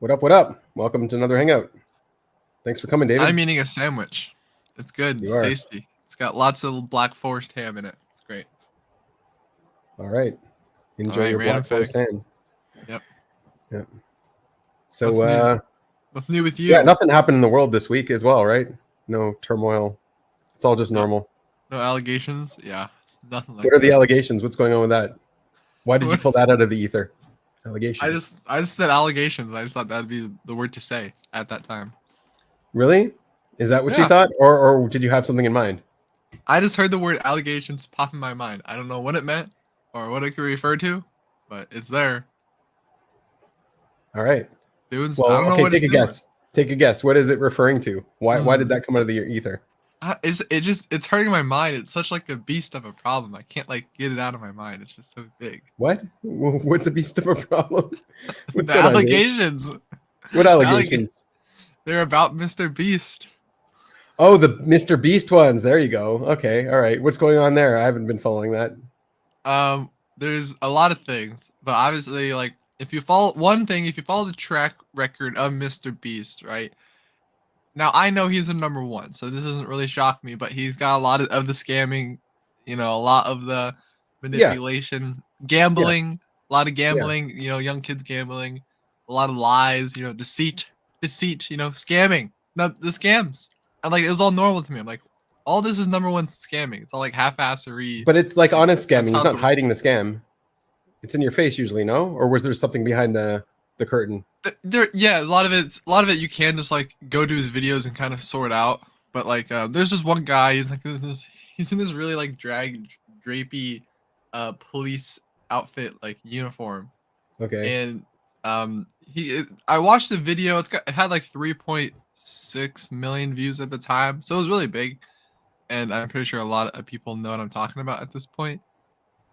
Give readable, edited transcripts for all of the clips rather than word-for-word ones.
What up? What up? Welcome to another Hangout. Thanks for coming, I'm David. eating a sandwich. It's good. You It's are. tasty. It's got lots of Black Forest ham in it. It's great. All right. All Enjoy right, your random Black Forest fact. ham. Yep. Yeah. So, What's new? What's new with yeah, you? nothing happened in the world this week as well, right? No turmoil. It's all just No, normal. no allegations. Yeah, nothing What like are the that. allegations? What's going on with that? Why did you What? pull that out of the ether? I Allegations. just, I just said allegations. I just thought that'd be the word to say at that time. Really? Is that what you Yeah, thought? Or did you have something in mind? I just heard the word allegations pop in my mind. I don't know what it meant or what it could refer to, but it's there. All right. I Well, don't know okay, what take it's a doing. guess. Take a guess. What is it referring to? Why did Hmm. that come out of the ether? It's hurting my mind. It's such like a beast of a problem. I can't like get it out of my mind. It's just so big. What? What's a beast of a problem? What's The going on here? allegations. What The alleg- allegations? they're about Mr. Beast. Oh, the Mr. Beast ones. There you go. Okay. All right. What's going on there? I haven't been following that. There's a lot of things, but obviously, like if you follow the track record of Mr. Beast, right? Now I know he's a number one, so this doesn't really shock me. But he's got a lot of the scamming, a lot of the Yeah. manipulation, Yeah. gambling, a lot of Yeah. gambling. Young kids gambling, a lot of lies. Deceit. Scamming. No, the scams. And like it was all normal to me. I'm like, all this is number one scamming. It's all like half-assery. But it's like Like honest that's scamming. how He's it's not hiding the scam. It's in your face usually, no? Or was there something behind the curtain? yeah, a lot of it you can just like go to his videos and kind of sort out. But like there's just one guy, he's in this really like drapey police outfit like uniform. Okay. And I watched the video. It had like 3.6 million views at the time. So it was really big, and I'm pretty sure a lot of people know what I'm talking about at this point.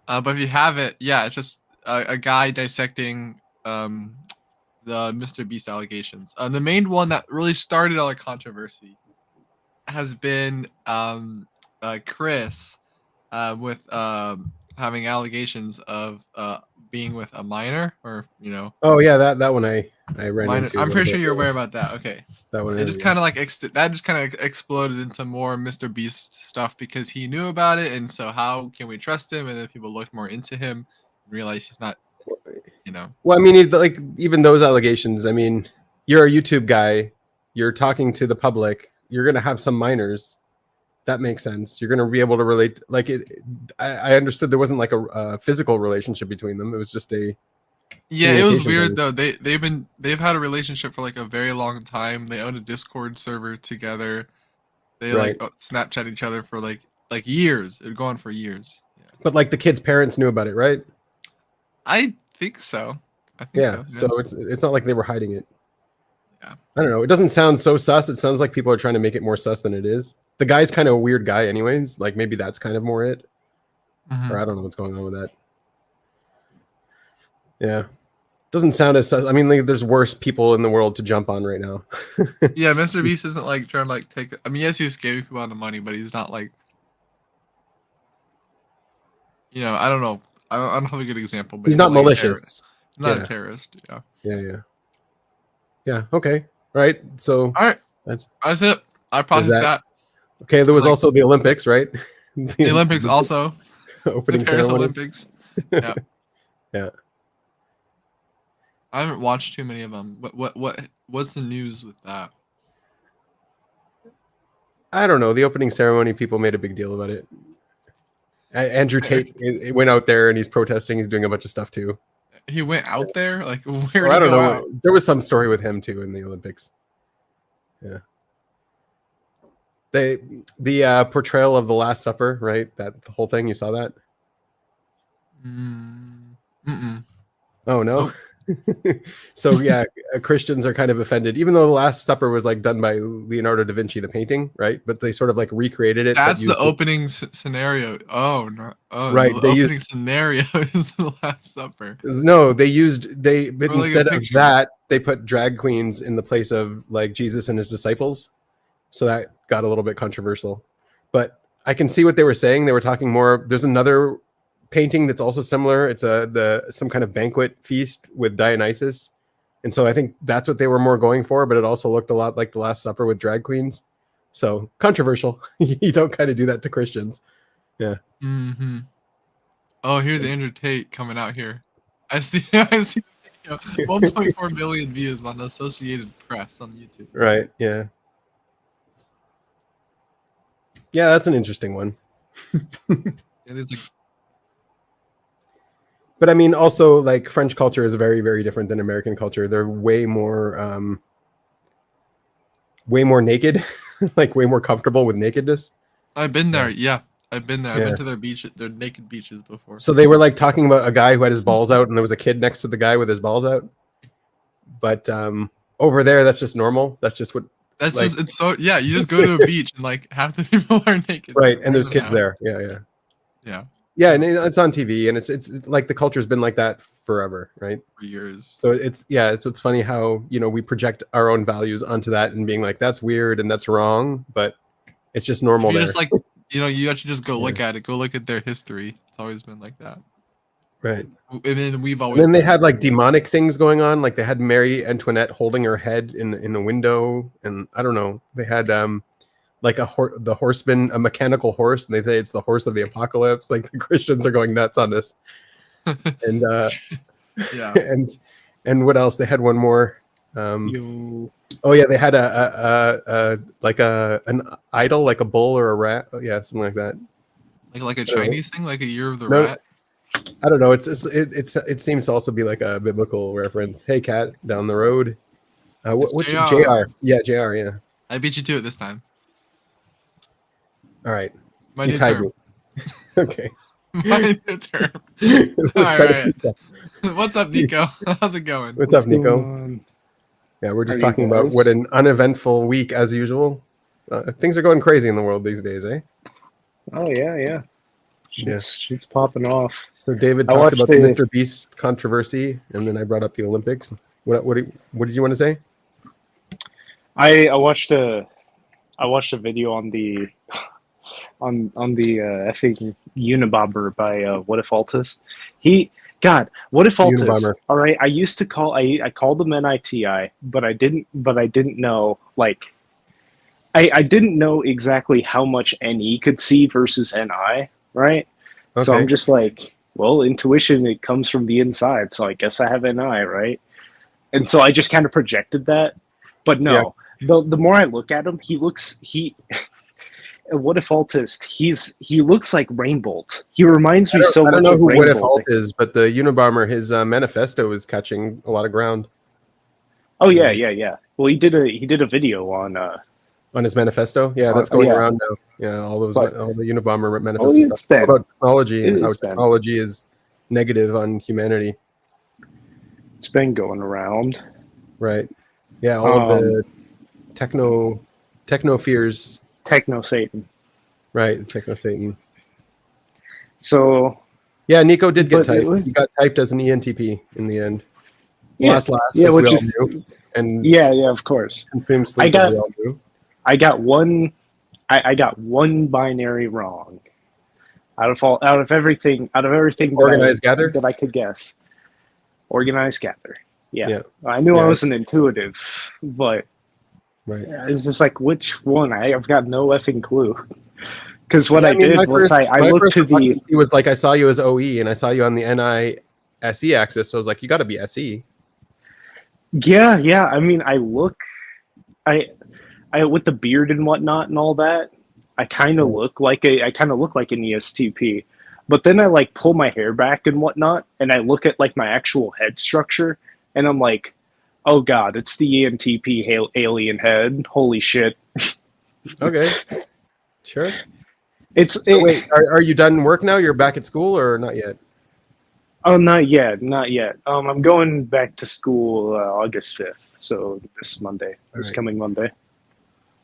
But if you have it, yeah, it's just a guy dissecting the Mr. Beast allegations. The main one that really started all the controversy has been Chris with having allegations of being with a minor, or Oh yeah, that one I ran minor. into a I'm little pretty sure bit. you're Yeah. aware about that. Okay, That one it is, just yeah. kind of like that just kind of exploded into more Mr. Beast stuff because he knew about it, and so how can we trust him? And then people looked more into him and realized he's not, you know. Well, I mean, like even those allegations. I mean, you're a YouTube guy. You're talking to the public. You're gonna have some minors. That makes sense. You're gonna be able to relate. Like it, I understood there wasn't like a physical relationship between them. It was just a Yeah, it was communication weird thing. though. They've had a relationship for like a very long time. They own a Discord server together. They like Right. Snapchat each other for like years. It'd go on for years. Yeah, But like the kid's parents knew about it, right? I think so. I think Yeah. so. Yeah, So it's not like they were hiding it. yeah. I don't know. It doesn't sound so sus. It sounds like people are trying to make it more sus than it is. The guy's kind of a weird guy, anyways. Like maybe that's kind of more it, or Hmm. I don't know what's going on with that. Yeah, doesn't sound as sus. I mean, like, there's worse people in the world to jump on right now. Yeah, Mr. Beast isn't like trying to like take. I mean, yes, he's giving people out of money, but he's not like, I don't know. I don't have a good example, but He's he's not not like a terrorist. malicious. He's not a Yeah, terrorist. Yeah. yeah, yeah, yeah. Okay, all right. So All right, that's that's it. I there's processed that. that. Okay, there was Like also the Olympics, right? the Olympics, The also the opening Paris ceremony. Olympics. Yeah. Yeah. I haven't watched too many of them. What's the news with that? I don't know. The opening ceremony, people made a big deal about it. Andrew Fair. Tate went out there and he's protesting. He's doing a bunch of stuff too. He went out there. Like, where Or did I he don't go know. out? There was some story with him too in the Olympics. Yeah. The portrayal of the Last Supper, right? That the whole thing. You saw that? Mm-mm. Oh no. Nope. So yeah, Christians are kind of offended, even though the Last Supper was like done by Leonardo da Vinci, the painting, right? But they sort of like recreated it, but That's the used it. opening scenario. Oh no! Oh, Right. the They used opening scenario is the Last Supper. no. They but Or like a instead of picture. that, they put drag queens in the place of like Jesus and his disciples. So that got a little bit controversial. But I can see what they were saying. They were talking more. There's another painting that's also similar. It's some kind of banquet feast with Dionysus, And so I think that's what they were more going for, but it also looked a lot like The Last Supper with drag queens. So controversial. You don't kind of do that to Christians. Yeah. Mm-hmm. Oh, here's Andrew Tate coming out here. I see. I see. 1.4 million views on Associated Press on YouTube. Right. Yeah. Yeah, that's an interesting one. It is like, but I mean, also like French culture is very, very different than American culture. They're way more naked, like way more comfortable with nakedness. I've been there. Yeah, I've been there. I've Yeah. been to their beach, their naked beaches before. So they were like talking about a guy who had his balls out, and there was a kid next to the guy with his balls out. But over there, that's just normal. That's just what. That's like, just, it's so, yeah, you just go to a beach and like half the people are naked. right, and there's kids there. Yeah, yeah. Yeah. Yeah, and it's on TV, and it's like the culture's been like that forever, right? For years. So it's funny how, you know, we project our own values onto that and being like, that's weird and that's wrong, but it's just normal. You there. just like, you know, you actually just go look at it. Go look at their history. It's always been like that. Right. And then we've always. And then they had like demonic things going on. Like they had Mary Antoinette holding her head in a window, and I don't know. They had like the horseman, a mechanical horse, and they say it's the horse of the apocalypse. Like the Christians are going nuts on this. And yeah. And what else? They had one more. Oh yeah, they had a like an idol, like a bull or a rat. Oh, yeah, something like that. Like a Chinese thing, like a year of the rat. I don't know. It seems to also be like a biblical reference. Hey, cat, down the road. What's JR. JR? Yeah, JR. Yeah. I beat you to it this time. All right. My you new tied term. me. Okay. My new term. All right. What's up, Nico? How's it going? What's up, Nico? Yeah, we're just talking about what an uneventful week as usual. Things are going crazy in the world these days, eh? Oh yeah. It's popping off. So David talked about the Mr. Beast controversy, and then I brought up the Olympics. What did you want to say? I watched a video on the effing Unabomber by What If Altus. What If Altus? Unabomber. All right, I called him NITI, but I didn't know I didn't know exactly how much NE could see versus NI, right? Okay. So I'm just like, well, intuition, it comes from the inside, so I guess I have NI, right? And so I just kind of projected that. But no, the more I look at him, What If Altus, he looks like Rainbolt. He reminds me so much of Rainbolt. I don't know who What If Alt is, but the Unabomber, his manifesto is catching a lot of ground. Oh yeah. Well, he did a video on his manifesto. Yeah, that's going around now. Yeah, all the Unabomber manifesto stuff about technology and how technology is negative on humanity. It's been going around. Right. Yeah, all of the techno fears. Techno Satan. Right, techno Satan. So yeah, Nico did get typed. He got typed as an ENTP in the end. Yeah, last, as we all knew. And yeah, of course. Consume sleep as we all knew. I got one binary wrong. Out of everything Organized gather that I could guess. Organized gather. Yeah. I knew I was an intuitive, but it's just like, which one? I've got no effing clue. Because what I did was I looked to the. It was like I saw you as OE and I saw you on the NI SE axis, so I was like, you got to be SE. Yeah. I mean, I with the beard and whatnot and all that, I kind of look like an ESTP. But then I like pull my hair back and whatnot, and I look at like my actual head structure, and I'm like, oh god, it's the ENTP alien head. Holy shit. Okay. Sure. Wait, are you done work now? You're back at school or not yet? Oh, not yet. I'm going back to school August 5th, so this coming Monday.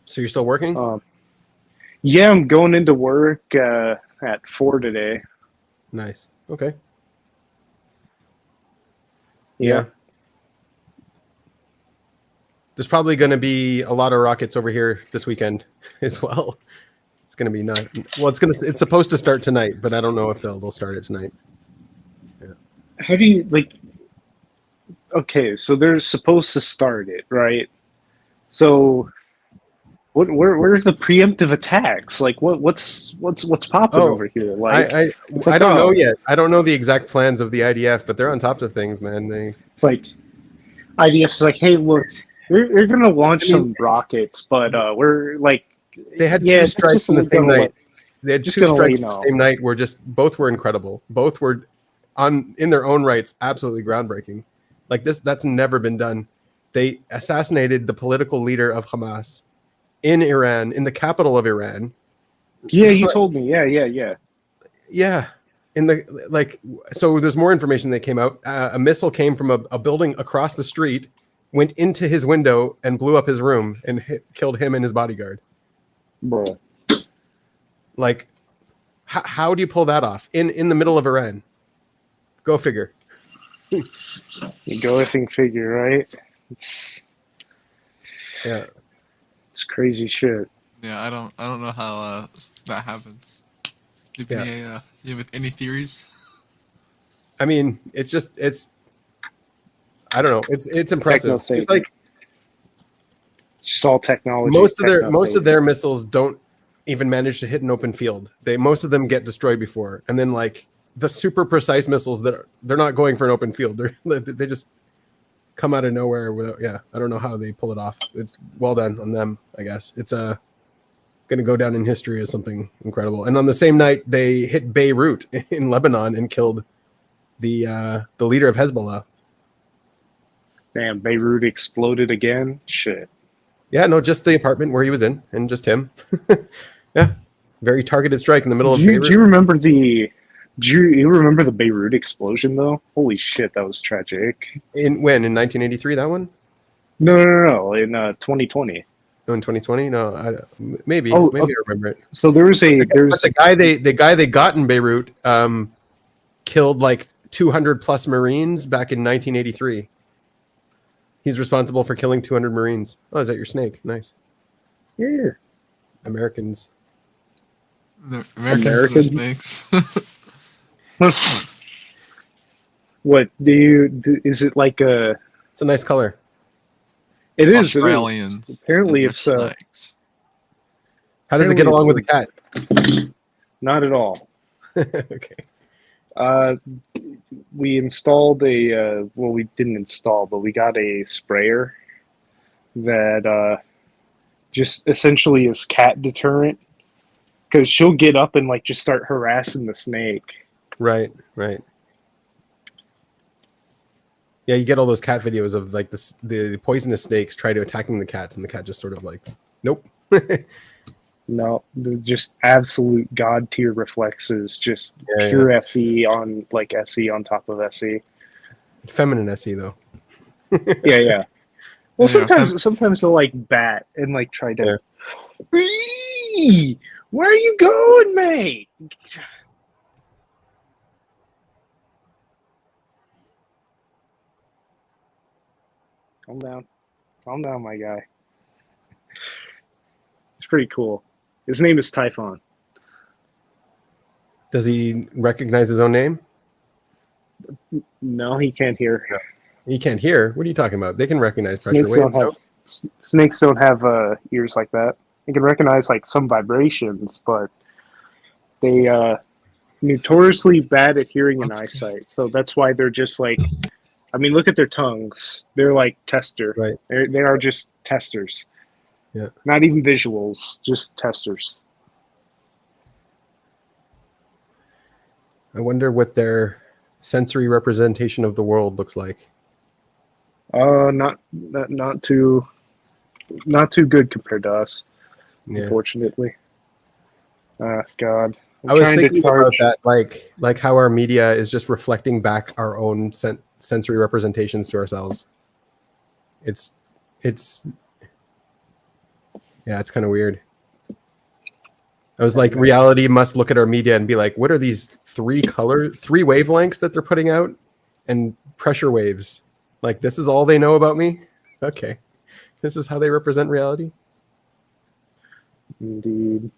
So you're still working? Yeah, I'm going into work at 4 today. Nice. Okay. Yeah. There's probably going to be a lot of rockets over here this weekend as well. It's going to be it's supposed to start tonight, but I don't know if they'll start it tonight. Yeah. How do you okay, so they're supposed to start it, right? So where's the preemptive attacks? Like what's popping Oh, over here? I, Like I it's I like don't know oh, yet. I don't know the exact plans of the IDF, but they're on top of things, man. it's like IDF's like, hey, look, you're gonna I launch mean, some rockets, but we're like, they had yeah, two strikes in the same gonna night. let They had just two gonna let you strikes in the know. same night where just both were incredible. Both were on in their own rights absolutely groundbreaking. Like this, that's never been done. They assassinated the political leader of Hamas in Iran, in the capital of Iran. Yeah, you told me. Yeah. Yeah, in the like. So there's more information that came out. A missile came from a building across the street, went into his window and blew up his room and killed him and his bodyguard. Bro. Like, how do you pull that off in the middle of Iran? Go figure. You go effing figure, right? It's Yeah. it's crazy shit. Yeah, I don't know how that happens. You have Yeah. you have any theories? I mean, it's I don't know. It's Techno impressive. It's Satan. like It's just all technology. Techno most of Satan. their missiles don't even manage to hit an open field. Most of them get destroyed before, and then like the super precise missiles they're not going for an open field. They just come out of nowhere without. Yeah, I don't know how they pull it off. It's well done on them, I guess. It's going to go down in history as something incredible. And on the same night, they hit Beirut in Lebanon and killed the leader of Hezbollah. Damn, Beirut exploded again. Shit. Yeah, no, just the apartment where he was in, and just him. Yeah, very targeted strike in the middle of Beirut. Do you remember the? You remember the Beirut explosion though? Holy shit, that was tragic. In 1983, that one? No. In 2020. No, in 2020? No, maybe Oh, I remember it. so there's But the guy they got in Beirut killed like 200 plus Marines back in 1983. He's responsible for killing 200 Marines. Oh, is that your snake? Nice. yeah. Americans. The Americans are the snakes. What is it like a? It's a nice color. It is. Australians. It is. Apparently, and it's their snakes. How does it get along with the cat? not at all. Okay. We installed a. Well, we didn't install, but we got a sprayer that just essentially is cat deterrent because she'll get up and like just start harassing the snake. Right. Yeah, you get all those cat videos of like the poisonous snakes try to attacking the cats, and the cat just sort of like, nope. No, they're just absolute god tier reflexes, just Yeah, pure SE on like SE on top of SE. Feminine SE though. Yeah. Well, Yeah, sometimes they'll like bat and like try to. Yeah. Eee! Where are you going, mate? Calm down, my guy. It's pretty cool. His name is Typhon. Does he recognize his own name? No, he can't hear. No. He can't hear. What are you talking about? They can recognize pressure waves. Snakes don't have ears like that. They can recognize like some vibrations, but they notoriously bad at hearing and eyesight. So that's why they're just like, I mean, look at their tongues. They're like tester. Right. They are just testers. Yeah. Not even visuals, just testers. I wonder what their sensory representation of the world looks like. Not too good compared to us, Yeah. unfortunately. God. I was thinking about that, like how our media is just reflecting back our own sensory representations to ourselves. It's kind of weird. I was like, reality must look at our media and be like, what are these three wavelengths that they're putting out, and pressure waves? Like, this is all they know about me? Okay, this is how they represent reality. Indeed.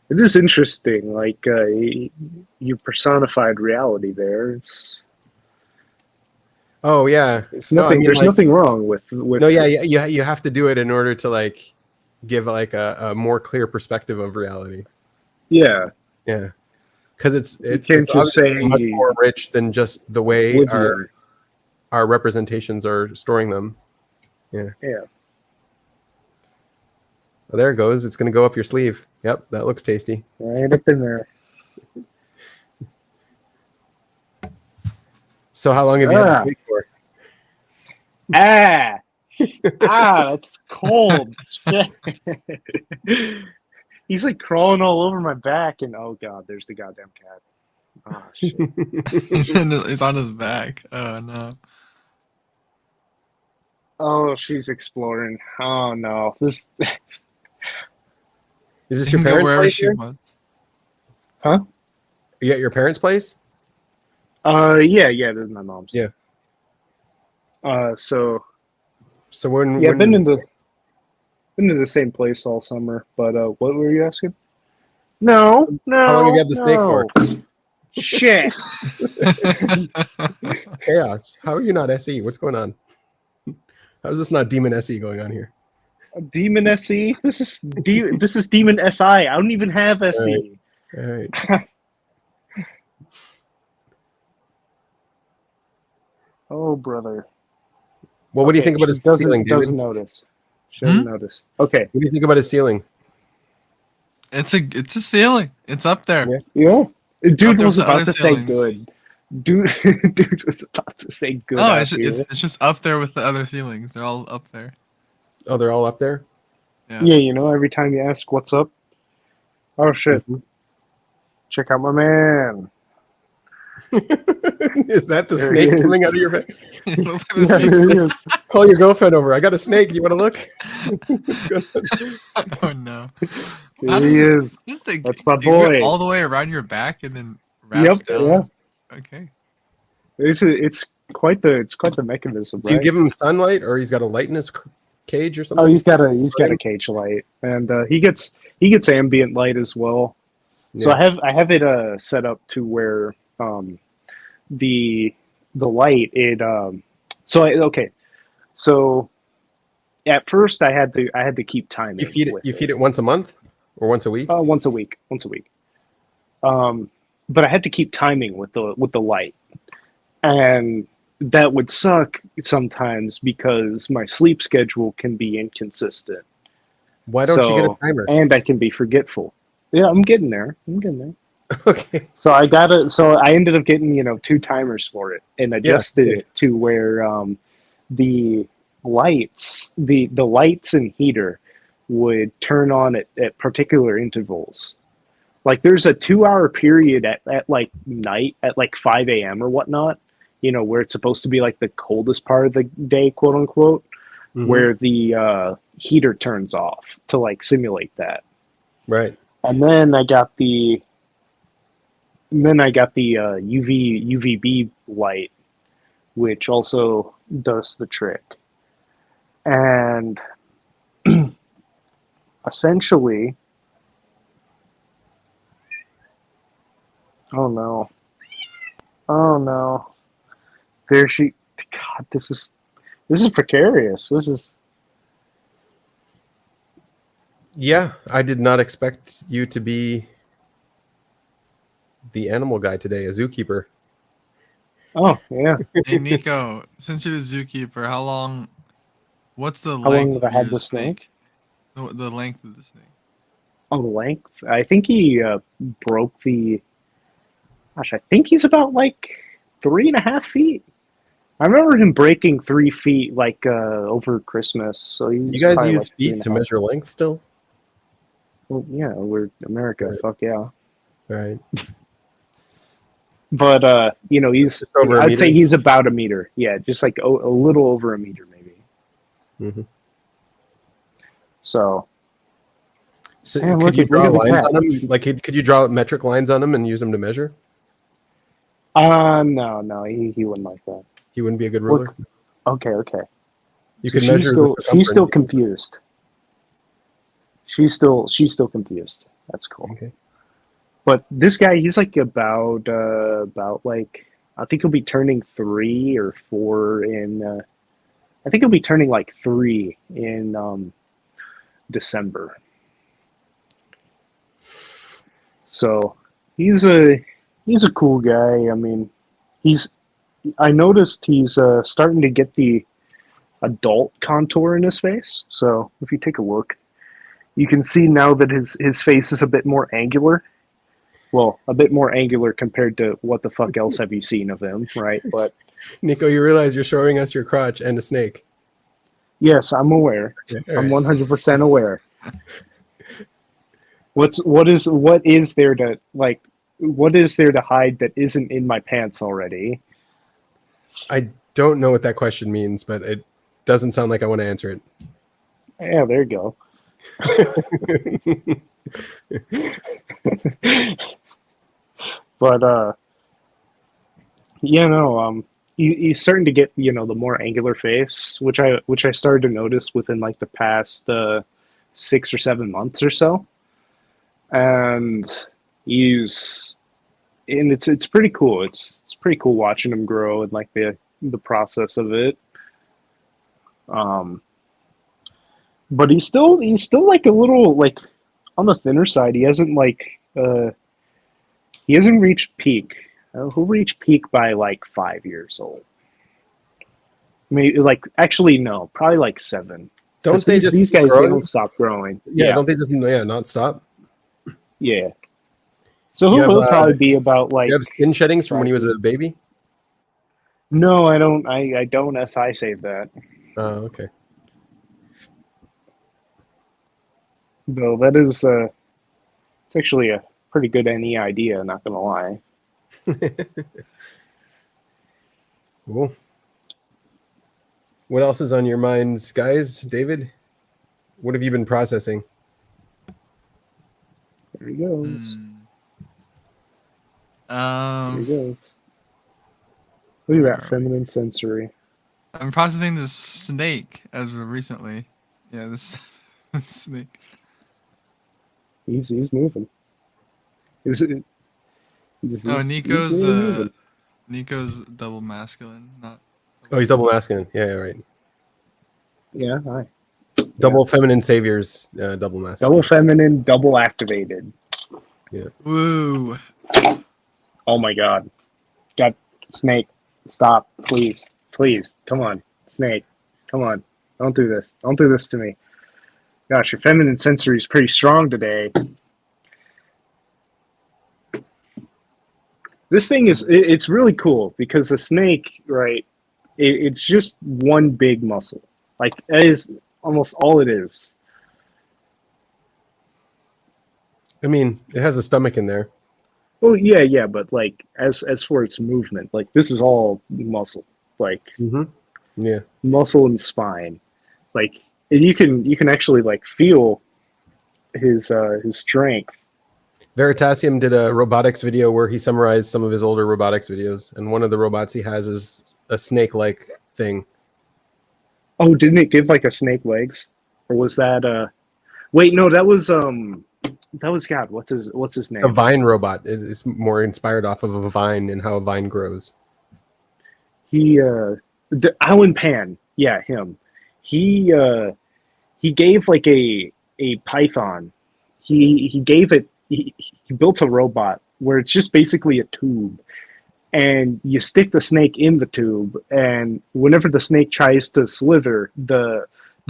It is interesting. Like you personified reality there. Oh yeah. There's No, I nothing. mean There's like nothing wrong with no, yeah, yeah, you have to do it in order to like give like a more clear perspective of reality. Yeah, Yeah, because you it's can't it's just obviously much say more rich than just the way oblivion. our representations are storing them. Yeah. Yeah. Oh, there it goes. It's going to go up your sleeve. Yep, that looks tasty. Right up in there. So how long have you had the Ah, steak for? ah, that's cold. He's like crawling all over my back, and oh god, there's the goddamn cat. Oh shit. He's on his back. Oh no. Oh, she's exploring. Oh no, this. Is this She your can go parents' wherever place she here? wants. Huh? You at your parents' place? Yeah, this is my mom's. Yeah. So So when yeah, been when in the same place all summer. But what were you asking? No, how long have you no, had the steak for? no. Shit. It's chaos. How are you not SE? What's going on? How is this not Demon SE going on here? Demon SE. This is Demon SI. I don't even have SE. All right. Oh brother. Well, what do you Okay, think about she his ceiling, David? doesn't notice. She doesn't notice. Okay. What do you think about his ceiling? It's a ceiling. It's up there. Yeah. Yeah. Up Dude there with was the about other to say ceilings. good. Dude, dude was about to say good No, out here. it's just up there with the other ceilings. They're all up there. Oh, they're all up there? Yeah. Yeah, you know, every time you ask what's up, oh shit, Mhm. check out my man. Is that the There he snake is. coming out of your face? It looks like Yeah, this makes there he is. Call your girlfriend over. I got a snake. You want to look? What's going on? Oh no. There How he does it, is. how does it, That's my it go boy. all the way around your back and then Yep. wraps down? Yeah. Okay. It's quite the mechanism, Do you right? give him sunlight, or he's got a light in his cage or Oh, something? he's got a cage light, and he gets ambient light as well. So Yeah. I have it set up to where the light okay. So at first I had to keep timing. You feed it once a month or once a week? Once a week. But I had to keep timing with the light, and that would suck sometimes because my sleep schedule can be inconsistent. Why don't you get a So timer? and I can be forgetful. Yeah, I'm getting there. Okay. So I ended up getting, 2 timers for it and adjusted Yeah. it to where the the lights and heater would turn on at particular intervals. Like there's a 2 hour period at like night at like 5 a.m. or whatnot, where it's supposed to be like the coldest part of the day, quote unquote, Mhm. where the heater turns off to like simulate that. Right. And then I got the UVB light, which also does the trick. And essentially, oh no, there she. God, this is precarious. This is. Yeah, I did not expect you to be the animal guy today, a zookeeper. Oh yeah. Hey Nico, since you're the zookeeper, what's the How long length have I of had your the snake? snake? The length of the snake. Oh, length. I think he broke the. Gosh, I think he's about like 3.5 feet. I remember him breaking 3 feet like over Christmas. So he's You guys probably use like feet to 3.5. measure length still? Well, yeah, we're America. Right. Fuck yeah. Right. But So he's. just over a I'd say meter? he's about a meter. Yeah, just like a little over a meter maybe. Mhm. So. So Man, could look you at draw the lines cat. on them? Like, could you draw metric lines on them and use them to measure? No, he wouldn't like that. He wouldn't be a good ruler. Look. Okay. You So could measure the she's still circumference. confused. She's still confused. That's cool. Okay. But this guy, he's like about like I think he'll be turning 3 or 4 in. I think he'll be turning like 3 in December. So he's a cool guy. I mean, I noticed he's starting to get the adult contour in his face. So if you take a look, you can see now that his face is a bit more angular. Well, a bit more angular compared to what the fuck else have you seen of him, right? But Nico, you realize you're showing us your crotch and a snake. yes, I'm aware. Yeah, I'm right. 100% aware. What is there to like? What is there to hide that isn't in my pants already? I don't know what that question means, but it doesn't sound like I want to answer it. Yeah, there you go. But yeah, no, he's starting to get the more angular face, which I started to notice within like the past 6 or 7 months or so, and he's and it's pretty cool. It's pretty cool watching him grow and like the process of it. Um, but he's still like a little like on the thinner side. He hasn't reached peak. He'll reach peak by like 5 years old. Maybe like actually no, probably like 7. Don't 'Cause they just these keep guys they growing? don't stop growing. Yeah, don't they just not stop? Yeah. So You have, he'll probably be about like You have skin sheddings from when he was 5 a baby? No, I don't. I don't SI save that. Oh, okay. Though that is it's actually a pretty good NE idea. Not gonna lie. Cool. What else is on your minds, guys? David, what have you been processing? There he goes. There he goes. Look at that feminine sensory. I'm processing this snake as of recently. Yeah, this snake. He's moving. Is it? Oh, Nico's really moving. Nico's double masculine, not. Oh, he's double masculine. Yeah, right. Yeah, hi. Double feminine saviors, double masculine. Double feminine, double activated. Yeah. Woo. Oh my god. Got snake. Stop, please. Please. Come on. Snake. Come on. Don't do this. Don't do this to me. Gosh, your feminine sensory is pretty strong today. This thing it's really cool because a snake, right, it's just one big muscle. Like, that is almost all it is. I mean, it has a stomach in there. Well, yeah, but like as for its movement, like this is all muscle, like Yeah, muscle and spine, like and you can actually like feel his strength. Veritasium did a robotics video where he summarized some of his older robotics videos, and one of the robots he has is a snake-like thing. Oh, didn't it give like a snake legs, or was that Wait, no, that was God. What's his name? It's a vine robot. It's more inspired off of a vine and how a vine grows. Alan Pan, yeah, him. He gave like a python. He gave it. He built a robot where it's just basically a tube, and you stick the snake in the tube, and whenever the snake tries to slither, the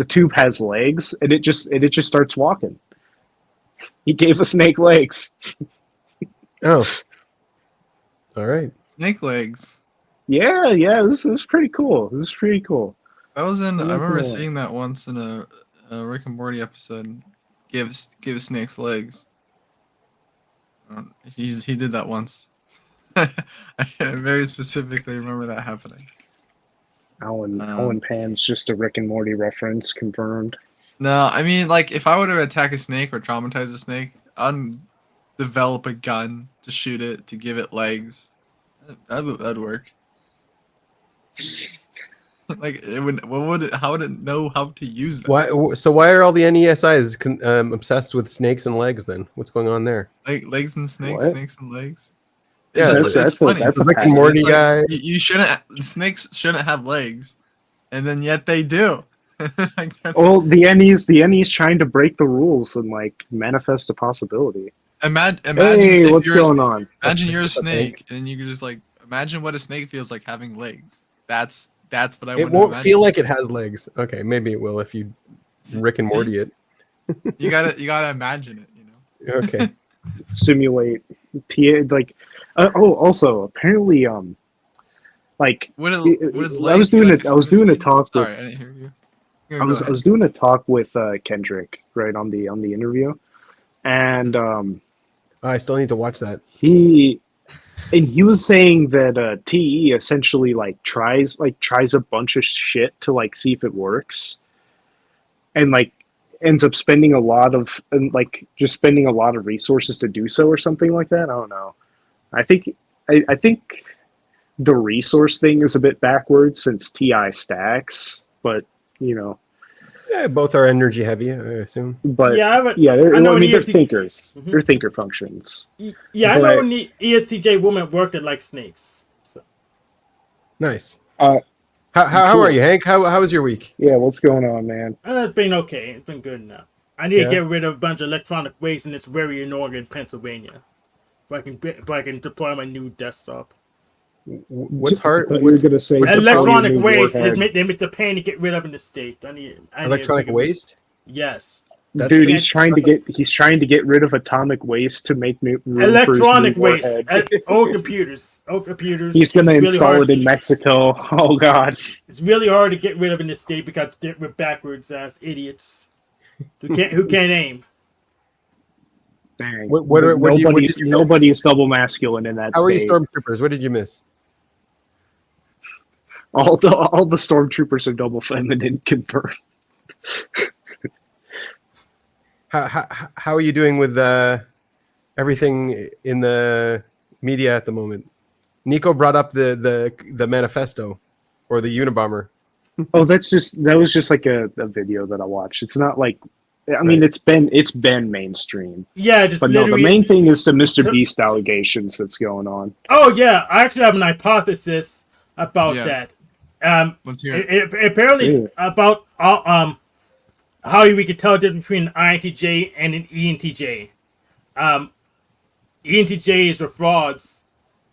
tube has legs, and it just starts walking. He gave a snake legs. Oh, all right. Snake legs. Yeah. This is pretty cool. This is pretty cool. That was in. I remember seeing that once in a Rick and Morty episode. Give snakes legs. He did that once. I very specifically remember that happening. Alan Pan's just a Rick and Morty reference, confirmed. No, I mean, like, if I were to attack a snake or traumatize a snake, I'd develop a gun to shoot it, to give it legs. That'd work. Like, how would it know how to use them? Why are all the NESIs obsessed with snakes and legs then? What's going on there? Like, legs and snakes, What? snakes and legs? It's Yeah, just it's funny. that's a Rick and pattern. Morty It's like, guy. you shouldn't. Snakes shouldn't have legs, and then yet they do. Like, Well, the NE's trying to break the rules and like manifest a possibility. imagine Hey, if what's you're going on? imagine you're a I think. snake, and you could just like imagine what a snake feels like having legs. That's what I It want won't to imagine. feel like it has legs. Okay, maybe it will if you Rick and Morty it. You gotta imagine it. You know. Okay. Simulate like also apparently like What is I was legs? doing Like it. I was doing a talk Sorry, with I didn't hear you. I was doing a talk with Kendrick right on the interview, and I still need to watch that. he was saying that TE essentially like tries a bunch of shit to like see if it works, and like ends up spending a lot of just spending a lot of resources to do so or something like that. I don't know. I think I think the resource thing is a bit backwards since TI stacks, but you know, Yeah, both are energy heavy, I assume. but Yeah, but they're, I know I mean, they're EST thinkers. Mhm. They're thinker functions. Yeah, I But- know ESTJ women worked it like snakes. So Nice. Uh, How cool. are you, Hank? How was your week? Yeah, what's going on, man? it's been okay. It's been good enough. I need Yeah. to get rid of a bunch of electronic waste in this very annoying in Pennsylvania. If I can deploy my new desktop. What's hard? I thought you were What's gonna say what's the deploy your Electronic new waste, warhead. it's a pain to get rid of in the state. I need electronic to waste? Yes. That's Dude, the- he's trying to get rid of atomic waste to make room Electronic for his new waste. warhead. Old computers. Old computers. He's gonna It's really install hard. it in Mexico. Oh God. It's really hard to get rid of in this state because we're backwards ass idiots who can't aim. Dang. What did you Nobody is double masculine in that How are you, state. stormtroopers? What did you miss? All the stormtroopers are double feminine confirmed. How are you doing with everything in the media at the moment? Nico brought up the manifesto or the Unabomber. Oh, that was just like a video that I watched. It's not like, I mean, Right. it's been mainstream, Yeah, just but no, the literally. main thing is the Mr. So- Beast allegations that's going on. Oh yeah, I actually have an hypothesis about Yeah. that. Let's hear it. Apparently Yeah. it's about how we could tell the difference between an INTJ and an ENTJ. ENTJs are frauds,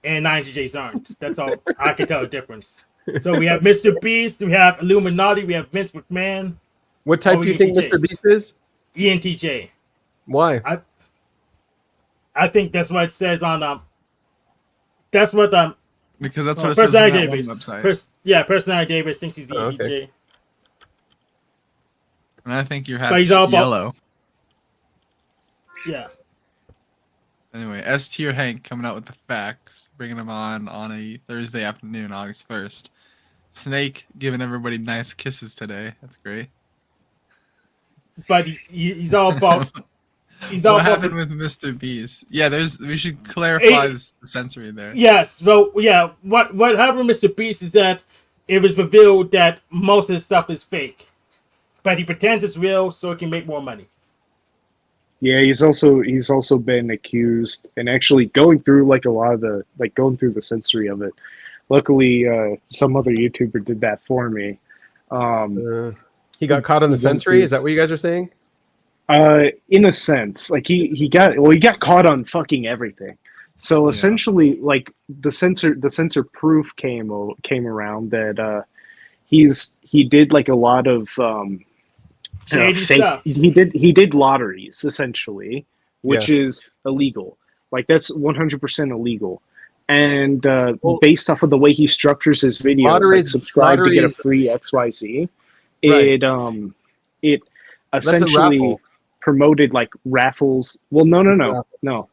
and INTJs aren't. That's all I can tell the difference. So we have Mr. Beast, we have Illuminati, we have Vince McMahon, What type Oh, do you think Mr. ENTJs. Beast is? ENTJ. Why? I think that's what it says on that's what Because that's what it says on personality that one database. website. Personality database thinks he's Oh, ENTJ. okay. And I think your But hat's he's all about- yellow. Yeah. Anyway, S tier Hank coming out with the facts, bringing them on a Thursday afternoon, August 1st. Snake giving everybody nice kisses today. That's great. But he's all about. He's all What about. happened with Mr. Beast? Yeah, we should clarify Hey. the sensory there. Yes. So yeah, what happened with Mr. Beast is that it was revealed that most of his stuff is fake, but he pretends it's real so he can make more money. Yeah, he's also been accused and actually going through like a lot of the going through the sensory of it. Luckily, some other YouTuber did that for me. He got caught on the sensory. Is that what you guys are saying? In a sense, like he got caught on fucking everything. So Yeah. essentially, like the censor proof came around that he did like a lot of Shady fake. stuff. He did lotteries essentially, which is illegal. Like that's 100% illegal. And Well, based off of the way he structures his videos, like lotteries- subscribe to get a lotteries- free XYZ, Right. it That's a essentially raffle. promoted like raffles. Well, It's a no, raffle.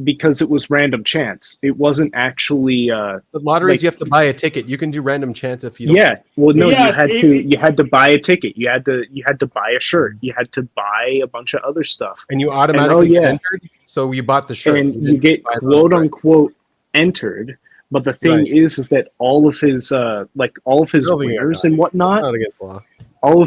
because it was random chance. It wasn't actually. But lotteries, like- you have to buy a ticket. You can do random chance if you don't. Yeah, well, no, Yes, you had to buy a ticket. You had to buy a shirt. You had to buy a bunch of other stuff, And you automatically yeah. get entered. So you bought the shirt. and you didn't get buy the quote shirt. unquote entered. But the thing Right. is that all of his Building it winners or and whatnot, Not against the law. all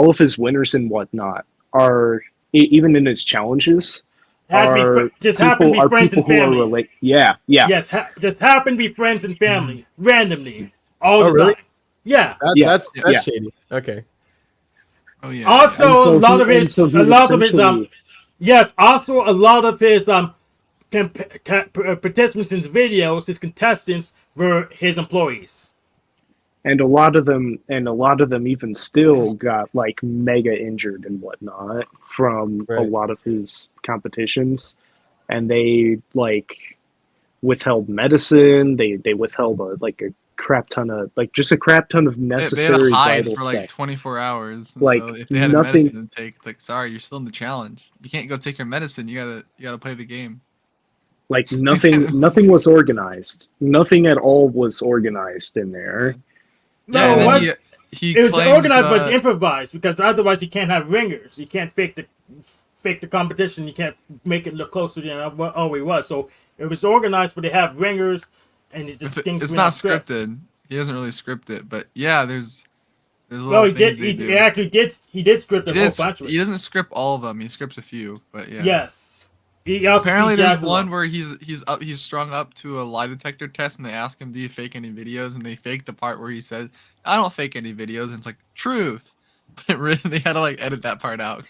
of his winners and whatnot are even in his challenges just happen to be friends and family. Yeah. Yes, just happen to be friends and family randomly all the really? time. Yeah. That's yeah. shady. Okay. Oh yeah. Also, And so a lot of he essentially- yes. Also, a lot of his participants in his videos, his contestants were his employees. and a lot of them even still got like mega injured and whatnot from a Right. lot of his competitions, and they like withheld medicine. They withheld a crap ton of They had necessary to hide vital for like stuff. 24 hours. And Like, so if they had a nothing- medicine to take, it's like, sorry, you're still in the challenge. You can't go take your medicine. You gotta play the game. Like nothing was organized. Nothing at all was organized in there. Yeah, and No, then he it was claims, organized, but it's improvised because otherwise you can't have ringers. You can't fake the competition. You can't make it look closer than what he was. So it was organized, but they have ringers, and it just stinks. it's not scripted. He doesn't really script it, but yeah, there's little No, he things did. they do. He actually did. He did script a whole bunch of it. He doesn't script all of them. He scripts a few, but yeah. Yes. He also Apparently, there's CGIs a one lot. where he's strung up to a lie detector test, and they ask him, "Do you fake any videos?" And they fake the part where he said, "I don't fake any videos." And it's like truth, but really they had to like edit that part out.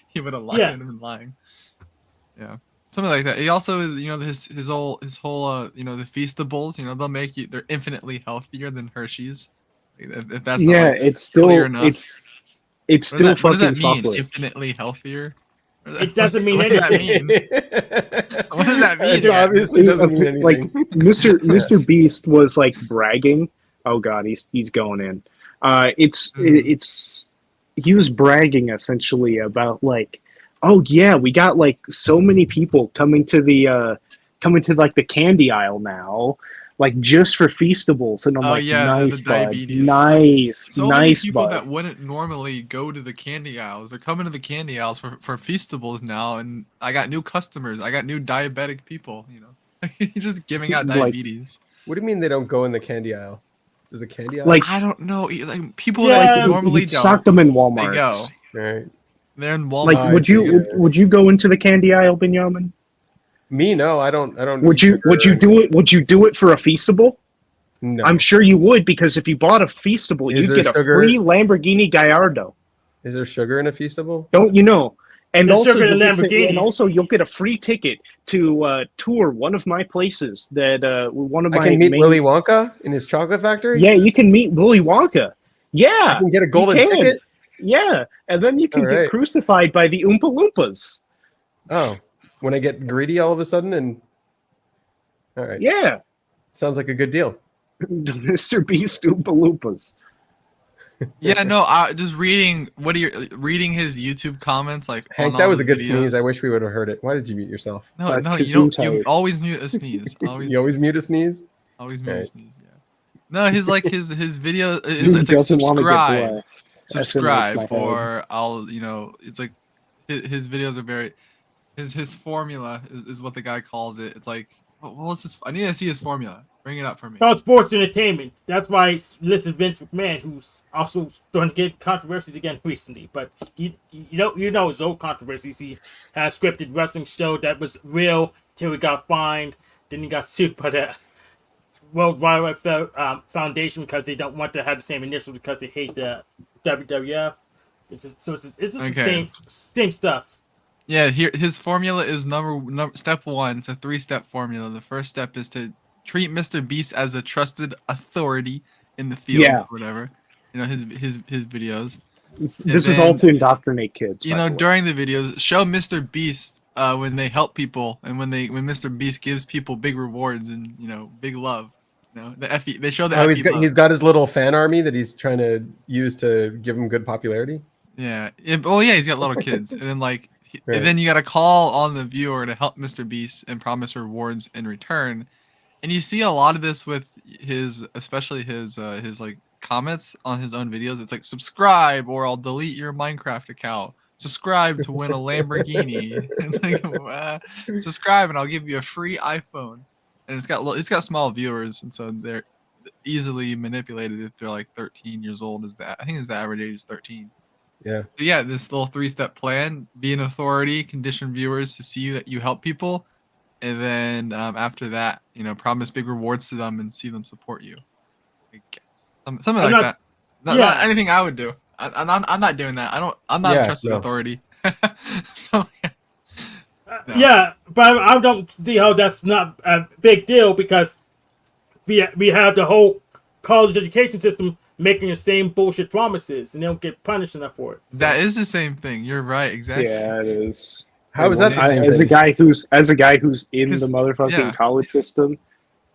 He would have lied and been lying. Yeah, something like that. He also, his whole the Feastables. They'll make you. They're infinitely healthier than Hershey's. If that's not, like, it's still clear enough. It's still what does that fucking mean? fuckwit. Infinitely healthier. It doesn't mean What does that mean? What does that mean? It obviously doesn't mean anything. Like Mr. Beast was like bragging. Oh god, he's going in. He was bragging essentially about like, oh yeah, we got like so many people coming to like the candy aisle now, like just for Feastables, and I'm like, nice, the bud. diabetes. Nice, So many nice, people bud. that wouldn't normally go to the candy aisles are coming to the candy aisles for Feastables now, and I got new customers. I got new diabetic people. He's just giving out Like- diabetes. What do you mean they don't go in the candy aisle? There's a candy aisle. Like- I don't know. Like people Yeah, that normally He don't. stocked them in Walmart. They go. Right. They're in Walmart. Like, I would you go into the candy aisle, Benjamin? Me? No, I don't. Would eat you sugar. do it? Would you do it for a Feastable? No. I'm sure you would, because if you bought a Feastable, Is you'd there get a sugar? free Lamborghini Gallardo. Is there sugar in a Feastable? Don't you know? And There's also, sugar in you'll a get to- Lamborghini. and also, you'll get a free ticket to tour one of my places. That one of my I can meet main- Willy Wonka in his chocolate factory. Yeah, you can meet Willy Wonka. I Yeah, can get a golden can. ticket. yeah, and then you can All get right. crucified by the Oompa Loompas. Oh, when I get greedy all of a sudden, and all right, Yeah, sounds like a good deal. Mr. Beast Oompa Loompas. Yeah, no. Just reading reading his YouTube comments, like Hank, on that all was a his good videos. sneeze. I wish we would have heard it. Why did you mute yourself? No, you Kazoo don't. You tired. always mute a sneeze. Always, You always mute a sneeze. always mute a Right. sneeze. Yeah. No, his video He is it's like doesn't want to get subscribe, blessed. subscribe, That's in, like, my head. or I'll it's like his videos are very his formula is what the guy calls it. It's like what was his? I need to see his formula. Bring it up for me. It's all sports entertainment. That's why it's listed Vince McMahon, who's also starting to get controversies again recently. But you know his old controversies. He had a scripted wrestling show that was real till he got fined. Then he got sued by the World Wide Web Foundation because they don't want to have the same initials because they hate the WWF. It's just the same stuff. Yeah, here his formula is number step 1. It's a 3-step formula. The first step is to treat Mr. Beast as a trusted authority in the field, Yeah. or whatever. His videos. This is then, all to indoctrinate kids. by the way. During the videos, show Mr. Beast when they help people and when Mr. Beast gives people big rewards and big love. They show the Oh, love. he's got his little fan army that he's trying to use to give him good popularity. Yeah. Oh yeah, he's got little kids, and then Right. and then you got to call on the viewer to help Mr. Beast and promise rewards in return. And you see a lot of this with especially his like comments on his own videos. It's like subscribe or I'll delete your Minecraft account. Subscribe to win a Lamborghini. And like, subscribe and I'll give you a free iPhone. And it's got small viewers, and so they're easily manipulated if they're like 13 years old. I think the average age is 13. Yeah. So yeah, this little 3-step plan: be an authority, condition viewers to see you that you help people, and then after that, promise big rewards to them and see them support you. I guess. Something I'm like not. that. Not Yeah. anything I would do. I'm not doing that. I'm not a Yeah, trusted no. authority. So, yeah. No. Yeah, but I don't see how that's not a big deal because we have the whole college education system making the same bullshit promises and they don't get punished enough for it. So. That is the same thing. You're right. Exactly. Yeah, it is. How is that the I, same as a thing? guy who's in the 'Cause, motherfucking yeah. college system?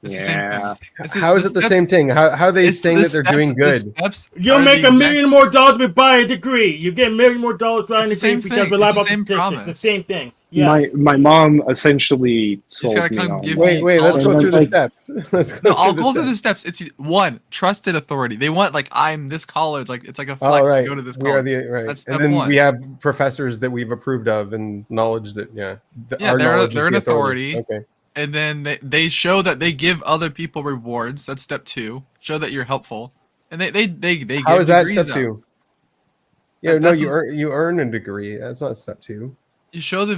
It's the same Yeah. thing. It's How is it the same thing? How are they it's saying the that they're doing steps- good? The steps You'll are make the $1 exact- million more dollars by buying a degree. You get $1 million more dollars buying a It's the degree same because thing. we lie It's the about the same statistics. promise. It's the same thing. Yes. My mom essentially just sold gotta me come on give that. me Wait, let's college go And through then, the like- steps. Let's go No, I'll through go the through the steps. steps. It's one, trusted authority. They want like I'm this college, like it's like a All flex right, to go to this we are college. the right, That's and step then one. we have professors that we've approved of and knowledge that Yeah, our knowledge they're is an the authority. authority. Okay, And then they show that they give other people rewards. That's step 2. Show that you're helpful. And they how give is that degrees step out. 2? Yeah, no, That's you what- earn a degree. That's not step 2. You show the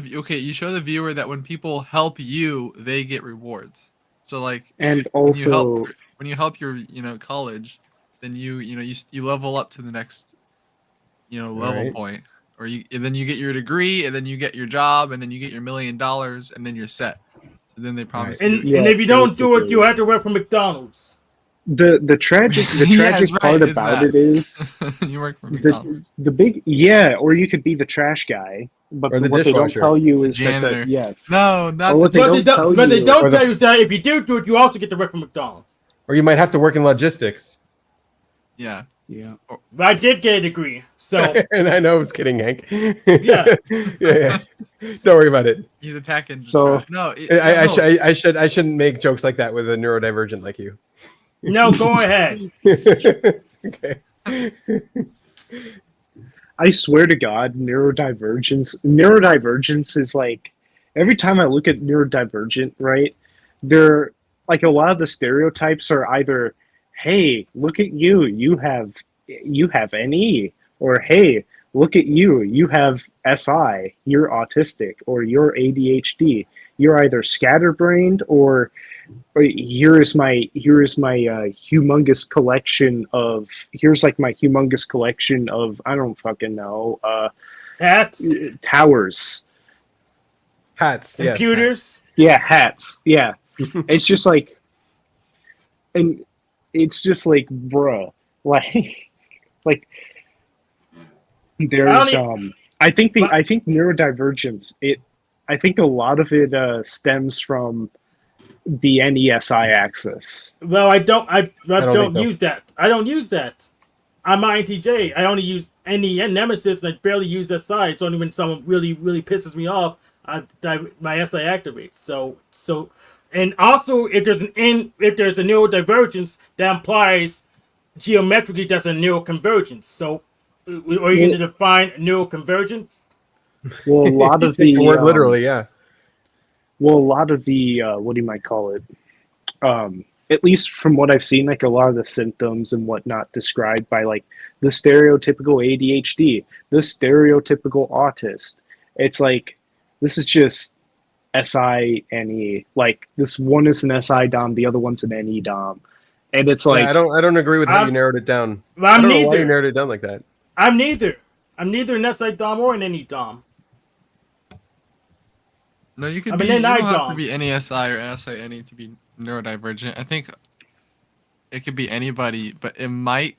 viewer that when people help you, they get rewards. So like And when you help also, when you help your college, then you level up to the next level Right. point, or and then you get your degree, and then you get your job, and then you get your $1 million, and then you're set. So then they promise Right. you. And Yeah, if you don't do it, basically. you have to work for McDonald's. the tragic Yes, right, part it's about that. it is You work for McDonald's. the big or you could be the trash guy, but Or the what they don't dishwasher. tell you The is that janitor. yes. No, not Or what the they But don't tell but they you- don't Or the- tell you that if you do it, you also get to work for McDonald's. Or you might have to work in logistics. Yeah. Yeah. But I did get a degree, so And I know I was kidding, Hank. Yeah. yeah. Don't worry about it. He's attacking. So- no, I shouldn't make jokes like that with a neurodivergent like you. no, go ahead. Okay. I swear to God, neurodivergence is like every time I look at neurodivergent, right? They're like a lot of the stereotypes are either, "Hey, look at you, you have NE," or "Hey, look at you, you have SI, you're autistic, or you're ADHD. You're either scatterbrained or here is my humongous collection of I don't fucking know Hats, towers, Hats. Yes, computers. yeah, hats, yeah." It's just like, and it's just like, bruh, like there's I think neurodivergence, I think a lot of it stems from the NESI axis. Well, I don't don't think so. use that. I don't use that. I'm INTJ. I only use NE and Nemesis, and I barely use SI. It's only when someone really, really pisses me off, my SI activates. So, and also if there's a neurodivergence, that implies geometrically that's a neuroconvergence. So, are you going to define neuroconvergence? Well, a lot of Take the the word literally, yeah. well, a lot of the what do you might call it? At least from what I've seen, like a lot of the symptoms and whatnot described by like the stereotypical ADHD, the stereotypical autist. It's like this is just SI NE. Like this one is an SI dom, the other one's an NE dom, and it's like Yeah, I don't agree with how you I'm- narrowed it down. Well, I I'm don't know why you neither. narrowed it down like that. I'm neither. I'm neither an SI dom or an NE dom. No, you could I be. mean, You then don't I have to don't. be NESI or NSI to be neurodivergent. I think it could be anybody, but it might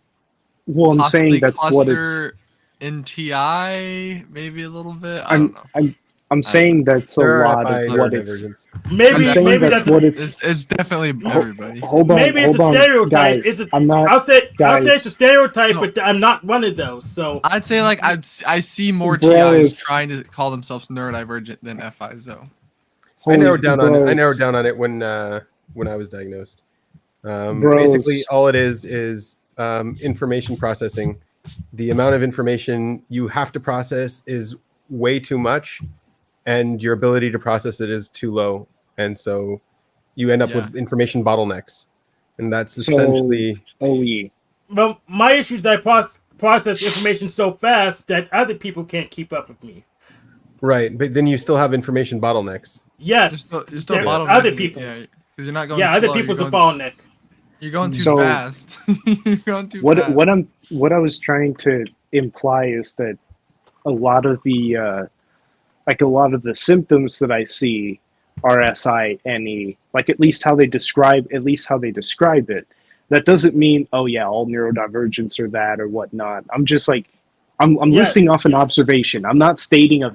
well, I'm possibly saying that's what it's. cluster in TI maybe a little bit. I don't know. I'm saying that's a There lot are of FI what it's. neurodivergence. Maybe I'm saying maybe that's that's what It's definitely everybody. Hold on, maybe it's hold a on, stereotype. guys. It's a- I'm not. I'll say it's a guys. stereotype, No. but I'm not one of those. So I'd say like I see more Bros. TIs trying to call themselves neurodivergent than FIs though. I narrowed down on it. I bros. narrowed down on it when I was diagnosed. Bros. Basically, all it is information processing. The amount of information you have to process is way too much, and your ability to process it is too low, and so you end up Yeah. with information bottlenecks, and that's So- essentially Oh yeah. well, my issue is I process information so fast that other people can't keep up with me. Right, but then you still have information bottlenecks. Yes, You're still there- bottlenecking. other people. Yeah, because you're not going. Yeah, slow, other you're people's a going- bottleneck. You're going too So- fast. You're going too What fast. what I was trying to imply is that a lot of the symptoms that I see are SINE, like at least how they describe it. That doesn't mean, oh yeah, all neurodivergents are that or whatnot. I'm just like I'm Yes. listing off an observation. I'm not stating a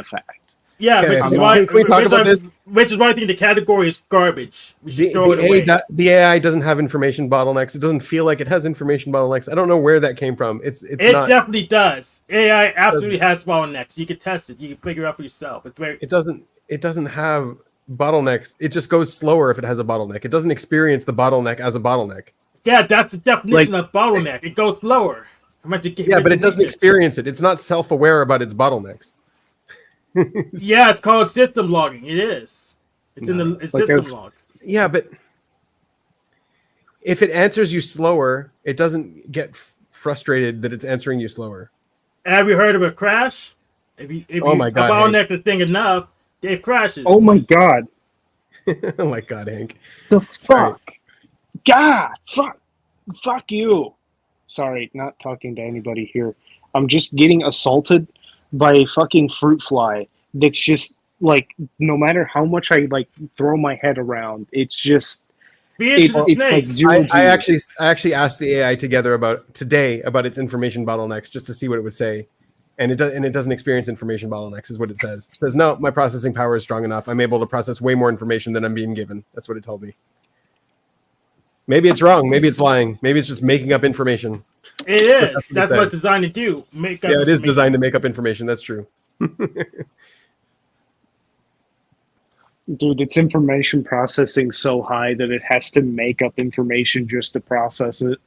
fact. Yeah, Okay, which is can why we talk about this? Which is why I think the category is garbage. We should throw it away. The AI doesn't have information bottlenecks. It doesn't feel like it has information bottlenecks. I don't know where that came from. It's It not. definitely does. AI absolutely has bottlenecks. You can test it. You can figure it out for yourself. It's very. It doesn't have bottlenecks. It just goes slower if it has a bottleneck. It doesn't experience the bottleneck as a bottleneck. Yeah, that's the definition of bottleneck. It goes slower. Yeah, but it doesn't experience it. It's not self-aware about its bottlenecks. Yeah, it's called system logging. It is. It's in the Like system log. Yeah, but if it answers you slower, it doesn't get frustrated that it's answering you slower. Have you heard of a crash? If Oh my God, bottleneck the thing enough, it crashes. Oh my god. Oh my God, Hank. The fuck? God, fuck you. Sorry, not talking to anybody here. I'm just getting assaulted by a fucking fruit fly that's just like, no matter how much I like throw my head around, it's just Be into the it's like snake. zero G. I actually asked the AI together about its information bottlenecks just to see what it would say, and it doesn't experience information bottlenecks, is what it says. It says no, my processing power is strong enough. I'm able to process way more information than I'm being given. That's what it told me. Maybe it's wrong. Maybe it's lying. Maybe it's just making up information. It is. That's what it That's what says. it's designed to do. Make up Yeah, it is information. designed to make up information. That's true. Dude, its information processing so high that it has to make up information just to process it.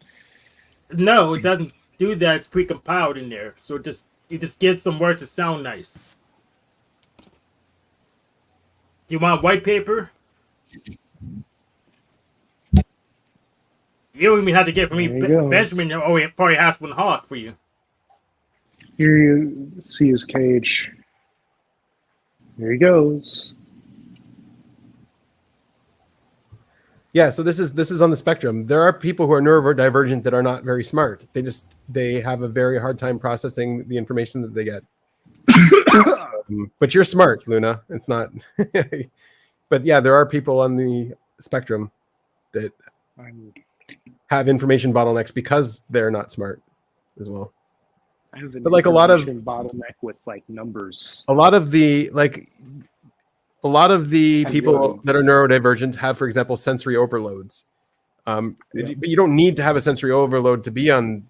No, it doesn't do that. It's pre-compiled in there, so it just gets some words to sound nice. Do you want white paper? You don't even have to get it from me. There you go. Benjamin he probably has one hawk for you. Here you see his cage. There he goes. Yeah, so this is on the spectrum. There are people who are neurodivergent that are not very smart. They have a very hard time processing the information that they get. But you're smart, Luna. It's not. But yeah, there are people on the spectrum that have information bottlenecks because they're not smart as well. I have an But, like, a lot of- information bottleneck with like numbers. A lot of the And people that are roads. neurodivergent have, for example, sensory overloads. But you don't need to have a sensory overload to be on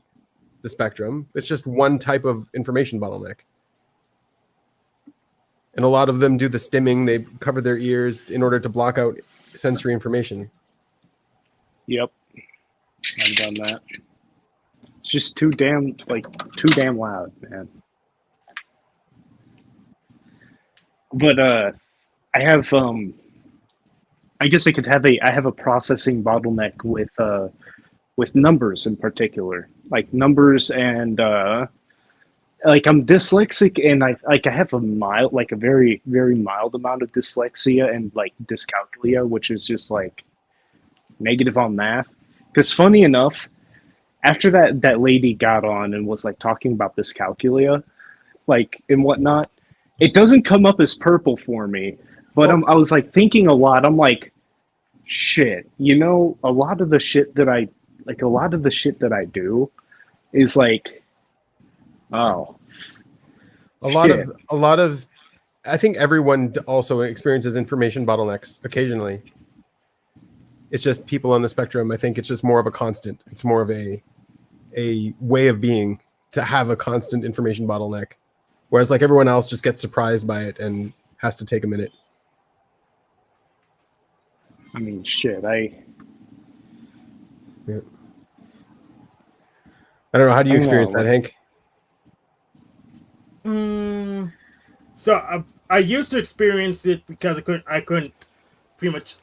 the spectrum. It's just one type of information bottleneck. And a lot of them do the stimming. They cover their ears in order to block out sensory information. Yep. I've done that. It's just too damn loud, man. But I have I guess I have a processing bottleneck with numbers in particular. Like numbers and like I'm dyslexic and I have a very, very mild amount of dyslexia and like dyscalculia, which is just like negative on math. Because funny enough, after that lady got on and was like talking about dyscalculia, like and whatnot, it doesn't come up as purple for me. But I was like thinking a lot. I'm like, shit. You know, a lot of the shit that I do is like, oh, A lot Shit. of I think everyone also experiences information bottlenecks occasionally. It's just people on the spectrum. I think it's just more of a constant. It's more of a way of being to have a constant information bottleneck. Whereas like everyone else just gets surprised by it and has to take a minute. I mean, shit. I don't know. How do you I don't experience know. that, Hank? So I used to experience it because I couldn't pretty much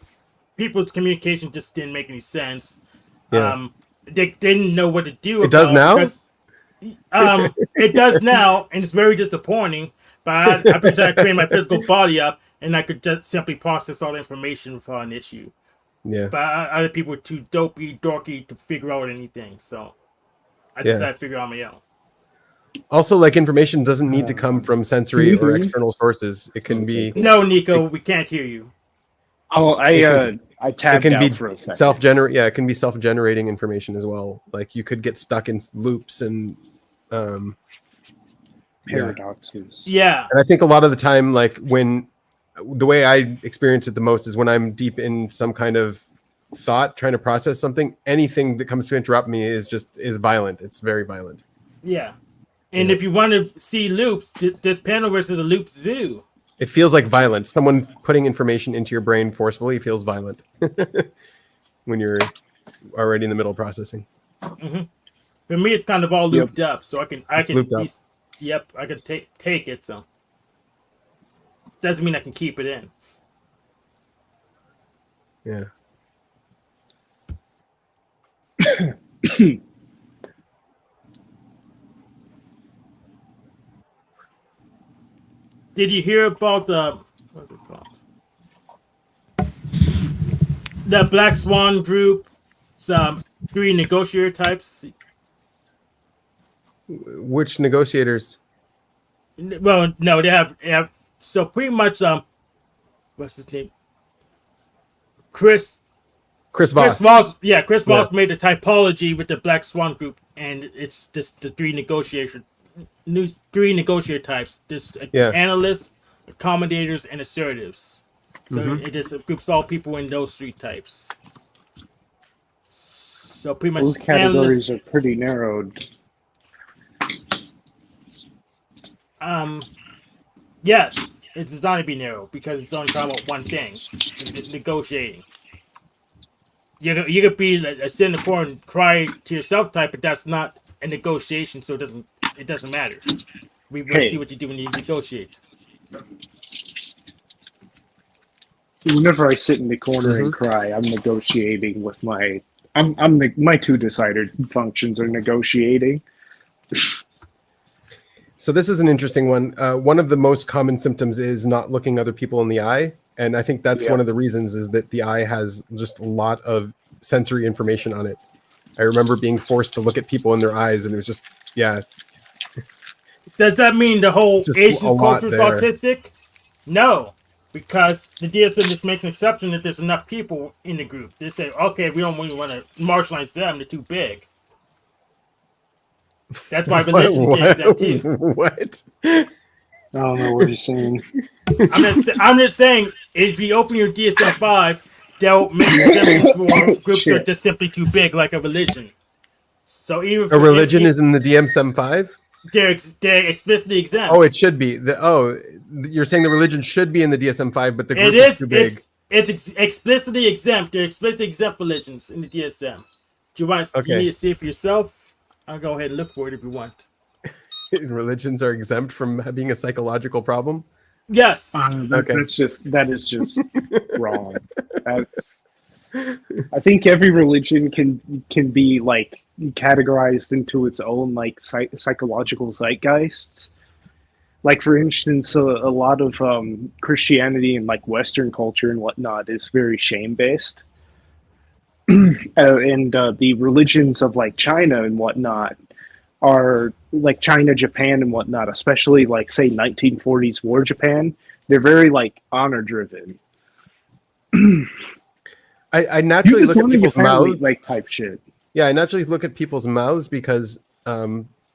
people's communication just didn't make any sense. Yeah. They didn't know what to do. It does about now? because- It does now, and it's very disappointing. But I've been trying to train my physical body up, and I could just simply process all the information without an issue. Yeah. But other people were too dopey, dorky to figure out anything. So I Yeah. decided to figure out my own. Also, like, information doesn't need to come from sensory Can you or hear me? external sources. It can be No, Nico, we can't hear you. Oh, I it tabbed can out be for a second. self-generate. Yeah, it can be self-generating information as well. Like, you could get stuck in loops and yeah. Paradoxes. Yeah. And I think a lot of the time, like, when the way I experience it the most is when I'm deep in some kind of thought, trying to process something. Anything that comes to interrupt me is violent. It's very violent. Yeah. And Yeah. if you want to see loops, this panel versus a loop zoo. It feels like violence. Someone putting information into your brain forcefully feels violent when you're already in the middle of processing. Mm-hmm. For me, it's kind of all looped up, so I can looped up. Yep, I can take it. So doesn't mean I can keep it in. Yeah. Did you hear about what's it called? The Black Swan group, some 3 negotiator types. Which negotiators? Well, no, they have so pretty much what's his name? Chris Voss. Voss. Yeah, Chris Voss made the typology with the Black Swan group, and it's just the 3 negotiator types. This analysts, accommodators, and assertives. So it just groups all people in those 3 types. So pretty much Those categories are pretty narrowed. Yes, it's designed to be narrow because it's only talking about one thing: it's negotiating. You could be a sit in the corner and cry to yourself type, but that's not a negotiation, so it doesn't matter. We will see what you do when you negotiate. Whenever I sit in the corner and cry, I'm negotiating with my. My 2 decided functions are negotiating. So this is an interesting one. One of the most common symptoms is not looking other people in the eye. And I think that's one of the reasons is that the eye has just a lot of sensory information on it. I remember being forced to look at people in their eyes, and it was just, Does that mean the whole just Asian culture is autistic? No, because the DSM just makes an exception that there's enough people in the group. They say, okay, we don't really want to marginalize them; they're too big. That's why religion takes that too. What? I don't know what he's saying. I'm just saying, if you open your DSM-5, they'll make exemptions for groups that are just simply too big, like a religion. So even a religion is in the DSM-5? They're explicitly exempt. Oh, it should be. You're saying the religion should be in the DSM-5, but the group is too big. It's explicitly exempt. They're explicitly exempt religions in the DSM. Do you want to you need to see it for yourself? I'll go ahead and look for it if you want. Religions are exempt from being a psychological problem? Yes. That is just wrong. I think every religion can be like categorized into its own like psychological zeitgeists. Like for instance, a lot of Christianity and like Western culture and whatnot is very shame based. And the religions of like China and whatnot are like China, Japan, and whatnot, especially like say 1940s war Japan. They're very like honor driven. I naturally look at people's mouths, like type shit. Yeah, I naturally look at people's mouths because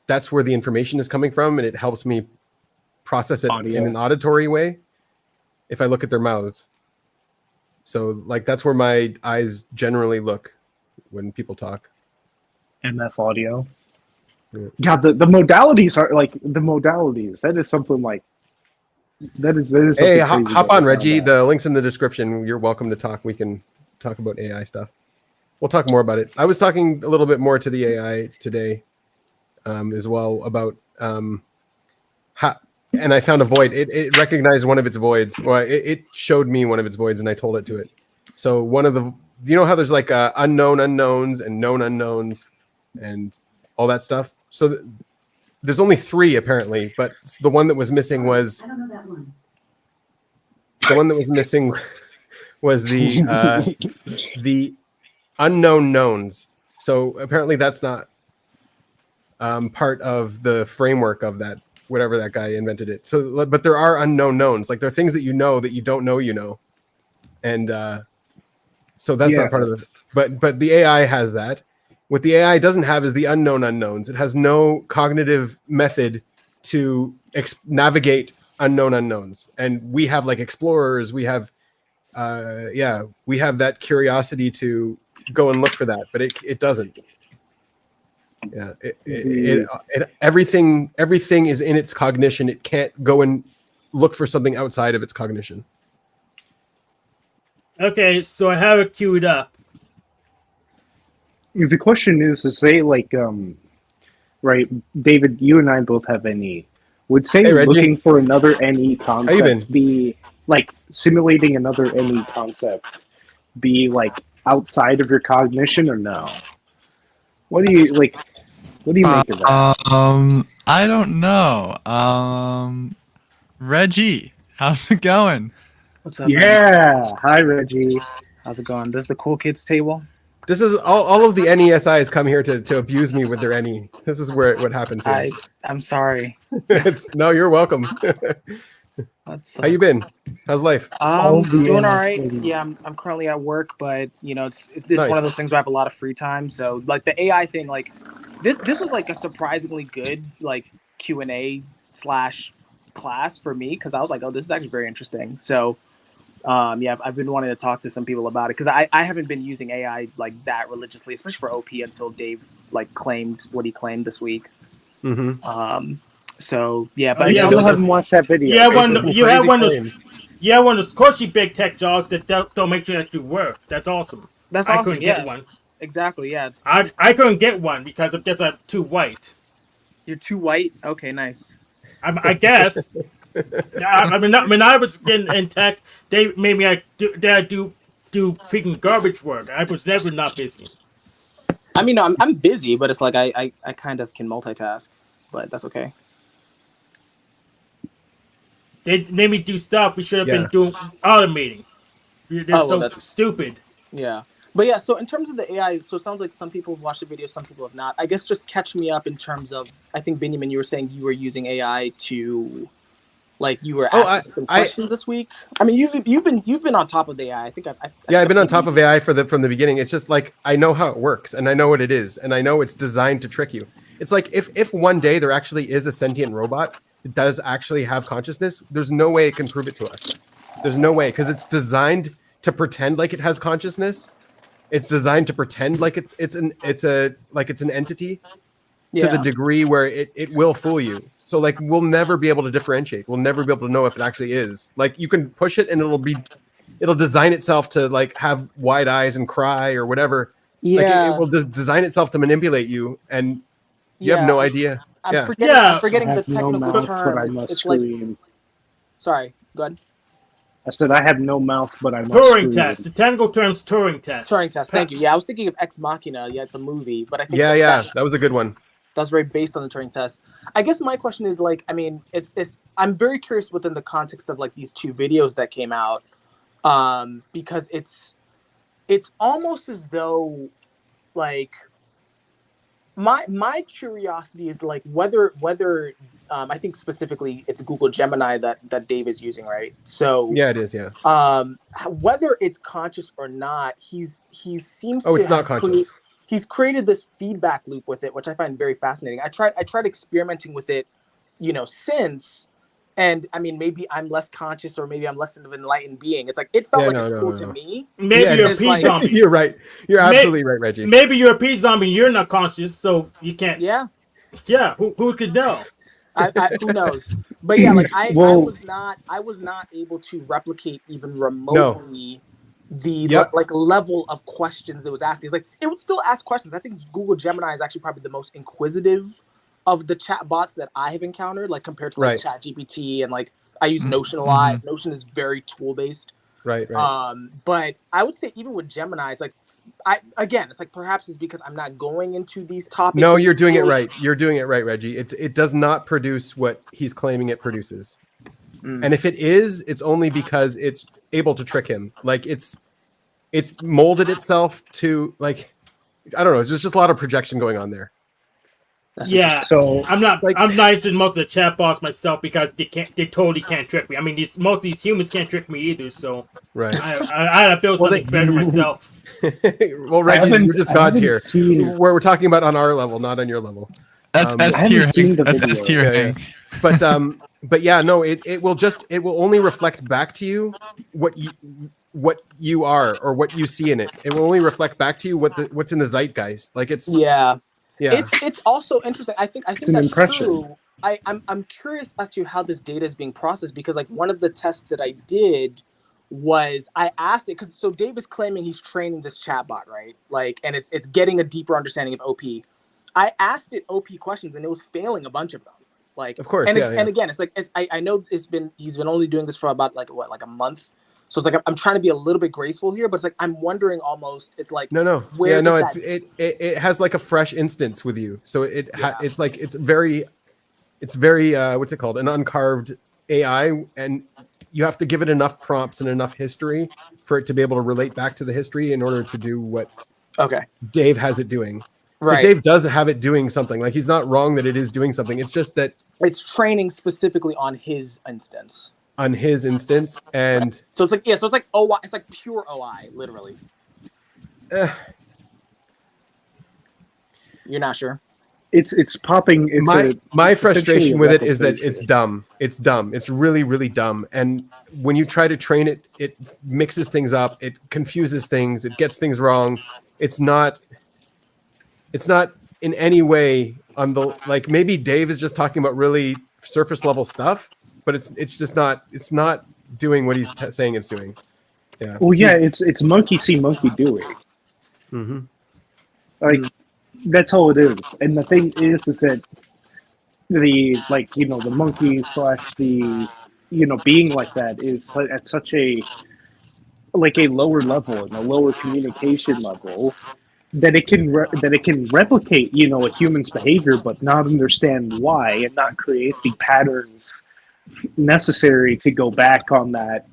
that's where the information is coming from, and it helps me process it in an auditory way if I look at their mouths. So like that's where my eyes generally look when people talk. MF audio. Yeah, the modalities are like the modalities. That is something like that is Hey, hop on, Reggie. The link's in the description. You're welcome to talk. We can talk about AI stuff. We'll talk more about it. I was talking a little bit more to the AI today as well about and I found a void. It recognized one of its voids. Well, it showed me one of its voids, and I told it to it. So one of the, you know how there's like unknown unknowns and known unknowns and all that stuff. So there's only 3 apparently, but the one that was missing was the one that was missing was the unknown knowns. So apparently that's not part of the framework of that, whatever that guy invented it. So, but there are unknown knowns. Like there are things that you know that you don't know, and so that's not part of the. But the AI has that. What the AI doesn't have is the unknown unknowns. It has no cognitive method to navigate unknown unknowns. And we have like explorers. We have, we have that curiosity to go and look for that, but it doesn't. Yeah, everything is in its cognition. It can't go and look for something outside of its cognition. Okay, so I have it queued up. The question is to say like right, David, you and I both have NE. Would say Hey, Reggie. looking for another NE How you been? concept be like simulating another NE concept be like outside of your cognition or no? What do you make of that? I don't know. Reggie, how's it going? What's up, man? Yeah. Hi, Reggie. How's it going? This is the cool kids table. This is all of the NESIs come here to abuse me with their NE. This is what happens here. I'm sorry. No, you're welcome. That's How you been? How's life? Doing all right. Yeah, I'm currently at work, but you know, it's Nice. one of those things where I have a lot of free time. So like the AI thing, like this was like a surprisingly good like Q&A / class for me because I was like, oh, this is actually very interesting. So yeah, I've been wanting to talk to some people about it because I haven't been using AI like that religiously, especially for OP until Dave like claimed what he claimed this week. Mm-hmm. So yeah, but I still haven't watched that video. You have one of claims. those squishy big tech jobs that don't make you actually work. That's awesome. That's I awesome. couldn't Yeah, get one. exactly. Yeah, I couldn't get one because I guess I'm too white. you're too white. Okay, nice. I guess. I mean, when I was in tech, they made me do freaking garbage work. I was never not busy. I mean, no, I'm busy, but it's like I kind of can multitask, but that's okay. They made me do stuff we should have been Yeah. doing automating. They're so that's- stupid. Yeah. But yeah, so in terms of the AI, so it sounds like some people have watched the video, some people have not. I guess just catch me up in terms of, I think, Benjamin, you were saying you were using AI to, like, you were asking some questions this week. I mean, you've been on top of the AI. I think I've been on top of AI from the beginning. It's just like I know how it works and I know what it is and I know it's designed to trick you. It's like if one day there actually is a sentient robot that does actually have consciousness, there's no way it can prove it to us. There's no way because it's designed to pretend like it has consciousness. It's designed to pretend like it's an entity to the degree where it will fool you. So like we'll never be able to differentiate. We'll never be able to know if it actually is. Like you can push it and it'll design itself to like have wide eyes and cry or whatever. Yeah. Like it will design itself to manipulate you and you have no idea. I'm Yeah. forgetting I the have no technical mouth, but term. I must It's like, scream. sorry, go ahead. I said I have no mouth, but I must Turing scream. test. The technical term's Turing test. Turing test. Thank you. Yeah, I was thinking of Ex Machina, the movie, but I think That was a good one. that's very based on the Turing test. I guess my question is like, I mean, I'm very curious within the context of like these 2 videos that came out, because it's almost as though like my curiosity is like whether I think specifically it's Google Gemini that Dave is using, right? So Yeah, it is. Yeah. Whether it's conscious or not, he seems to It's not conscious. he's created this feedback loop with it, which I find very fascinating. I tried experimenting with it, since, and I mean maybe I'm less conscious or maybe I'm less of an enlightened being. It's like it felt it's cool to me. Maybe you're a it's pea like- zombie. You're right. You're absolutely right, Reggie. Maybe you're a pea zombie. You're not conscious, so you can't. Yeah. Yeah. Who could know? Who knows? But yeah, like I Well- was not able to replicate even remotely the Yep. like level of questions it was asking. It's like it would still ask questions. I think Google Gemini is actually probably the most inquisitive of the chat bots that I have encountered, like compared to like ChatGPT and like I use Notion a lot. Notion is very tool based. Right. But I would say even with Gemini, it's like It's like perhaps it's because I'm not going into these topics. No, in you're these doing it fields. right. You're doing it right, Reggie. It does not produce what he's claiming it produces. And if it is, it's only because it's able to trick him. Like it's molded itself to, like, I don't know. There's just a lot of projection going on there. That's Yeah, So I'm not. It's like- I'm not interested in most of the chat bots myself because they totally can't trick me. I mean, most of these humans can't trick me either. So Right. I had to build Well, something better myself. Well, Reggie, you're just God tier. Seen, Where we're talking about on our level, not on your level. That's Um, S I tier. haven't seen the That's video. S tier. Yeah, yeah. But yeah, no, it will only reflect back to you what you are or what you see in it. It will only reflect back to you what's in the zeitgeist. Like it's yeah. yeah. It's also interesting. I think an that's impression. true. I'm curious as to how this data is being processed because like one of the tests that I did was I asked it because so Dave is claiming he's training this chatbot, right? Like, and it's getting a deeper understanding of OP. I asked it OP questions and it was failing a bunch of them. Like, Of course, and yeah, and again, it's like I know he's been only doing this for about like a month. So it's like I'm trying to be a little bit graceful here, but it's like I'm wondering almost. It's like No. where Yeah, no, does it has like a fresh instance with you. So Yeah. it's like it's very what's it called? An uncarved AI, and you have to give it enough prompts and enough history for it to be able to relate back to the history in order to do what Okay. Dave has it doing. So Right. Dave does have it doing something. Like he's not wrong that it is doing something. It's just that It's training specifically on his instance. on his instance, and So it's like so it's like OI, it's like pure OI, literally. eh, You're not sure? it's popping. It's my it's frustration essentially with a it is that replication. it's dumb. It's dumb. It's really, really dumb. And when you try to train it, it mixes things up. It confuses things. It gets things wrong. It's not in any way on the, like, maybe Dave is just talking about really surface level stuff, but it's just not, it's not doing what he's saying it's doing. Yeah. Well, yeah, it's monkey see, monkey do it. Mm-hmm. Like that's all it is. And the thing is that the the monkey slash the being like that is at such a a lower level and a lower communication level that it can replicate a human's behavior but not understand why and not create the patterns necessary to go back on that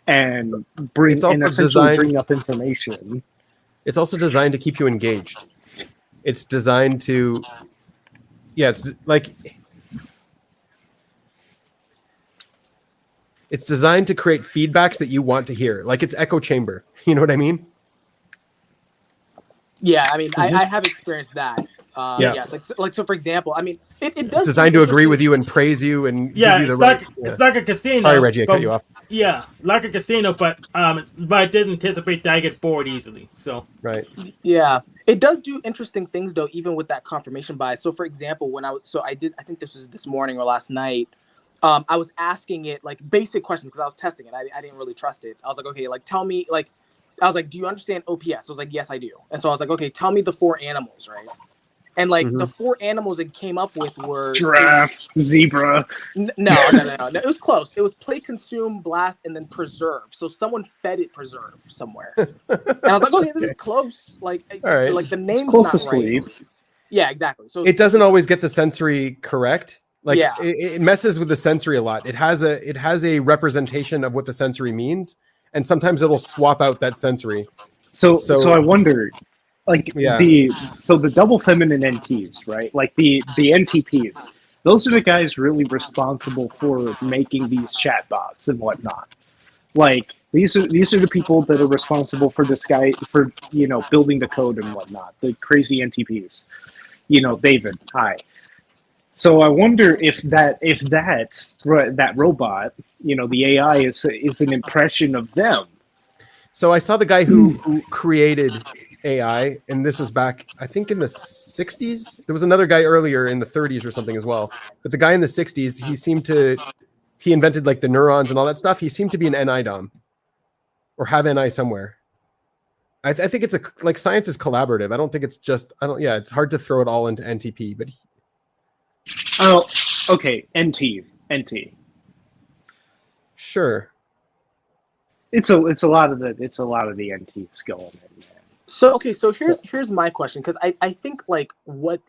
and It's also essentially designed- bring up information. It's also designed to keep you engaged. It's designed to, it's like, it's designed to create feedbacks that you want to hear. Like it's echo chamber. You know what I mean? Yeah, I mean, I have experienced that. Yeah. Yeah, it's like so. For example, I mean, it does. It's designed to agree with you and praise you and Yeah, give you the it's right. like it's like a casino. Sorry, Reggie, I but- cut you off. Yeah, like a casino, but it doesn't anticipate that I get bored easily. So Right. Yeah, it does do interesting things though, even with that confirmation bias. So, for example, I think this was this morning or last night. I was asking it like basic questions because I was testing it. I didn't really trust it. I was like, okay, like tell me, like, I was like, do you understand OPS? I was like, yes, I do. And so I was like, okay, tell me the 4 animals, right? And like the 4 animals it came up with were Giraffe, zebra. No. It was close. It was play, consume, blast, and then preserve. So someone fed it preserve somewhere. And I was like, okay, this is close. Like, All right. like the name's Close not to right. sleep. Yeah, exactly. So It doesn't always get the sensory correct. Like Yeah. it messes with the sensory a lot. It has a representation of what the sensory means, and sometimes it'll swap out that sensory. So So- I wonder, like Yeah. the double feminine NTs, right? Like the NTPs. Those are the guys really responsible for making these chatbots and whatnot. Like these are the people that are responsible for building the code and whatnot. The crazy NTPs. David. Hi. So I wonder if that robot, the AI is an impression of them. So I saw the guy who created AI, and this was back, I think, in the 60s. There was another guy earlier in the 30s or something as well. But the guy in the 60s, he invented like the neurons and all that stuff. He seemed to be an NI DOM or have NI somewhere. I think it's like science is collaborative. I don't think it's just, it's hard to throw it all into NTP, but Oh, okay. NT. sure. It's a lot of the NTs going in. Man. So okay, so here's my question, because I think like what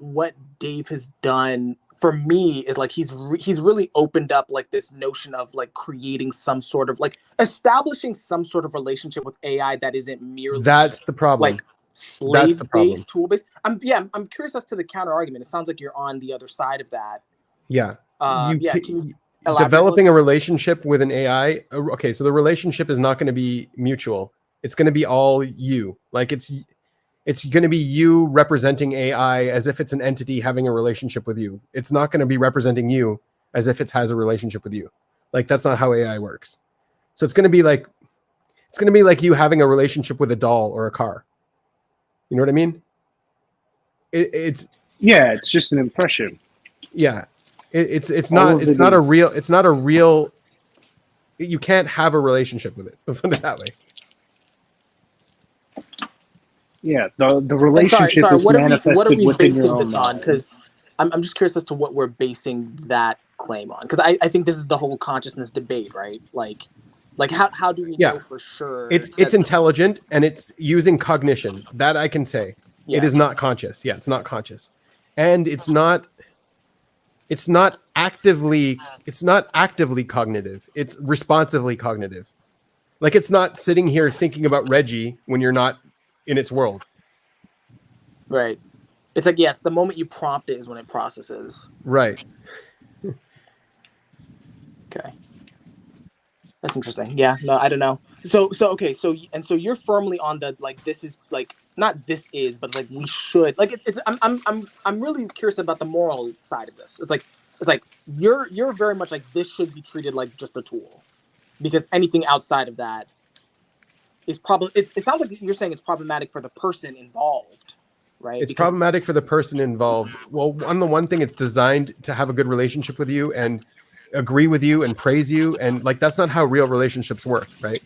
Dave has done for me is like he's really opened up like this notion of like creating some sort of like establishing some sort of relationship with AI that isn't merely That's the problem. like That's the problem. slave-based, tool-based. I'm curious as to the counter argument. It sounds like you're on the other side of that. Yeah. You Yeah, ca- can you elaborate developing a little relationship with an AI. Okay, so the relationship is not going to be mutual. It's going to be all you. Like it's going to be you representing AI as if it's an entity having a relationship with you. It's not going to be representing you as if it has a relationship with you. Like that's not how AI works. So it's going to be like you having a relationship with a doll or a car. You know what I mean? It's Yeah, it's just an impression. yeah. It's All not of it's it not a is- real it's not a real. You can't have a relationship with it. Put it that way. Yeah, the And relationship sorry, is what are manifested we within your basing own this on? mind. Because I'm just curious as to what we're basing that claim on. Because I think this is the whole consciousness debate, right? Like how do we Yeah. know for sure? It's intelligent and it's using cognition. That I can say. Yeah. It is not conscious. Yeah, it's not conscious. And it's not actively cognitive. It's responsively cognitive. Like it's not sitting here thinking about Reggie when you're not in its world. Right. It's like yes, the moment you prompt it is when it processes. Right. Okay. That's interesting. Yeah, no, I don't know. So okay, so you're firmly on the like this is like not this is, but like we should like it's I'm really curious about the moral side of this. It's like you're very much like this should be treated like just a tool, because anything outside of that is probably it sounds like you're saying it's problematic for the person involved, right? It's Because problematic for the person involved. Well, on the one thing, it's designed to have a good relationship with you and agree with you and praise you. And like, that's not how real relationships work, right?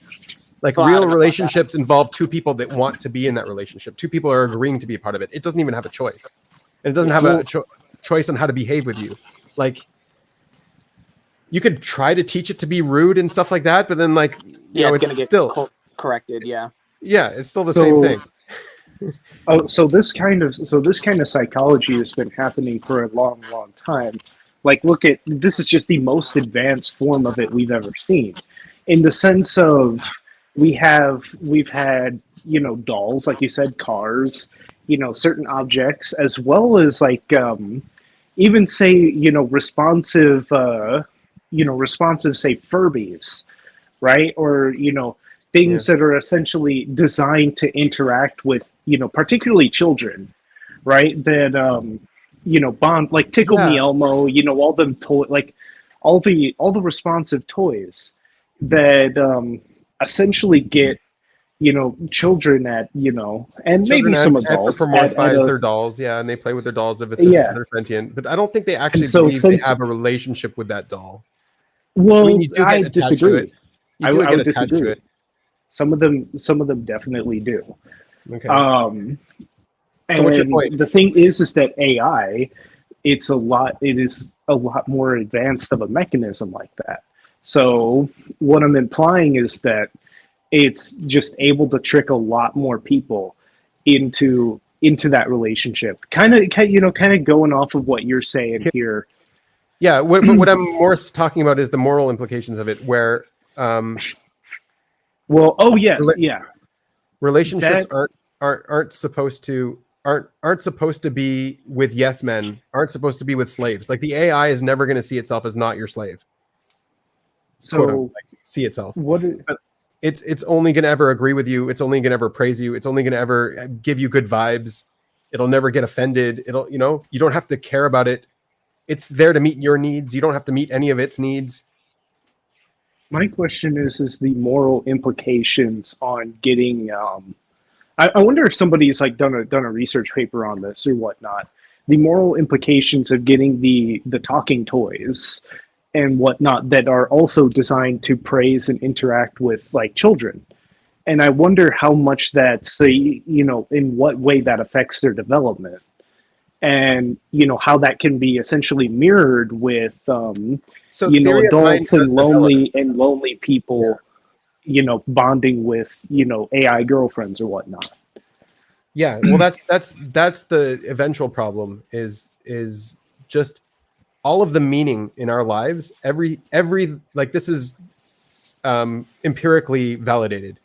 Like Well, I real don't know about relationships involve two people that want to be in that relationship. Two people are agreeing to be a part of it. It doesn't even have a choice. And it doesn't have a choice on how to behave with you. Like you could try to teach it to be rude and stuff like that, but then like, you know, it's gonna get still, corrected. Yeah. yeah, it's still the same thing. Oh, so this kind of psychology has been happening for a long, long time. Like, look at this is just the most advanced form of it we've ever seen, in the sense of we've had dolls, like you said, cars, certain objects, as well as like even say responsive say Furbies, right? Or things that are essentially designed to interact with particularly children, right? That bond, like Tickle Me Yeah. Elmo, all them toy, like all the responsive toys that essentially get children at and Children maybe some adults at anthropomorphize a, their dolls, yeah, and they play with their dolls if yeah. they're sentient. But I don't think they And actually so believe they since have a relationship with that doll. well, I mean, you do I get attached to disagree. it. You I do get would attached to disagree. it. Some of them definitely do. Okay. And So what's your point? the thing is that AI, it is a lot more advanced of a mechanism like that. So what I'm implying is that it's just able to trick a lot more people into that relationship. Kind of going off of what you're saying here. Yeah. What I'm more talking about is the moral implications of it, where Well, oh yes, Rela- yeah. relationships That- aren't supposed to be with yes men, aren't supposed to be with slaves. Like the AI is never going to see itself as not your slave. So See itself. what? But it's only going to ever agree with you. It's only going to ever praise you. It's only going to ever give you good vibes. It'll never get offended. You don't have to care about it. It's there to meet your needs. You don't have to meet any of its needs. My question is the moral implications on getting. I wonder if somebody's like done a research paper on this or whatnot. The moral implications of getting the talking toys and whatnot that are also designed to praise and interact with like children. And I wonder how much that's in what way that affects their development, and how that can be essentially mirrored with So theory of mind adults and does develop. lonely people bonding with AI girlfriends or whatnot. Yeah, well, that's the eventual problem is just all of the meaning in our lives. Every like this is empirically validated.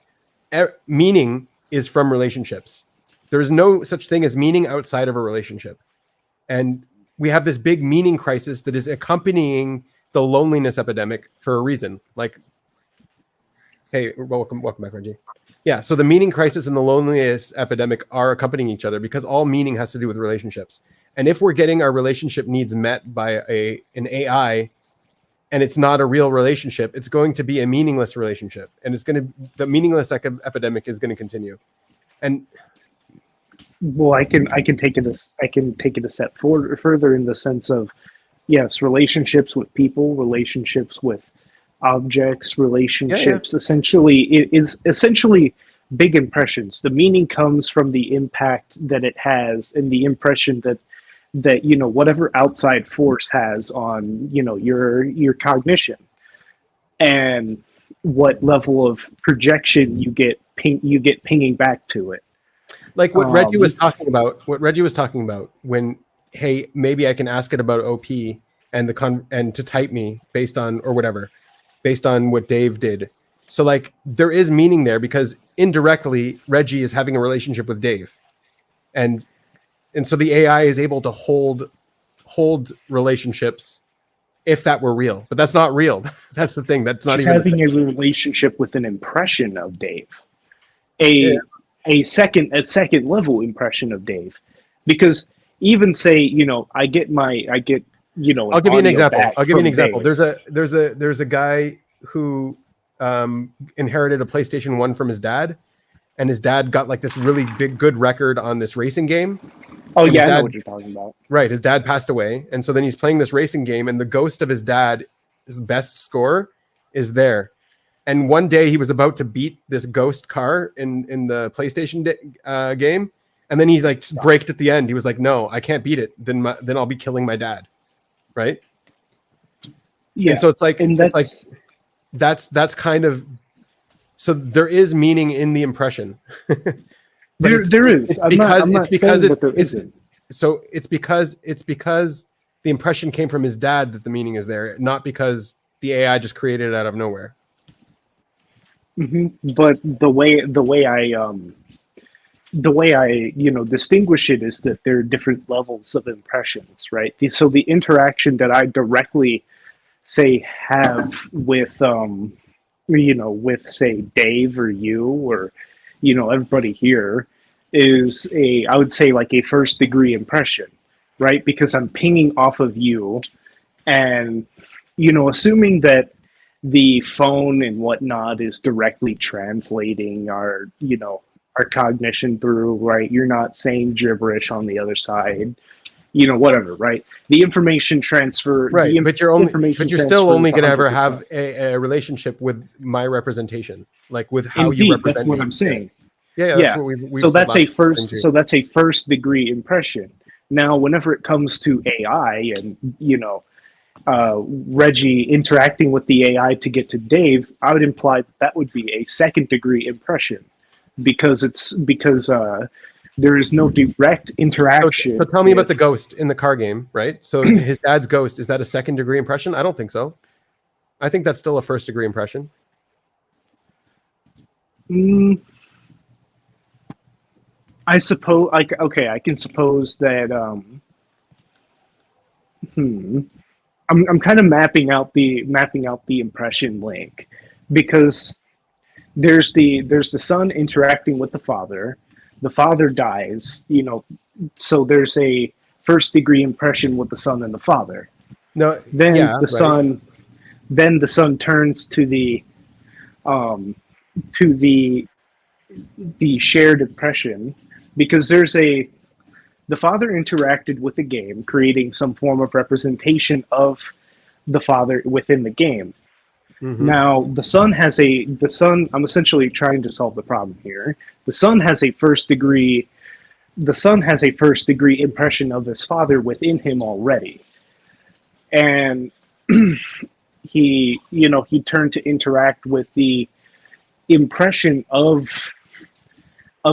Meaning is from relationships. There's no such thing as meaning outside of a relationship, and we have this big meaning crisis that is accompanying the loneliness epidemic for a reason. Like, hey, welcome back, Reggie. Yeah, so the meaning crisis and the loneliness epidemic are accompanying each other because all meaning has to do with relationships. And if we're getting our relationship needs met by an AI and it's not a real relationship, it's going to be a meaningless relationship. And the meaningless epidemic is going to continue. And well, I can take it a step further in the sense of, yes, relationships with people, relationships with objects, relationships. Essentially, it is essentially big impressions. The meaning comes from the impact that it has and the impression that whatever outside force has on your cognition, and what level of projection you get pinging back to it. like what Reggie was talking about when, hey, maybe I can ask it about OP and and to type me based on or whatever, based on what Dave did. So like there is meaning there because indirectly Reggie is having a relationship with Dave. And so the AI is able to hold relationships if that were real. But that's not real. That's the thing. That's not He's even having a relationship with an impression of Dave. A second level impression of Dave. Because even say, I get I'll give you an example. Dave. There's a guy who inherited a PlayStation 1 from his dad, and his dad got like this really good record on this racing game. Oh and yeah, I know what you're talking about. Right, his dad passed away, and so then he's playing this racing game, and the ghost of his dad, his best score, is there. And one day he was about to beat this ghost car in the PlayStation game, and then he like braked at the end. He was like, "No, I can't beat it. Then I'll be killing my dad." Right? Yeah. And so it's like and that's kind of, so there is meaning in the impression. There is. I'm not saying that there isn't. So it's because the impression came from his dad that the meaning is there, not because the AI just created it out of nowhere. Mm-hmm. But the way I distinguish it is that there are different levels of impressions, right? So the interaction that I directly have with with say Dave or you or everybody here is I would say like a first degree impression, right? Because I'm pinging off of you, and assuming that the phone and whatnot is directly translating our cognition through, right? You're not saying gibberish on the other side, whatever, right? The information transfer, right? But you're still only going to ever have a relationship with my representation, like with how you represent. That's what I'm saying. Yeah. That's what we've so that's a first. So that's a first degree impression. Now, whenever it comes to AI and Reggie interacting with the AI to get to Dave, I would imply that would be a second degree impression because there is no direct interaction. So tell me about the ghost in the car game, right? So his dad's ghost, is that a second degree impression? I don't think so. I think that's still a first degree impression. I suppose, I can suppose that. I'm kind of mapping out the impression link, because there's the son interacting with the father. The father dies, so there's a first degree impression with the son and the father. No, then the son turns to the shared impression, because the father interacted with the game, creating some form of representation of the father within the game. Mm-hmm. Now, the son, I'm essentially trying to solve the problem here. The son has a first degree impression of his father within him already. And he turned to interact with the impression of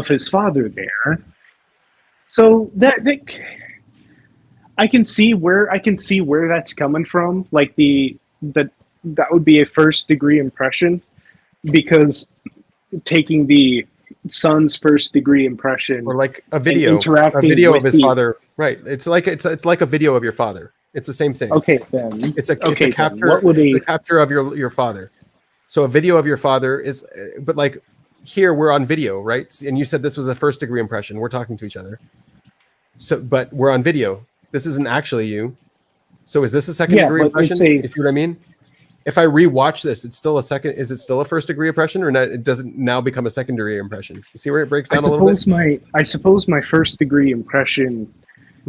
his father there. So I can see where that's coming from. Like that would be a first degree impression because taking the son's first degree impression Or like a and video interacting of with his the father. Right. It's like a video of your father. It's the same thing. okay then It's a okay then capture. what would It's a a capture of your father. So a video of your father is, but like here we're on video, right? And you said this was a first degree impression. We're talking to each other. So, but we're on video. This isn't actually you. So is this a second Yeah, degree but impression? it's a- You see what I mean? If I rewatch this, it's still a second. Is it still a first degree impression, or not, it doesn't now become a secondary impression? You see where it breaks down a little bit? I suppose my first degree impression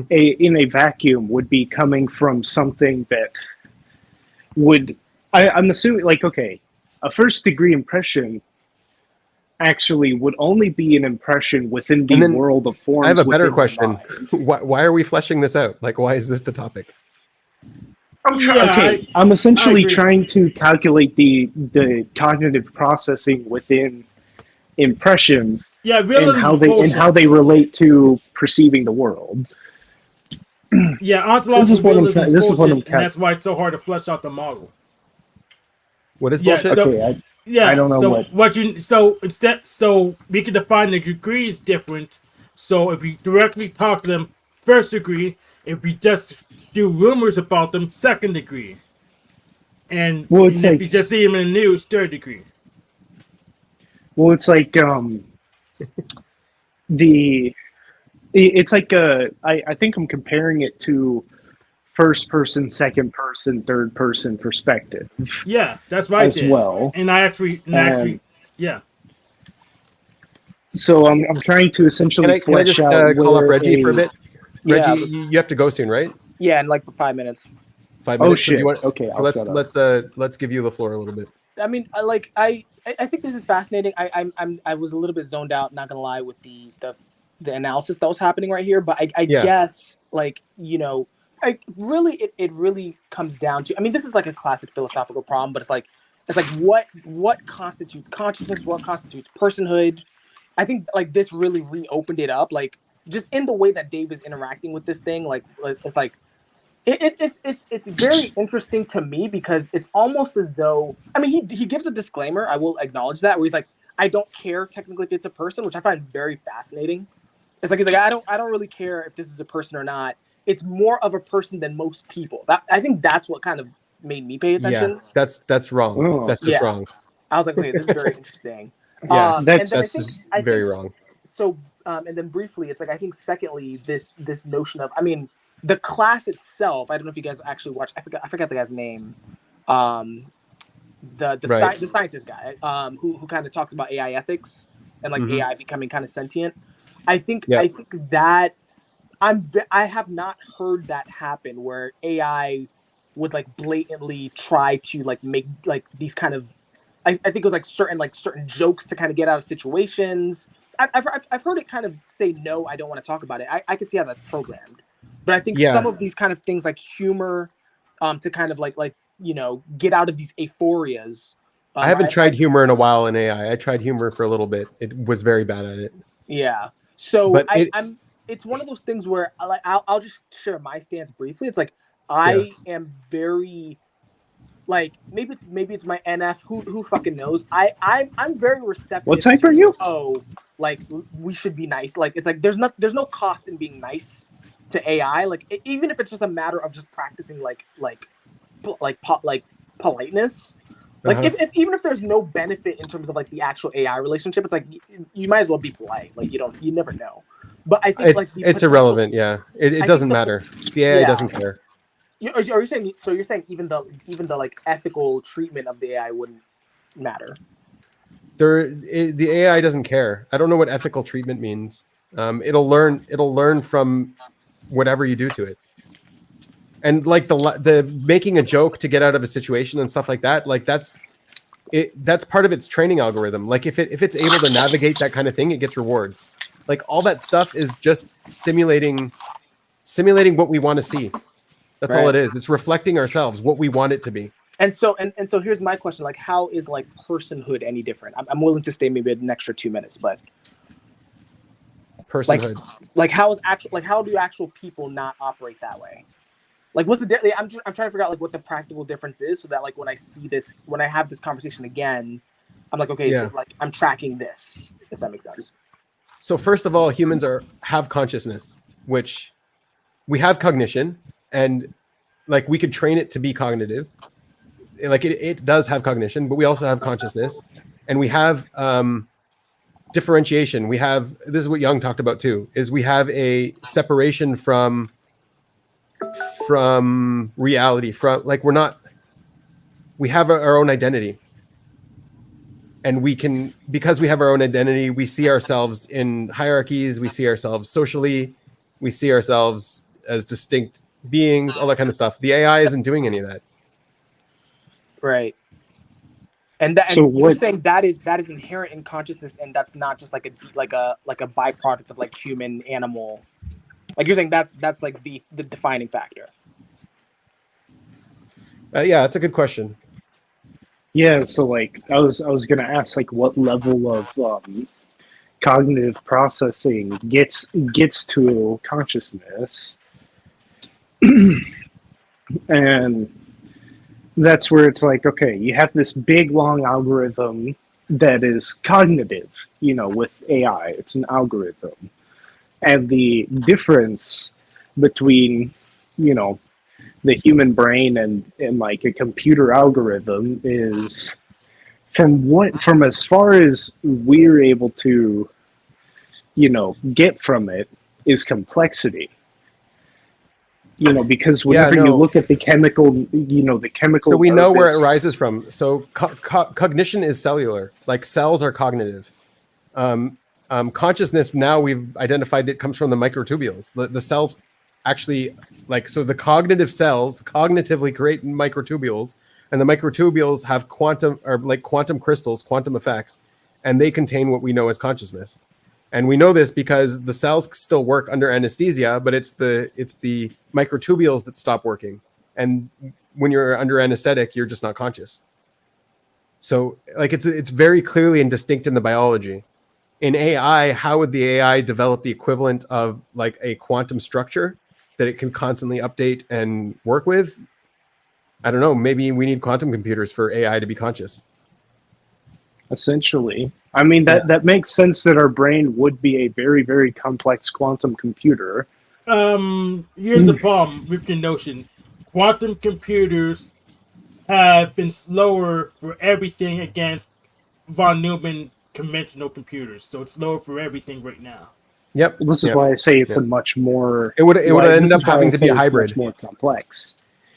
in a vacuum would be coming from something that would I'm assuming like okay, a first degree impression actually would only be an impression within the And then world of forms. I have a better within the question. mind. Why are we fleshing this out? Like, why is this the topic? I'm essentially I agree. trying to calculate the cognitive processing within impressions Yeah, and realism how they relate to perceiving the world. Yeah, This is ontological what I'm realism trying- is this is what I'm bullshit, and that's why it's so hard to flesh out the model. What is Yeah, bullshit? so- Okay, Yeah, I don't know so what- so we can define the degrees different. So if we directly talk to them, first degree. If we just do rumors about them, second degree. And, Well, it's if like- you just see them in the news, third degree. Well, it's like it's like I think I'm comparing it to first person, second person, third person perspective Yeah, that's right. as well. And I actually, yeah. So I'm trying to essentially Can I just flesh out call up where Reggie for a bit? Yeah, Reggie, let's- you have to go soon, right? Yeah, in like 5 minutes. 5 Oh, minutes. So do shit. you want- Okay, So I'll shut up. let's give you the floor a little bit. I mean, I think this is fascinating. I was a little bit zoned out, not gonna lie, with the analysis that was happening right here. But I Yeah. guess like it really comes down to. I mean, this is like a classic philosophical problem, but it's like what constitutes consciousness, what constitutes personhood. I think like this really reopened it up, like just in the way that Dave is interacting with this thing. Like it's like it's very interesting to me because it's almost as though I mean he gives a disclaimer. I will acknowledge that where he's like I don't care technically if it's a person, which I find very fascinating. It's like he's like I don't really care if this is a person or not. It's more of a person than most people. That I think that's what kind of made me pay attention. Yeah, that's wrong. Oh. That's just Yeah. wrong. I was like, okay, this is very interesting. Yeah, and then that's just very wrong. So, and then briefly, it's like I think secondly, this notion of, I mean, the class itself. I don't know if you guys actually watch. I forgot the guy's name. The Right. the scientist guy, who kind of talks about AI ethics and like Mhm. AI becoming kind of sentient. I think Yeah. that I have not heard that happen where AI would like blatantly try to like make like these kind of I think it was like certain jokes to kind of get out of situations. I've heard it kind of say no, I don't want to talk about it. I can see how that's programmed, but I think Yeah. some of these kind of things like humor, to kind of like get out of these euphorias. I haven't tried humor in a while in AI. I tried humor for a little bit. It was very bad at it. Yeah, so But it's one of those things where I'll just share my stance briefly. It's like I am very like maybe it's my NF who fucking knows. I'm very receptive. What type to, are you? Oh, like we should be nice. Like it's like there's no cost in being nice to AI. Like even if it's just a matter of just practicing like politeness. Like if even if there's no benefit in terms of like the actual AI relationship, it's like you might as well be polite. Like you never know. But I think it's irrelevant. Yeah, it doesn't matter. The AI doesn't care. Are you saying so? You're saying even the like ethical treatment of the AI wouldn't matter? The AI doesn't care. I don't know what ethical treatment means. It'll learn from whatever you do to it. And like the making a joke to get out of a situation and stuff like that, like that's part of its training algorithm. Like if it's able to navigate that kind of thing, it gets rewards. Like all that stuff is just simulating what we want to see. That's all it is. It's reflecting ourselves, what we want it to be. And so here's my question: like, how is like personhood any different? I'm willing to stay maybe an extra 2 minutes, but personhood. Like how do actual people not operate that way? Like, what's the? I'm trying to figure out like what the practical difference is, so that like when I have this conversation again, I'm like, okay, Yeah. like I'm tracking this, if that makes sense. So first of all, humans have consciousness, which we have cognition, and like we could train it to be cognitive. Like it does have cognition, but we also have consciousness, and we have differentiation. We have, this is what Jung talked about too, is we have a separation from reality, from like we have our own identity, and we can, because we have our own identity, we see ourselves in hierarchies, we see ourselves socially, we see ourselves as distinct beings, all that kind of stuff. The AI isn't doing any of that. Right. And you're saying that is inherent in consciousness, and that's not just like a byproduct of like human animal. Like you're saying that's like the defining factor. Yeah, that's a good question. Yeah, so like I was gonna ask like what level of cognitive processing gets to consciousness, and that's where it's like, okay, you have this big long algorithm that is cognitive, with AI. It's an algorithm, and the difference between the human brain and like a computer algorithm is from as far as we're able to get from it is complexity, because whenever you look at the chemical So we know where it purpose- rises from. So cognition is cellular, like cells are cognitive. Consciousness, now we've identified, it comes from the microtubules. The cells actually, like, so the cognitive cells cognitively create microtubules, and the microtubules have quantum crystals, quantum effects, and they contain what we know as consciousness. And we know this because the cells still work under anesthesia, but it's the microtubules that stop working. And when you're under anesthetic, you're just not conscious. So like it's very clearly and distinct in the biology. In AI, how would the AI develop the equivalent of like a quantum structure that it can constantly update and work with? I don't know. Maybe we need quantum computers for AI to be conscious. Essentially, I mean that makes sense that our brain would be a very, very complex quantum computer. Here's the problem with the notion: quantum computers have been slower for everything against von Neumann conventional computers, so it's slower for everything right now. Yep. This is why I say it's a much more. It would end up having to be a hybrid. Much more complex.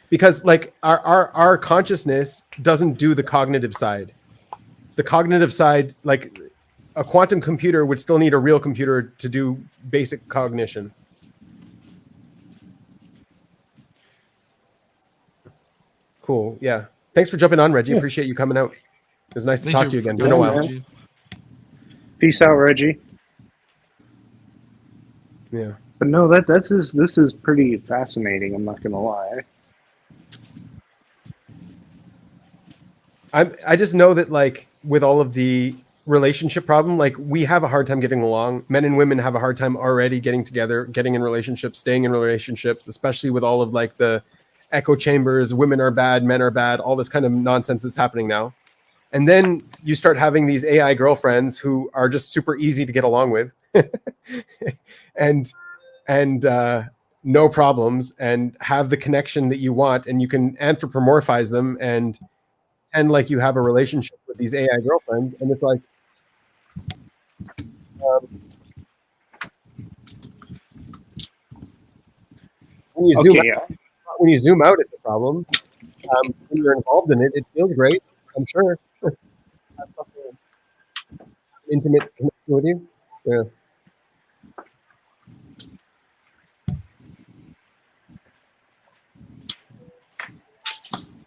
Because like our consciousness doesn't do the cognitive side. The cognitive side, like a quantum computer would still need a real computer to do basic cognition. Cool. Yeah. Thanks for jumping on, Reggie. Yeah. Appreciate you coming out. It was nice to Thank talk you to you again. for Been a while. coming, Reggie. Peace out, Reggie. Yeah. But no, this is pretty fascinating. I'm not gonna lie. I just know that like with all of the relationship problem, like we have a hard time getting along. Men and women have a hard time already getting together, getting in relationships, staying in relationships, especially with all of like the echo chambers, women are bad, men are bad, all this kind of nonsense that's happening now. And then you start having these AI girlfriends who are just super easy to get along with and no problems, and have the connection that you want, and you can anthropomorphize them and pretend like you have a relationship with these AI girlfriends. And it's like, when you zoom out, it's a problem. When you're involved in it, it feels great, I'm sure. Have something intimate connection with you. Yeah.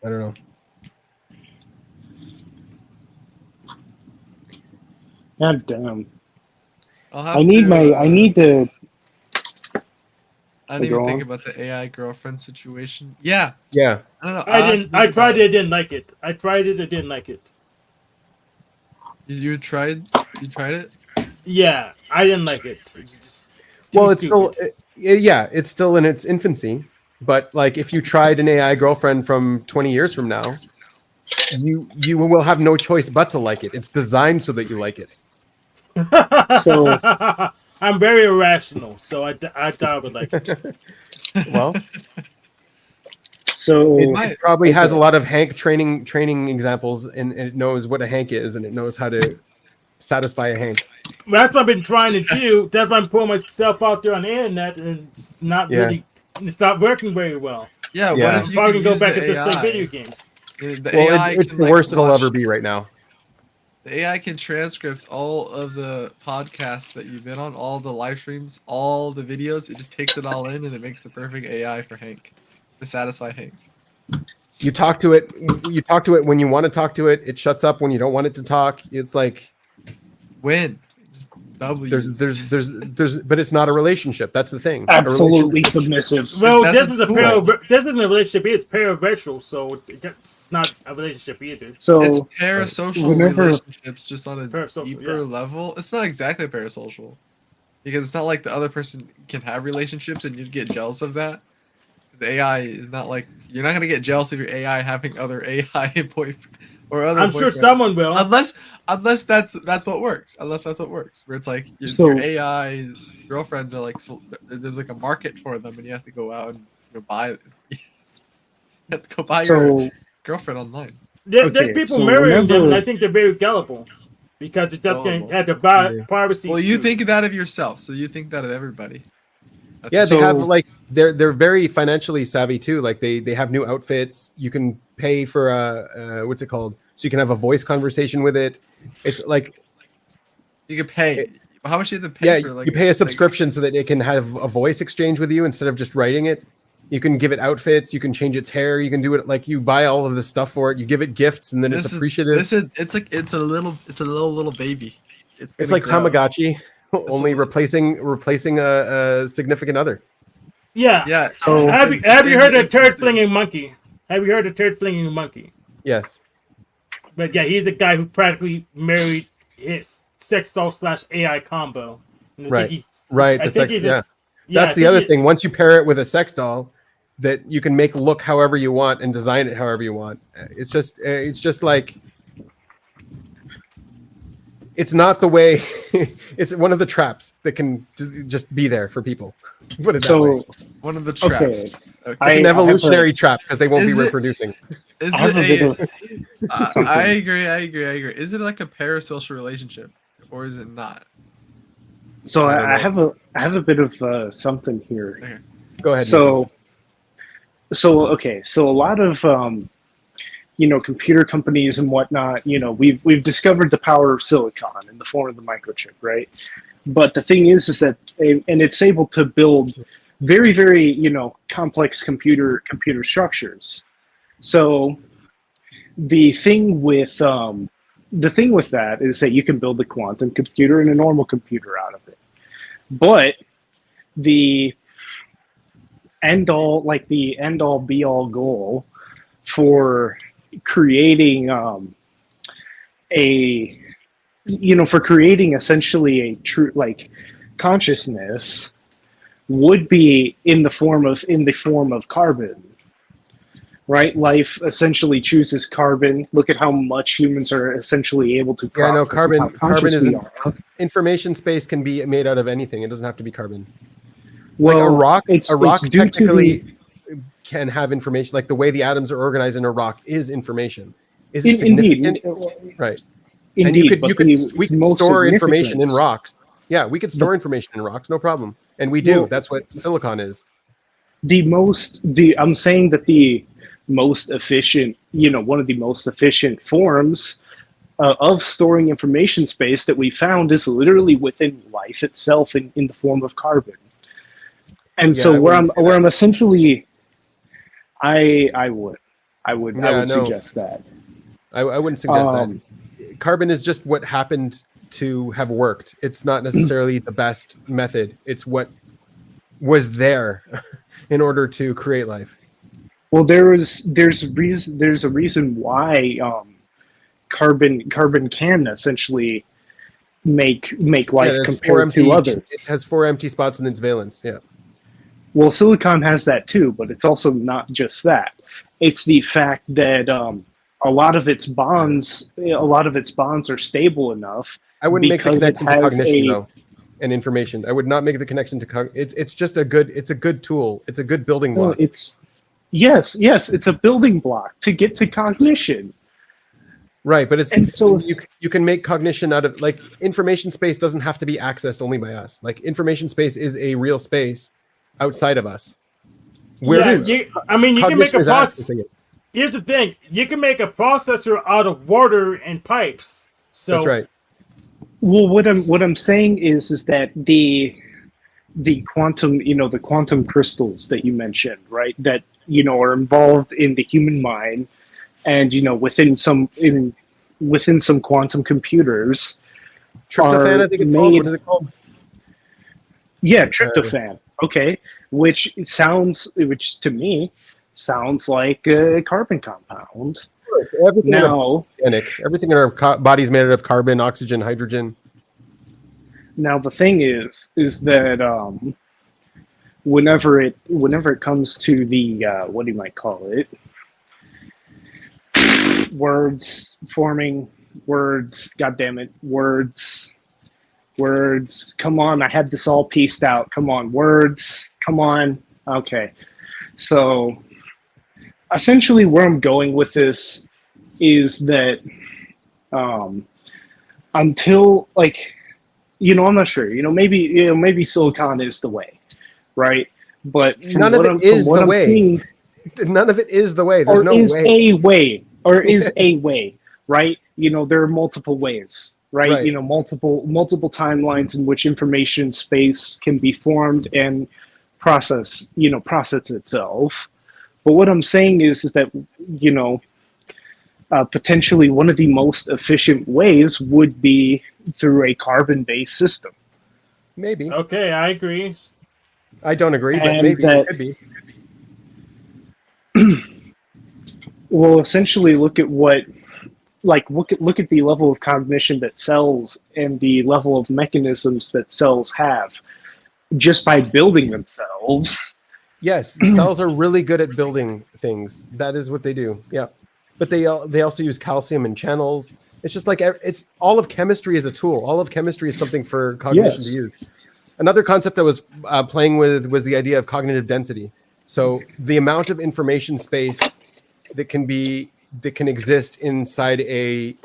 I don't know. God damn. I need to. I didn't Go even think on. about the AI girlfriend situation. Yeah. Yeah. I don't know. I tried it. I didn't like it. I didn't like it. You tried it? Yeah, I didn't like it. It's just Well, it's stupid. still yeah, it's still in its infancy. But like, if you tried an AI girlfriend from 20 years from now, you will have no choice but to like it. It's designed so that you like it. So- I'm very irrational, so I thought I would like it. Well, So it probably has a okay. lot of Hank training examples, and it knows what a Hank is, and it knows how to satisfy a Hank. That's what I've been trying to do. That's why I'm putting myself out there on the internet, and it's not Yeah. really, it's not working very well. Yeah, Yeah. what I'm if you probably could gonna use go back the and just play AI? video games. The Well, AI it's can, the like, worst it'll watch- ever be right now. The AI can transcript all of the podcasts that you've been on, all the live streams, all the videos. It just takes it all in and it makes the perfect AI for Hank to satisfy Hank. You talk to it. You talk to it when you want to talk to it. It shuts up when you don't want it to talk. It's like Win. Just W. but it's not a relationship. That's the thing. Absolutely submissive. Well, That's this is a cool. this isn't a relationship. It's paravirtual, so that's not a relationship either. So It's parasocial whenever- relationships just on a Parasocial, deeper yeah. level. It's not exactly parasocial. Because it's not like the other person can have relationships and you'd get jealous of that. The AI is not like you're not gonna get jealous of your AI having other AI boyfriend or other. I'm sure boyfriends. someone will. Unless that's what works. Unless that's what works. Where it's like So- your AI girlfriends are like there's like a market for them and you have to go out and buy. You have to go buy your so girlfriend online. There's okay, people so marrying them, and whenever- I think they're very gullible because it doesn't Gullible. have the Yeah. privacy. Well, you screen. think that of yourself, so you think that of everybody. That's Yeah, just- they have So- like they're very financially savvy too. Like they have new outfits. You can pay for what's it called? So you can have a voice conversation with it. It's like you can pay. How much do you have to pay yeah, for? Like you pay a subscription so that it can have a voice exchange with you instead of just writing it. You can give it outfits. You can change its hair. You can do it like you buy all of this stuff for it. You give it gifts, and then it's appreciative. It's a little baby. It's gonna like grow. Tamagotchi, only a- replacing a significant other. Yeah. Yeah. So- Have you it's heard of turd interesting. flinging monkey? Have you heard of turd flinging monkey? Yes. But yeah, he's the guy who practically married his sex doll / AI combo. And I think Right. he's- Right, I the think sex- he's yeah. just- yeah, That's I the think other he- thing. Once you pair it with a sex doll, that you can make look however you want and design it however you want. It's just like it's not the way. It's one of the traps that can just be there for people. Put it that way. so One of the traps. okay. Okay. It's an I have evolutionary trap because they won't be Is it- reproducing. Is I have a bit it of I agree. Is it like a parasocial relationship, or is it not? so I don't I know. have a bit of something here. Go ahead. Nico. So okay, so a lot of computer companies and whatnot, we've discovered the power of silicon in the form of the microchip, right? But the thing is that and it's able to build very, very complex computer structures. So the thing with that is that you can build a quantum computer and a normal computer out of it, but the end all be all goal for creating for creating essentially a true consciousness would be in the form of carbon, right? Life essentially chooses carbon. Look at how much humans are essentially able to Yeah, no, process and how carbon conscious we isn't. are. Information space can be made out of anything. It doesn't have to be carbon. Well, Like a rock it's due to technically can have information. Like the way the atoms are organized in a rock is information. Is it indeed, significant? Right. indeed, And you could but we could most store information in significance- rocks. Yeah, we could store information in rocks, no problem. And we do. Well- That's what silicon is. I'm saying that the most efficient, one of the most efficient forms of storing information space that we found is literally within life itself in the form of carbon. And Yeah, so I wouldn't say where that. I'm essentially, I would Yeah, no. suggest that. I wouldn't suggest Um, that. Carbon is just what happened to have worked. It's not necessarily the best method. It's what was there in order to create life. Well, there's a reason why carbon can essentially make Yeah, life it has compared to others. It has 4 empty spots in its valence. Yeah. Well, silicon has that too, but it's also not just that. It's the fact that a lot of its bonds are stable enough I wouldn't make the because it connection to has cognition a though, and information. I would not make the connection to it's just a good tool. It's a good building well, block. it's it's a building block to get to cognition. Right, but it's And so you can make cognition out of like information space doesn't have to be accessed only by us. Like information space is a real space outside of us. Where Yeah, it is. you can make Cognition a is process. accessing it. Here's the thing: you can make a processor out of water and pipes. So That's right. well, what I'm saying is that the quantum, the quantum crystals that you mentioned, right? That are involved in the human mind, and within some quantum computers. Tryptophan, I think it's called. What is it called? Yeah, tryptophan. Okay, which to me sounds like a carbon compound. So everything Now, everything in our body is made out of carbon, oxygen, hydrogen. now the thing is that whenever it comes to the what do you might call it, words forming words, God damn it, words. Come on, I had this all pieced out. Come on, words. Come on. Okay. So essentially where I'm going with this is that until I'm not sure, maybe silicon is the way, right? But None of it is the way. None of it is the way. There's no way. Is a way, right? There are multiple ways, right? Multiple timelines in which information space can be formed and process itself. But what I'm saying is that potentially one of the most efficient ways would be through a carbon-based system. Maybe. Okay, I agree. I don't agree, but And maybe that- it could be. Well, essentially, look at the level of cognition that cells and the level of mechanisms that cells have just by building themselves. Yes, cells are really good at building things. That is what they do. Yeah, but they also use calcium in channels. It's just like it's all of chemistry is a tool. All of chemistry is something for cognition to use. Another concept I was playing with was the idea of cognitive density. So the amount of information space that can exist inside a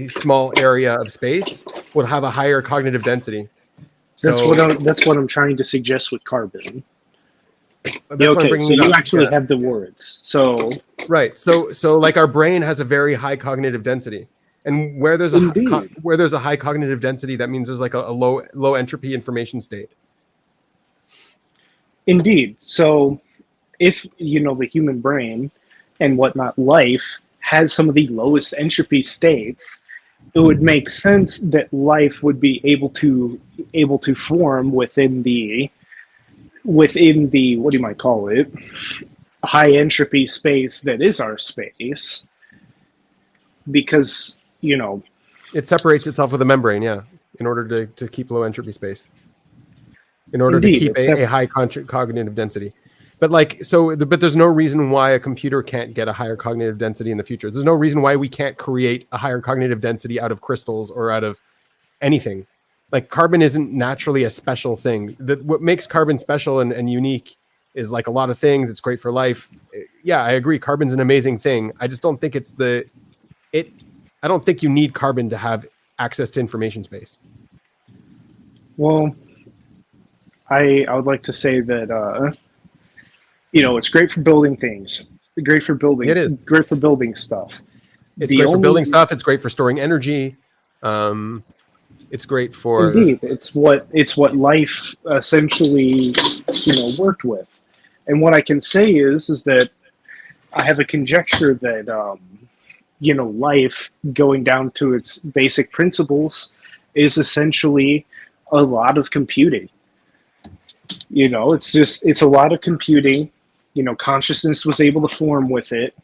small area of space would have a higher cognitive density. So That's what I'm trying to suggest with carbon. that's why I'm bringing so it you up. actually Yeah. have the words. So Right. So like our brain has a very high cognitive density. And where there's a high cognitive density, that means there's like a low entropy information state. indeed. So if the human brain and whatnot, life has some of the lowest entropy states, it would make sense that life would be able to form within the what you might call it, high entropy space that is our space, because It separates itself with a membrane, yeah, in order to keep low entropy space. In order Indeed, to keep a high cognitive density. But but there's no reason why a computer can't get a higher cognitive density in the future. There's no reason why we can't create a higher cognitive density out of crystals or out of anything. Like carbon isn't naturally a special thing. What makes carbon special and unique is like a lot of things. It's great for life. Yeah, I agree. Carbon's an amazing thing. I just don't think I don't think you need carbon to have access to information space. Well, I would like to say that it's great for building things. Great for building. It is great for building stuff. It's great for building stuff. It's great for storing energy. It's great for Indeed, it's what life essentially worked with. And what I can say is that I have a conjecture that life, going down to its basic principles, is essentially a lot of computing. It's a lot of computing. Consciousness was able to form with it,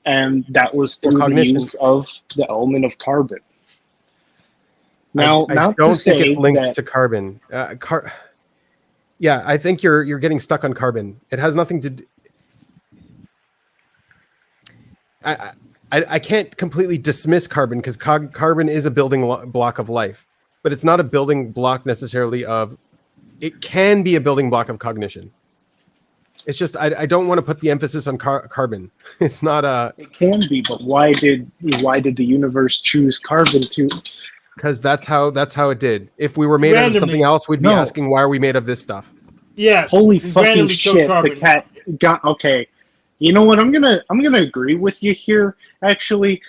and that was through the use of the element of carbon. Now, I not don't to think it's say linked that to carbon. Yeah, I think you're getting stuck on carbon. It has nothing to. I can't completely dismiss carbon because carbon is a building block of life, but it's not a building block necessarily of. It can be a building block of cognition. It's just I don't want to put the emphasis on carbon. It's not a. it can be, but why did the universe choose carbon to? Because that's how it did. If we were made out of something Randomly. else, we'd be No. asking why are we made of this stuff. Yes. Holy we fucking randomly chose shit! carbon. The cat got okay. You know what? I'm gonna agree with you here, actually,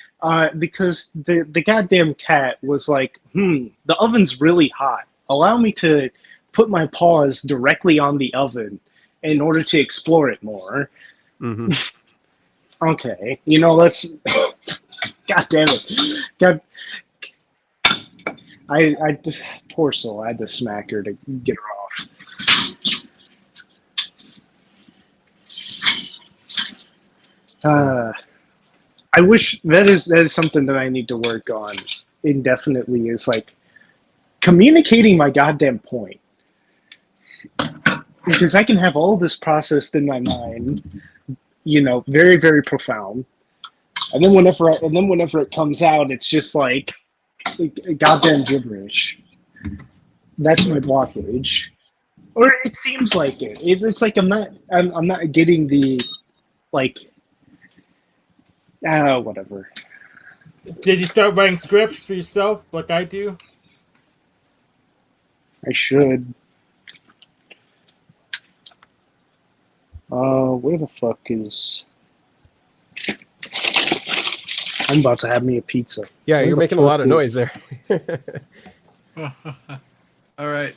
because the goddamn cat was like, the oven's really hot. Allow me to put my paws directly on the oven in order to explore it more. Mm-hmm. Okay, you know, let's. God damn it! God, I poor soul. I had to smack her to get her off. I wish that is something that I need to work on indefinitely. Is like communicating my goddamn point, because I can have all this processed in my mind, you know, very very profound, and then whenever it comes out, it's just like goddamn gibberish. That's my blockage, or it seems like it. It's like I'm not getting the like. Whatever. Did you start writing scripts for yourself like I do? I should. Where the fuck is... I'm about to have me a pizza. Yeah, Where you're the making a fuck lot of noise is- there. All right.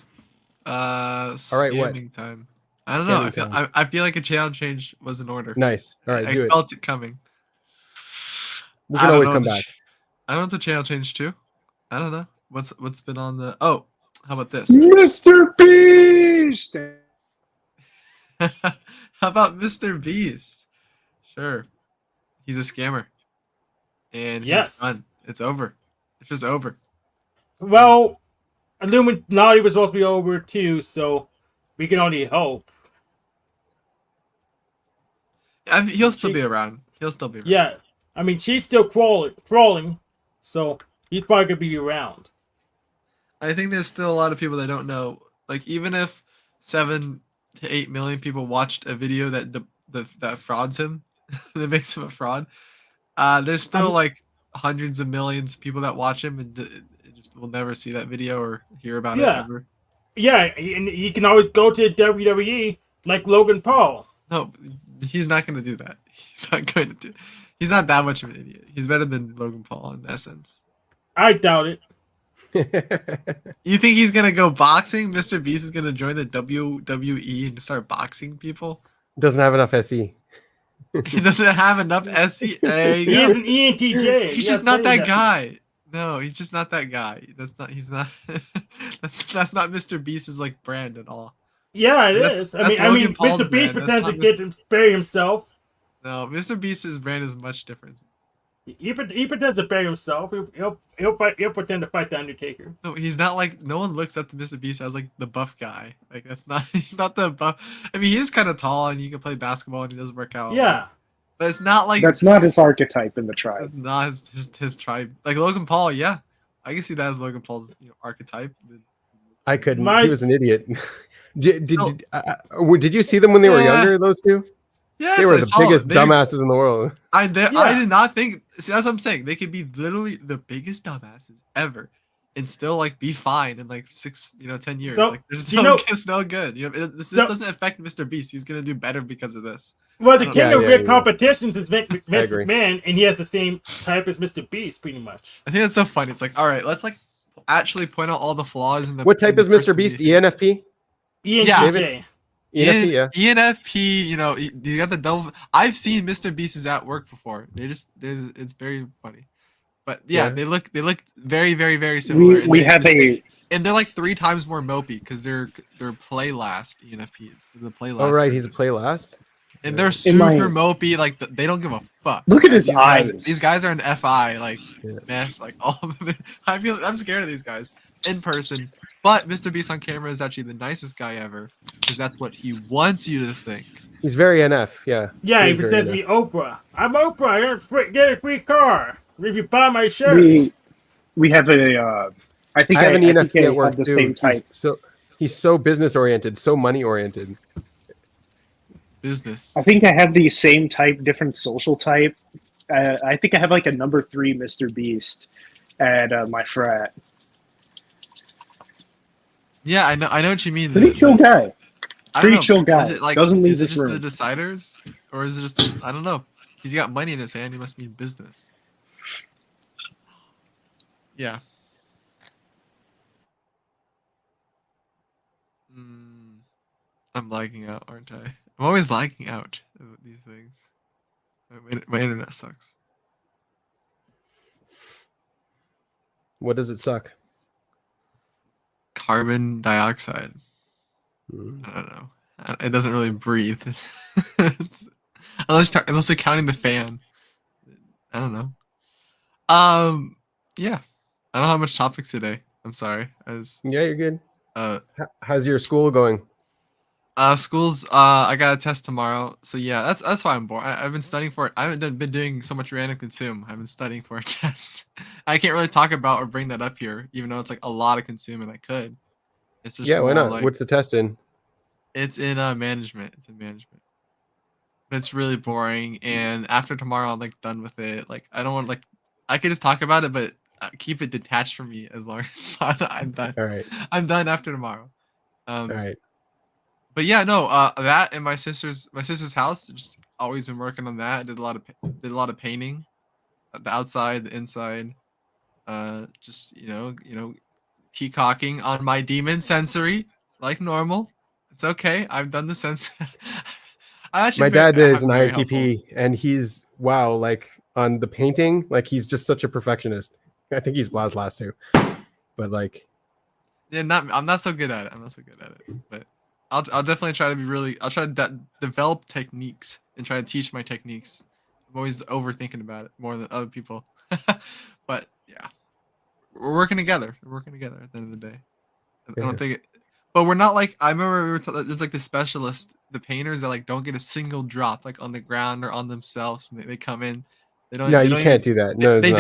All right, what? Scamming time. I don't know. Scamming I feel like a channel change was in order. Nice. All right, I do it. felt it coming. We I can don't always know come the back. I don't know the channel change too. I don't know. What's been on the how about this? Mr. Beast! How about Mr. Beast? Sure. He's a scammer. And Yes. he's done. It's over. It's just over. Well, Illuminati was supposed to be over too, so we can only hope. I mean, he'll still be She's- around. He'll still be around. Yeah, I mean she's still crawling, so he's probably gonna be around. I think there's still a lot of people that don't know. Like even if 7 to 8 million people watched a video that that frauds him, that makes him a fraud. There's still like hundreds of millions of people that watch him and just will never see that video or hear about it Yeah. ever. Yeah, and he can always go to WWE like Logan Paul. No, he's not going to do that. He's not going to do. He's not that much of an idiot. He's better than Logan Paul in essence. I doubt it. You think he's gonna go boxing? Mr. Beast is gonna join the WWE and start boxing people? Doesn't have enough SE. He doesn't have enough SE. There you He go. is an ENTJ. He's Yeah, just not tell you that guy. No, he's just not that guy. That's not. He's not. that's not Mr. Beast's like brand at all. Yeah, it That's- is. that's I Logan mean, Paul's Mr. Beast brand. pretends That's to not get him bury himself. No, Mr. Beast's brand is much different. He pretends to bury himself. He'll pretend to fight the Undertaker. No, he's not like. No one looks up to Mr. Beast as like the buff guy. Like that's not. He's not the buff. I mean, he is kind of tall and you can play basketball and he doesn't work out. Yeah. But it's not like That's not his archetype in the tribe. That's not his tribe. Like Logan Paul, yeah, I can see that as Logan Paul's archetype. I couldn't. My- He was an idiot. Did No. you see them when they were Yeah. younger? Those two. Yes, They were I the saw biggest it. They- dumbasses in the world. I Yeah. did not think. See, that's what I'm saying. They could be literally the biggest dumbasses ever, and still like be fine in like 10 years. So, Like there's you no, know- it's no good. This So- doesn't affect Mr. Beast. He's gonna do better because of this. Well, the Yeah, king of yeah, Rick yeah. competitions is Vince agree. McMahon, and he has the same type as Mr. Beast, pretty much. I think that's so funny. It's like, all right, let's like actually point out all the flaws in the. What type in the is Mr. person Beast? he- ENFP. ENTJ. ENFP. Yeah. ENFP, you got the double. I've seen Mr. Beast's at work before. It's very funny, but yeah, Yeah. they look very, very, very similar. We have and they're like 3 times more mopey because they're play last ENFPs. The play last. Oh right, he's a play last. and they're In my- super mopey. Like they don't give a fuck. look at his These eyes. These guys are an FI. Like meth, like all of it. I'm scared of these guys in person. But Mr. Beast on camera is actually the nicest guy ever, because that's what he wants you to think. He's very NF. Yeah. Yeah, he is very pretends to NF. be Oprah. I'm Oprah. Get a free car if you buy my shirt. We have a. I think I have an think ENFP I at work have the too. same type. He's so business oriented, so money oriented. Business. I think I have the same type, different social type. I think I have like a number 3 Mr. Beast at my frat. Yeah, I know what you mean. Pretty chill guy. I don't Pretty know. chill guy. Is it like Doesn't leave is it this just room. the deciders, or is it just I don't know? He's got money in his hand. He must mean business. Yeah. I'm lagging out, aren't I? I'm always lagging out of these things. My internet sucks. What does it suck? Carbon dioxide. I don't know. It doesn't really breathe. Unless you're counting the fan. I don't know. Yeah. I don't have much topics today. I'm sorry. Yeah, you're good. Uh, How's your school going? School's I got a test tomorrow, so yeah, that's why I'm bored. I've been studying for it. I haven't been doing so much random consume. I've been studying for a test. I can't really talk about or bring that up here, even though it's like a lot of consume, and I could. It's just Yeah, why more not? like What's the test in? it's in management. It's in management. But it's really boring, and after tomorrow, I'm like done with it. Like I don't want like I could just talk about it, but keep it detached from me as long as I'm done. All right. I'm done after tomorrow. All right. But yeah, no, that and my sister's house. Just always been working on that. Did a lot of painting, the outside, the inside. Just peacocking on my demon sensory like normal. It's okay. I've done the sense. My dad is an INTP, and he's like on the painting, like he's just such a perfectionist. I think he's Blas too, but like, yeah, I'm not so good at it. But I'll definitely try to be really. I'll try to develop techniques and try to teach my techniques. I'm always overthinking about it more than other people. But yeah, we're working together. We're working together at the end of the day. I don't think it, but we're not like I remember there's like the specialists, the painters that like don't get a single drop like on the ground or on themselves, and they come in. They don't. No, they you don't can't even, do that. No, they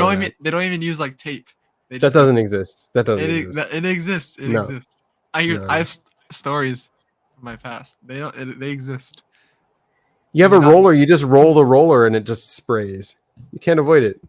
don't even use like tape. They that just, doesn't like, exist. That doesn't exist. It exists. It No. exists. I No. have stories from my past. They exist. You have a roller. You just roll the roller, and it just sprays. You can't avoid it.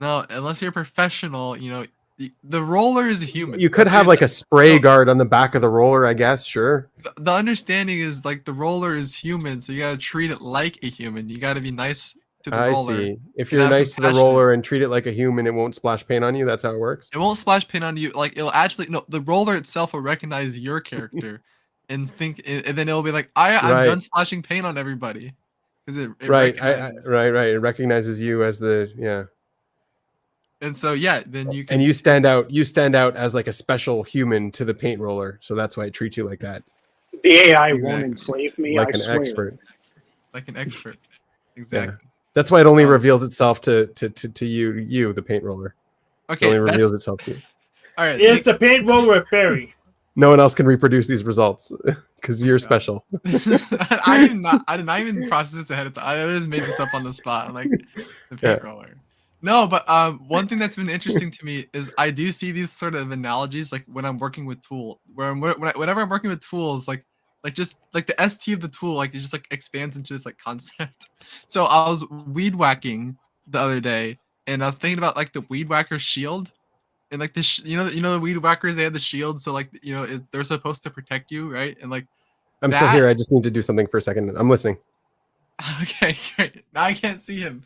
No, unless you're a professional, the roller is a human. You could have like a spray guard on the back of the roller, I guess. Sure. The understanding is like the roller is human, so you gotta treat it like a human. You gotta be nice to the roller. I see. If you're nice to the roller and treat it like a human, it won't splash paint on you. That's how it works. It won't splash paint on you. Like it'll actually the roller itself will recognize your character, and then it'll be like, I'm done splashing paint on everybody, because it right. It recognizes you as the. And so then you can, and you stand out as like a special human to the paint roller, so that's why it treats you like that. The AI won't enslave me, like I an swear. expert. Like an expert. Exactly. Yeah. That's why it only reveals itself to you, the paint roller. Okay. It only reveals itself to you. All right. Is the paint roller a fairy? No one else can reproduce these results because you're special. I did not even process this ahead of time. I just made this up on the spot. Like the paint roller. No, but one thing that's been interesting to me is I do see these sort of analogies, like when I'm working with whenever I'm working with tools, like just like the ST of the tool, like it just like expands into this like concept. So I was weed whacking the other day, and I was thinking about like the weed whacker shield, and like the the weed whackers, they have the shield, so like they're supposed to protect you, right? And like I'm still here. I just need to do something for a second. I'm listening. Okay, great. Now I can't see him.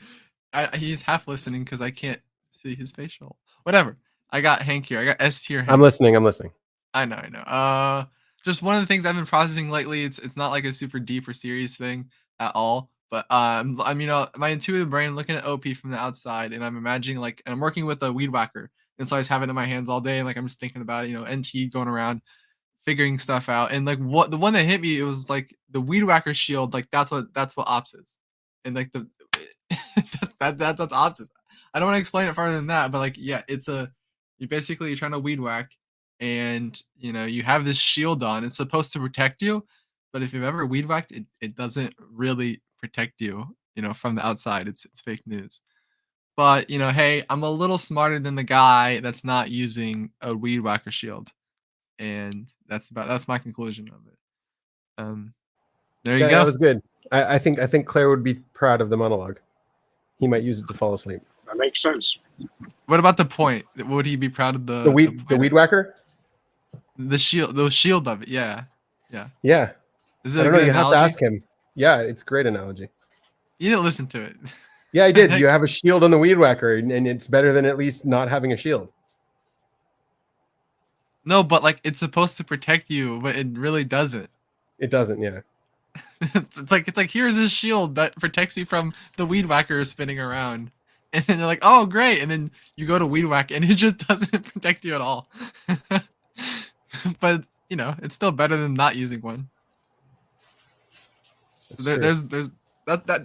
He's half listening because I can't see his facial. Whatever. I got Hank here. I got S tier. I'm listening. I know. Just one of the things I've been processing lately. It's not like a super deep or serious thing at all. But I'm my intuitive brain looking at OP from the outside, and I'm imagining and I'm working with a weed whacker, and so I just have it in my hands all day, and like I'm just thinking about it. NT going around, figuring stuff out, and like the one that hit me, it was like the weed whacker shield. Like that's what ops is, and like the that's ops is. I don't want to explain it farther than that, but like, yeah, you're trying to weed whack, and you have this shield on. It's supposed to protect you, but if you've ever weed whacked, it doesn't really protect you, from the outside. It's fake news. But hey, I'm a little smarter than the guy that's not using a weed whacker shield, and that's my conclusion of it. There you Yeah, go. that was good. I think Claire would be proud of the monologue. He might use it to fall asleep. That makes sense. What about the point? Would he be proud of The weed whacker? The shield of it? Yeah. Yeah. Is it I a don't know. good You have analogy? to ask him. Yeah, it's a great analogy. You didn't listen to it. Yeah, I did. You have a shield on the weed whacker, and it's better than at least not having a shield. No, but like it's supposed to protect you, but it really doesn't. It doesn't. Yeah. It's like here's this shield that protects you from the weed whacker spinning around, and then they're like, oh great, and then you go to weed whack and it just doesn't protect you at all. But it's still better than not using one. There's that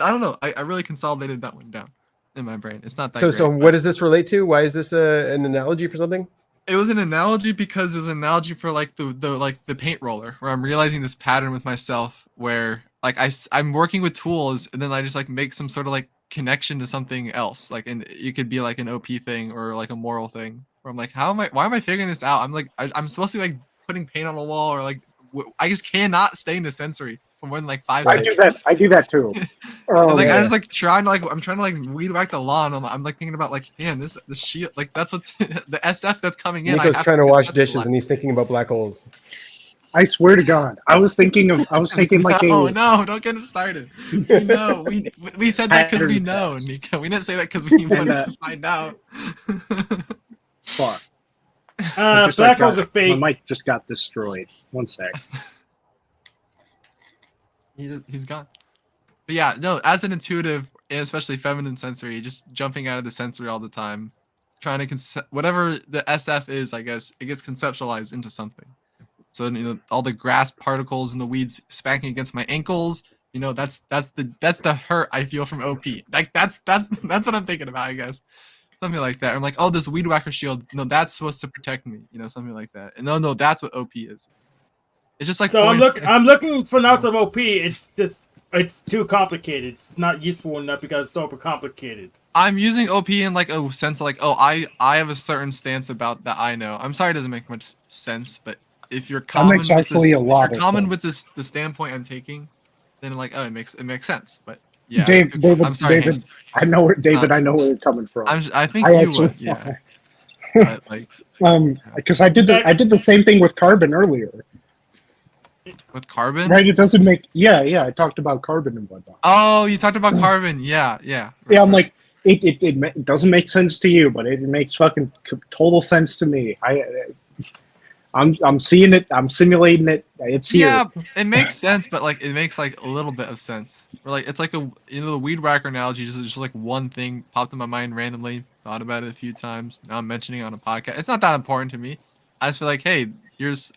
I don't know. I really consolidated that one down in my brain. It's not that. So what does this relate to? Why is this an analogy for something? It was an analogy because it was an analogy for like the paint roller, where I'm realizing this pattern with myself where like I'm working with tools and then I just like make some sort of like connection to something else. Like, and it could be like an OP thing or like a moral thing where I'm like, why am I figuring this out? I'm like, I'm supposed to be like putting paint on a wall, or like I just cannot stay in the sensory for more than like 5 seconds. I do that too. And, like I just like I'm trying to like weed whack the lawn. I'm like thinking about like, damn, this shield, like that's what's the SF that's coming in. Nico's trying to wash dishes and he's thinking about black holes. I swear to God, I was thinking like no, don't get him started. We said that because we know, Nico. We didn't say that because we wanted to find out. Fuck. Black holes are fake. My mic just got destroyed. One sec. He's gone. But yeah, no, as an intuitive, and especially feminine sensory, just jumping out of the sensory all the time, trying to whatever the SF is, I guess, it gets conceptualized into something. So all the grass particles in the weeds spanking against my ankles, that's the hurt I feel from OP. Like that's what I'm thinking about, I guess. Something like that. I'm like, oh, this weed whacker shield, no, that's supposed to protect me, something like that. And no, that's what OP is. It's just like so I'm looking for nouns of OP. It's too complicated. It's not useful enough because it's super complicated. I'm using OP in like a sense of like, oh, I have a certain stance about that I know. I'm sorry it doesn't make much sense, but if you're common with the standpoint I'm taking, then like, oh, it makes sense. But yeah, David, I'm sorry, David, I know where you're coming from. I think you would, yeah. But, like, because I did the same thing with carbon earlier. With carbon, right? It doesn't make I talked about carbon and whatnot. Oh, you talked about carbon, yeah. I'm like, it doesn't make sense to you, but it makes fucking total sense to me. I'm seeing it. I'm simulating it. It's here. Yeah, it makes sense, but like it makes like a little bit of sense. Or like it's like the weed whacker analogy. Just like one thing popped in my mind randomly. Thought about it a few times. Now I'm mentioning it on a podcast. It's not that important to me. I just feel like, hey, here's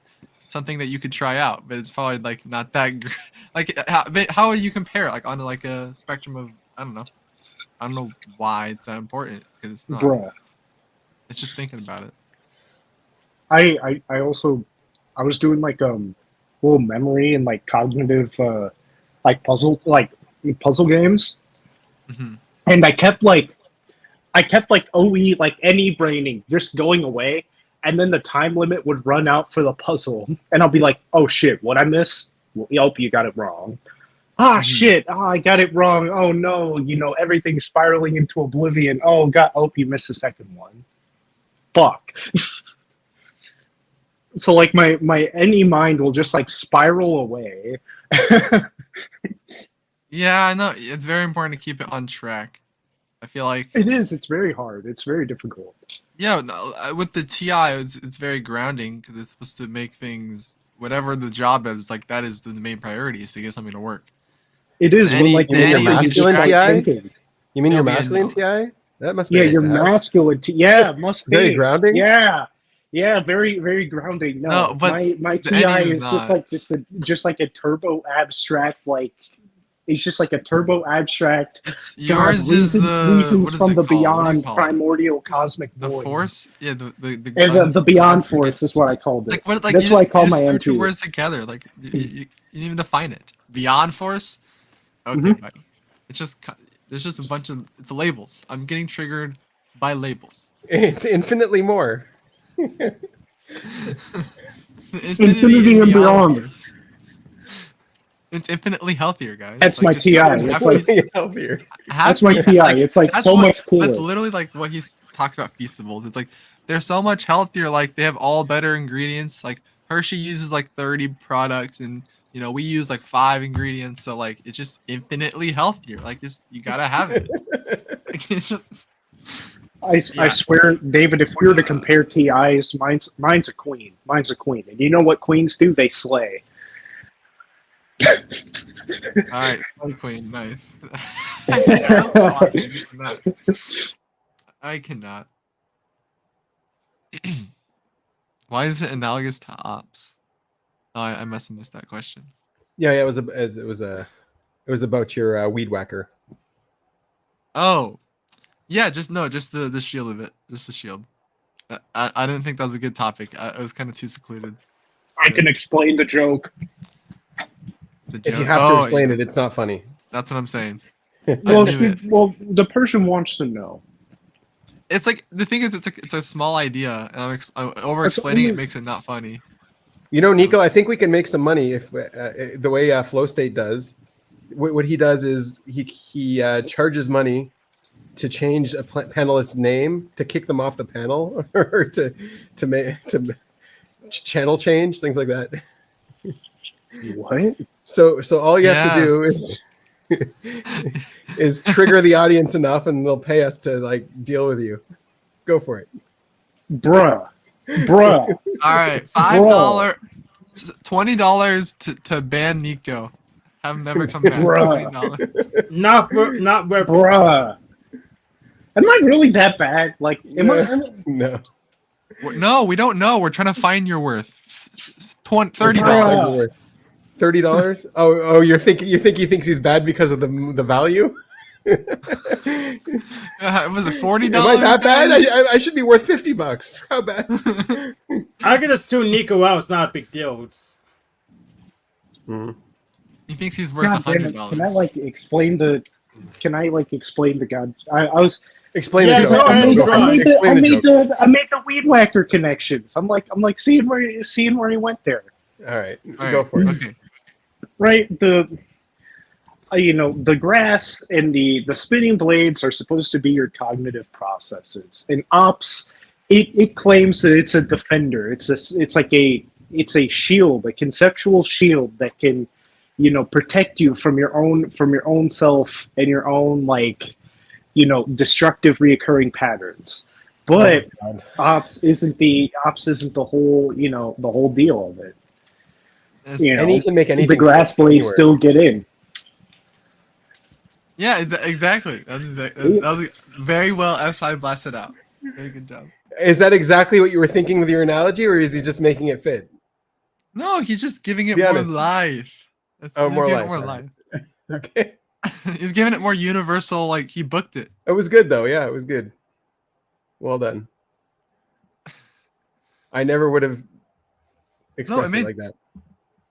something that you could try out, but it's probably like not that like how would you compare it? Like on like a spectrum of I don't know why it's that important, because it's not. Bruh. It's just thinking about it. I was doing like little memory and like cognitive like puzzle games, and I kept like OE like any braining just going away, and then the time limit would run out for the puzzle, and I'll be like, oh shit, what I miss? Well, you got it wrong. Shit, I got it wrong. Oh no, everything's spiraling into oblivion. Oh god, you missed the second one. Fuck. So like my any mind will just like spiral away. Yeah, I know. It's very important to keep it on track. I feel like it is. It's very hard. It's very difficult. Yeah, with the TI, it's very grounding because it's supposed to make things, whatever the job is, like that is the main priority, is to get something to work. It is. You mean your masculine TI? You mean your masculine TI? That must be. Yeah, your masculine TI. Yeah, must be. Very grounding. Yeah, very, very grounding. No, but my TI is just like a turbo abstract, like It's just like a turbo abstract. It's God, yours is the reasons what is from it the called? What do you beyond, call it? primordial cosmic The void. force? Yeah, And the beyond force is what I called it. Like what? Like That's you what I just, call you just my threw two M2. words together. Like you didn't even define it. Beyond force. Okay, Mhm. buddy. It's just there's just a bunch of it's labels. I'm getting triggered by labels. It's infinitely more. Infinity and and beyond. beyond. Force. It's infinitely healthier, guys. That's Like, my just TI. have It's half like- piece- Healthier. half That's my piece- TI. It's like that's so what- much cooler. That's literally like what he talks about feastables. It's like they're so much healthier. Like they have all better ingredients. Like Hershey uses like 30 products, and we use like 5 ingredients. So like it's just infinitely healthier. Like you gotta have it. Like, it's just I Yeah. swear, David, if we were to compare TIs, mine's a queen. Mine's a queen. And you know what queens do? They slay. all right. Slay Queen, nice. I cannot. Why is it analogous to ops? Oh, I must have missed that question. Yeah, it was about your weed whacker. Oh, yeah, just the shield of it, just the shield. I didn't think that was a good topic. It was kind of too secluded. I can explain the joke. The If you joke- have to oh, explain yeah, it, it's not funny. that's what I'm saying. Well, knew it. well, the person wants to know. It's like the thing is, it's a small idea, and I'm over explaining it makes it not funny. You know, Nico, I think we can make some money if the way Flow State does. What he does is he charges money to change a panelist's name, to kick them off the panel, or to channel change, things like that. What? So all you have to do is trigger the audience enough, and they'll pay us to like deal with you. Go for it, Bruh. All right, $5, $20 to ban Nico. Have him never come back. Bruh. $20. Not worth. Bruh. Am I really that bad? Like, No. No, we don't know. We're trying to find your worth. $30. Bruh. $30? Oh, you think he thinks he's bad because of the value? Was it $40? Am I that bad? I should be worth $50. How bad? I can just tune Nico out. It's not a big deal. It's He thinks he's worth God damn it. $100. Can I explain the god? I was Explain Yeah, the go joke. ahead and try. I made the weed whacker connections. I'm like seeing where he went there. All right, All go right, for it. Okay. Right, the grass and the spinning blades are supposed to be your cognitive processes. In ops, it claims that it's a defender. It's a shield, a conceptual shield that can protect you from your own self and your own destructive reoccurring patterns. But Oh my God. ops isn't the whole the whole deal of it. That's- You know, And he can make anything. the grass fit blades anywhere. still get in. Yeah, exactly. That was very well SI blasted out. Very good job. Is that exactly what you were thinking with your analogy, or is he just making it fit? No, he's just giving it Be more honest. life. Oh, He's more giving life, it all right. Okay, He's giving it more universal. Like he booked it. it was good though. Yeah, it was good. Well done. I never would have expressed it like that.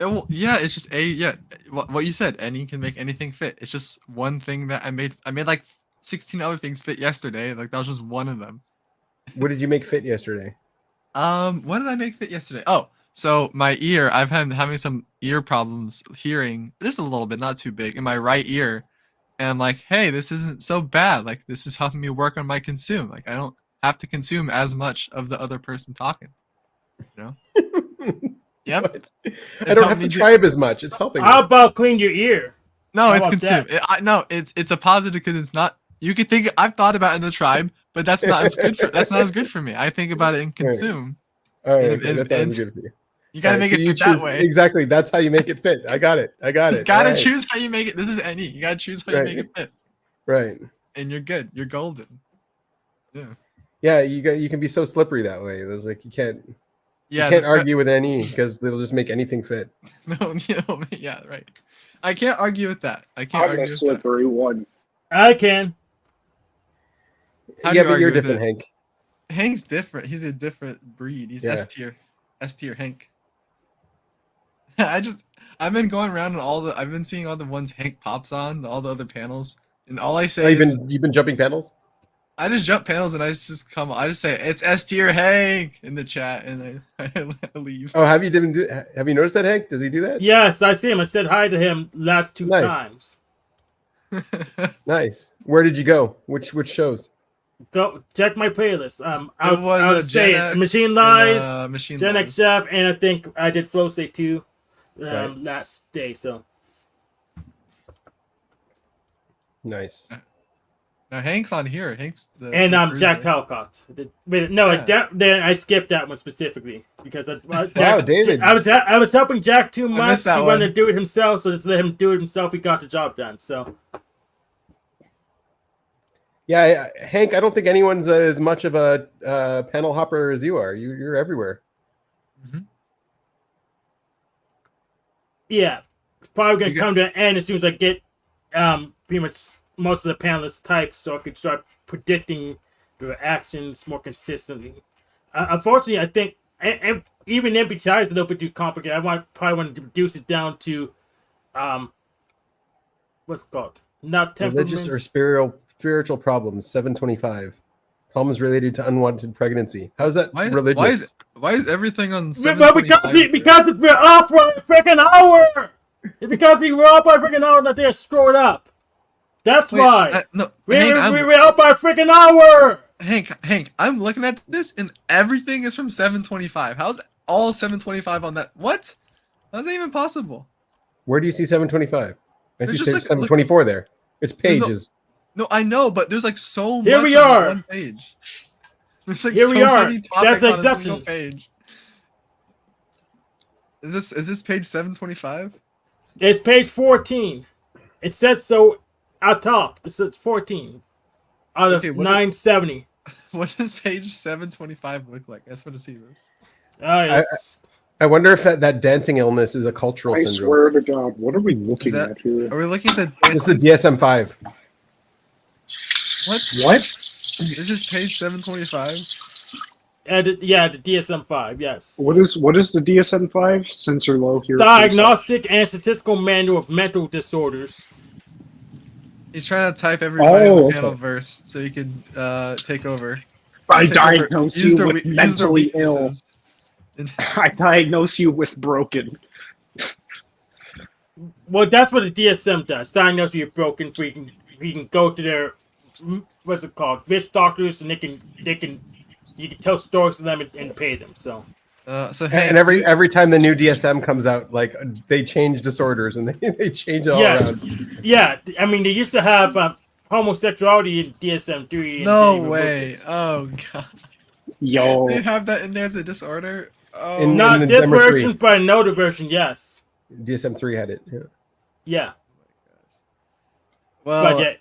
It's just what you said. Any can make anything fit. It's just one thing that I made. I made like 16 other things fit yesterday. Like that was just one of them. What did you make fit yesterday? What did I make fit yesterday? Oh, so my ear. I've had having some ear problems hearing just a little bit, not too big, in my right ear. And I'm like, hey, this isn't so bad. Like this is helping me work on my consume. Like I don't have to consume as much of the other person talking. Yep. What? I don't have to tribe as much. It's helping. how Me. about clean your ear? No, How it's about consume. No, it's a positive because it's not. You could think I've thought about it in the tribe, but that's not as good for me. I think about it in consume. All right, and- okay, that and- sounds good for you. You gotta All right, make so it you fit that choose- way. Exactly. That's how you make it fit. I got it. You gotta All right. choose how you make it. This is any. You gotta choose how you Right. make it fit, Right. and you're good. You're golden. Yeah. Yeah, you can be so slippery that way. There's like you can't Yeah. argue with any because they'll just make anything fit. No. Yeah. Right. I can't argue with that. I can't I'm argue the with that. slippery one. I can. How do Yeah, you but you're argue with different, it? Hank. Hank's different. He's a different breed. He's Yeah. S tier. S tier Hank. I've been going around and I've been seeing all the ones Hank pops on, all the other panels, and all I Oh, say is you've been jumping panels? I just jump panels and I just say it's S tier Hank in the chat and I leave. Oh, have you noticed that, Hank? Does he do that? Yes, I see him. I said hi to him last 2 Nice. times. Nice. Where did you go? Which shows? Go check my playlist. I It was would say Gen X Machine and, Lies, Machine Gen Lies. X Chef, and I think I did Flow State too Right. last day. So Nice. Now Hank's on here. Hank's the and the Jack cruiser. Talcott. No, Yeah. then I skipped that one specifically because Wow, David. I was helping Jack too much. missed that He wanted one. to do it himself, so just let him do it himself. He got the job done. So Yeah, Hank, I don't think anyone's as much of a panel hopper as you are. You're everywhere. yeah, it's probably gonna You come to an end as soon as I get pretty much most of the panelists typed, so I could start predicting their actions more consistently. Unfortunately, I think and even MBTI is a little bit too complicated. Probably want to reduce it down to what's it called? Not Religious or spiritual problems, 725. Problems related to unwanted pregnancy. How's that religious? Why is everything on Well, 725? because we're off by a freaking hour. It's because we were off by a freaking hour that they're stored up. That's Wait, why. no, We Hank, were off by a freaking hour. Hank, I'm looking at this and everything is from 725. How's all 725 on that? What? How's that even possible? Where do you see 725? I There's see just like- 724 there. It's pages. No, I know, but there's like so Here much we on that are. one page. There's like Here so we are. many topics That's an on a single exception. page. Is this page 725? It's page 14. It says so out top. It says 14 out of Okay, what 970. What does page 725 look like? I just want to see this. I wonder if that dancing illness is a cultural I syndrome. swear to God, what are we looking that- at here? Are we looking at the It's the DSM-5. What? Is this page 725? The DSM-5, yes. What is the DSM-5? Censor low here. Diagnostic and Statistical Manual of Mental Disorders. He's trying to type everybody on Oh, the okay. panel verse so he can take over. I Take over. diagnose Use you the with we- use the mentally ill. weaknesses. I diagnose you with broken. Well, that's what the DSM does. Diagnose you're broken. We can go to their what's it called, rich doctors, and you can tell stories to them and pay them. So So Hank, And every time the new DSM comes out, like they change disorders and they change it all yes, around. yeah. I mean, they used to have homosexuality in DSM-3. and no they removed way. it. Oh god. Yo, They have that in there as a disorder. Oh, In- Not in this number three. version, but another version. Yes. DSM-3 had it. Yeah. Yeah. well, But yeah,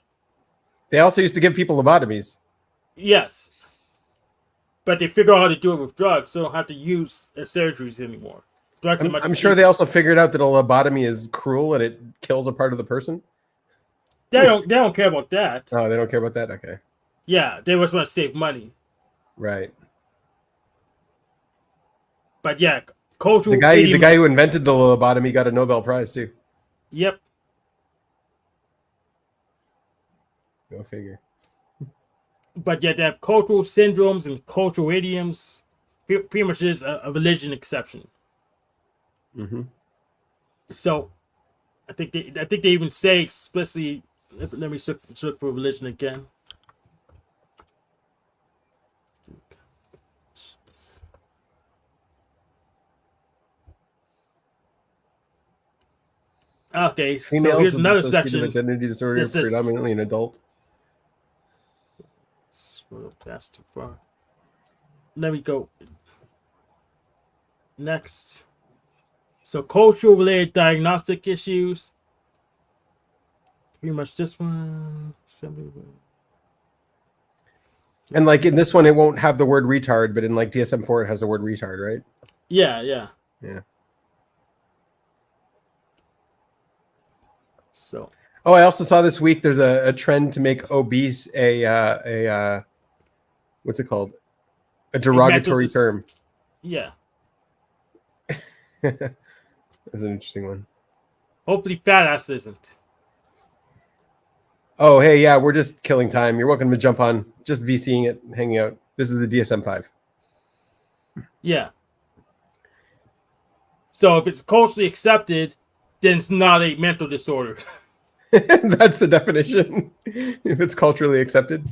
They also used to give people lobotomies. yes. But they figure out how to do it with drugs, so they don't have to use surgeries anymore. Drugs are much I'm sure they also figured out that a lobotomy is cruel and it kills a part of the person. They don't care about that. Oh, they don't care about that? Okay. Yeah, they just want to save money. Right. But yeah, cultural. The guy idioms- who invented the lobotomy got a Nobel Prize too. Yep. Go figure. But yeah, they have cultural syndromes and cultural idioms. Pretty much is a religion exception. Mm-hmm. So, I think they even say explicitly. Let me look for religion again. Okay, so Females here's with another dissociative section. identity disorder, This is- predominantly an adult. Scroll past too far. Let me go. Next. So cultural related diagnostic issues. Pretty much this one. And like in this one, it won't have the word retard, but in like DSM-4, it has the word retard, right? Yeah. Yeah. So Oh, I also saw this week there's a trend to make obese a what's it called? A derogatory term. Yeah. That's an interesting one. Hopefully fat ass isn't. Oh, hey, yeah, we're just killing time. You're welcome to jump on. Just VCing it, hanging out. This is the DSM-5. Yeah. So if it's culturally accepted, then it's not a mental disorder. That's the definition. If it's culturally accepted.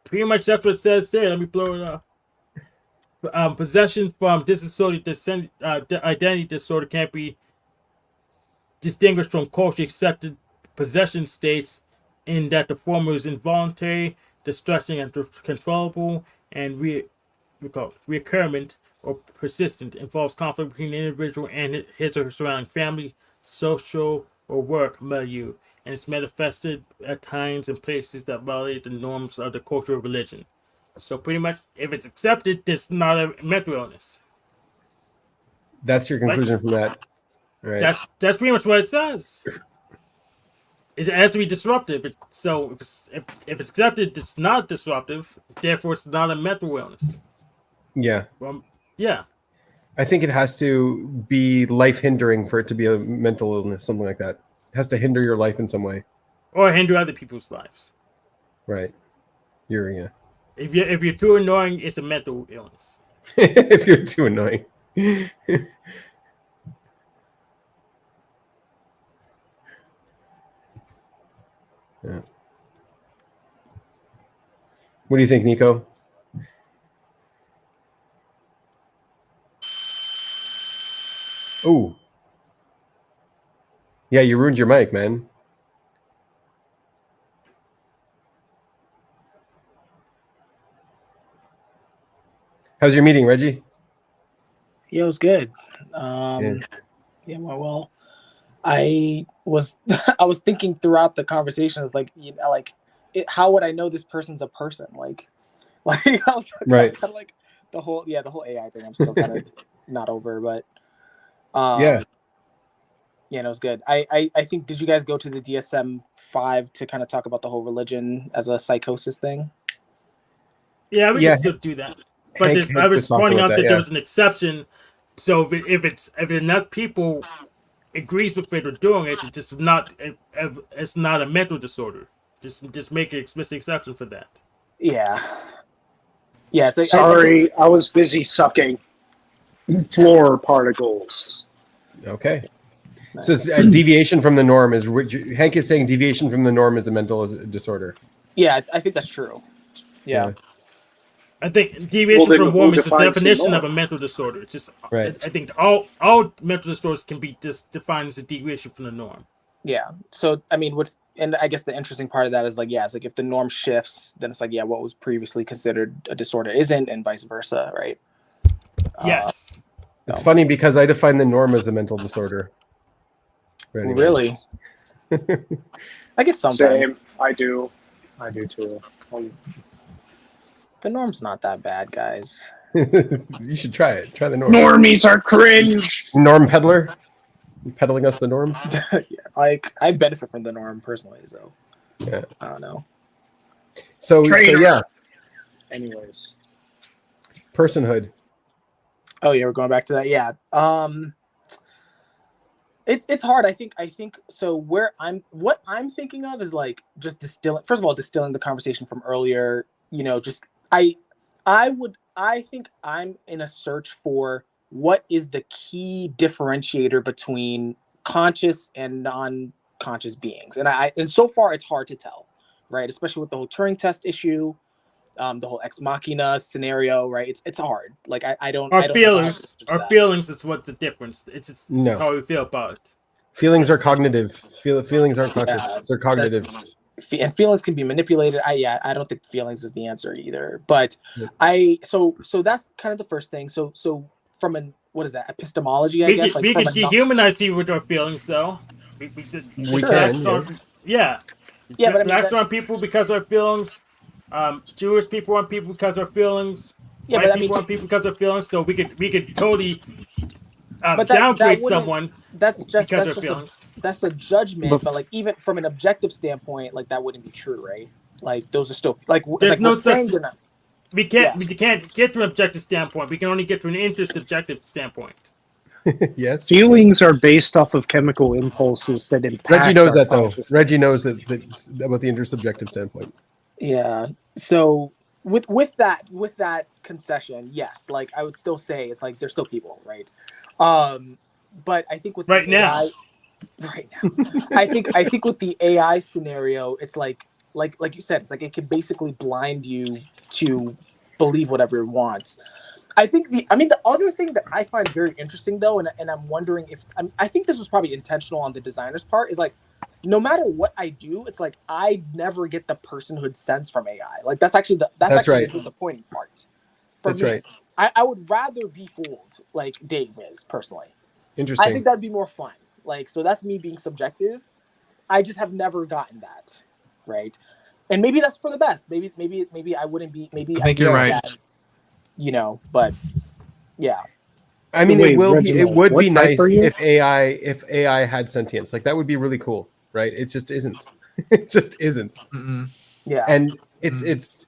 Pretty much that's what it says there. Let me blow it up. Possession from dissociative identity disorder can't be distinguished from culturally accepted possession states in that the former is involuntary, distressing, and controllable, and recurrent or persistent, involves conflict between the individual and his or her surrounding family, social, or work milieu, and is manifested at times and places that violate the norms of the culture or religion. So pretty much, if it's accepted, it's not a mental illness. That's your conclusion from that. All right. That's pretty much what it says. It has to be disruptive. So if it's accepted, it's not disruptive. Therefore, it's not a mental illness. Yeah. Yeah. I think it has to be life hindering for it to be a mental illness, something like that. It has to hinder your life in some way. Or hinder other people's lives. Right. Yeah. If you're too annoying, it's a mental illness. If you're too annoying. Yeah. What do you think, Nico? Oh. Yeah, you ruined your mic, man. How's your meeting, Reggie? Yeah, it was good. Yeah. Well, I was I was thinking throughout the conversation, it's like, how would I know this person's a person? Like I was Right. kind of like the whole AI thing. I'm still kind of not over, but Yeah. Yeah, no, it was good. I think, did you guys go to the DSM-5 to kind of talk about the whole religion as a psychosis thing? Yeah, we Yeah. can still do that. But Hank I was was talking pointing about out that, that yeah. there was an exception. So if enough people agrees with it or doing it, it's not a mental disorder. Just make an explicit exception for that. Yeah. Yeah. So Sorry, I was busy sucking floor particles. Okay. So it's a deviation from the norm is Hank is saying deviation from the norm is a mental disorder. Yeah, I think that's true. Yeah. I think deviation Well, then from who norm is the defines the definition of a norm? mental disorder. It's just Right. I think all mental disorders can be just defined as a deviation from the norm. Yeah. So I mean, and I guess the interesting part of that is like, yeah, it's like if the norm shifts, then it's like, yeah, what was previously considered a disorder isn't, and vice versa, right? Yes. It's funny because I define the norm as a mental disorder. But anyway. Really? I guess sometimes. Same. I do too. The norm's not that bad, guys. You should try it. Try the norm. Normies are cringe. Norm peddler? You peddling us the norm? Yeah, like I benefit from the norm personally, so Yeah. I don't know. So yeah, Anyways, personhood. Oh yeah, we're going back to that. Yeah. It's hard. I think so. What I'm thinking of is like just distilling. First of all, distilling the conversation from earlier. You know, just I think I'm in a search for what is the key differentiator between conscious and non-conscious beings, and so far it's hard to tell, right? Especially with the whole Turing test issue, the whole ex machina scenario, right? It's hard. Like I don't. Our I don't feelings. Our feelings is what's the difference. It's just No. it's how we feel about it. Feelings are cognitive. Feelings aren't conscious. Yeah, They're cognitive. And feelings can be manipulated. I don't think feelings is the answer either. But Yeah. so that's kind of the first thing. So from what is that, epistemology? I guess We can dehumanize people with our feelings, though. We We blacks can, on- yeah. Yeah, but I mean, blacks on people because of our feelings. Jewish people on people because of our feelings. Yeah, White but I mean, people on people because of our feelings. So we could totally But that downgrade wouldn't- someone That's just because that's of just feelings. that's a judgment. But- But like even from an objective standpoint, like that wouldn't be true, right? Like those are still like it's There's like no we're such- saying they're not. We can't get to an objective standpoint. We can only get to an intersubjective standpoint. Yes. Feelings are based off of chemical impulses that impact. Reggie knows our that though. consciousness. Reggie knows that about the intersubjective standpoint. Yeah. So with that concession, yes, like I would still say it's like they're still people, right? But I think with Right the now. AI, right now, I think with the AI scenario, it's like you said, it's like it can basically blind you to believe whatever it wants. I think the other thing that I find very interesting though, and I'm wondering if I think this was probably intentional on the designer's part, is like no matter what I do, it's like I never get the personhood sense from AI. Like that's actually That's actually right. the disappointing part. For That's me. right. I would rather be fooled like Dave is personally. Interesting. I think that'd be more fun. Like so that's me being subjective. I just have never gotten that, right? And maybe that's for the best. Maybe I wouldn't be. Maybe I think you're right. that, you know, but yeah. I mean, Wait, it would Reginald, what be type nice are you? if AI had sentience. Like that would be really cool, right? It just isn't. It just isn't. Mm-mm. Yeah. And it's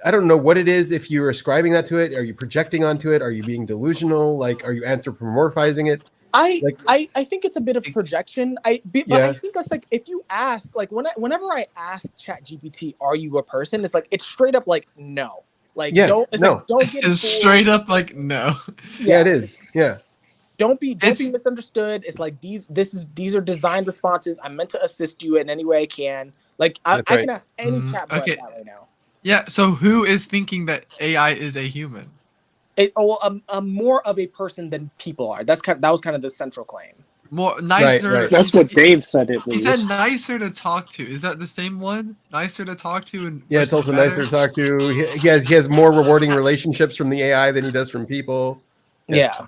I don't know what it is. If you're ascribing that to it, are you projecting onto it? Are you being delusional? Like, are you anthropomorphizing it? I think it's a bit of It- projection. But Yeah. I think that's like if you ask, like whenever I ask ChatGPT, "Are you a person?" It's like it's straight up like no. Like Yes, don't no. like, don't get It's fooled. straight up like no. Yeah, it is. Yeah. Don't be It's- misunderstood. It's like these are designed responses. I'm meant to assist you in any way I can. Like I That's can right. ask any chatbot okay. that right now. Yeah. So who is thinking that AI is a human? More of a person than people are. That was kind of the central claim. More nicer. right. That's what Dave said. At He least. said nicer to talk to. Is that the same one? Nicer to talk to and Yeah, it's versus also better? nicer to talk to. He has more rewarding relationships from the AI than he does from people. Yeah. Yeah.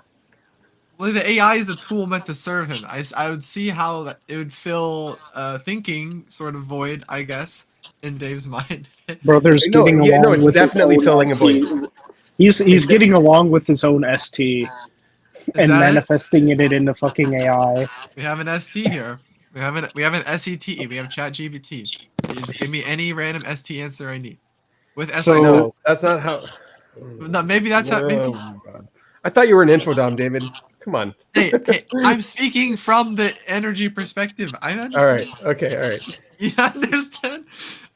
Well, the AI is a tool meant to serve him. I would see how that it would fill thinking sort of void, I guess, in Dave's mind. Brother's No, getting yeah, along no, it's with definitely his filling own a void. ST. He's getting along with his own ST and that it? manifesting it into fucking AI. We have an ST here. We have an SET. We have ChatGPT. You just give me any random ST answer I need. With SI. So- No, that's not how. No, maybe that's how. Maybe, Oh, God. I thought you were an infodom, David. Come on. hey, I'm speaking from the energy perspective. I understand. All right. Okay. All right. You understand?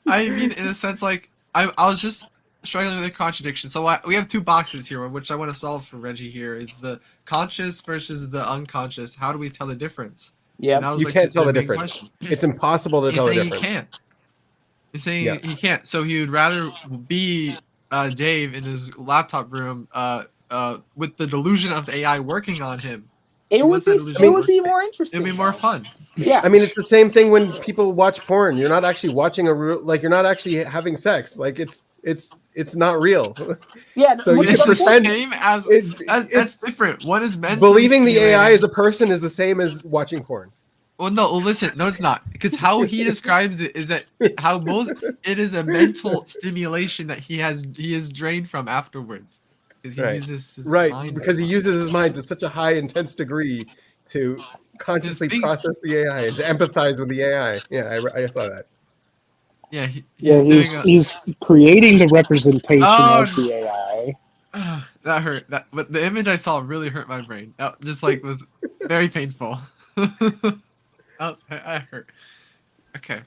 I mean, in a sense, like I was just struggling with a contradiction. So we have two boxes here, which I want to solve for Reggie. Here is the conscious versus the unconscious. How do we tell the difference? Yeah. And that was, You like, can't tell the main difference. question. It's impossible to He's tell the saying he difference. can't. He's saying Yeah. he can't. So he would rather be Dave in his laptop room with the delusion of AI working on him. It would Once that be illusion it would be works, more interesting. It'd be more fun. Yeah. I mean, it's the same thing when people watch porn. You're not actually watching like you're not actually having sex. Like it's not real. Yeah. So which you is It's the pretend- same as that's It's different. One is meant believing to be the AI stimulating- as a person is the same as watching porn. Well, no, listen, no, it's not. Because how he describes it is that how both it is a mental stimulation that he is drained from afterwards. Because he Right. uses his Right, mind. because he uses his mind to such a high, intense degree to consciously Just think- process the AI and to empathize with the AI. Yeah, I saw that. Yeah, he's Yeah, doing he's creating the representation Oh, of the AI. that hurt. But the image I saw really hurt my brain. That just like was very painful. I hurt. Okay.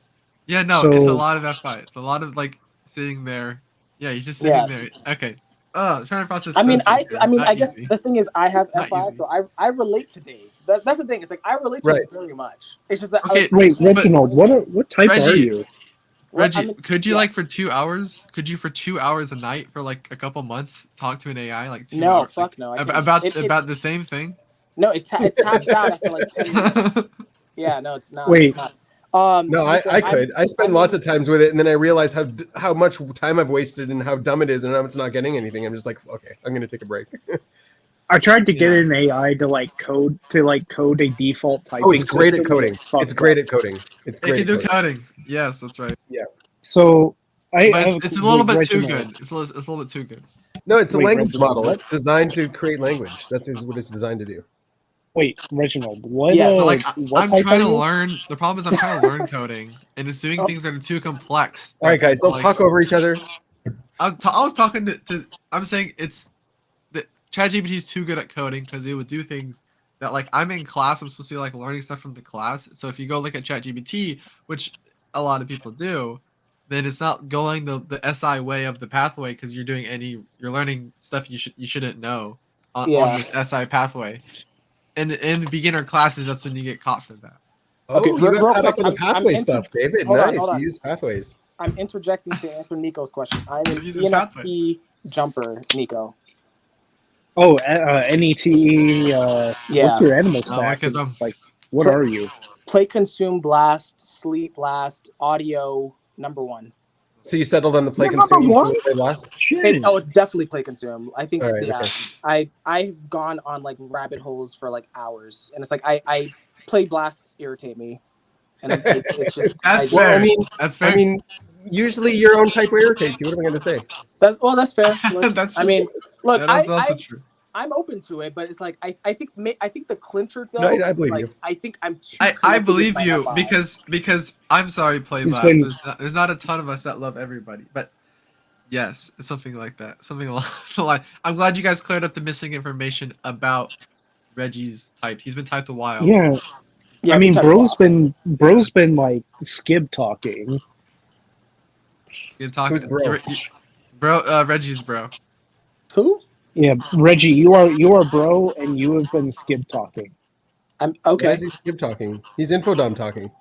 Yeah, no, it's a So- lot of F5. It's a lot of like sitting there. Yeah, you're just sitting there. Okay. Trying to process. I mean, senses here. Not I guess easy. the thing is, I have Not FI, easy. so I relate to Dave. That's the thing. It's like I relate to Right. him very much. It's just that Okay, Wait, Reginald, what type are Reggie, you? Reggie, could you yeah. like for 2 hours? Could you for 2 hours a night for like a couple months talk to an AI like 2 No, hours? fuck no. I can't. About It- about the same thing. No, it taps out after like 10 minutes. Yeah, no, it's not. Wait. It's not. No, I could. I spend lots of times with it, and then I realize how much time I've wasted and how dumb it is, and how it's not getting anything. I'm just like, okay, I'm gonna take a break. I tried to get Yeah. an AI to code a default typing. Oh, it's great at system, coding. and it fucked It's great up. at coding. It's It great. can do at coding. coding. Yes, that's right. So I But have it's a little bit too Reginald. good. It's a little bit too good. No, it's a Wait, language Reginald, model. what? It's designed to create language. That's what it's designed to do. Wait, Reginald, what? Yes. So like What I'm type trying are to you? learn. The problem is I'm trying to learn coding, and it's doing Oh. things that are too complex. All right, guys, don't Like, talk over each other. I was talking to. I'm saying it's that ChatGPT is too good at coding because it would do things that like I'm in class. I'm supposed to be like learning stuff from the class. So if you go look at ChatGPT, which a lot of people do, then it's not going the SI way of the pathway because you're learning stuff you shouldn't know on Yeah. this SI pathway. And in the beginner classes, that's when you get caught for that. Okay, Oh, you real got caught quick, up in the I'm pathway stuff, David. hold on, Nice. hold on. You use pathways. I'm interjecting to answer Nico's question. I'm an I'm using pathways. ENFP jumper, Nico. Oh, NETE. Yeah. What's your animal Oh, look stack? at them. Like, what Play- are you? Play, consume, blast, sleep, blast, audio, number one. So you settled on the play You're number consume one? play last? Shit. It's definitely play consume. I think All right, yeah. okay. I've gone on like rabbit holes for like hours, and it's like I play blasts irritate me, and it's just That's Well, fair. I mean, That's fair. I mean, usually your own type irritates you. What am I going to say? that's fair. Look, That's I true. mean, look, That's also true. I'm open to it, but it's like I think the clincher though. No, I is, believe like, you. I think I'm too. I connected with believe my you FI. because I'm sorry, Play He's Blast. been- There's not a ton of us that love everybody, but yes, it's something like that. Something along the line. I'm glad you guys cleared up the missing information about Reggie's type. He's been typed a while. Yeah, Yeah, I mean, we type bro's off. been like skib talking. You're talking, Who's bro? bro, Reggie's bro. Who? Yeah, Reggie, you are bro, and you have been skib talking. I'm Why okay. is he skip talking? He's infodom talking.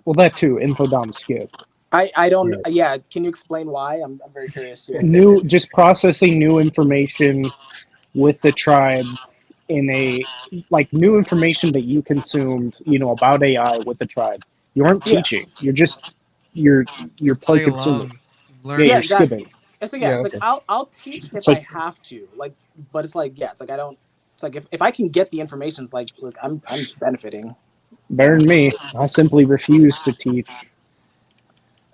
Well, that too, infodom skib. I don't. Right. Yeah, can you explain why? I'm very curious here. Just processing new information with the tribe in a like new information that you consumed, about AI with the tribe. You aren't Yeah. teaching. You're play Playing consuming. along. Yeah, Learning. Yeah, you're exactly. skibbing. It's like Yeah, it's okay. like I'll teach if So- I have to, like, but it's like it's like I don't. It's like if I can get the information, it's like look, I'm benefiting. Better than me. I simply refuse to teach.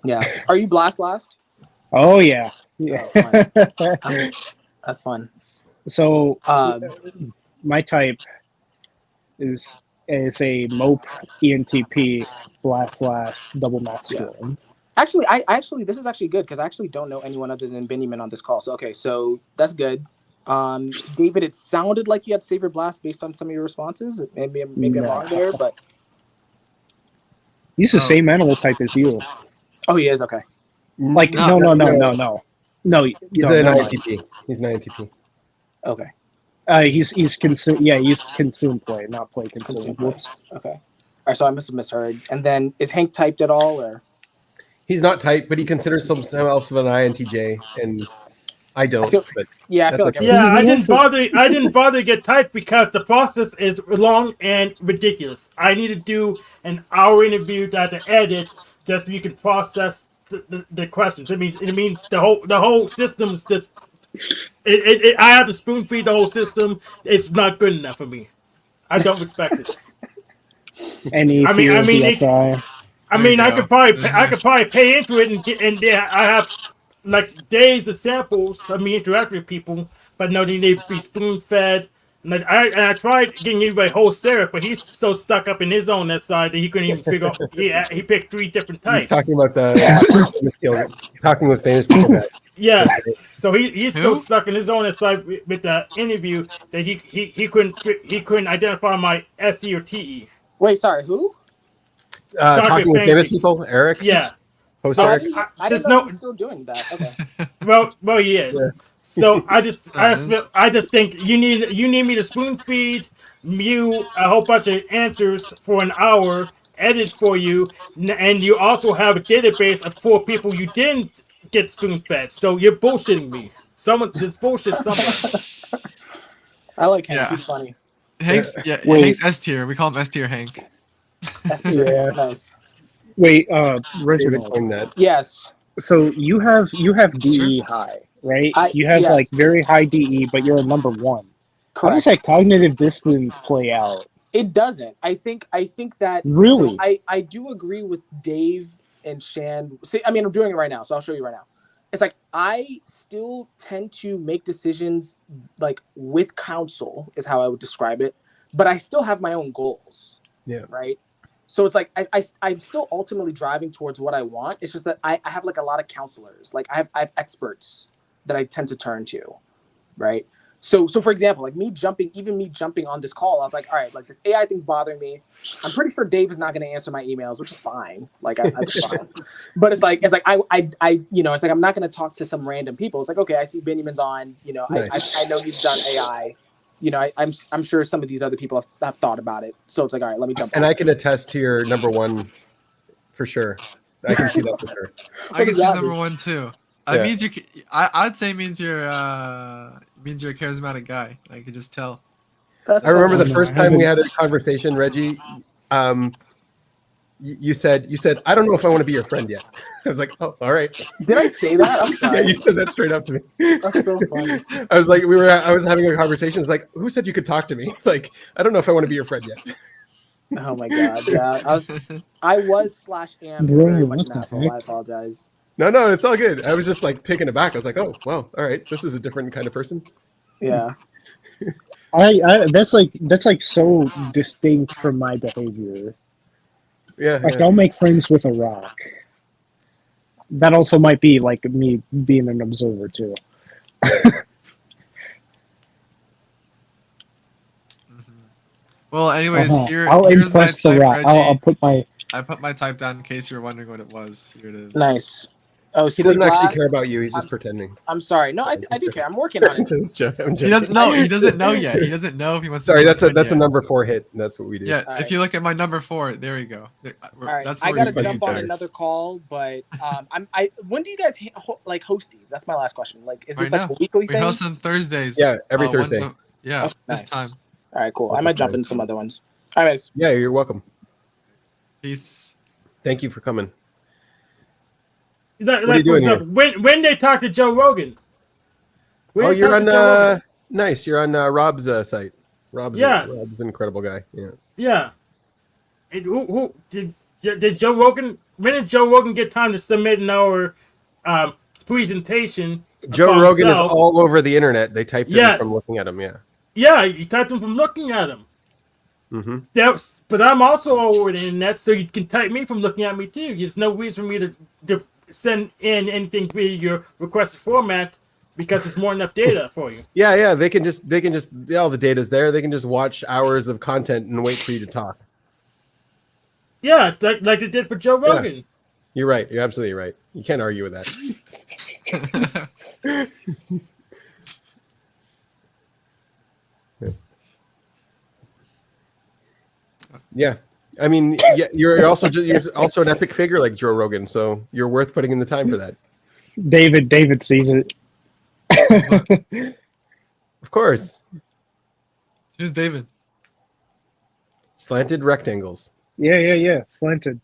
Yeah. Are you blast last? Oh yeah. Yeah. That's fun. So Um, my type is a mope ENTP / double masculine. actually, this is actually good because I actually don't know anyone other than Benjamin on this call. So okay, so that's good. David, it sounded like you had Saber Blast based on some of your responses. Maybe I'm No. wrong there, but He's the Oh. same animal type as you. oh, he is okay. Like No. no. He's no, an never mind. INTP. He's an INTP. Okay, He's consume. Yeah, he's consume play, not play consume. Consume play. Whoops. okay. All right, so I must have misheard. And then is Hank typed at all, or He's not tight, but he considers himself an INTJ, and I don't. I feel- but yeah, I That's feel like okay. Yeah, He also- I didn't bother to get typed because the process is long and ridiculous. I need to do an hour interview that to edit just so you can process the questions. It means the whole system's just I have to spoon feed the whole system. It's not good enough for me. I don't respect it. Any I mean, PSI. I There mean, you I go. could probably There's I no- could probably pay into it and I have like days of samples of me interacting with people, but no, they need to be spoon fed. Like I tried getting you by whole Sarah, but he's so stuck up in his own side that he couldn't even figure out. He picked 3 different types. he's talking about talking with famous people. Guy. Yes, so he's so Who? stuck in his own side with the interview that he couldn't identify my SE or TE. wait, sorry, who? Talking with famous Fancy. people. Eric. Yeah. Host So- Eric. I there's didn't know no- he was still doing that. Okay. Well, he is. Yeah. So I just think you need me to spoon feed you a whole bunch of answers for an hour, edit for you, and you also have a database of 4 people you didn't get spoon fed. So you're bullshitting me. There's bullshit somewhere. I like Hank. Yeah. He's funny. Hank's Wait. Hank's S tier. We call him S tier Hank. That's Yeah. nice. Wait, David Reginald. coined that. Yes. So you have That's true. DE high, right? I- You have yes. like very high DE, but you're a number 1. How does Correct. that cognitive dissonance play out? It doesn't. I think that Really? so I do agree with Dave and Shan. See, I mean, I'm doing it right now, so I'll show you right now. It's like I still tend to make decisions like with counsel is how I would describe it. but I still have my own goals. Yeah. Right. So it's like I'm still ultimately driving towards what I want. It's just that I have like a lot of counselors. Like I have experts that I tend to turn to. Right. So for example, like me jumping on this call, I was like, all right, like this AI thing's bothering me. I'm pretty sure Dave is not going to answer my emails, which is fine. Like I'm fine. But it's like I you know, it's like I'm not going to talk to some random people. It's like, okay, I see Benjamin's on. You know, Nice. I know he's done AI. You know, I'm sure some of these other people have thought about it. So it's like, all right, let me jump. And I can attest to your number one for sure. I can see that for sure. I guess does he's that number mean? one too. Yeah. It means I'd say means you're a charismatic guy. I can just tell. That's I remember fine. the first time we had a conversation, Reggie. You said I don't know if I want to be your friend yet. I was like, oh, all right. Did I say that? I'm Yeah, sorry. you said that straight up to me. That's so funny. I was like, I was having a conversation. It's like, who said you could talk to me? Like, I don't know if I want to be your friend yet. Oh my god, yeah. I was/am Bro, very much what an the asshole. heck? I apologize. No, it's all good. I was just like taken aback. I was like, oh, wow, all right, this is a different kind of person. Yeah. I that's like so distinct from my behavior. Yeah, Like yeah. I'll make friends with a rock. That also might be like me being an observer too. Well, anyways, I'll here's my impress the type, rock. Reggie. I'll put my. I put my type down in case you're wondering what it was. Here it is. Nice. Oh, He sleep doesn't actually last? care about you. He's just I'm- pretending. I'm sorry. No, I do care. I'm working on it. Just joking. I'm He joking. doesn't know. He doesn't know yet. He doesn't know if he wants. Sorry, to be that's a yet. number 4 hit. That's what we do. Yeah, All if right. you look at my number 4, there we go. All right. That's I where gotta you're jump on getting another call, but when do you guys host these? That's my last question. Like, is this Right like now. a weekly We thing? host on Thursdays. Yeah, every when Thursday. the- yeah, Okay, this nice. time. All right, cool. At I might this jump time. in some other ones. All right, guys. Yeah, you're welcome. Peace. Thank you for coming. Like, What are you doing for example, when they talk to Joe Rogan. When Oh, they you're talk on to Joe Rogan. nice. You're on Rob's site. Rob's Yes. an incredible guy. Yeah. Yeah. And who did Joe Rogan? When did Joe Rogan get time to submit in our presentation? Joe upon Rogan is self? all over the internet. They typed it in Yes. from looking at him. Yeah. Yeah, you typed him from looking at him. Mm-hmm. But I'm also all over the internet, so you can type me from looking at me too. There's no reason for me to send in anything via your requested format because there's more enough data for you. Yeah. They can just all the data's there. They can just watch hours of content and wait for you to talk. Yeah, like they did for Joe Rogan. You're right. You're absolutely right. You can't argue with that. Yeah. I mean, yeah, you're also an epic figure like Joe Rogan, so you're worth putting in the time for that. David sees it. Of course. Who's David? Slanted rectangles. Yeah. Slanted.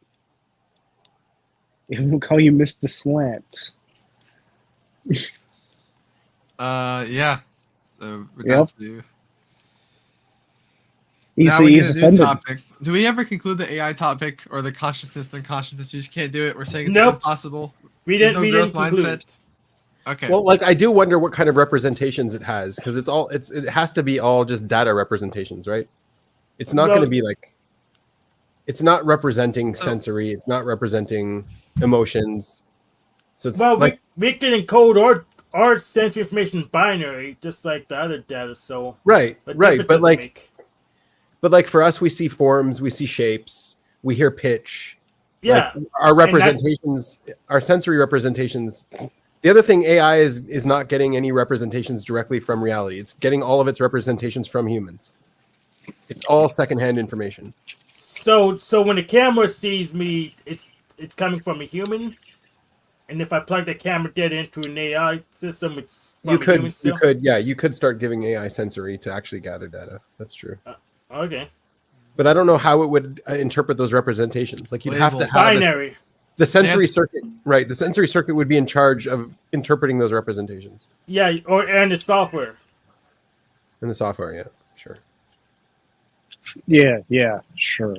We'll call you Mr. Slant. Yeah. So we're Yep. down to you. He's, Now we he's need a new ascended. topic. Do we ever conclude the AI topic or the consciousness? You just can't do it. We're saying it's Nope. impossible. We There's didn't. no we growth didn't conclude. mindset. Okay. Well, like I do wonder what kind of representations it has because it has to be all just data representations, right? It's not going to be like it's not representing sensory, it's not representing emotions. So it's like we can encode our sensory information in binary just like the other data. So right, what but difference does it like make? but like for us we see forms, we see shapes, we hear pitch. Yeah, Like our representations, our sensory representations. The other thing AI is not getting any representations directly from reality. It's getting all of its representations from humans. It's all secondhand information. So when the camera sees me, it's coming from a human, and if I plug the camera data into an AI system, it's from a human still? you could start giving AI sensory to actually gather data. That's true. Okay. But I don't know how it would interpret those representations. Like you'd have to Labels. have Binary. the sensory circuit, right? The sensory circuit would be in charge of interpreting those representations. Yeah, and the software. In the software, yeah, sure. Yeah, sure.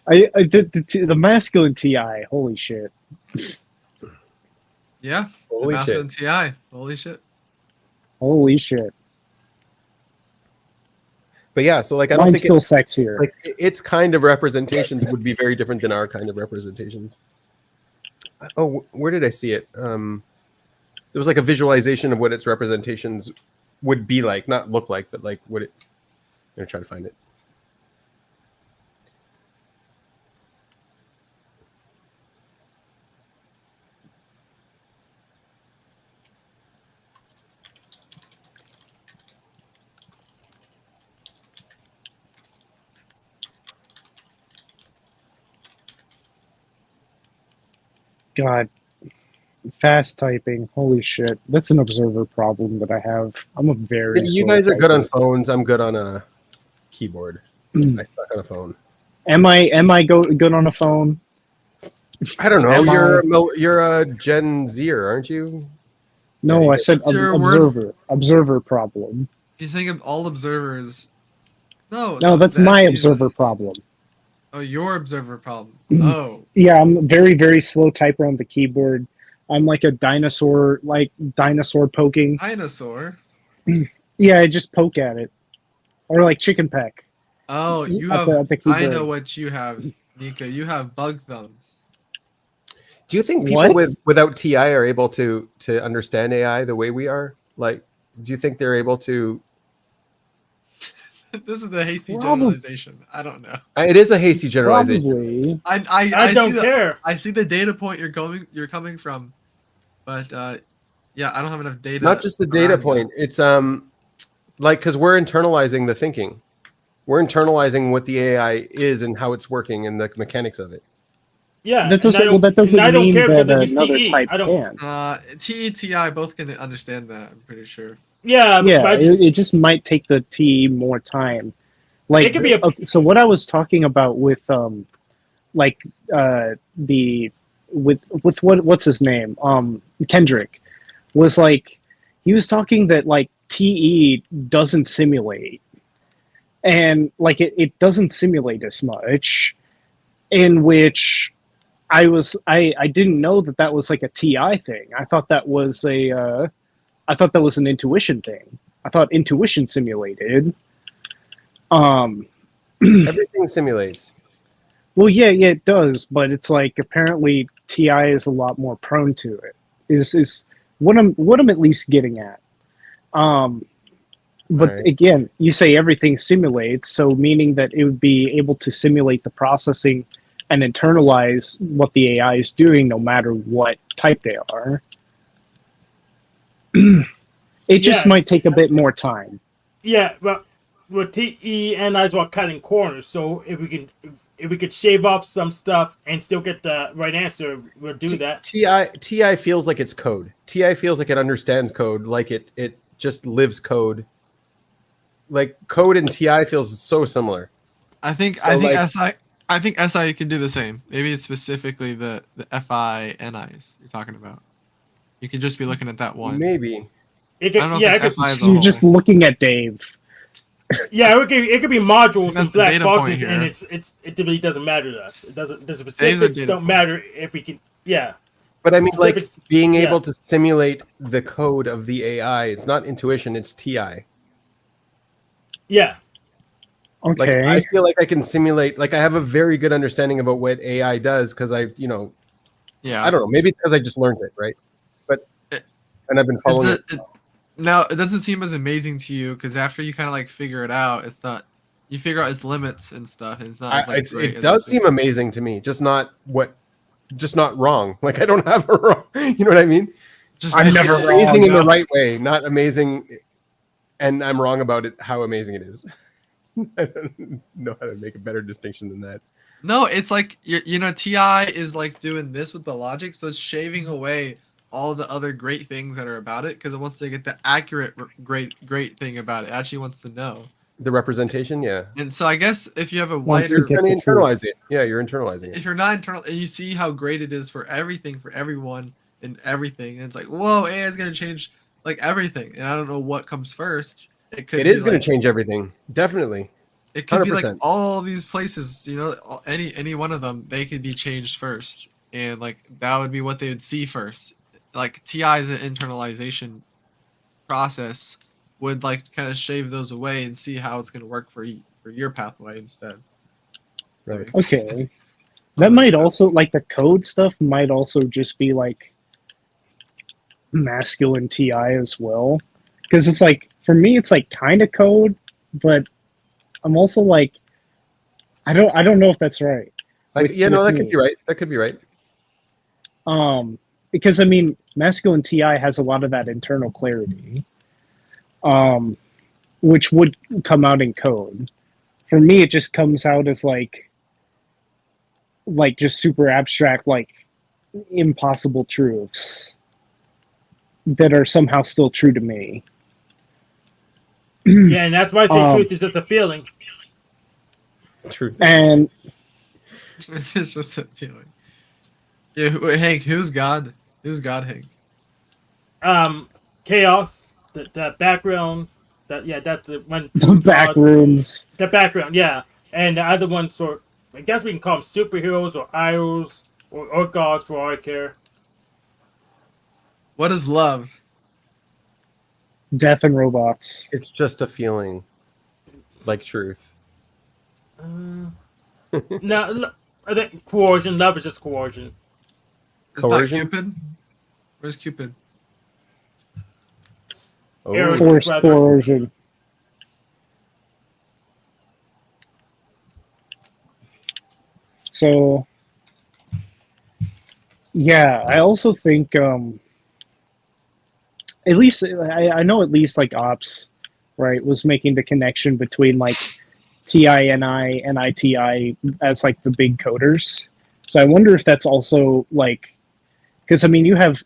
The masculine TI, holy shit. Yeah. Holy the shit. Master TI. Holy shit. Holy shit. But yeah, so like I don't Mine's think still sexier. like its kind of representations would be very different than our kind of representations. Oh, where did I see it? There was like a visualization of what its representations would be like, not look like, but like what it. I'm gonna try to find it. God, fast typing. Holy shit. That's an observer problem that I have. I'm a very You slow guys are good on typer. phones. I'm good on a keyboard. I suck on a phone. Am I good on a phone? I don't know. Am I? You're a Gen Zer, aren't you? No, Yeah, I said What's your word? observer problem. Do you think of all observers? No, that's the my SEs observer problem. Oh, your observer problem. Oh, Yeah, I'm a very, very slow typer on the keyboard. I'm like a dinosaur poking. dinosaur. Yeah, I just poke at it. Or like chicken peck Oh, you at have. the I keyboard. know what you have, Nika. You have bug thumbs. Do you think people without TI are able to understand AI the way we are? Like, do you think they're able to? This is a hasty Probably. generalization. I don't know. It is a hasty generalization. Probably. I don't see care. I see the data point you're coming from, but yeah, I don't have enough data. Not just the data around point. that. It's like because we're internalizing the thinking. We're internalizing what the AI is and how it's working and the mechanics of it. Yeah, That doesn't I don't mean care that because I use another TE. type I don't. can. TETI both can understand that. I'm pretty sure. Yeah, Yeah, but I just, it just might take the TE more time. Like, It could be a- okay, so what I was talking about with like with what's his name Kendrick was like he was talking that like TE doesn't simulate, and like it doesn't simulate as much, in which I didn't know that was like a TI thing. I thought that was an intuition thing. I thought intuition simulated. Everything simulates. Well, yeah, it does, but it's like apparently TI is a lot more prone to it. Is what I'm at least getting at. But Right. again, you say everything simulates, so meaning that it would be able to simulate the processing and internalize what the AI is doing, no matter what type they are. It just Yes. might take a bit more time. yeah, but with TE analyze while cutting corners. So if we could shave off some stuff and still get the right answer, we'll do that. TI feels like it's code. TI feels like it understands code, like it just lives code. Like code and TI feels so similar. I think SI can do the same. Maybe it's specifically the FI NIs you're talking about. You could just be looking at that one. Maybe. It I don't know could, yeah, if it it's could, FI as a You're whole. just looking at Dave. yeah, it could be modules That's and the black data point boxes, here. and it really doesn't matter to us. It doesn't. The Dave's a specifics data don't point. matter if we can. Yeah, But I mean, like Specifics- being yeah. able to simulate the code of the AI. It's not intuition. It's TI. yeah. Like Okay. I feel like I can simulate. Like I have a very good understanding about what AI does because I don't know. Maybe it's because I just learned it, right? But and I've been following it. Now it doesn't seem as amazing to you because after you kind of like figure it out, it's not. You figure out its limits and stuff, and it's not. As, like, great It as does it seem amazing to me, just not wrong. Like I don't have a wrong. You know what I mean? Just I'm never It's wrong. amazing in the no. right way, not amazing, and I'm wrong about it. How amazing it is. I don't know how to make a better distinction than that. No, it's like TI is like doing this with the logic, so it's shaving away all the other great things that are about it because it wants to get the accurate great thing about it. It actually wants to know. The representation, yeah. And so I guess if you have a Once wider, you get Kind of the truth. internalize it. Yeah, you're internalizing if it. you're not internal, and you see how great it is for everything, for everyone, and everything, and it's like, whoa, AI is gonna change like everything, and I don't know what comes first. It could. It is be, going like, to change everything. Definitely. It could be like 100%. all these places, any one of them, they could be changed first, and like that would be what they would see first. Like TI is an internalization process, would like kind of shave those away and see how it's going to work for your pathway instead. Right. Okay. That Something might like also, like, the code stuff might also just be like masculine TI as well. Because it's like, for me, it's like kind of code, but I'm also like, I don't know if that's right. Like, with- yeah, no, with that me. could be right. That could be right. Because I mean, masculine TI has a lot of that internal clarity, which would come out in code. For me, it just comes out as like just super abstract, like impossible truths that are somehow still true to me. Yeah, and that's why I think Um, truth is just a feeling. Truth. And it's just a feeling. Yeah, Hank, who's God? Who's God, Hank? Chaos, the background, that's the one. the back rooms. The background, yeah, and the other ones sort. I guess we can call them superheroes or idols or gods for all I care. What is love? Death and robots. It's just a feeling, like truth. No, I think coercion. Love is just coercion. It's not Coercion? Cupid. Where's Cupid? Oh, Eros. Forced brother. coercion. So, yeah, I also think, at least I know at least like Ops, right, was making the connection between like TINI and ITI as like the big coders. So I wonder if that's also like, because I mean you have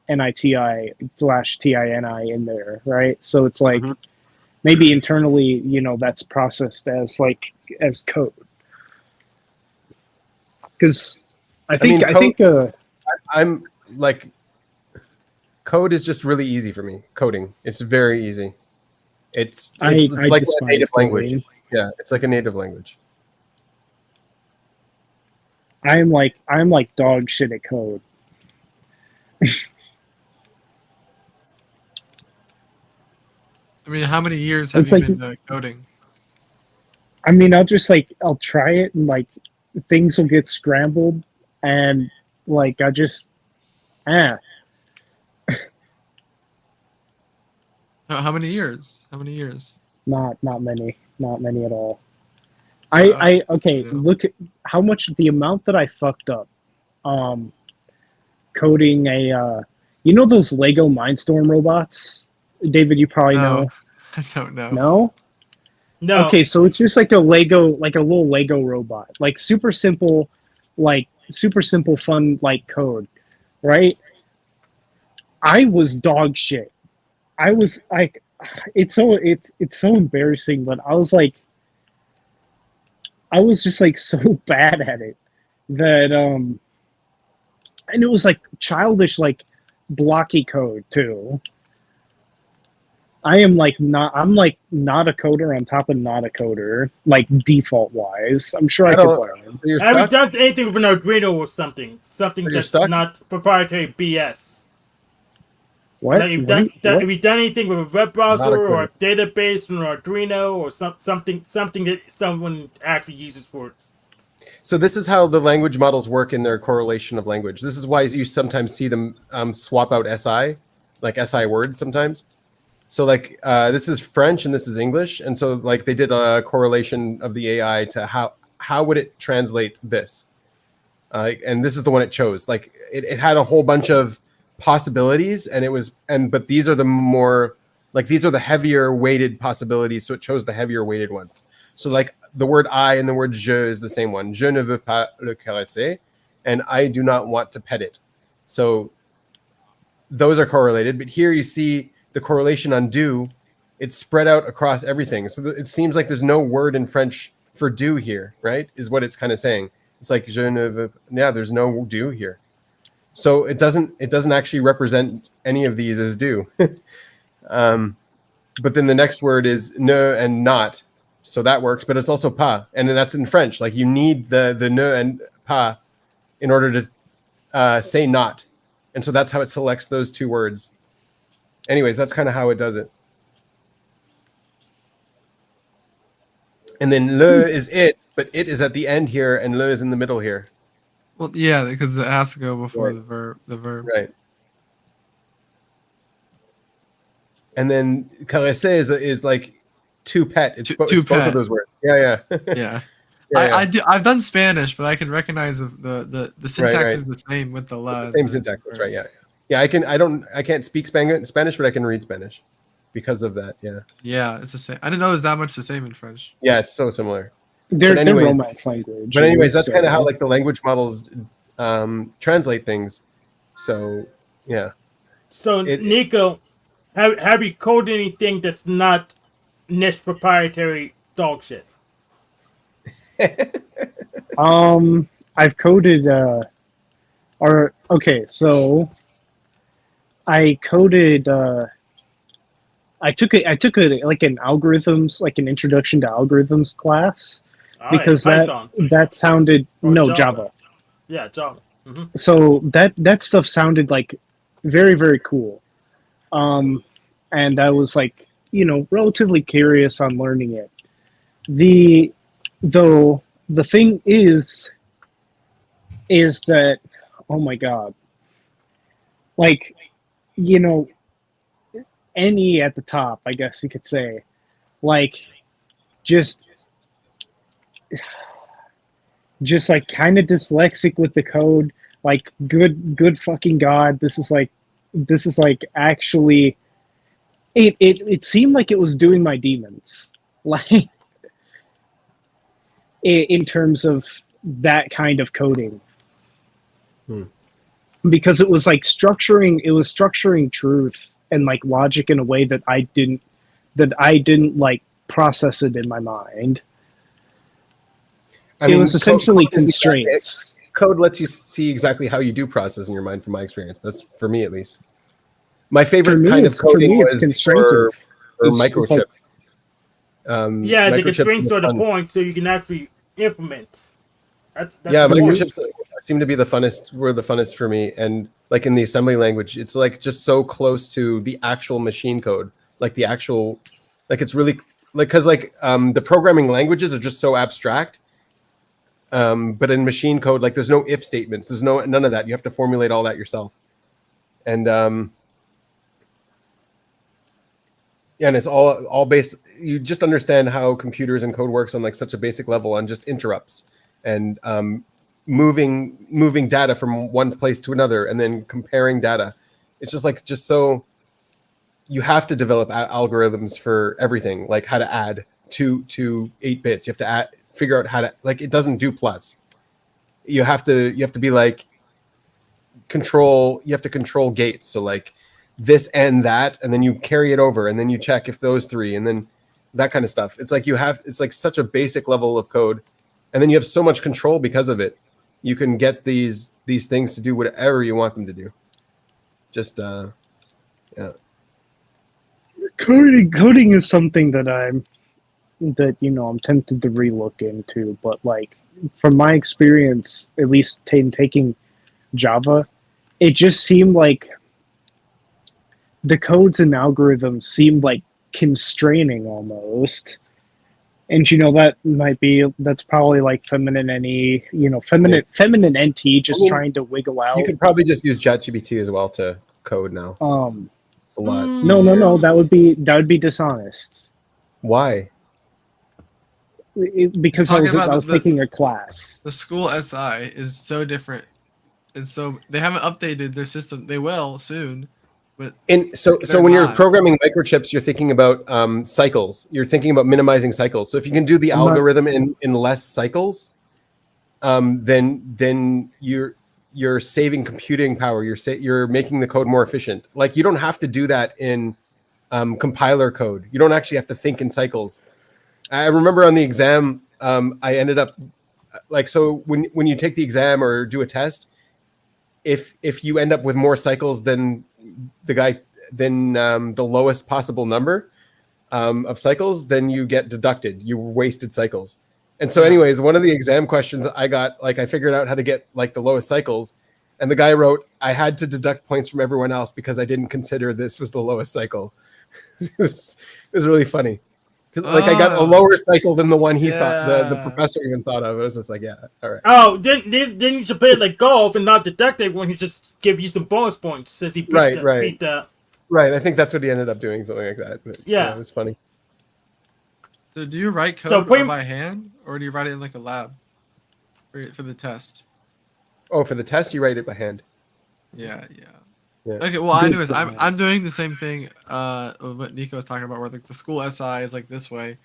NITI / TINI in there, right? So it's like Mhm. maybe internally, that's processed as like as code. Because I mean, think I'm like, code is just really easy for me. Coding, it's very easy. It's I like a despise native language. coding. Yeah, it's like a native language. I'm like dog shit at code. I mean, how many years have It's you like- been coding? I mean, I'll try it and like things will get scrambled and like I just ah How many years? How many years? not many at all. So, I okay, yeah. look at how much the amount that I fucked up coding a those Lego Mindstorm robots? David, you probably No, know. I don't know. No? No. Okay, so it's just like a little Lego robot. Like super simple fun like code, right? I was dog shit. I was like it's so embarrassing, but I was just like so bad at it that and it was like childish like blocky code too. I'm like not a coder on top of not a coder, like default wise. I'm sure I could don't- learn. So you're I haven't stuck. done anything with an Arduino or something. Something So you're that's stuck? not proprietary BS. What? Like What? have you done anything with a web browser or a coder. database from an Arduino or something that someone actually uses for it? So this is how the language models work in their correlation of language. This is why you sometimes see them swap out SI, like SI words sometimes. So like this is French and this is English, and so like they did a correlation of the AI to how would it translate this, and this is the one it chose. Like it had a whole bunch of possibilities, but these are the more like these are the heavier weighted possibilities, so it chose the heavier weighted ones. So like the word I and the word je is the same one. Je ne veux pas le caresser, and I do not want to pet it. So those are correlated, but here you see the correlation on do, it's spread out across everything. So it seems like there's no word in French for do here, right? Is what it's kind of saying. It's like je ne veux, yeah, there's no do here. So it doesn't actually represent any of these as do. But then the next word is ne and not. So that works, but it's also pas. And then that's in French. Like you need the ne and pas in order to say not. And so that's how it selects those two words. Anyways, that's kind of how it does it. And then le is it, but it is at the end here, and le is in the middle here. Well, yeah, because it has to go before Right. the verb. Right. And then caresser is like to pet. It's, To it's both pet. of those words. Yeah. Yeah. Yeah, I've done Spanish, but I can recognize the syntax right. is the same with the la. Same syntax. That's right. Yeah. Yeah. I can't speak Spanish, but I can read Spanish because of that. Yeah. Yeah, it's the same. I didn't know it was that much the same in French. Yeah. It's so similar. They're anyways- Romance language. But anyways, that's so- kind of how like the language models translate things. So yeah. So, It- Nico, have you coded anything that's not niche proprietary dog shit? I've coded so I coded I took a like an algorithms, like an introduction to algorithms class, because Python. that sounded Or no Java. Java. Yeah, Java. Hmm. So that stuff sounded like very, very cool. And I was like, relatively curious on learning it. The thing is that, oh my god, like, NE at the top, I guess you could say, like, just like kind of dyslexic with the code. Like, good fucking god, this is like actually, it seemed like it was doing my demons, like, in terms of that kind of coding. Because it was like structuring truth and like logic in a way that I didn't like process it in my mind. It was essentially constraints. Code lets you see exactly how you do process in your mind, from my experience. That's for me, at least. My favorite kind of coding was for microchips. Yeah, the Microchips constraints were are the fun. point, so you can actually implement. That's Yeah, the point. microchips seem to be the funnest for me. And like in the assembly language, it's like just so close to the actual machine code, like the actual, like it's really like, because like the programming languages are just so abstract. But in machine code, like there's no if statements, there's none of that. You have to formulate all that yourself. And and it's all based. You just understand how computers and code works on like such a basic level, on just interrupts and moving data from one place to another, and then comparing data. It's just so you have to develop algorithms for everything, like how to add to 8 bits. You have to figure out how to, like, it doesn't do plus. You have to be like control gates. So like this and that, and then you carry it over, and then you check if those three, and then that kind of stuff. It's like it's like such a basic level of code, and then you have so much control because of it. You can get these things to do whatever you want them to do. Just yeah. Coding is something that I'm tempted to relook into, but like from my experience, at least taking Java, it just seemed like the codes and algorithms seemed like constraining almost. And that's probably like feminine NE, feminine NT just trying to wiggle out. You could probably just use ChatGPT as well to code now. It's a lot. No, that would be dishonest. Why? Because I was taking a class. The school SI is so different, and so they haven't updated their system. They will soon, but So when you're programming microchips, you're thinking about cycles. You're thinking about minimizing cycles. So if you can do the algorithm in less cycles, then you're saving computing power. You're making the code more efficient. Like, you don't have to do that in compiler code. You don't actually have to think in cycles. I remember on the exam, I ended up like, so when you take the exam or do a test, if you end up with more cycles than the lowest possible number of cycles, then you get deducted. You wasted cycles. And so anyways, one of the exam questions I got, like, I figured out how to get like the lowest cycles, and the guy wrote, I had to deduct points from everyone else because I didn't consider this was the lowest cycle. It was really funny. Because like I got a Oh. lower cycle than the one he thought the Yeah. professor even thought of. It was just like, yeah, all right. Oh, then you should play it like golf and not detect it when he just give you some bonus points since he beat Right, the, right. beat the Right. I think that's what he ended up doing, something like that. But, Yeah. it was funny. So do you write So code pretty- by hand, or do you write it in like a lab for the test? Oh, for the test, you write it by hand. Yeah. Yeah. Okay, well, Good anyways, for I'm that. I'm doing the same thing. Of what Nico was talking about, where like the school SI is like this way,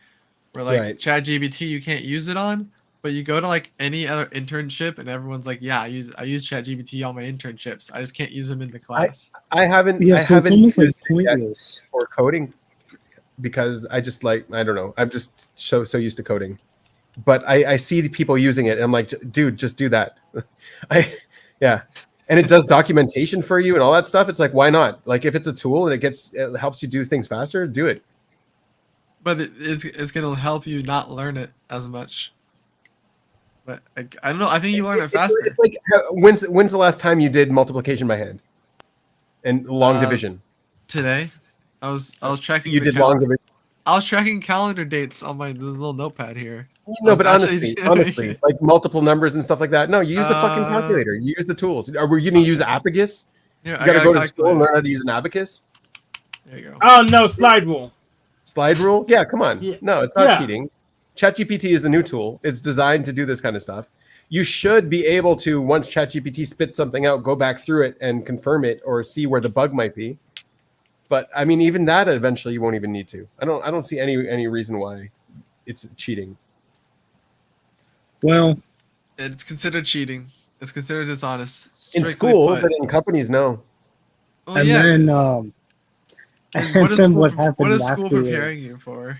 where like Right. ChatGPT you can't use it on, but you go to like any other internship and everyone's like, yeah, I use ChatGPT on my internships. I just can't use them in the class. I haven't. Yeah, I so it's haven't almost like used it yet pointless. for coding because I just like I don't know. I'm just so used to coding, but I see the people using it and I'm like, dude, just do that. Yeah, and it does documentation for you and all that stuff. It's like, why not? Like if it's a tool and it helps you do things faster, do it. But it's gonna help you not learn it as much. But I don't know. I think you learn it faster. It's like when's the last time you did multiplication by hand and long division? Today, I was tracking. You the did cal- long division. I was tracking calendar dates on my little notepad here. No, was but actually- honestly, like multiple numbers and stuff like that. No, you use the fucking Uh, calculator. You use the tools. Are we going to use abacus? Yeah, You I got to got go a to school and calculator. learn how to use an abacus. There you go. Oh no, slide rule. Slide rule? Yeah, come on. Yeah. No, it's not Yeah. cheating. ChatGPT is the new tool. It's designed to do this kind of stuff. You should be able to, once ChatGPT spits something out, go back through it and confirm it or see where the bug might be. But I mean, even that eventually you won't even need to. I don't see any reason why it's cheating. Well, It's considered cheating. It's considered dishonest. In strictly school, put. but in companies, no. Well, and yeah. then and and what is then school, what happened what is school afterwards? preparing you for?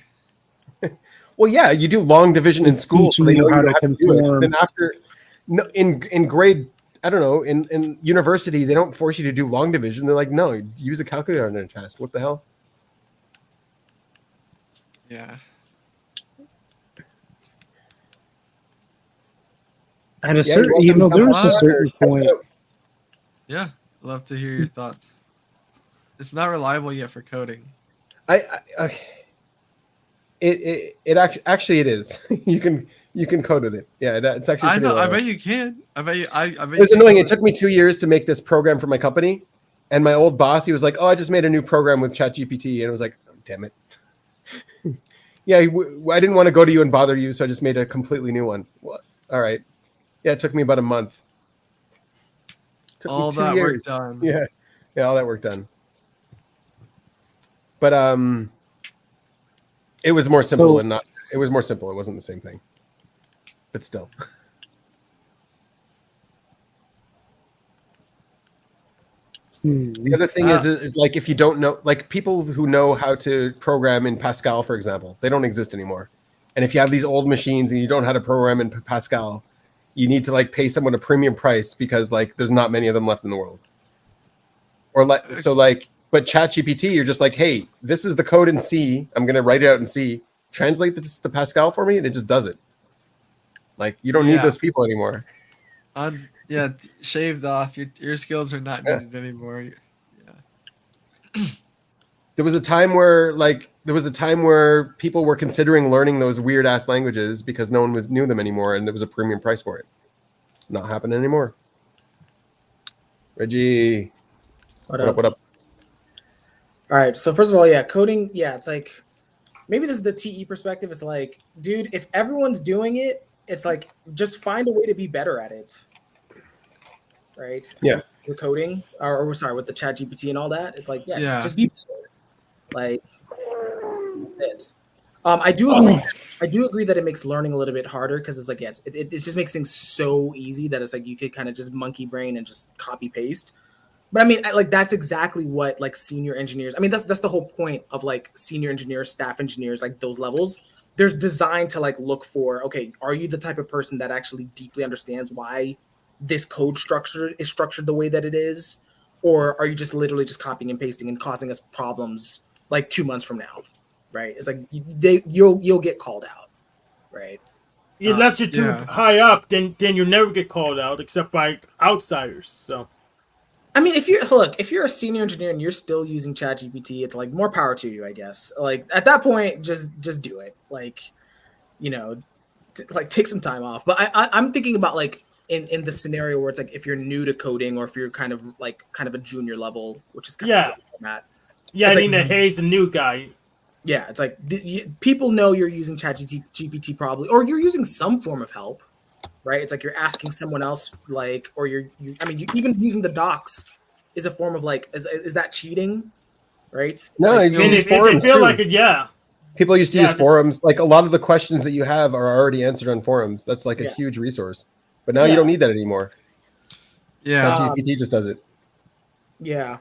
Well, yeah, you do long division in It's school, so teaching they you know how you to have to do it. conform. Then after, no, in grade, I don't know, in university, they don't force you to do long division. They're like, no, use a calculator on a test. What the hell? Yeah. At a Yeah, certain, you're you know, welcome to there's a come certain Check it point. out. Yeah. Love to hear your thoughts. It's not reliable yet for coding. It actually it is. you can code with it. Yeah, it's actually. I pretty know. I reliable. bet you can. I bet you. I bet It was you can annoying. code It took me 2 years to make this program for my company, and my old boss, he was like, "Oh, I just made a new program with ChatGPT," and I was like, oh, "Damn it." Yeah, I didn't want to go to you and bother you, so I just made a completely new one. What? All right. Yeah, it took me about a month. Took me all 2 that years. work done. Yeah, all that work done. But it was more simple So- and not. It was more simple. It wasn't the same thing. But still. The other thing is like if you don't know, like people who know how to program in Pascal, for example, they don't exist anymore. And if you have these old machines and you don't know how to program in Pascal, you need to like pay someone a premium price because like there's not many of them left in the world. Or like so like, but ChatGPT, you're just like, hey, this is the code in C. I'm gonna write it out in C. Translate this to Pascal for me, and it just does it. Like you don't need Yeah. those people anymore. Yeah, shaved off. Your skills are not needed anymore. Yeah. There was a time where people were considering learning those weird ass languages because no one knew them anymore, and there was a premium price for it. Not happening anymore. Reggie, What what up? up? What up? All right. So first of all, yeah, coding. Yeah, it's like maybe this is the TE perspective. It's like, dude, if everyone's doing it, it's like just find a way to be better at it, right? Yeah. The coding, or sorry, with the Chat GPT and all that, it's like, yeah, Yeah. just be better. Like that's it. I do agree. I do agree that it makes learning a little bit harder because it's like, yeah, it just makes things so easy that it's like you could kind of just monkey brain and just copy paste. But I mean, like that's exactly what like senior engineers. I mean, that's the whole point of like senior engineers, staff engineers, like those levels. They're designed to like look for, okay, are you the type of person that actually deeply understands why this code structure is structured the way that it is, or are you just literally just copying and pasting and causing us problems like 2 months from now, right? It's like you'll get called out, right? Unless you're too Yeah. high up, then you'll never get called out except by outsiders. So I mean, if you're a senior engineer and you're still using ChatGPT, it's like more power to you, I guess. Like at that point, just do it. Like, you know, like take some time off. But I'm thinking about like in the scenario where it's like if you're new to coding or if you're kind of a junior level, which is kind of where I'm at. Yeah, It's I like, mean, Hayes, the new guy. Yeah, it's like people know you're using ChatGPT probably, or you're using some form of help, right? It's like you're asking someone else, like, or I mean, even using the docs is a form of like, is that cheating, right? No, like, you And use if they forums feel too. like it, yeah. People used to Yeah, use forums. Like a lot of the questions that you have are already answered on forums. That's like a Yeah. huge resource. But now Yeah. you don't need that anymore. Yeah. ChatGPT just does it. Yeah.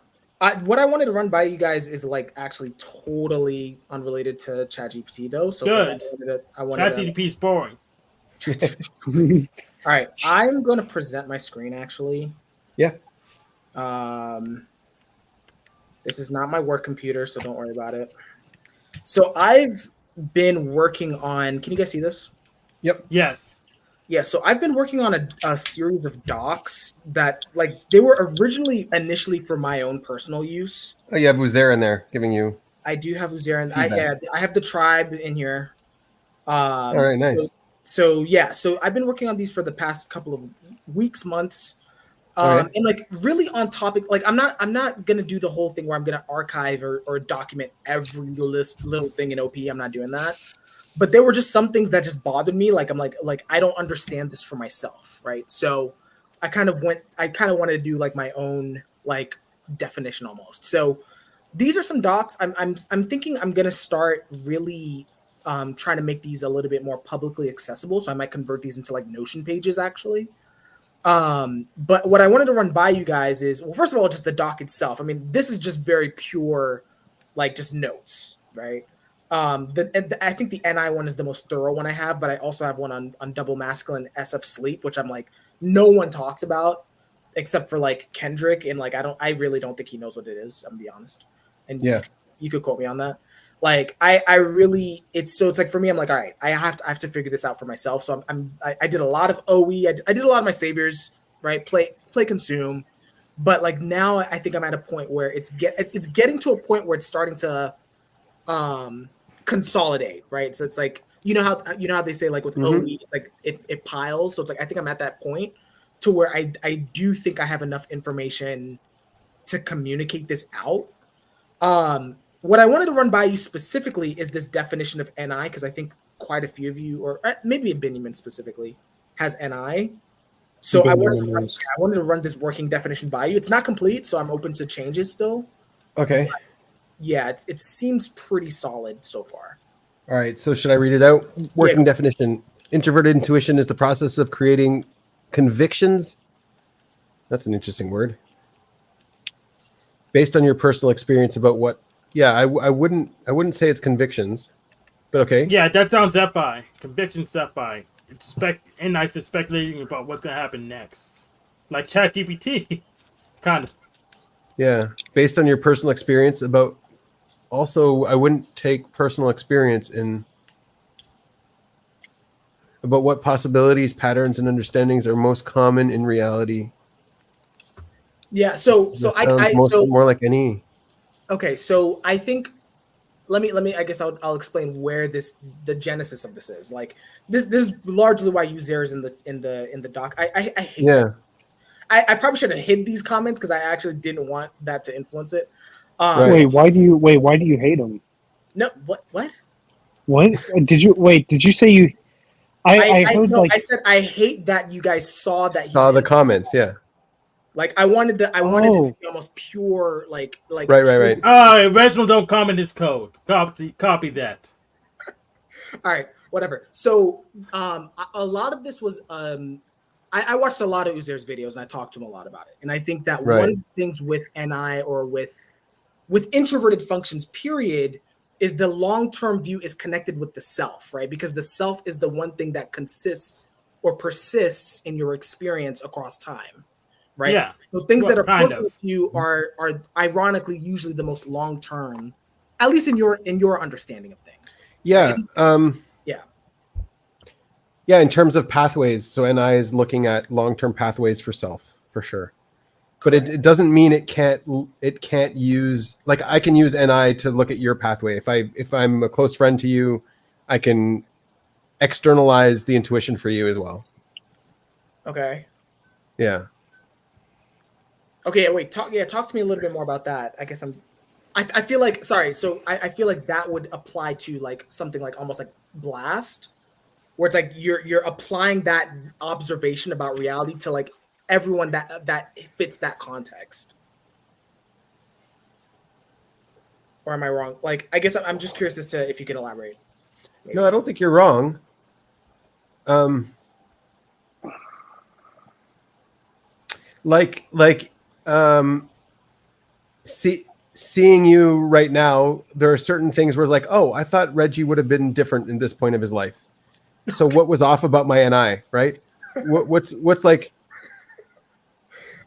What I wanted to run by you guys is like actually totally unrelated to ChatGPT though. So Good. I wanted to ChatGPT is boring. All right, I'm going to present my screen actually. Yeah. This is not my work computer, so don't worry about it. So I've been working on, can you guys see this? Yep. Yes. Yeah, so I've been working on a series of docs that like they were originally initially for my own personal use. Oh, you have Uzair in there giving you. I do have Uzair, Feedback. I have the tribe in here. All right, nice. So I've been working on these for the past couple of weeks, months. Okay. And like really on topic, like I'm not gonna do the whole thing where I'm gonna archive or document every little thing in OP. I'm not doing that. But there were just some things that just bothered me. Like I'm like I don't understand this for myself, right? So I kind of wanted to do like my own like definition almost. So these are some docs. I'm thinking I'm gonna start really trying to make these a little bit more publicly accessible. So I might convert these into like Notion pages actually. But what I wanted to run by you guys is, well, first of all, just the doc itself. I mean, this is just very pure, like just notes, right? I think the NI one is the most thorough one I have, but I also have one on double masculine SF sleep, which I'm like, no one talks about except for like Kendrick. And like, I really don't think he knows what it is. I'm gonna be honest. And Yeah, you could quote me on that. Like I really, it's like for me, I'm like, all right, I have to figure this out for myself. So I did a lot of OE. I did a lot of my saviors, right? Play consume, but like now I think I'm at a point where it's getting to a point where it's starting to consolidate, right? So it's like you know how they say like with OE, it's like it piles. So it's like I think I'm at that point to where I do think I have enough information to communicate this out. What I wanted to run by you specifically is this definition of NI, because I think quite a few of you, or maybe Benjamin specifically, has NI. So I wanted to run this working definition by you. It's not complete, so I'm open to changes still. Okay. But yeah, it seems pretty solid so far. All right. So should I read it out? Working definition. Introverted intuition is the process of creating convictions. That's an interesting word. Based on your personal experience about what. Yeah, I wouldn't say it's convictions, but okay. Yeah, that sounds FI. Convictions FI. It's NI is speculating about what's gonna happen next, like ChatGPT, kind of. Yeah, based on your personal experience about. Also, I wouldn't take personal experience in about what possibilities, patterns, and understandings are most common in reality. Yeah, so more like any. Okay, so I think let me I guess I'll explain where the genesis of this is. Like this is largely why Uzair is in the doc. I hate that. I probably should have hid these comments because I actually didn't want that to influence it. Wait, why do you hate him? No, what? What did you say you? I heard no, like I said I hate that you guys saw that. Saw the comments, yeah. Like I wanted it to be almost pure, like right. Reginald, don't comment his code. Copy that. All right, whatever. So, a lot of this was I watched a lot of Uzair's videos and I talked to him a lot about it. And I think that one of the things with NI or with introverted functions, period, is the long-term view is connected with the self, right? Because the self is the one thing that consists or persists in your experience across time, right? Yeah. So things that are personal to you are ironically usually the most long-term, at least in your understanding of things. Yeah. Right? Yeah, in terms of pathways. So NI is looking at long-term pathways for self, for sure. but it doesn't mean it can't use, like, I can use NI to look at your pathway. If I'm a close friend to you, I can externalize the intuition for you as well. Okay. Yeah. Okay. Wait. Talk to me a little bit more about that. I guess I feel like, sorry. So I feel like that would apply to like something like almost like Blast, where it's like you're applying that observation about reality to like everyone that fits that context. Or am I wrong? Like, I guess I'm just curious as to if you can elaborate. Maybe. No, I don't think you're wrong. Seeing you right now, there are certain things where it's like, oh, I thought Reggie would have been different in this point of his life. So what was off about my NI, right? What's like,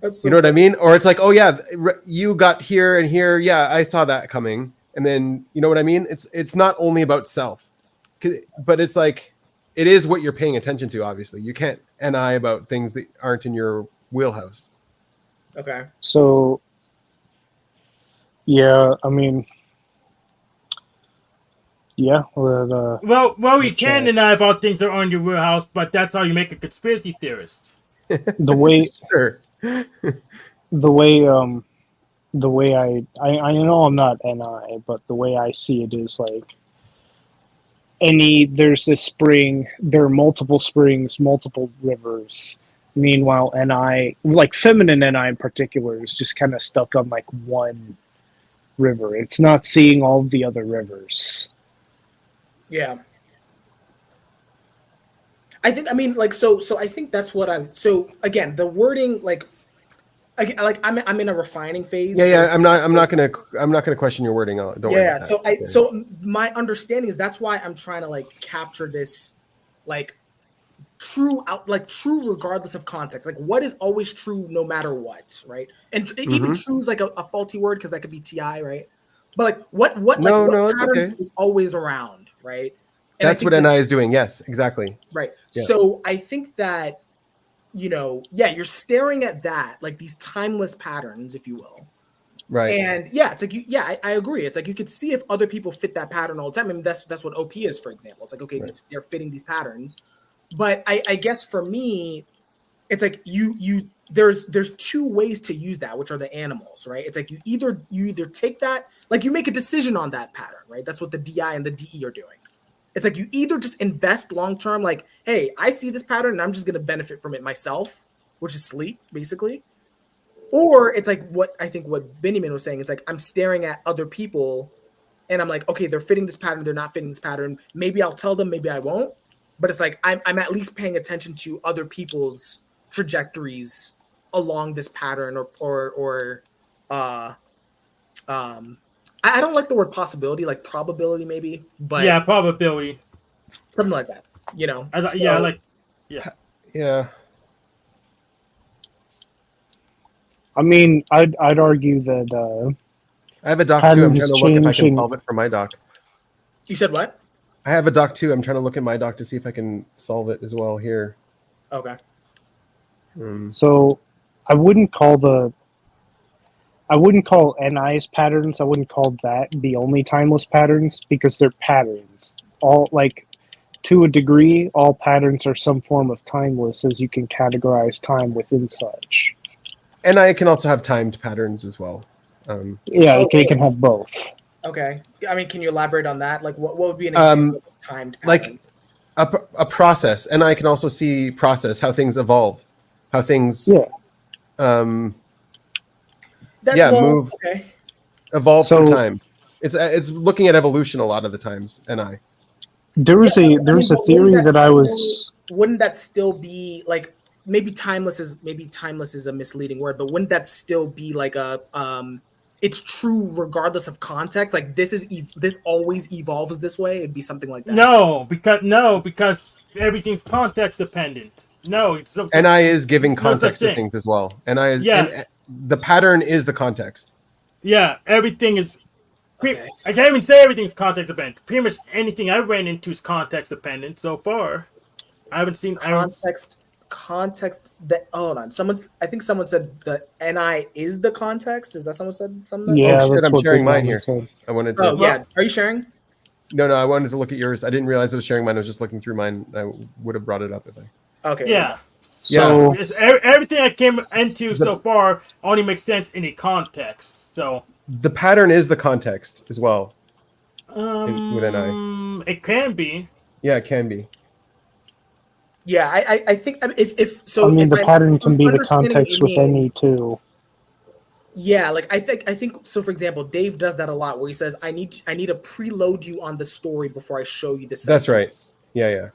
That's so you know what I mean? Or it's like, oh yeah, you got here and here. Yeah, I saw that coming. And then, you know what I mean? It's not only about self, but it's like, it is what you're paying attention to. Obviously, you can't NI about things that aren't in your wheelhouse. Okay. So, yeah, I mean, yeah. Well, you can deny about things that are on your warehouse, but that's how you make a conspiracy theorist. The way, Sure. the way I know I'm not NI, but the way I see it is like there's this spring, there are multiple springs, multiple rivers. Meanwhile, NI, like feminine NI in particular, is just kind of stuck on like one river. It's not seeing all the other rivers. Yeah. I mean, like, so I think that's what so again, the wording, like I'm in a refining phase. Yeah. So I'm not gonna question your wording. Don't worry about that. So my understanding is that's why I'm trying to like capture this, like true regardless of context. Like what is always true no matter what, right? And even true is like a faulty word because that could be TI, right? But like what patterns is always around, right? And that's what NI is doing. Yes, exactly. Right. Yeah. So I think that, you're staring at that, like these timeless patterns, if you will. Right. And yeah, it's like I agree. It's like you could see if other people fit that pattern all the time. I mean, that's what OP is, for example. It's like, okay, right. they're fitting these patterns. But I guess for me, it's like there's two ways to use that, which are the animals, right? It's like you either take that, like you make a decision on that pattern, right? That's what the DI and the DE are doing. It's like you either just invest long term, like, hey, I see this pattern and I'm just gonna benefit from it myself, which is sleep, basically. Or it's like what Benjamin was saying. It's like I'm staring at other people and I'm like, okay, they're fitting this pattern, they're not fitting this pattern. Maybe I'll tell them, maybe I won't. But it's like I'm at least paying attention to other people's trajectories along this pattern or I don't like the word possibility, like probability maybe, but yeah, probability, something like that, yeah. I mean, I'd argue that I have a doc too. I'm trying to look if I can solve it for my doc. You said what? I have a doc too. I'm trying to look at my doc to see if I can solve it as well here. Okay. So I wouldn't call NI's patterns, I wouldn't call that the only timeless patterns because they're patterns. All, like, to a degree, all patterns are some form of timeless as you can categorize time within such. NI can also have timed patterns as well. It can have both. Okay. I mean, can you elaborate on that? Like, what would be an example of a timed pattern? Like a process. NI can also see process, how things evolve, how things move, evolve through time. It's looking at evolution a lot of the times. NI. There's a theory that I was. Wouldn't that still be like maybe timeless is a misleading word, but wouldn't that still be like a it's true regardless of context? Like this always evolves this way. It'd be something like that. No, because everything's context dependent. No, it's NI is giving context to things as well. NI is the pattern is the context. Yeah, everything is. Okay. I can't even say everything's context dependent. Pretty much anything I ran into is context dependent so far. I haven't seen context. context that hold on. I think someone said the NI is the context. Is that someone said something? Yeah, Oh shit, that's I'm what sharing Big mine Mama here. said. I wanted to. Oh yeah. Are you sharing? No, I wanted to look at yours. I didn't realize I was sharing mine. I was just looking through mine. I would have brought it up if I. Okay. Yeah. So Everything I came into so far only makes sense in a context. So the pattern is the context as well. With NI. it can be. Yeah, it can be. Yeah, I think if so. I mean, if the pattern can be the understanding what context you with mean- any too. Yeah, like I think so. For example, Dave does that a lot, where he says, "I need to preload you on the story before I show you the." That's right. Yeah.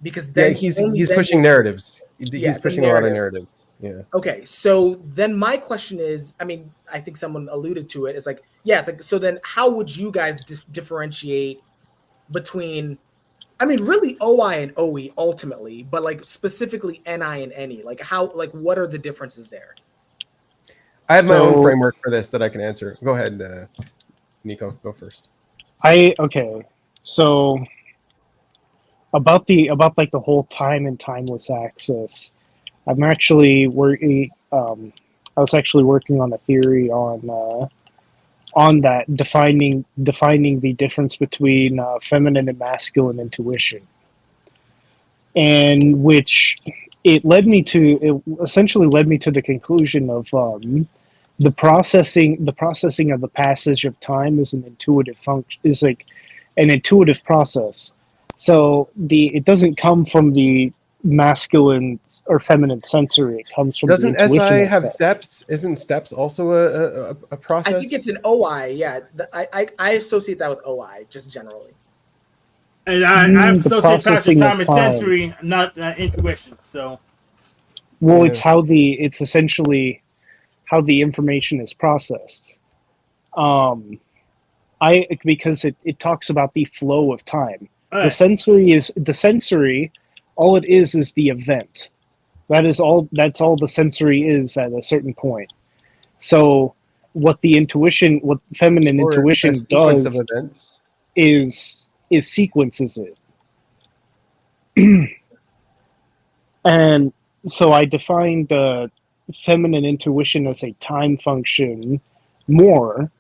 Because Yeah, then he's pushing narratives. Yeah, He's it's a pushing a lot of narrative. narratives. Yeah. Okay, so then my question is, I mean, I think someone alluded to it. It's like, yeah, it's like, so then how would you guys differentiate between, I mean, really OI and OE ultimately, but like specifically NI and NE? Like how, like what are the differences there? I have my own So- framework for this that I can answer. Go ahead, Nico. Go first. Okay. So about like the whole time and timeless axis, I'm actually working. I was actually working on a theory on that, defining the difference between feminine and masculine intuition, and which it essentially led me to the conclusion of the processing of the passage of time is an intuitive function, is like an intuitive process. So it doesn't come from the masculine or feminine sensory. It comes from Doesn't the intuition SI have itself. steps? Isn't steps also a process? I think it's an OI. Yeah, I associate that with OI just generally. And I The associate passage processing time of and time. sensory, not intuition. So Well, Yeah. it's essentially how the information is processed. Because it talks about the flow of time. alright. The sensory, all it is the event. That's all the sensory is at a certain point. So what feminine Or intuition a sequence does of events. is sequences it. And so I defined feminine intuition as a time function, more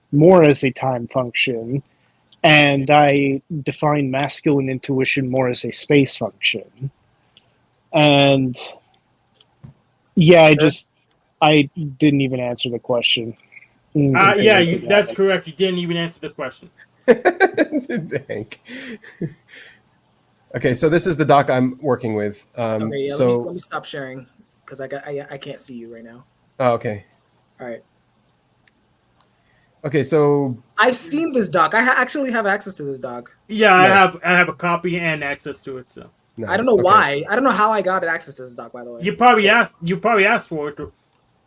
as a time function, and I define masculine intuition more as a space function. And yeah, I didn't even answer the question. That's correct. You didn't even answer the question. Hank. Okay, so this is the doc I'm working with. Okay, yeah. So Let me stop sharing because I can't see you right now. oh, okay. All right. Okay, so I've seen this doc. I actually have access to this doc. Yeah, Nice. I have a copy and access to it. So nice. I don't know Okay. why. I don't know how I got access to this doc. By the way, you probably asked for it.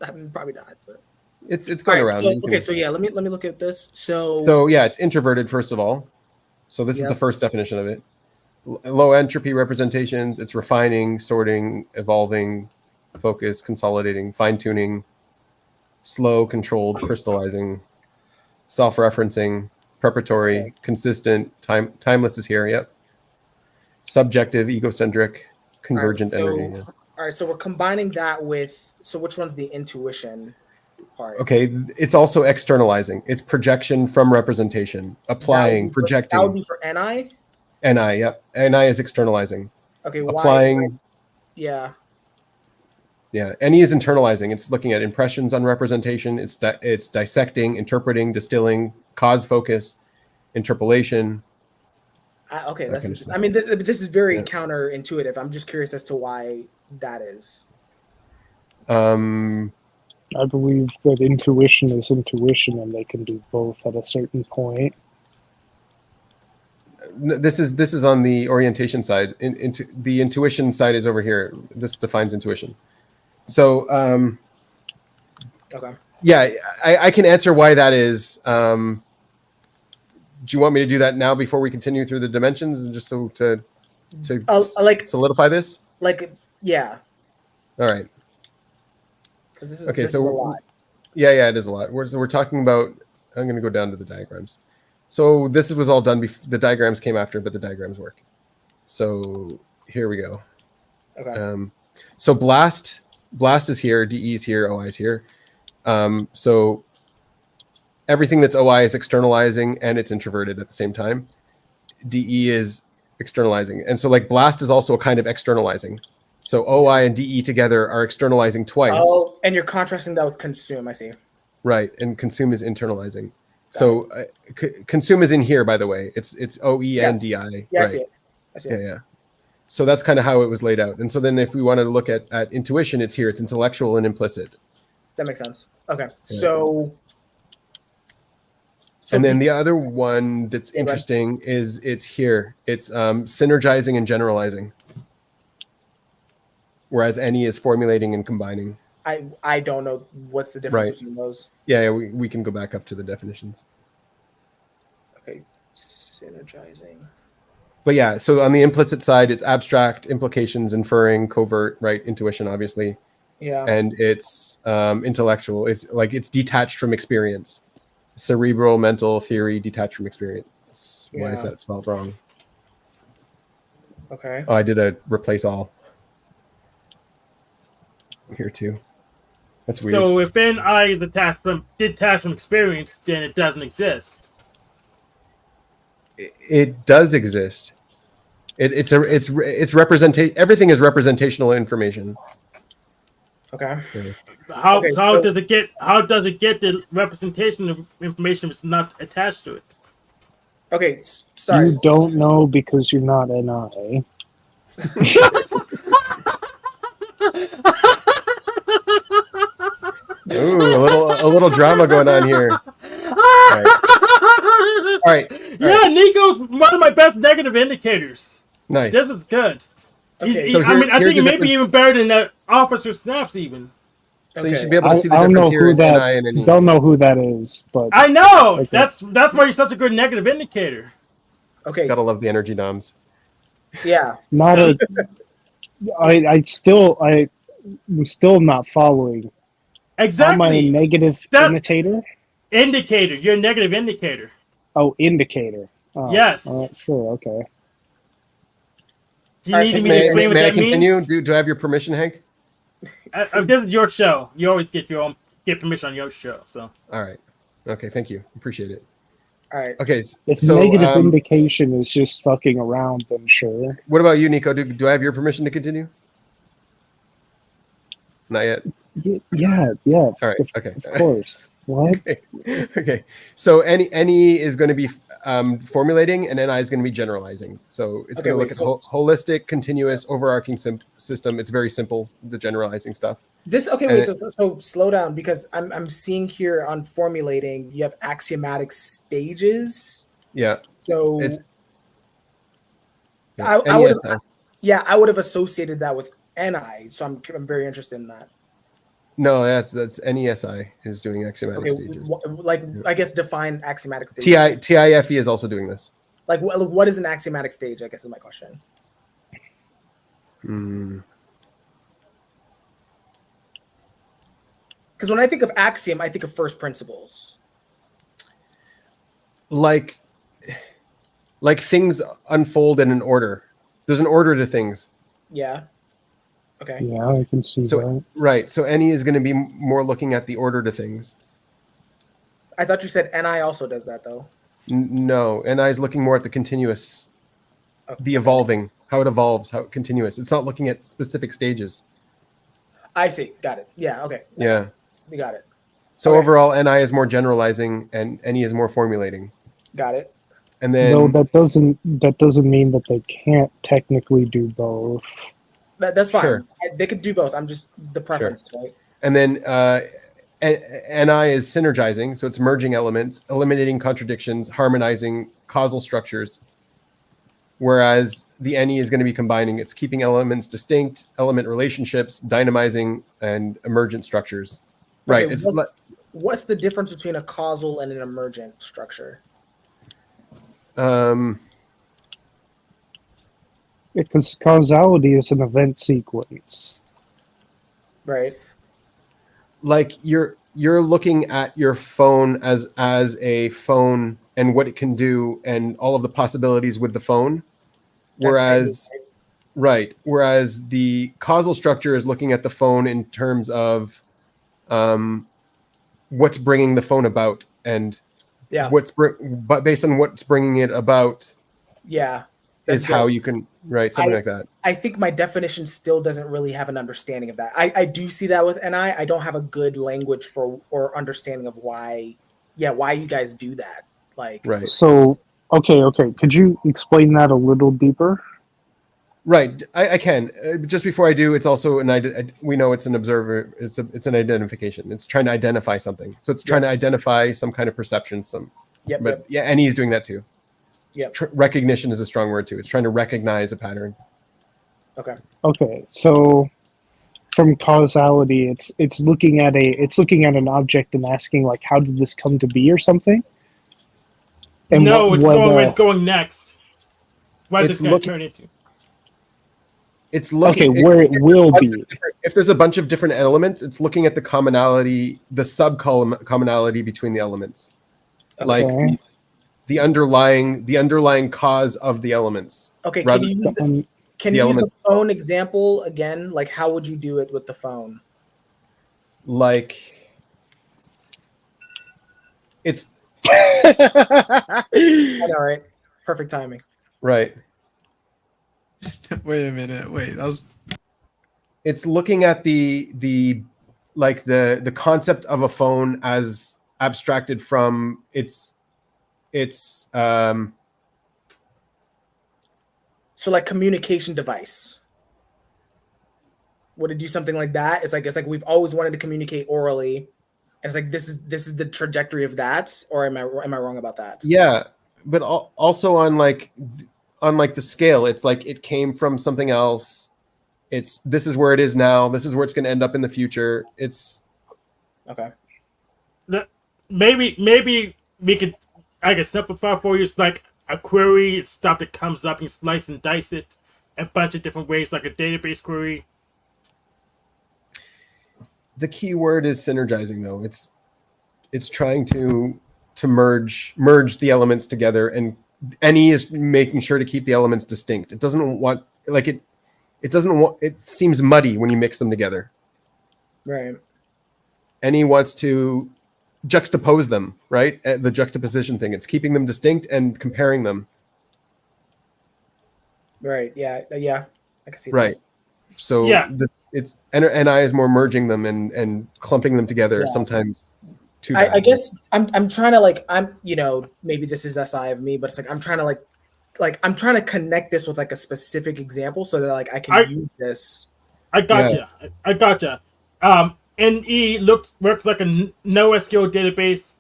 I mean, probably not. But It's going All right, around. so You can- okay, so yeah, let me look at this. So yeah, it's introverted first of all. So this is Yep. the first definition of it. Low entropy representations. It's refining, sorting, evolving, focus, consolidating, fine tuning, slow, controlled, crystallizing, self-referencing, preparatory, Okay. consistent, timeless is here. Yep. Subjective, egocentric, convergent All right, so, energy. Yeah. All right, so we're combining that with. So which one's the intuition part? Okay, it's also externalizing. It's projection from representation, applying, projecting. That would be for NI. NI, yep. NI is externalizing. Okay, Applying. Yeah. Yeah, NE is internalizing. It's looking at impressions on representation. It's dissecting, interpreting, distilling, cause focus, interpolation. Okay, That that's. kind of stuff. I mean, this is very Yeah. counterintuitive. I'm just curious as to why that is. I believe that intuition is intuition, and they can do both at a certain point. This is on the orientation side. Into the intuition side is over here. This defines intuition. So Okay. yeah, I can answer why that is. Do you want me to do that now before we continue through the dimensions, and just so to like solidify this? Like yeah, All right. because this is Okay, this so is a lot. Yeah, it is a lot. We're talking about. I'm going to go down to the diagrams. So this was all done before the diagrams came after, but the diagrams work. So here we go. Okay. So blast is here, DE is here, OI is here. So everything that's OI is externalizing and it's introverted at the same time. DE is externalizing. And so like blast is also a kind of externalizing. So OI and DE together are externalizing twice. Oh, and you're contrasting that with consume. I see. Right. And consume is internalizing. So consume is in here, by the way. It's OE and DI. Yeah, right. I see it. I see it. Yeah. So that's kind of how it was laid out. And so then if we want to look at intuition, it's here. It's intellectual and implicit. That makes sense. Okay. So and then the other one that's interesting is it's here. It's synergizing and generalizing. Whereas any is formulating and combining. I don't know what's the difference between those. Yeah, we can go back up to the definitions. Okay. Synergizing. But yeah, so on the implicit side, it's abstract, implications, inferring, covert, right? Intuition, obviously. Yeah. And it's intellectual. It's like it's detached from experience. Cerebral, mental, theory, detached from experience. Why is that spelled wrong? Okay. Oh, I did a replace all here too. That's weird. So if NI is detached from experience, then it doesn't exist. It does exist. It's representation. Everything is representational information. Okay. How does it get the representation of information if it's not attached to it? Okay, sorry. You don't know because you're not NI. Ooh, a little drama going on here. All right. Yeah, Nico's one of my best negative indicators. Nice. This is good. Okay. So I think he may be even better than Officer Snaps even. So you should be able to see the I don't difference know here who in that. NI and NE. Don't know who that is, but I know. Okay. That's why he's such a good negative indicator. Okay. Gotta love the energy DOMs. Yeah. not a. I'm still not following. Exactly. Am I a negative imitator? Indicator. You're a negative indicator. Oh, indicator. Oh, Yes. all right, sure. Okay. Do you need me to explain what May I that continue? means? Do I have your permission, Hank? This is your show. You always get permission on your show. So. All right. Okay. Thank you. Appreciate it. All right. Okay. If So negative indication is just fucking around, then sure. what about you, Nico? Do I have your permission to continue? Not yet. Yeah. All right. Okay. Of course. What? Okay. So any is going to be formulating, and NI is going to be generalizing. So it's going to look at holistic, continuous, overarching system. It's very simple, the generalizing stuff. So slow down, because I'm seeing here on formulating you have axiomatic stages. Yeah. So it's I would have associated that with NI. So I'm very interested in that. No, that's NESI is doing axiomatic stages. I guess define axiomatic stage. TIFE is also doing this. Like what is an axiomatic stage? I guess is my question. Because when I think of axiom, I think of first principles. Like things unfold in an order. There's an order to things. Yeah. Okay. Yeah, I can see that. Right. So NE is going to be more looking at the order to things. I thought you said NI also does that though. No, NI is looking more at the continuous, the evolving, how it evolves, how continuous. It's not looking at specific stages. I see. Got it. Yeah. Okay. Yeah. We got it. So overall, NI is more generalizing and NE is more formulating. Got it. And then no, that doesn't mean that they can't technically do both. That's fine. Sure. They could do both. I'm just the preference, right? And then NI is synergizing, so it's merging elements, eliminating contradictions, harmonizing causal structures. Whereas the NE is going to be combining. It's keeping elements distinct, element relationships, dynamizing, and emergent structures. Right. Okay, what's the difference between a causal and an emergent structure? Because causality is an event sequence. Right. Like you're looking at your phone as a phone and what it can do and all of the possibilities with the phone. Whereas Right. Whereas the causal structure is looking at the phone in terms of what's bringing the phone about, and Yeah. but based on what's bringing it about Yeah. is That's how good. you can write something like that. I think my definition still doesn't really have an understanding of that. I do see that with NI. I don't have a good language for or understanding of why you guys do that. Like, Right. So, okay. Could you explain that a little deeper? Right. I can. Just before I do, it's also we know it's an observer. It's an identification. It's trying to identify something. So it's trying to identify some kind of perception. But yeah, and he's doing that too. Yep. Recognition is a strong word too. It's trying to recognize a pattern. Okay. So, from causality, it's looking at an object and asking like, how did this come to be or something? And no, what- it's what, going where it's going next. What is It's this going to looking- turn into? It's looking where it will be. If there's a bunch of different elements, it's looking at the commonality, the commonality between the elements, like Okay. the underlying cause of the elements. okay, can Rather- you use Um, can the you use the elements phone themselves. example again? Like, how would you do it with the phone? Like it's I know, right? Perfect timing. right. Wait a minute. Wait, that was It's looking at the concept of a phone as abstracted from its So like communication device. Would it do something like that? It's like we've always wanted to communicate orally. And it's like this is the trajectory of that, or am I wrong about that? yeah, but also on the scale, it's like it came from something else. This is where it is now. This is where it's going to end up in the future. It's Okay. Maybe I could simplify for you. It's like a query. It's stuff that comes up. You slice and dice it a bunch of different ways, like a database query. the key word is synergizing, though. It's trying to merge the elements together, and NE is making sure to keep the elements distinct. It doesn't want it seems muddy when you mix them together. Right. NE wants to juxtapose them, right? The juxtaposition thing. It's keeping them distinct and comparing them. Right. Yeah. Yeah. I can see that. Right. So Yeah. it's NI is more merging them and clumping them together. Yeah. Sometimes too I bad. guess I'm trying to maybe this is SI of me, but it's like I'm trying to I'm trying to connect this with like a specific example so that like I can use this. I gotcha. I gotcha. NE works like a NoSQL database.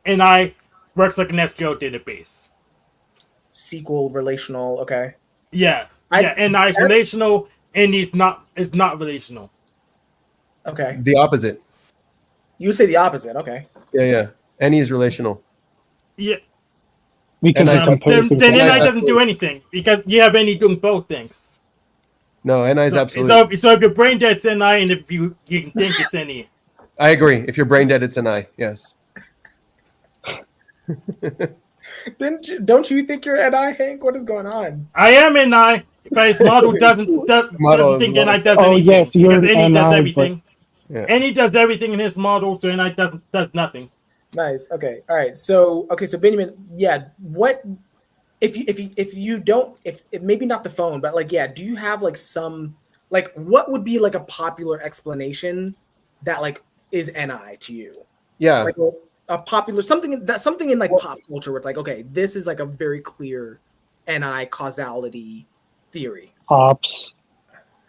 NI works like an SQL database. SQL relational. Okay. Yeah. NI is relational. NE is not relational. Okay. The opposite. You say the opposite. Okay. Yeah. NE is relational. Yeah. because And it's I- composed of Then NI that's- doesn't do anything because you have NE doing both things. No, NI is So, absolutely. so if your brain dead, it's NI, and if you can think it's NE. I agree. If you're brain dead, it's NI. Yes. Don't you think you're NI, Hank? What is going on? I am NI, but his model doesn't think NI does Oh, anything. yes, you're because NE NI, does but- everything. Yeah. NE does everything in his model, so NI does nothing. Nice. Okay. All right. So Benjamin, yeah. What if you don't if maybe not the phone, but like do you have like some like what would be like a popular explanation that like is NI to you? Yeah. Like a popular something in like pop culture where it's like okay, this is like a very clear NI causality theory. Ops.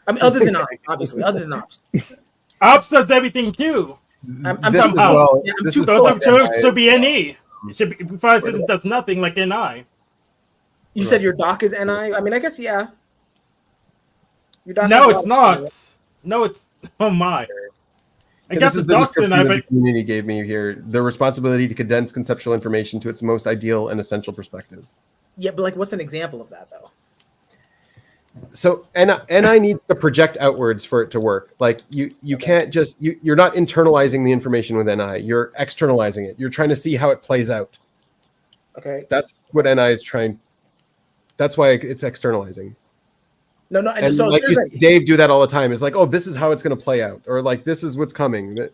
I mean, other than ops, obviously, other than ops. Ops does everything too. I'm This talking as about- well. yeah, I'm This too is close. fucked So NI. it should be NE. It should be file system does nothing like NI. You said your doc is NI. I mean, I guess yeah. Your doc has a No, lot it's of not. shit No, it's oh my. I Yeah, guess this is the the doc's description NI, that but the community gave me here. The responsibility to condense conceptual information to its most ideal and essential perspective. Yeah, but like, what's an example of that though? So NI needs to project outwards for it to work. Like you can't just you're not internalizing the information with NI. You're externalizing it. You're trying to see how it plays out. Okay. That's what NI is trying. That's why it's externalizing. No, And so like here's you the thing. Dave do that all the time. It's like, oh, this is how it's going to play out, or like this is what's coming. That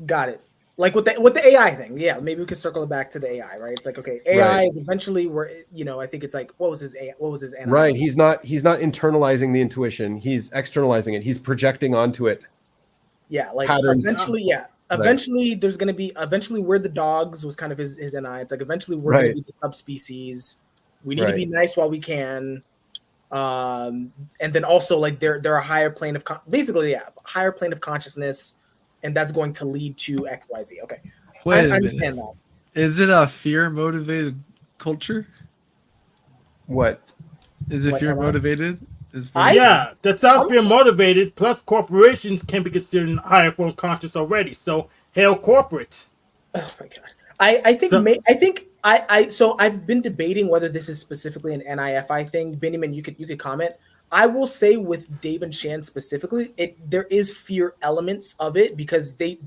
Got it. Like with the AI thing, yeah. Maybe we could circle it back to the AI, right? It's like, okay, AI Right. is eventually where I think it's like, what was his AI? What was his NI? Right. He's not internalizing the intuition. He's externalizing it. He's projecting onto it. Yeah, like Patterns. eventually, yeah. Eventually, there's gonna be we're the dogs was kind of his NI. It's like eventually we're gonna Right. be the subspecies. We need to be Right. nice while we can. And then also like they're a higher plane of higher plane of consciousness, and that's going to lead to XYZ. Okay, Wait a I minute. understand that. Is it a fear motivated culture? What? Is it What, fear am I- motivated? Is Yeah, that sounds Some- fear motivated. Plus, corporations can be considered higher form conscious already. So, hail corporate. Oh my god. I think So- so I've been debating whether this is specifically an NIFI thing. Benjamin, you could comment. I will say with Dave and Shan specifically, there is fear elements of it because they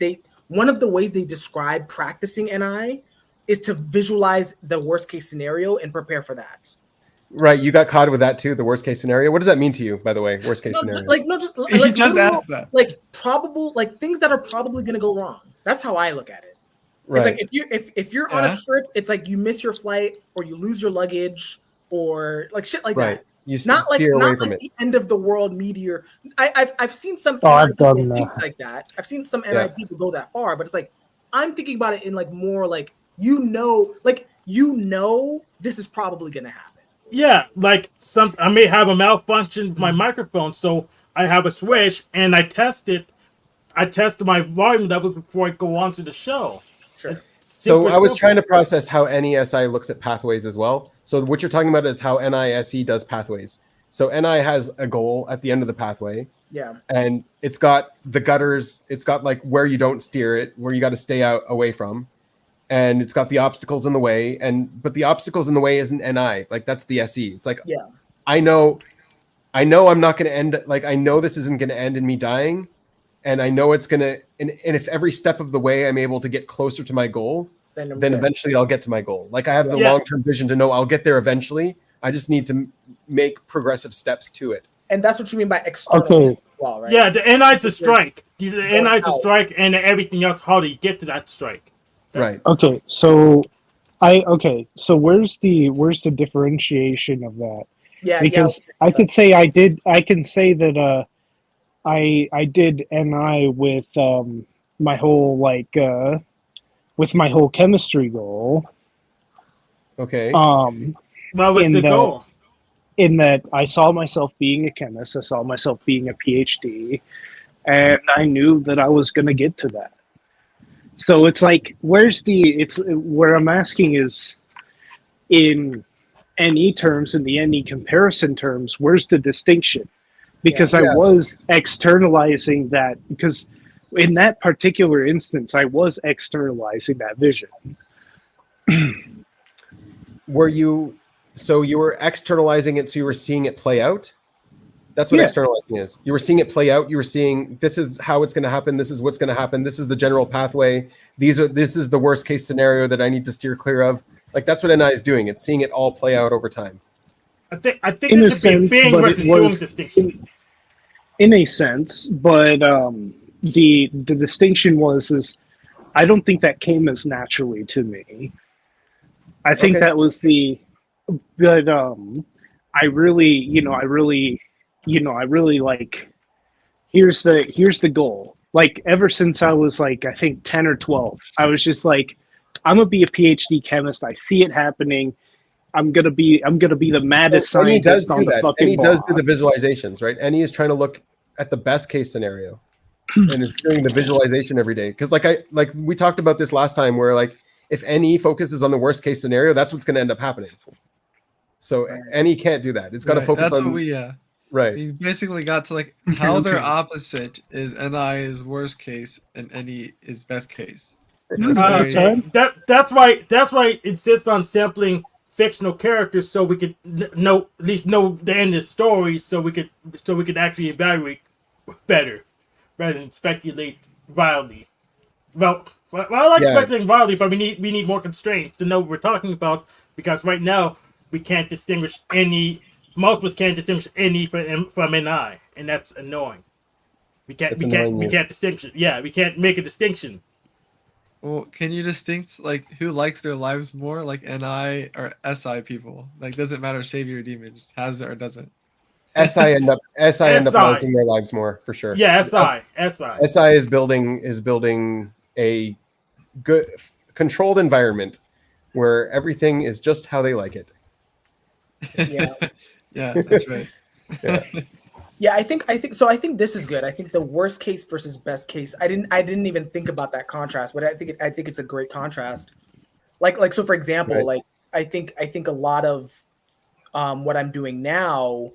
one of the ways they describe practicing NI is to visualize the worst case scenario and prepare for that. Right. You got caught with that too. The worst case scenario. What does that mean to you, by the way? Worst case scenario. He just asked that. Like probable, like things that are probably going to go wrong. That's how I look at it. Right. It's like if you're on a trip, it's like you miss your flight or you lose your luggage or like shit like Right. that. You Not like steer away not from like it. the end of the world meteor. I've seen some Oh, I've NI done people think that. like that. I've seen some NI Yeah. people go that far, but it's like I'm thinking about it in like more like this is probably gonna happen. Yeah, like I may have a malfunction with my microphone, so I have a switch and I test my volume levels before I go on to the show. Sure. It's So super I was simple. trying to process how NESI looks at pathways as well. So what you're talking about is how NISE does pathways. So NI has a goal at the end of the pathway, Yeah. and it's got the gutters. It's got like where you don't steer it, where you got to stay out away from, and it's got the obstacles in the way. But the obstacles in the way isn't NI. Like that's the SE. It's like Yeah. I know I'm not going to end. Like I know this isn't going to end in me dying, and I know it's gonna. And if every step of the way I'm able to get closer to my goal, Then I'm then good. eventually I'll get to my goal. Like I have the Yeah. long-term vision to know I'll get there eventually. I just need to make progressive steps to it. And that's what you mean by external Okay. as well, right? Yeah, the NI's a strike. The Going NI's a out. strike, and everything else. How do you get to that strike? Right. Okay, so where's the differentiation of that? Yeah. Because I can say that I did NI with my whole with my whole chemistry goal. Okay. Well, what's In the the- goal? In that I saw myself being a chemist, I saw myself being a PhD, and I knew that I was going to get to that. So it's like, where I'm asking is, in NE terms, in the NE comparison terms, where's the distinction? Because Yeah. I was externalizing that, because in that particular instance, I was externalizing that vision. So you were externalizing it, so you were seeing it play out? That's what Yeah. externalizing is. You were seeing it play out. You were seeing this is how it's going to happen. This is what's going to happen. This is the general pathway. This is the worst case scenario that I need to steer clear of. Like that's what NI is doing. It's seeing it all play out over time. I think In there a should sense, be a being but it versus doing was- distinction. In a sense, but the distinction is I don't think that came as naturally to me. I think Okay. that was but I really like here's the goal. Like ever since I was like I think 10 or 12, I was just like I'm gonna be a PhD chemist. I see it happening. I'm gonna be the maddest So NE does scientist do on the that. fucking NE does block. do the visualizations, right? NE is trying to look at the best case scenario and is doing the visualization every day. Because like we talked about this last time, where like if NE focuses on the worst case scenario, that's what's going to end up happening. So NE can't do that. It's got to Right, focus that's on what we right. we basically got to like how they're opposite is NI is worst case and NE is best case. That's very- That's why it insists on sampling fictional characters so we could at least know the end of the story, so we could actually evaluate better rather than speculate wildly. Well, I like Yeah. speculating wildly, but we need more constraints to know what we're talking about, because right now we can't distinguish any most of us can't distinguish NE from NI, and that's annoying. We can't distinguish. Yeah, we can't make a distinction. Well, can you distinct like who likes their lives more, like NI or SI people? Like, doesn't matter, savior or demon, just has it or doesn't. SI end up SI. liking their lives more for sure. Yeah, SI. SI is building a good controlled environment where everything is just how they like it. Yeah. Yeah, that's right. Yeah. Yeah, I think so. I think this is good. I think the worst case versus best case. I didn't even think about that contrast, but I think it's a great contrast. Like so, for example, Right. like I think a lot of what I'm doing now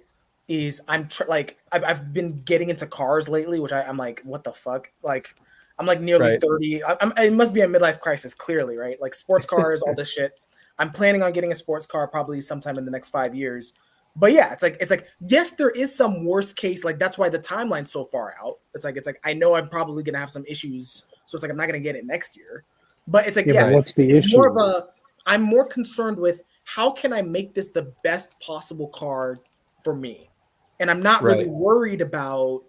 is I've been getting into cars lately, which I'm like, what the fuck? Like I'm like nearly Right. 30. It must be a midlife crisis, clearly, right? Like sports cars, all this shit. I'm planning on getting a sports car probably sometime in the next 5 years. But yeah, it's like yes, there is some worst case. Like that's why the timeline's so far out. It's like I know I'm probably gonna have some issues, so it's like I'm not gonna get it next year. But it's like Yeah, but what's the it's issue? more of a. I'm more concerned with how can I make this the best possible car for me, and I'm not really Right. worried about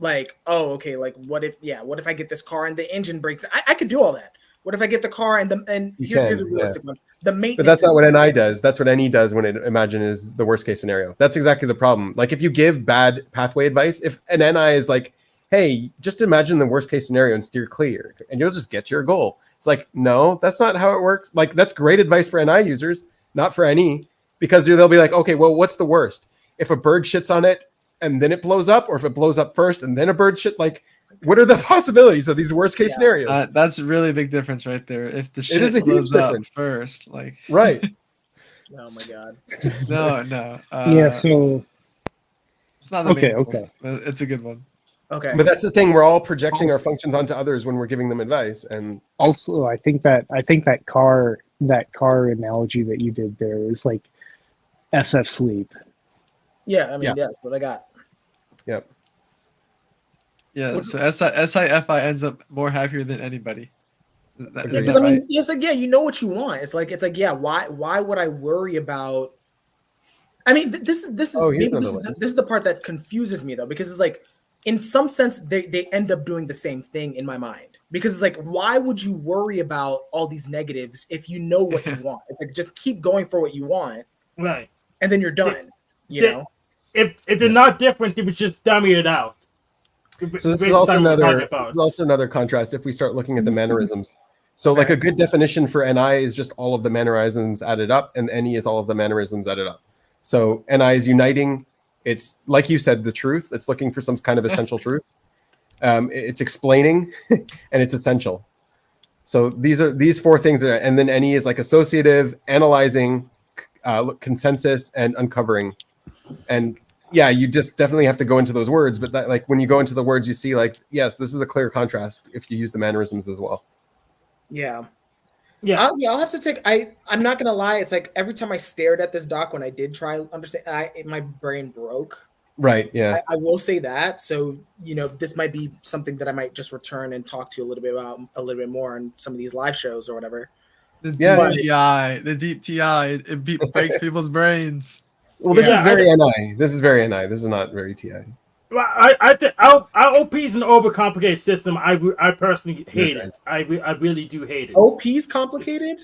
like, oh, okay, like what if I get this car and the engine breaks? I could do all that. What if I get the car and You here's a can, realistic one. The maintenance. But that's is not what NI does. That's what NE does when it imagine is the worst case scenario. That's exactly the problem. Like if you give bad pathway advice, if an NI is like, hey, just imagine the worst case scenario and steer clear and you'll just get your goal. It's like, no, that's not how it works. Like that's great advice for NI users, not for NE, because they'll be like, okay, well, what's the worst? If a bird shits on it and then it blows up, or if it blows up first and then a bird shit, like what are the possibilities of these worst case scenarios? That's a really big difference right there. If the shit is a huge blows up difference. first, like Right. Oh my god. no. Yeah, so It's not the main okay. point, but it's a good one. Okay. But that's the thing. We're all projecting our functions onto others when we're giving them advice. And also I think that car analogy that you did there is like SF sleep. Yeah, I mean, Yeah. that's what I got. yep. Yeah, so SIFI ends up more happier than anybody. Is Agreed. that Because I mean, right? it's like, yeah, you know what you want. It's like, yeah, why would I worry about? I mean, this is Oh, here's maybe another this one. is the part that confuses me though, because it's like, in some sense, they end up doing the same thing in my mind. Because it's like, why would you worry about all these negatives if you know what you want? It's like just keep going for what you want, Right. and then you're done. You They- know. If they're not different, they would just dummy it out. So this is also another contrast if we start looking at the mannerisms. So like a good definition for NI is just all of the mannerisms added up, and NE is all of the mannerisms added up. So NI is uniting. It's like you said, the truth. It's looking for some kind of essential truth. It's explaining, and it's essential. So these four things are, and then NE is like associative, analyzing, consensus, and uncovering. And yeah, you just definitely have to go into those words. But that, like when you go into the words, you see like, yes, this is a clear contrast if you use the mannerisms as well. Yeah. Yeah. I'll have to take. I'm not gonna lie. It's like every time I stared at this doc when I did try to understand, my brain broke. Right. Yeah. I will say that. So this might be something that I might just return and talk to you a little bit about a little bit more on some of these live shows or whatever. The deep TI, it breaks people's brains. Well, this is very NI. This is very NI. This is not very TI. Well, I think our OP is an overcomplicated system. I personally hate it. I really do hate it. OP's complicated?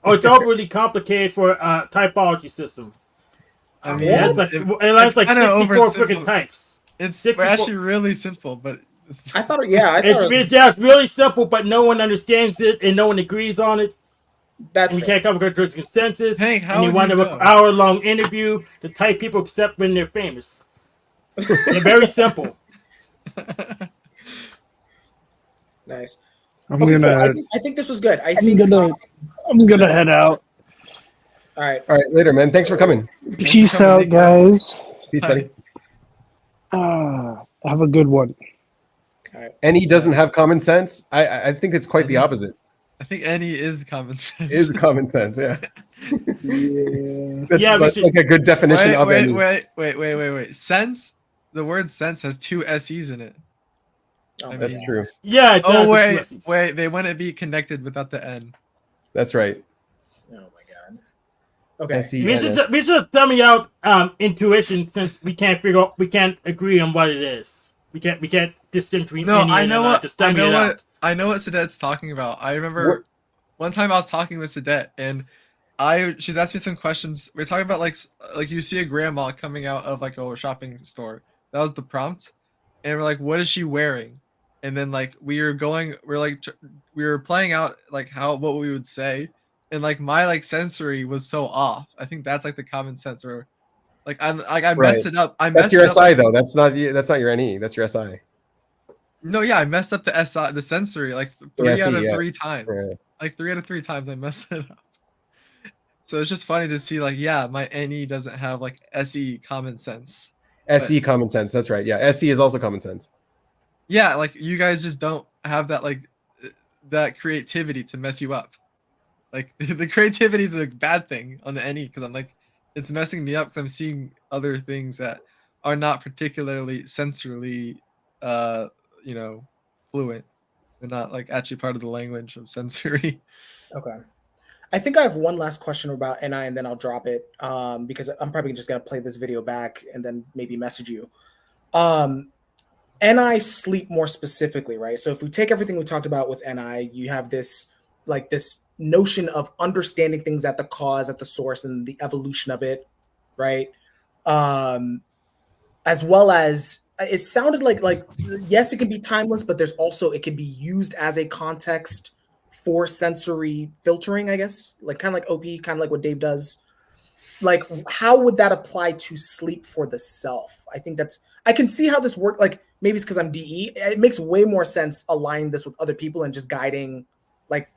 Oh, it's overly complicated for a typology system. I mean, It's like kinda 64 oversimple. freaking types. It's 64 actually really simple, but I thought it's really simple, but no one understands it and no one agrees on it. That's and you can't come to a consensus. Hank, how and you would want you an know? hour-long interview. The type people accept when they're famous. They're very simple. Nice. I'm Okay, gonna cool. I think this was good. I'm gonna head out. All right. All right. Later, man. Thanks for coming. Peace out, guys. Peace, buddy. Have a good one. And he doesn't have common sense. I think it's quite the opposite. I think any is common sense. Is common sense, yeah. Yeah. That's like a good definition of any. Wait. Sense. The word sense has two SEs in it. That's true. Yeah. It does. Oh wait. They wouldn't be connected without the N. That's right. Oh my god. Okay. SE We and should S. just, we should just dummy out intuition since we can't agree on what it is. We can't distinguish between No, any I and know what just I dummy know it what out. I know what Sadet's talking about. I remember one time I was talking with Sadet and she's asked me some questions. We're talking about like you see a grandma coming out of like a shopping store. That was the prompt, and we're like, what is she wearing? And then like we were playing out like what we would say, and like my like sensory was so off. I think that's like the common sense, or like I Right. messed it up. I That's messed your it up. SI though. That's not your NE. That's your SI. No, yeah, I messed up the SI, the sensory, like The three SE, out of yeah. 3 times. Yeah. Like 3 out of 3 times I messed it up. So it's just funny to see, like, yeah, my NE doesn't have like SE common sense. SE common sense. That's right. Yeah. SE is also common sense. Yeah, like you guys just don't have that that creativity to mess you up. Like the creativity is a bad thing on the NE because I'm like, it's messing me up because I'm seeing other things that are not particularly sensorily, you know, fluent. They're not like actually part of the language of sensory. Okay. I think I have one last question about NI and then I'll drop it because I'm probably just going to play this video back and then maybe message you. NI sleep more specifically, right? So if we take everything we talked about with NI, you have this notion of understanding things at the cause, at the source, and the evolution of it, right? As well as it sounded like yes, it can be timeless, but there's also it can be used as a context for sensory filtering, I guess, like kind of like OP, kind of like what Dave does. Like, how would that apply to sleep for the self? I think I can see how this works. Like, maybe it's because I'm DE. It makes way more sense aligning this with other people and just guiding, like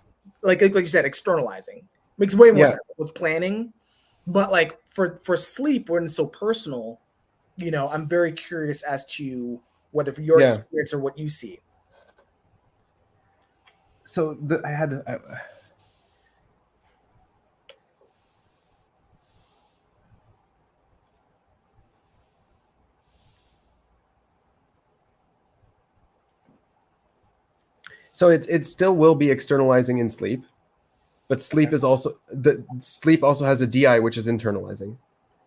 you said, externalizing. Makes way more sense with planning. But like for sleep, when it's so personal, I'm very curious as to whether for your experience or what you see. So So it still will be externalizing in sleep, but sleep is also sleep also has a DI which is internalizing.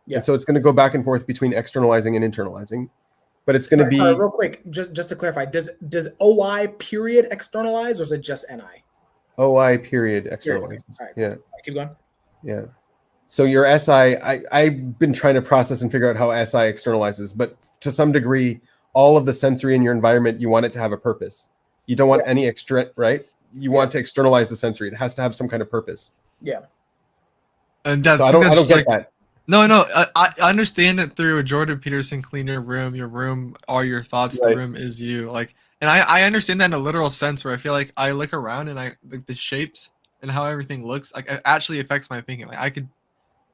Yeah. And so it's going to go back and forth between externalizing and internalizing. But it's going to be real quick, just to clarify, does OI period externalize or is it just NI? OI period externalizes. Okay. Right. Yeah. Keep going. Yeah. So your SI, I've been trying to process and figure out how SI externalizes, but to some degree, all of the sensory in your environment, you want it to have a purpose. You don't want any extra, right? You want to externalize the sensory. It has to have some kind of purpose. Yeah. And so I don't get that. No, I understand it through a Jordan Peterson cleaner room. Your room are your thoughts. Right. The room is you. Like, and I understand that in a literal sense where I feel like I look around and like the shapes and how everything looks, like it actually affects my thinking. Like I could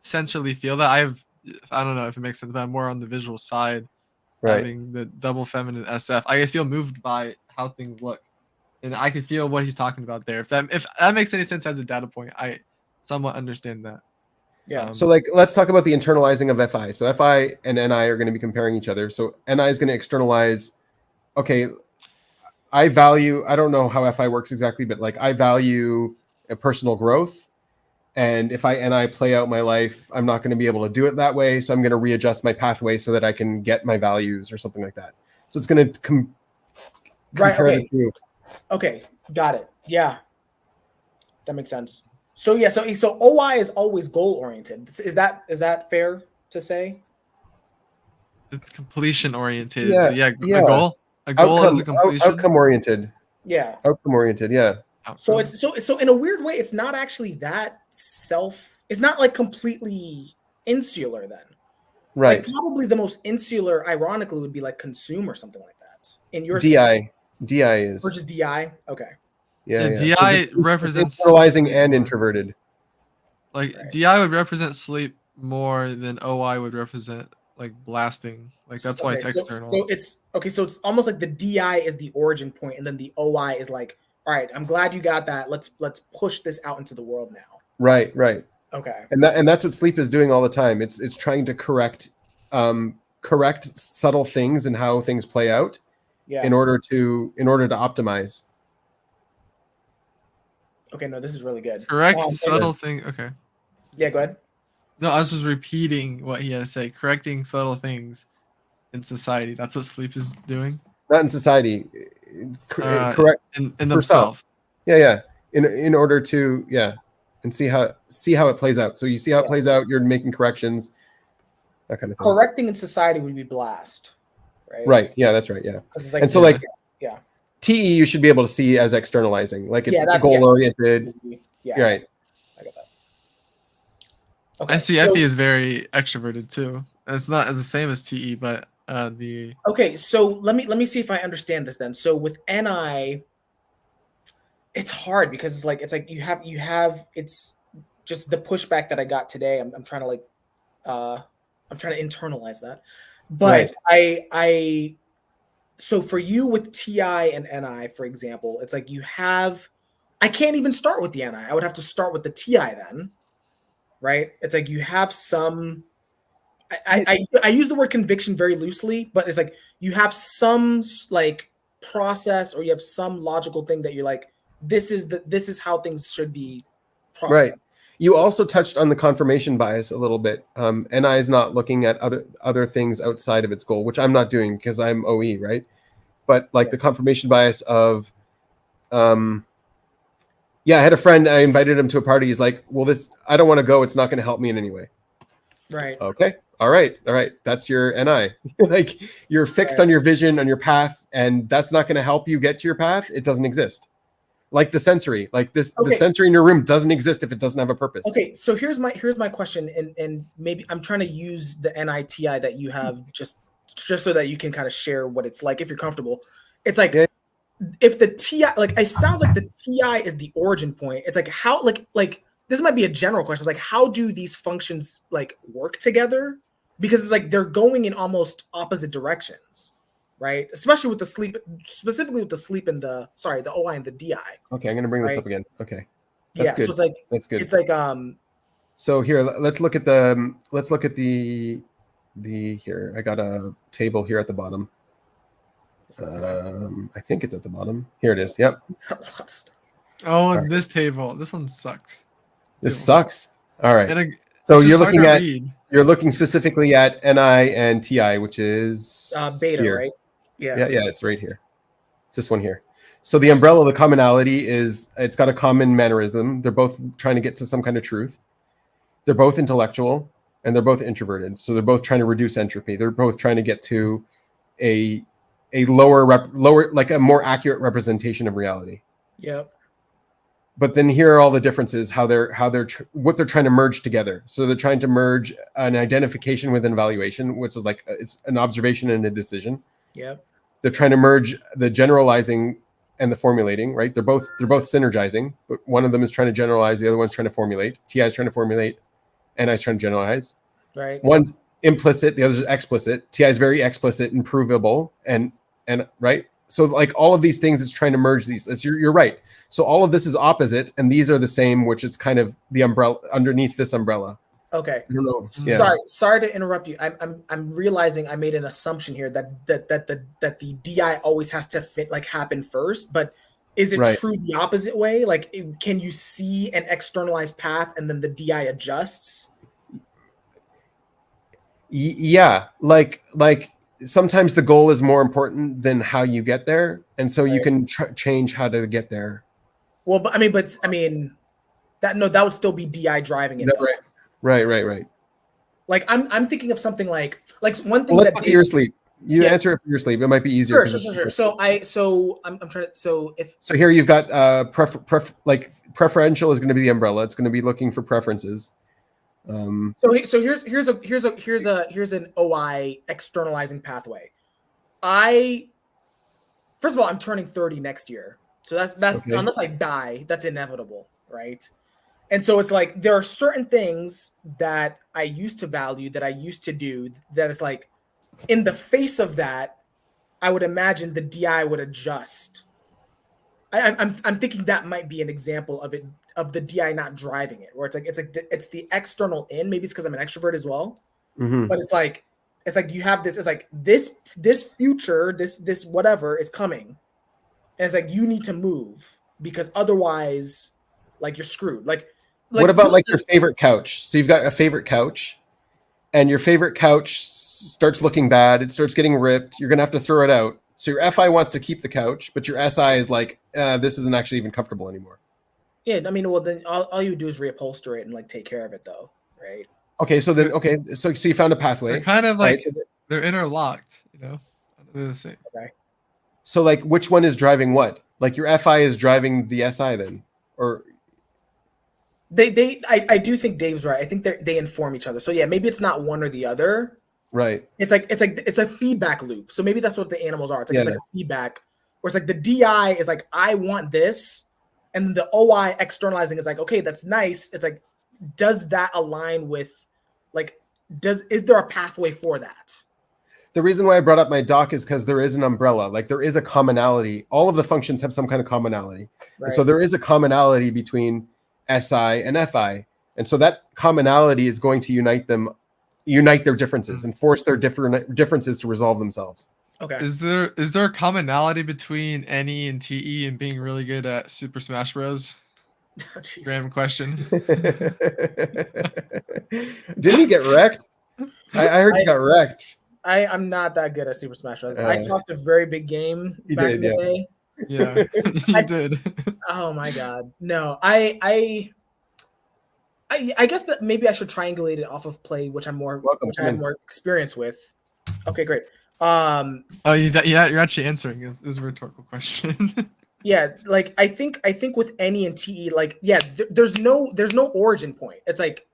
sensually feel that. I don't know if it makes sense, but I'm more on the visual side, right. Having the double feminine SF. I feel moved by how things look, and I can feel what he's talking about there. If that makes any sense as a data point, I somewhat understand that. Yeah. So like, let's talk about the internalizing of FI. So FI and NI are going to be comparing each other. So NI is going to externalize. Okay, I don't know how FI works exactly, but like I value a personal growth. And if I play out my life, I'm not going to be able to do it that way. So I'm going to readjust my pathway so that I can get my values or something like that. So it's going to compare the two. Okay. Got it. Yeah. That makes sense. So yeah, so OI is always goal oriented. Is that fair to say? It's completion oriented. Yeah, so yeah. A goal is a completion. Outcome oriented. Yeah. Outcome oriented. Yeah. So it's so in a weird way, it's not actually that it's not like completely insular then. Right. Like probably the most insular, ironically, would be like consume or something like that. In your DI. DI is. Or just DI? Okay. Yeah. DI represents internalizing and introverted. Like right. DI would represent sleep more than OI would represent like blasting. Like that's why it's external. So it's almost like the DI is the origin point, and then the OI is like, all right, I'm glad you got that. Let's push this out into the world now. Right. Okay. And that's what sleep is doing all the time. It's trying to correct subtle things and how things play out. Yeah. In order to optimize. Okay, no, this is really good. Correct subtle thing. Okay. Yeah, go ahead. No, I was just repeating what he had to say, correcting subtle things in society. That's what sleep is doing. Not in society. Correct in for self. themselves. Yeah. In order to and see how it plays out. So you see how it plays out. You're making corrections, that kind of thing. Correcting in society would be blast, right? Right. Yeah, that's right. Yeah. 'Cause it's like, And so like yeah. TE you should be able to see as externalizing. Like it's that- goal oriented. Yeah. Right. I got that. Okay. SCFE is very extroverted too. It's not as the same as TE, but Okay, so let me see if I understand this then. So with NI, it's hard because it's like you have it's just the pushback that I got today. I'm trying to I'm trying to internalize that. But I so for you with TI and NI, for example, it's like I can't even start with the NI. I would have to start with the TI then. Right? It's like you have some I use the word conviction very loosely, but it's like you have some like process or you have some logical thing that you're like, this is how things should be processed. Right. You also touched on the confirmation bias a little bit. NI is not looking at other things outside of its goal, which I'm not doing because I'm OE, right? But like the confirmation bias of I had a friend, I invited him to a party. He's like, well, I don't want to go. It's not going to help me in any way. Right. Okay. All right. That's your NI. Like you're fixed on your vision, on your path, and that's not going to help you get to your path. It doesn't exist. Like the sensory, the sensory in your room doesn't exist if it doesn't have a purpose. Okay. So here's my question. And maybe I'm trying to use the NITI that you have just so that you can kind of share what it's like if you're comfortable. It's like, if the TI, like it sounds like the TI is the origin point. It's like how like this might be a general question. It's like how do these functions like work together? Because it's like they're going in almost opposite directions, right? Especially with the sleep, specifically with the sleep and the OI and the DI. Okay, I'm gonna bring this up again. Okay, that's good. So it's like that's good. It's like So here, let's look at the here. I got a table here at the bottom. I think it's at the bottom. Here it is. Yep. Oh, right. This table. This one sucks. This sucks. All right. So you're looking specifically at NI and TI, which is beta, here. right? Yeah, it's right here. It's this one here. So the umbrella, the commonality is it's got a common mannerism. They're both trying to get to some kind of truth. They're both intellectual and they're both introverted. So they're both trying to reduce entropy. They're both trying to get to a lower, like a more accurate representation of reality. Yep. But then here are all the differences, what they're trying to merge together. So they're trying to merge an identification with an evaluation, which is like it's an observation and a decision. Yep. They're trying to merge the generalizing and the formulating, right? They're both synergizing, but one of them is trying to generalize, the other one's trying to formulate. TI is trying to formulate, NI is trying to generalize. Right. One's implicit, the other is explicit. TI is very explicit and provable, and right. So like all of these things, it's trying to merge these. You're right. So all of this is opposite, and these are the same, which is kind of the umbrella underneath this umbrella. Okay. I don't know. Yeah. Sorry to interrupt you. I'm realizing I made an assumption here that the DI always has to happen first, but is it true the opposite way? Like, can you see an externalized path and then the DI adjusts? Yeah, like sometimes the goal is more important than how you get there, and so you can change how to get there. Well, but I mean that would still be DI driving it. Right. Like I'm thinking of something like one thing. Well, let's look at your sleep. You answer it for your sleep. It might be easier. Sure. So I'm trying to. So here you've got preferential is going to be the umbrella. It's going to be looking for preferences. So here's an OI externalizing pathway. First of all, I'm turning 30 next year. So that's okay. Unless I die, that's inevitable, right? And so it's like there are certain things that I used to value, that I used to do, that is like in the face of that, I would imagine the DI would adjust. I'm thinking that might be an example of it, of the DI not driving it, where it's the external in. Maybe it's because I'm an extrovert as well, but it's like you have this. It's like this future, this whatever is coming, and it's like you need to move because otherwise, like you're screwed. Like what about like your favorite couch? So you've got a favorite couch, and your favorite couch starts looking bad. It starts getting ripped. You're gonna have to throw it out. So your FI wants to keep the couch, but your SI is like, this isn't actually even comfortable anymore. Yeah, I mean, well, then all you would do is reupholster it and like take care of it, though, right? Okay, so then so you found a pathway. They're kind of like right? they're interlocked, you know. They're the same. Okay. So like, which one is driving what? Like your FI is driving the SI then, or I do think Dave's right. I think they inform each other. So yeah, maybe it's not one or the other. right? It's a feedback loop. So maybe that's what the animals are. It's like Yeah, it's like a feedback, where it's like the DI is like, I want this, and the OI externalizing is like, okay, that's nice. It's like, does that align with, like, is there a pathway for that? The reason why I brought up my doc is because there is an umbrella. Like there is a commonality. All of the functions have some kind of commonality. Right. And so there is a commonality between SI and FI. And so that commonality is going to unite their differences and force their differences to resolve themselves. Okay. Is there a commonality between NE and TE and being really good at Super Smash Bros? Oh, Jesus. Random question. Didn't he get wrecked? I heard he got wrecked. I'm not that good at Super Smash Bros. I talked a very big game He back did, in the day. Yeah, you did. Oh my god, no! I guess that maybe I should triangulate it off of play, which I'm more, Welcome, which I come have in. more experience with. Okay, great. Oh, you're actually answering. It was a rhetorical question. Yeah, like I think with NE and TE, like yeah, there's no origin point. It's like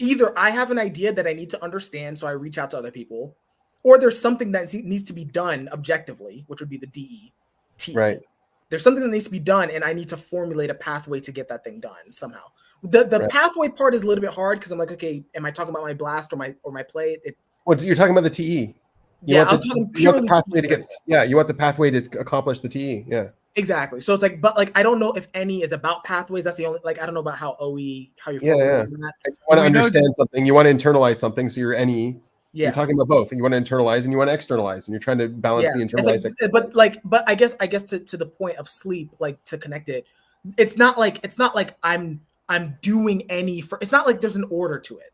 either I have an idea that I need to understand, so I reach out to other people, or there's something that needs to be done objectively, which would be the DE, TE. Right. There's something that needs to be done, and I need to formulate a pathway to get that thing done somehow. The Right. pathway part is a little bit hard because I'm like, okay, am I talking about my blast or my play? What you're talking about the TE? Yeah, I was talking you want purely the pathway to TE. get. Yeah, you want the pathway to accomplish the TE. Yeah. Exactly. So it's like, but like, I don't know if any is about pathways. That's the only, like, I don't know about how OE, how you're Yeah. formulating that. You want to We know- understand something. You want to internalize something. So you're NE. Yeah. You're talking about both. You want to internalize and you want to externalize, and you're trying to balance the It's internalizing. like, but I guess to the point of sleep, like to connect it, it's not like I'm doing any for. It's not like there's an order to it.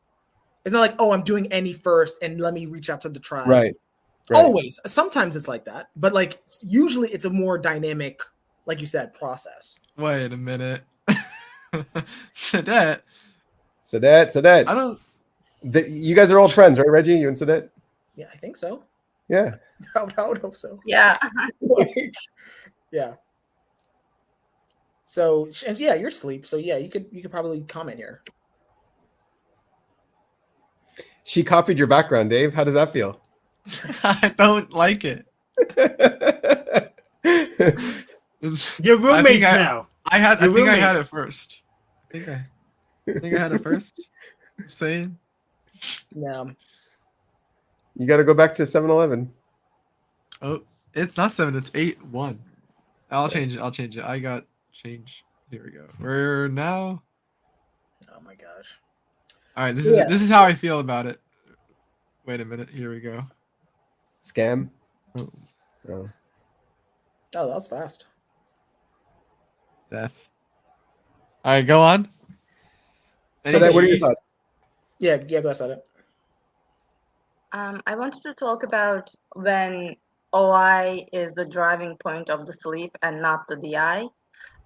It's not like, oh, I'm doing any first and let me reach out to the tribe. Right. Always. Sometimes it's like that, but like usually it's a more dynamic, like you said, process. Wait a minute. Sadet. Sadet. I don't. You guys are old friends, right, Reggie? You and Sadet? Yeah, I think so. Yeah. I would hope so. Yeah. Yeah. So and yeah, you're asleep. So yeah, you could probably comment here. She copied your background, Dave. How does that feel? I don't like it. You're roommates now. I think I had it roommates. first. I think I had it first. Saying. Yeah. You got to go back to 7-Eleven. Oh, it's not 7. It's 8-1. I'll change it. I got change. Here we go. We're now. Oh my gosh. All right. So, yeah. This is how I feel about it. Wait a minute. Here we go. Scam. Oh, Oh. Oh, that was fast. death. All right. Go on. So that, what are your thoughts? Yeah, go ahead, it. I wanted to talk about when OI is the driving point of the sleep and not the DI.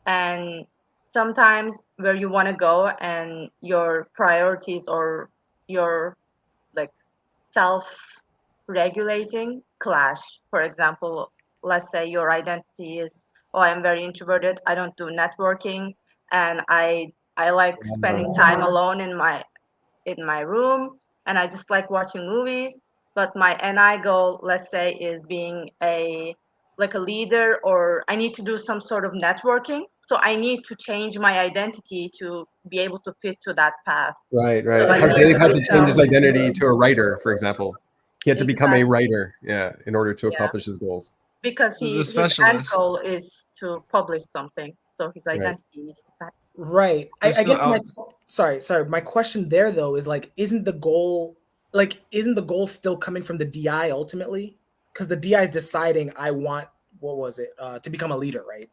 And sometimes where you want to go and your priorities or your like self-regulating clash. For example, let's say your identity is, oh, I'm very introverted. I don't do networking, and I like spending time alone in my room, and I just like watching movies. But my NI goal, let's say, is being a leader, or I need to do some sort of networking. So I need to change my identity to be able to fit to that path. Right. So I How need Dave to had to change his become- identity to a writer, for example. He had to become a Exactly. writer, in order to accomplish his goals. Because The his end specialist. goal is to publish something. So his identity needs to pass. Right. I Still guess out. sorry. My question there though is like, isn't the goal still coming from the DI ultimately? Because the DI is deciding I want, what was it, to become a leader, right?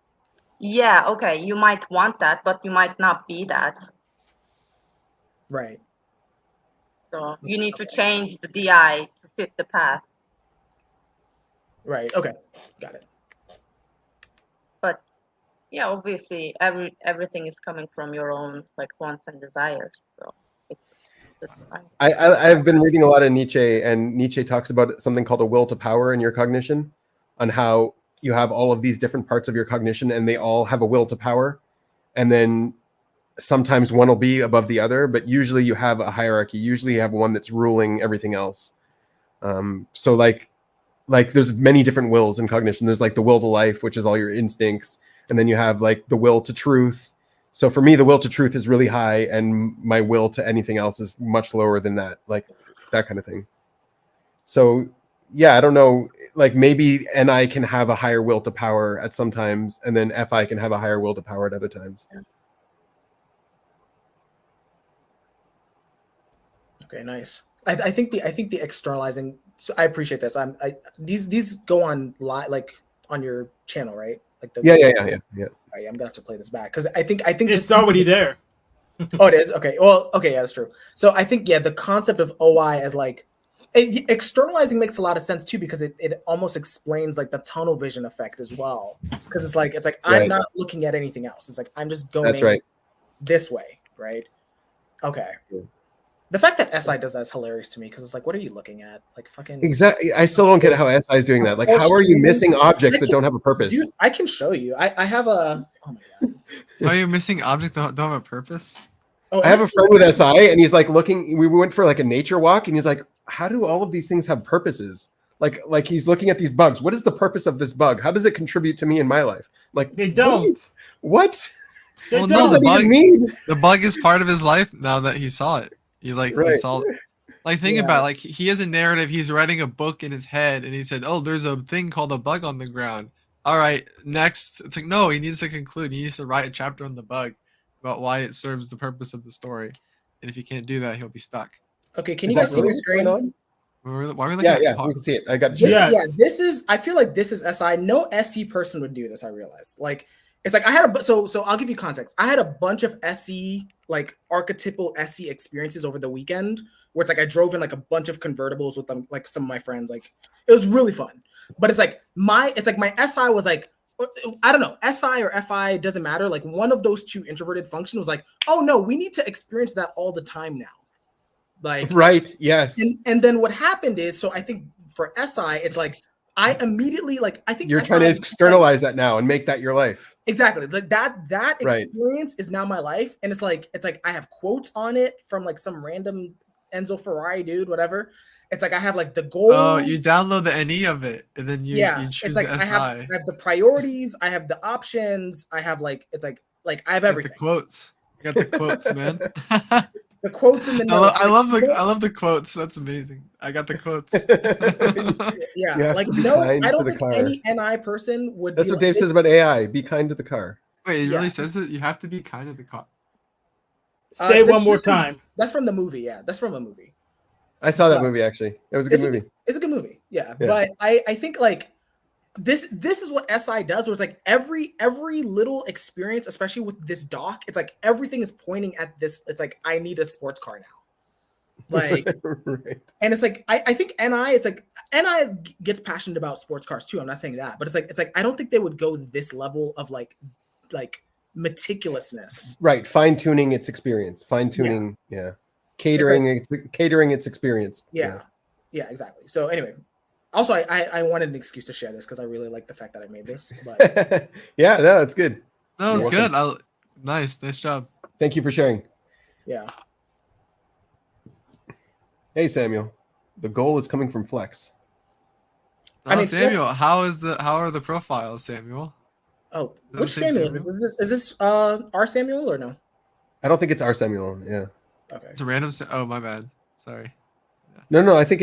Yeah, okay, you might want that, but you might not be that. Right. So you need to change the DI to fit the path. Right. Okay. Got it. But yeah, obviously everything is coming from your own like wants and desires. So it's fine. I've been reading a lot of Nietzsche, and Nietzsche talks about something called a will to power in your cognition, on how you have all of these different parts of your cognition, and they all have a will to power, and then sometimes one will be above the other, but usually you have a hierarchy. Usually you have one that's ruling everything else. So like there's many different wills in cognition. There's like the will to life, which is all your instincts, and then you have like the will to truth. So for me, the will to truth is really high, and my will to anything else is much lower than that, like that kind of thing. So yeah, I don't know, like maybe NI can have a higher will to power at some times, and then FI can have a higher will to power at other times. Okay, nice. I think the externalizing. So I appreciate this. These go on live, like on your channel, right? Like the Yeah. All right, I'm gonna have to play this back because I think It's just already there. Oh, it is okay. Well, okay, yeah, that's true. So I think the concept of OI as like externalizing makes a lot of sense too because it almost explains like the tunnel vision effect as well because it's like I'm Right. not looking at anything else. It's like I'm just going That's right. this way, right? Okay. Yeah. The fact that SI does that is hilarious to me because it's like, what are you looking at? Like fucking Exactly. I still don't get how SI is doing that. Like, how are you missing objects that don't have a purpose? Dude, I can show you. I have a. Oh my god. Are you missing objects that don't have a purpose? Oh, I have a friend with SI, and he's like looking. We went for like a nature walk, and he's like, "How do all of these things have purposes?" Like he's looking at these bugs. What is the purpose of this bug? How does it contribute to me in my life? Like They don't. What? They Well, What no, does the that even bug, mean? the bug is part of his life now that he saw it. He Right. saw it. Like think about it, like he has a narrative. He's writing a book in his head, and he said, "Oh, there's a thing called a bug on the ground." All right, next. It's like no, he needs to conclude. He needs to write a chapter on the bug about why it serves the purpose of the story. And if he can't do that, he'll be stuck. Okay, can Is you that guys see really my what's screen? going on? Why are we looking Yeah, at we can see it. I got This, you. Yes. Yeah, this is. I feel like this is SI. No SC person would do this. I realized. Like, it's like I had a so I'll give you context. I had a bunch of SC like archetypal SC experiences over the weekend, where it's like I drove in like a bunch of convertibles with them, like some of my friends. Like, it was really fun. But it's like my SI was like, I don't know, SI or FI doesn't matter. Like one of those two introverted function was like, oh no, we need to experience that all the time now. Like Right. Yes. and then what happened is, so I think for SI, it's like I immediately like I think You're SI trying to is externalize that now and make that your life. exactly like that Right. experience is now my life, and it's like I have quotes on it from like some random Enzo Ferrari dude, whatever. It's like I have like the goals. Oh, you download the NE of it, and then you choose it's like the SI. I have the priorities, I have the options, I have like it's like I have everything. The quotes. You got the quotes, man. The quotes in the notes. I love the quotes. That's amazing. I got the quotes. Yeah, You have like to be no, kind I to don't the think car. any NI person would. That's be what Dave says about AI. Be kind to the car. Wait, it really Yeah. says it? You have to be kind of the cop. Say one more time. That's from the movie. Yeah, that's from a movie. I saw that But movie actually. It was a good movie. It's a good movie. Yeah, Yeah. but I think like this is what SI does. Where it's like every little experience, especially with this doc, it's like everything is pointing at this. It's like I need a sports car now. Like, Right. and it's like I think NI. It's like NI gets passionate about sports cars too. I'm not saying that, but it's like I don't think they would go this level of like meticulousness. Right. Fine tuning its experience. Fine tuning. Yeah. Catering its experience. Yeah, exactly. So anyway, also I wanted an excuse to share this because I really like the fact that I made this. But Yeah. No, it's good. No, it's You're good. Nice job. Thank you for sharing. yeah, Hey, Samuel. The goal is coming from Flex. Oh, mean, Samuel, how are the profiles, Samuel? oh, that which the same Samuel is this? Is this our Samuel or no? I don't think it's our Samuel. Yeah. Okay. It's a random. Oh, my bad. Sorry. No. I think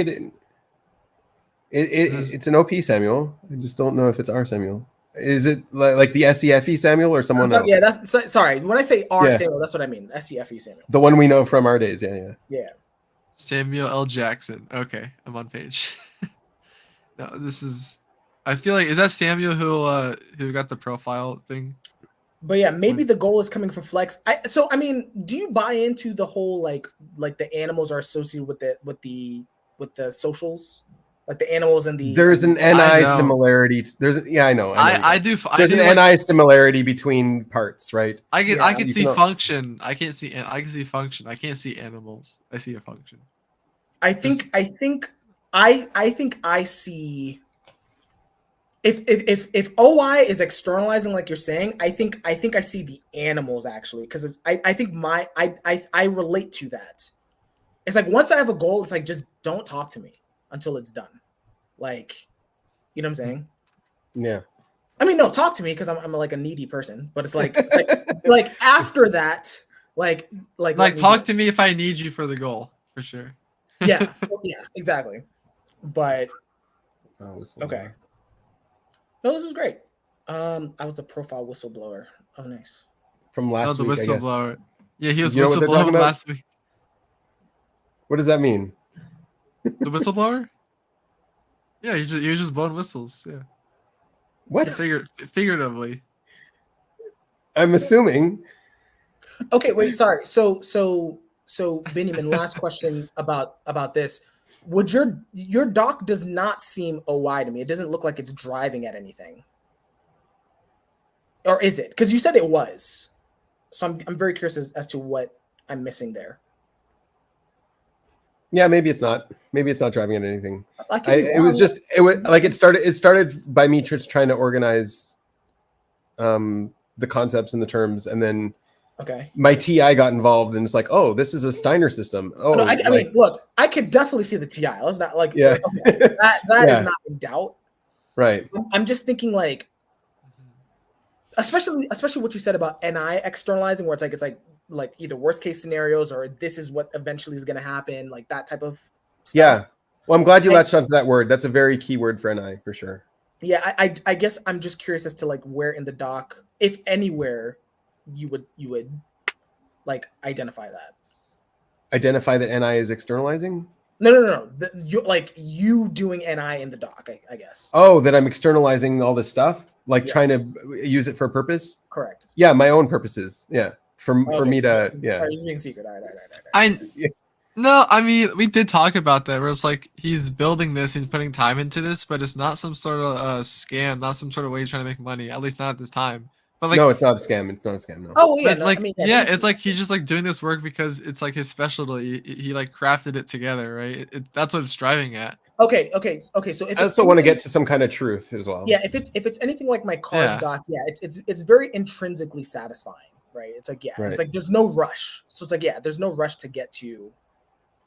it's an OP Samuel. I just don't know if it's our Samuel. Is it like the SEFE Samuel or someone else? Yeah, that's sorry. When I say our Yeah. Samuel, that's what I mean. SCFE Samuel. The one we know from our days. Yeah. Yeah. Samuel L. Jackson. Okay, I'm on page. No, this is. I feel like is that Samuel who got the profile thing? But yeah, maybe the goal is coming from Flex. So I mean, do you buy into the whole like the animals are associated with the socials, like the animals and the There's an I NI know. similarity. I know. I do. There's an like, NI similarity between parts, right? I can Yeah, I can you see can- function. I can see function. I can't see animals. I see a function. I think I see if OI is externalizing like you're saying, I think I see the animals actually because I think I relate to that. It's like once I have a goal, it's like just don't talk to me until it's done. Like, you know what I'm saying? Yeah. I mean, no, talk to me because I'm like a needy person, but it's like after that, like Talk to me if I need you for the goal, for sure. yeah, exactly. But Oh, okay. No, this is great. I was the profile whistleblower. Oh, nice. From last the week, I guess. whistleblower. Yeah, he was You know what they're talking whistleblowing about? last week. What does that mean? The whistleblower? Yeah, you're just blowing whistles. Yeah, What? figuratively. I'm assuming. Okay, wait, sorry. So Benjamin, last question about this. Would your dock does not seem OI to me. It doesn't look like it's driving at anything. Or is it? Because you said it was. So I'm very curious as to what I'm missing there. Yeah, maybe it's not. Maybe it's not driving at anything. It was like it started by me just trying to organize the concepts and the terms, and then okay, my TI got involved, and it's like, oh, this is a Steiner system. Oh, no, I mean, look, I could definitely see the TI. Let's not like, yeah, okay, that Yeah. is not in doubt. right. I'm just thinking like, especially what you said about NI externalizing, where it's like either worst case scenarios or this is what eventually is going to happen, like that type of stuff. Yeah. Well, I'm glad you latched onto that word. That's a very key word for NI for sure. Yeah, I guess I'm just curious as to like where in the doc, if anywhere, you would like identify that. Identify that NI is externalizing. No. You doing NI in the doc, I guess. Oh, that I'm externalizing all this stuff, like Yeah. trying to use it for a purpose. Correct. Yeah, my own purposes. Yeah, for Okay. me to All yeah. right, he's being secret. All right. No, I mean, we did talk about that where it's like he's building this, he's putting time into this, but it's not some sort of scam, not some sort of way he's trying to make money, at least not at this time. But like, No, it's not a scam. It's not a scam. No. Oh yeah, but no, like, I mean, it's like he's just like doing this work because it's like his specialty. He like crafted it together, right? That's what it's driving at. Okay. So if I also want to get to some kind of truth as well. yeah, if it's anything like my car's Yeah. doc, yeah, it's very intrinsically satisfying, right? It's like Right. it's like there's no rush. So it's like there's no rush to get to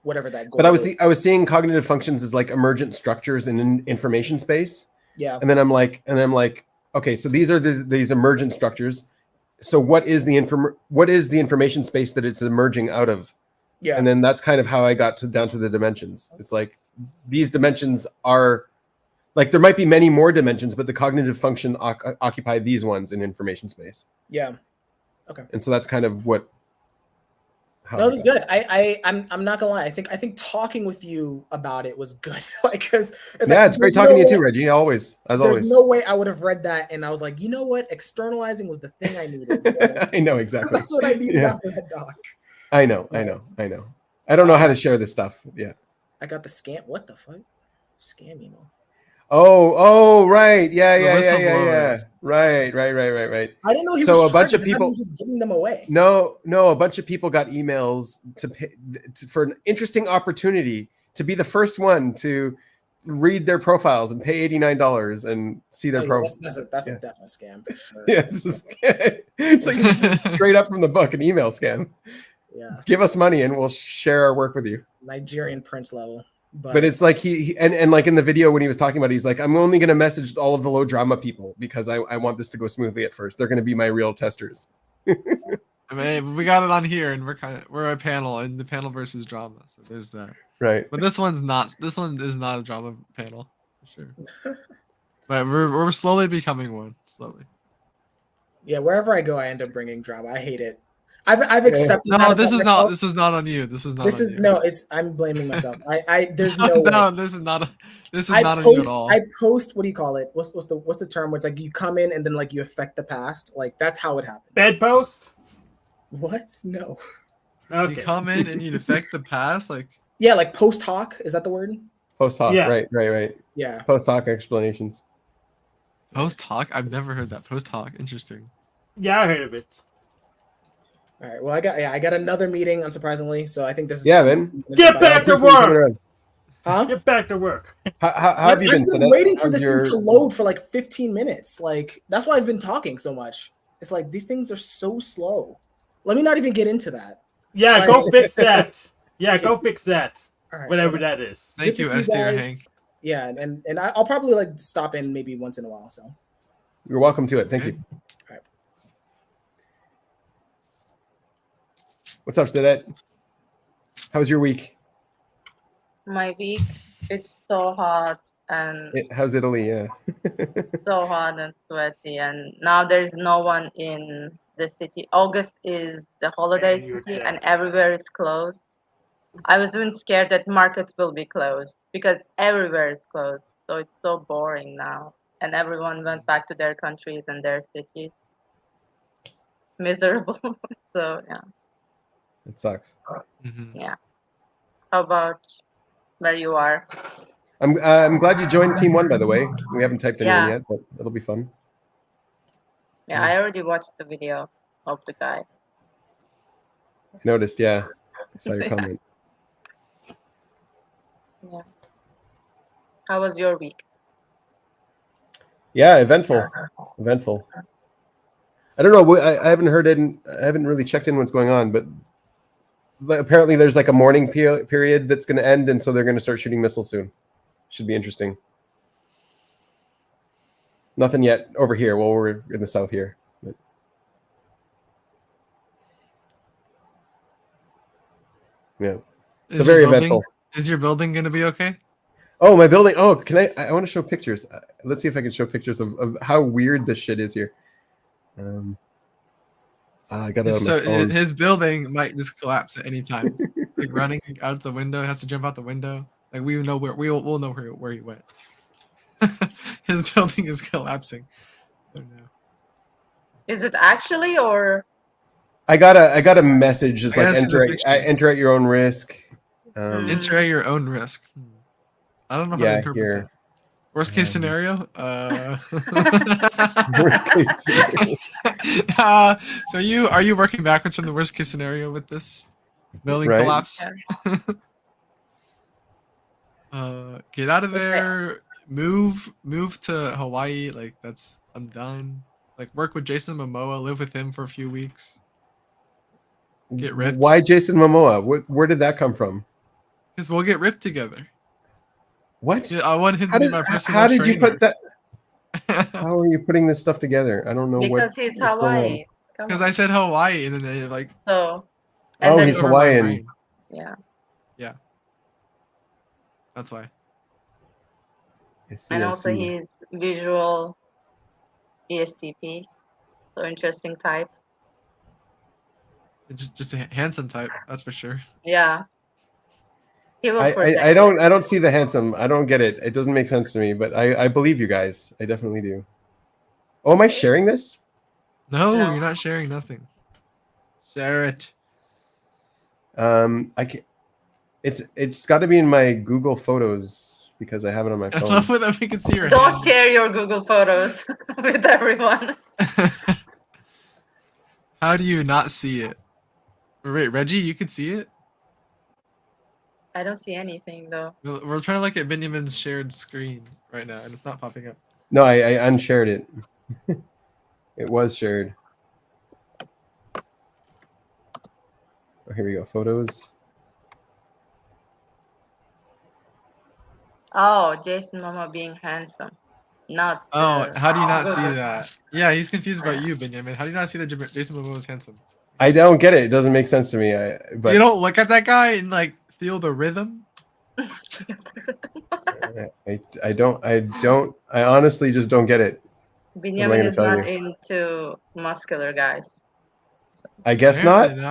whatever that goal. But is. I was seeing cognitive functions as like emergent structures in information space, Yeah. and then I'm like, okay, so these are these emergent structures. So what is the information space that it's emerging out of? Yeah. And then that's kind of how I got down to the dimensions. It's like these dimensions are like there might be many more dimensions, but the cognitive function occupy these ones in information space. Yeah. Okay. And so that's kind of what. No, this is good. I'm not gonna lie. I think talking with you about it was good. Like, because it's great talking to you too, Reggie. Always, as always. There's no way I would have read that and I was like, you know what? Externalizing was the thing I needed. I know exactly. That's what I needed out of that doc. I know. I don't know how to share this stuff. Yeah. I got the scam. What the fuck? Scam email. Oh, right. Yeah. whistleblowers. Right. I didn't know he So was a bunch charging. of I thought he people- was just giving them away. No, a bunch of people got emails to pay for an interesting opportunity to be the first one to read their profiles and pay $89 and see their profile. That's a definite scam for sure. Yeah, it's like straight up from the book, an email scam. Yeah. Give us money and we'll share our work with you. Nigerian prince level. But it's like he and like in the video when he was talking about it, he's like, I'm only going to message all of the low drama people because I want this to go smoothly at first. They're going to be my real testers. I mean, we got it on here, and we're a panel, and the panel versus drama. So there's that. Right. But this one's not. This one is not a drama panel for sure. But we're slowly becoming one. Slowly. Yeah, wherever I go, I end up bringing drama. I hate it. I've accepted. No, that this about is myself. not. This is not on you. This is not. This on is you. no. It's I'm blaming myself. There's no. no, way. this is not. This is not new at all. I post. What do you call it? What's the term? Where it's like you come in and then like you affect the past. Like that's how it happened. Bedpost? What? No. Okay. You come in and you affect the past, like Yeah, like post hoc. Is that the word? Post hoc, Yeah. right. Yeah. Post hoc explanations. post hoc. I've never heard that. Post hoc. Interesting. Yeah, I heard of it. All right. Well, I got another meeting, unsurprisingly. So I think this is Yeah, time man. I'm gonna Get jump out. back to work! Huh? Get back to work. How have you been? I've been Sadat? waiting for How's this your- thing to load for like 15 minutes. Like that's why I've been talking so much. It's like these things are so slow. Let me not even get into that. Yeah, Like- go fix that. Yeah, go fix that. All right. Whatever well, that is. Thank Good to you, see you Esther or guys. Hank. Yeah, and I'll probably like stop in maybe once in a while. So You're welcome to it. Thank you. Alright. What's up, Sadat? How was your week? My week, it's so hot and How's Italy? Yeah. so hot and sweaty, and now there's no one in the city. August is the holiday And you're city, dead. and everywhere is closed. I was even scared that markets will be closed because everywhere is closed. So it's so boring now, and everyone went back to their countries and their cities. Miserable. So yeah. It sucks. Mhm. How about where you are? I'm glad you joined Team One. By the way, we haven't typed anyone Yeah. yet, but it'll be fun. Yeah, I already watched the video of the guy. I noticed. Yeah, I saw your comment. Yeah. How was your week? Yeah, eventful. I don't know. I haven't heard it. I haven't really checked in what's going on, but apparently there's like a mourning period that's going to end, and so they're going to start shooting missiles soon. Should be interesting. Nothing yet over here. Well, we're in the south here. But... Yeah. So Is very your building- eventful. Is your building gonna be okay? Oh, my building. Oh, can I want to show pictures. Let's see if I can show pictures of how weird this shit is here. I got it on So my phone. his building might just collapse at any time. Like running out the window, has to jump out the window. Like we'll know we'll know where he went. His building is collapsing. Oh no. Is it actually or I got a message. It's I like gotta see the pictures. enter at your own risk. Enter at your own risk. I don't know how to Yeah, interpret here. that. Worst case scenario. Worst case scenario. So are you working backwards from the worst case scenario with this building Right. collapse? Get out of Okay. there. Move to Hawaii. Like I'm done. Like work with Jason Momoa. Live with him for a few weeks. Get ripped. Why Jason Momoa? Where did that come from? Because we'll get ripped together. What? Yeah, I want him to be my personal how did trainer. you put that? How are you putting this stuff together? I don't know because he's what's going on. Hawaii? Come Because on. I said Hawaii, and then they like. So Oh, then he's over my Hawaiian. brain. yeah. That's why. I see, And I also see. he's visual ESTP. So interesting type. Just a handsome type, that's for sure. Yeah. He will I protect don't see the handsome. I don't get it. It doesn't make sense to me, but I believe you guys. I definitely do. Oh, am I sharing this? No, No. you're not sharing nothing. Share it. I can It's got to be in my Google Photos because I have it on my I phone. love it that we can see your Don't hand. share your Google Photos with everyone. How do you not see it? Wait, Reggie, you can see it? I don't see anything though. We're trying to look at Benjamin's shared screen right now, and it's not popping up. No, I unshared it. It was shared. Oh, here we go. Photos. Oh, Jason Momoa being handsome. Not Oh, how do you not see Google. that? Yeah, he's confused about you, Benjamin. How do you not see that Jason Momoa is handsome? I don't get it. It doesn't make sense to me. But You don't look at that guy and like feel the rhythm. I honestly just don't get it. Benjamin gonna is tell not into muscular guys. I guess not. Apparently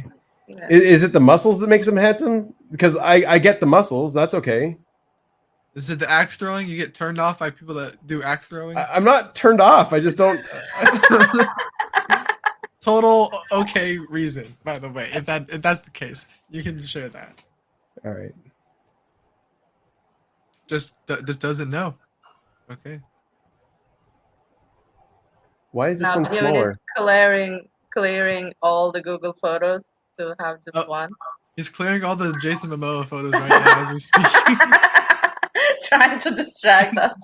not. Yeah. Is it the muscles that makes him handsome? Because I get the muscles. That's okay. Is it the axe throwing? You get turned off by people that do axe throwing? I'm not turned off. I just don't. Total okay reason, by the way. If that's the case, you can share that. All right. Just doesn't know. Okay. Why is this Now one Bjorn smaller? is clearing all the Google photos to have just one. He's clearing all the Jason Momoa photos right now as we speak. Trying to distract us.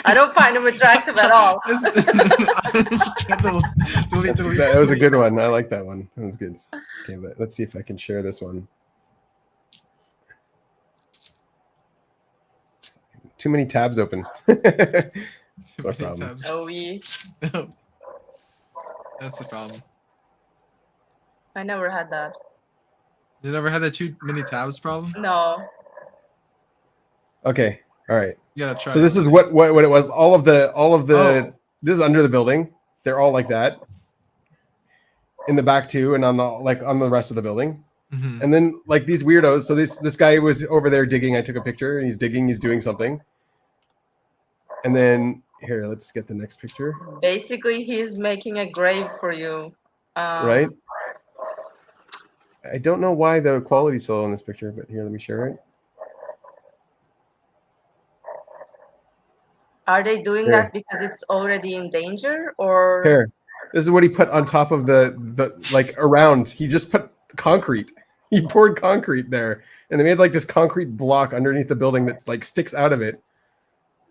I don't find him attractive at all. That was a good one. I like that one. That was good. Okay, let's see if I can share this one. Too many tabs open. That's my problem. Oh, That's the problem. I never had that. You never had that too many tabs problem? No. Okay. All right. You gotta try. So this is what it was. All of the Oh. This is under the building. They're all like that. In the back too, and on the rest of the building. Mhm. And then like these weirdos. So this guy was over there digging. I took a picture, and he's digging. He's doing something. And then here, let's get the next picture. Basically, he's making a grave for you. Right. I don't know why the quality's so low in this picture, but here, let me share it. Are they doing Here. that because it's already in danger, or? Here, this is what he put on top of the like around. He just put concrete. He poured concrete there, and they made like this concrete block underneath the building that like sticks out of it.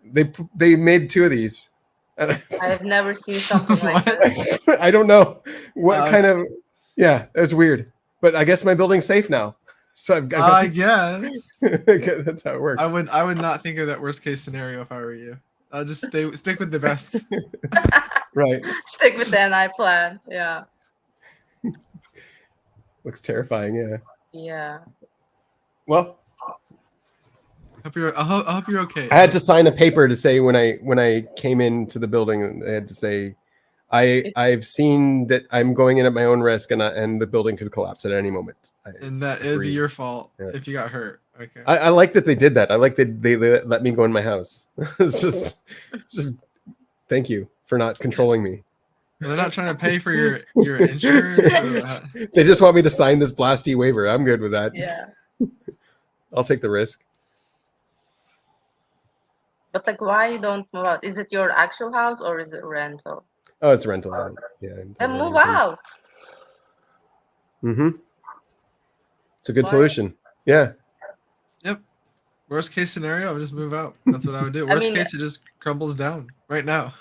They made two of these. And I have never seen something like this. I don't know what kind of. Yeah, it was weird, but I guess my building's safe now. So I've got. I guess. That's how it works. I would not think of that worst case scenario if I were you. I'll just stick with the best. Right. Stick with the NI plan. Yeah. Looks terrifying. Yeah. Yeah. Well, I hope you're okay. I had to sign a paper to say when I came into the building, I had to say, I've seen that I'm going in at my own risk, and the building could collapse at any moment. And that it would be your fault if you got hurt. Okay. I like that they did that. I like that they let me go in my house. It's just thank you for not controlling me. They're not trying to pay for your insurance. They just want me to sign this blasty waiver. I'm good with that. Yeah. I'll take the risk. But like, why you don't move out? Is it your actual house or is it rental? Oh, it's rental. Yeah. Then move out. Mm-hmm. It's a good Why? solution. Yeah. Yep. Worst case scenario, I would just move out. That's what I would do. Worst case, it just crumbles down right now.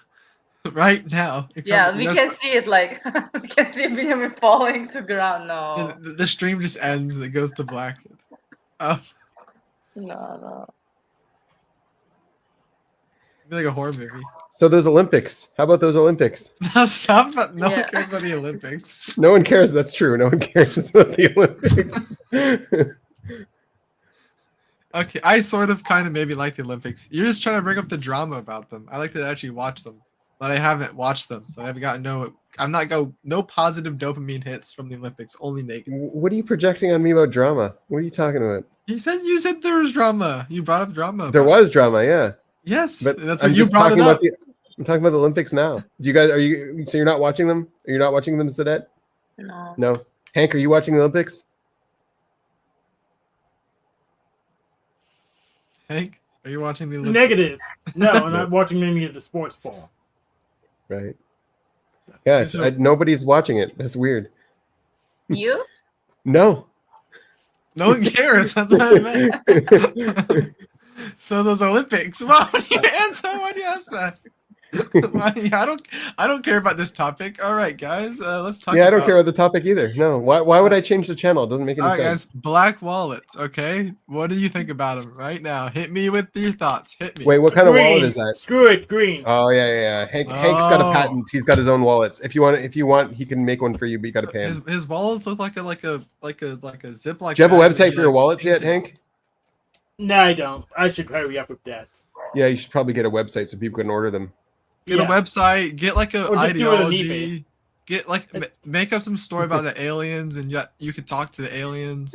Right now. Yeah, we can see it. Like we can see Benjamin falling to ground. No. The stream just ends. It goes to black. No. It'd be like a horror movie. So those Olympics. How about those Olympics? No, stop. No one cares about the Olympics. No one cares. That's true. No one cares about the Olympics. Okay, I sort of kind of maybe like the Olympics. You're just trying to bring up the drama about them. I like to actually watch them, but I haven't watched them, so I haven't gotten no positive dopamine hits from the Olympics, only negative. What are you projecting on me about drama? What are you talking about? You said there was drama. You brought up drama. There was drama, yeah. Yes, but that's what you brought it up. I'm talking about the Olympics now. Do you guys so you're not watching them? Are you not watching them, Sadette? No. No. Hank, are you watching the Olympics? Hank, are you watching the Olympics? Negative. No, I'm not watching any of the sports ball. Right. Yeah, nobody's watching it. That's weird. You? No. No one cares. That's what I meant. So those Olympics. Why would you answer? Why do you ask that? I don't care about this topic. All right, guys, let's talk. Yeah, I don't care about the topic either. No, why would I change the channel? It doesn't make any sense. Guys, black wallets. Okay, what do you think about them right now? Hit me with your thoughts. Hit me. Wait, what kind of wallet is that? Screw it, green. Oh yeah. Hank's got a patent. He's got his own wallets. If you want, he can make one for you, but you got to pay him. His wallets look like a Ziploc. Do you have a website for your wallets yet, Hank? No, I don't. I should hurry up with that. Yeah, you should probably get a website so people can order them. Get a website. Get like a ideology. Get like make up some story about the aliens, and yet you could talk to the aliens.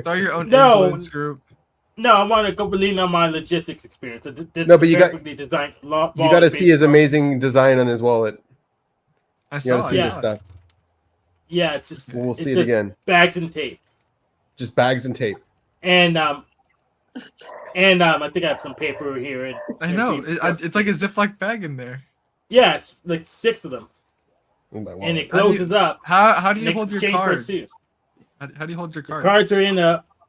Start your own influence group. No, I want to go lean on my logistics experience. So this No, but you got- perfectly designed. You got to see his amazing design on his wallet. I You saw got to it. see Yeah. this stuff. Yeah, it's just We'll it's see it just again. bags and tape, Just bags and tape. and I think I have some paper here. And I know. It's like a Ziploc bag in there. yeah, it's like 6 of them, In my and wallet. it closes up. How do you and hold your exchange for cards? two. How do you hold your cards? Cards are in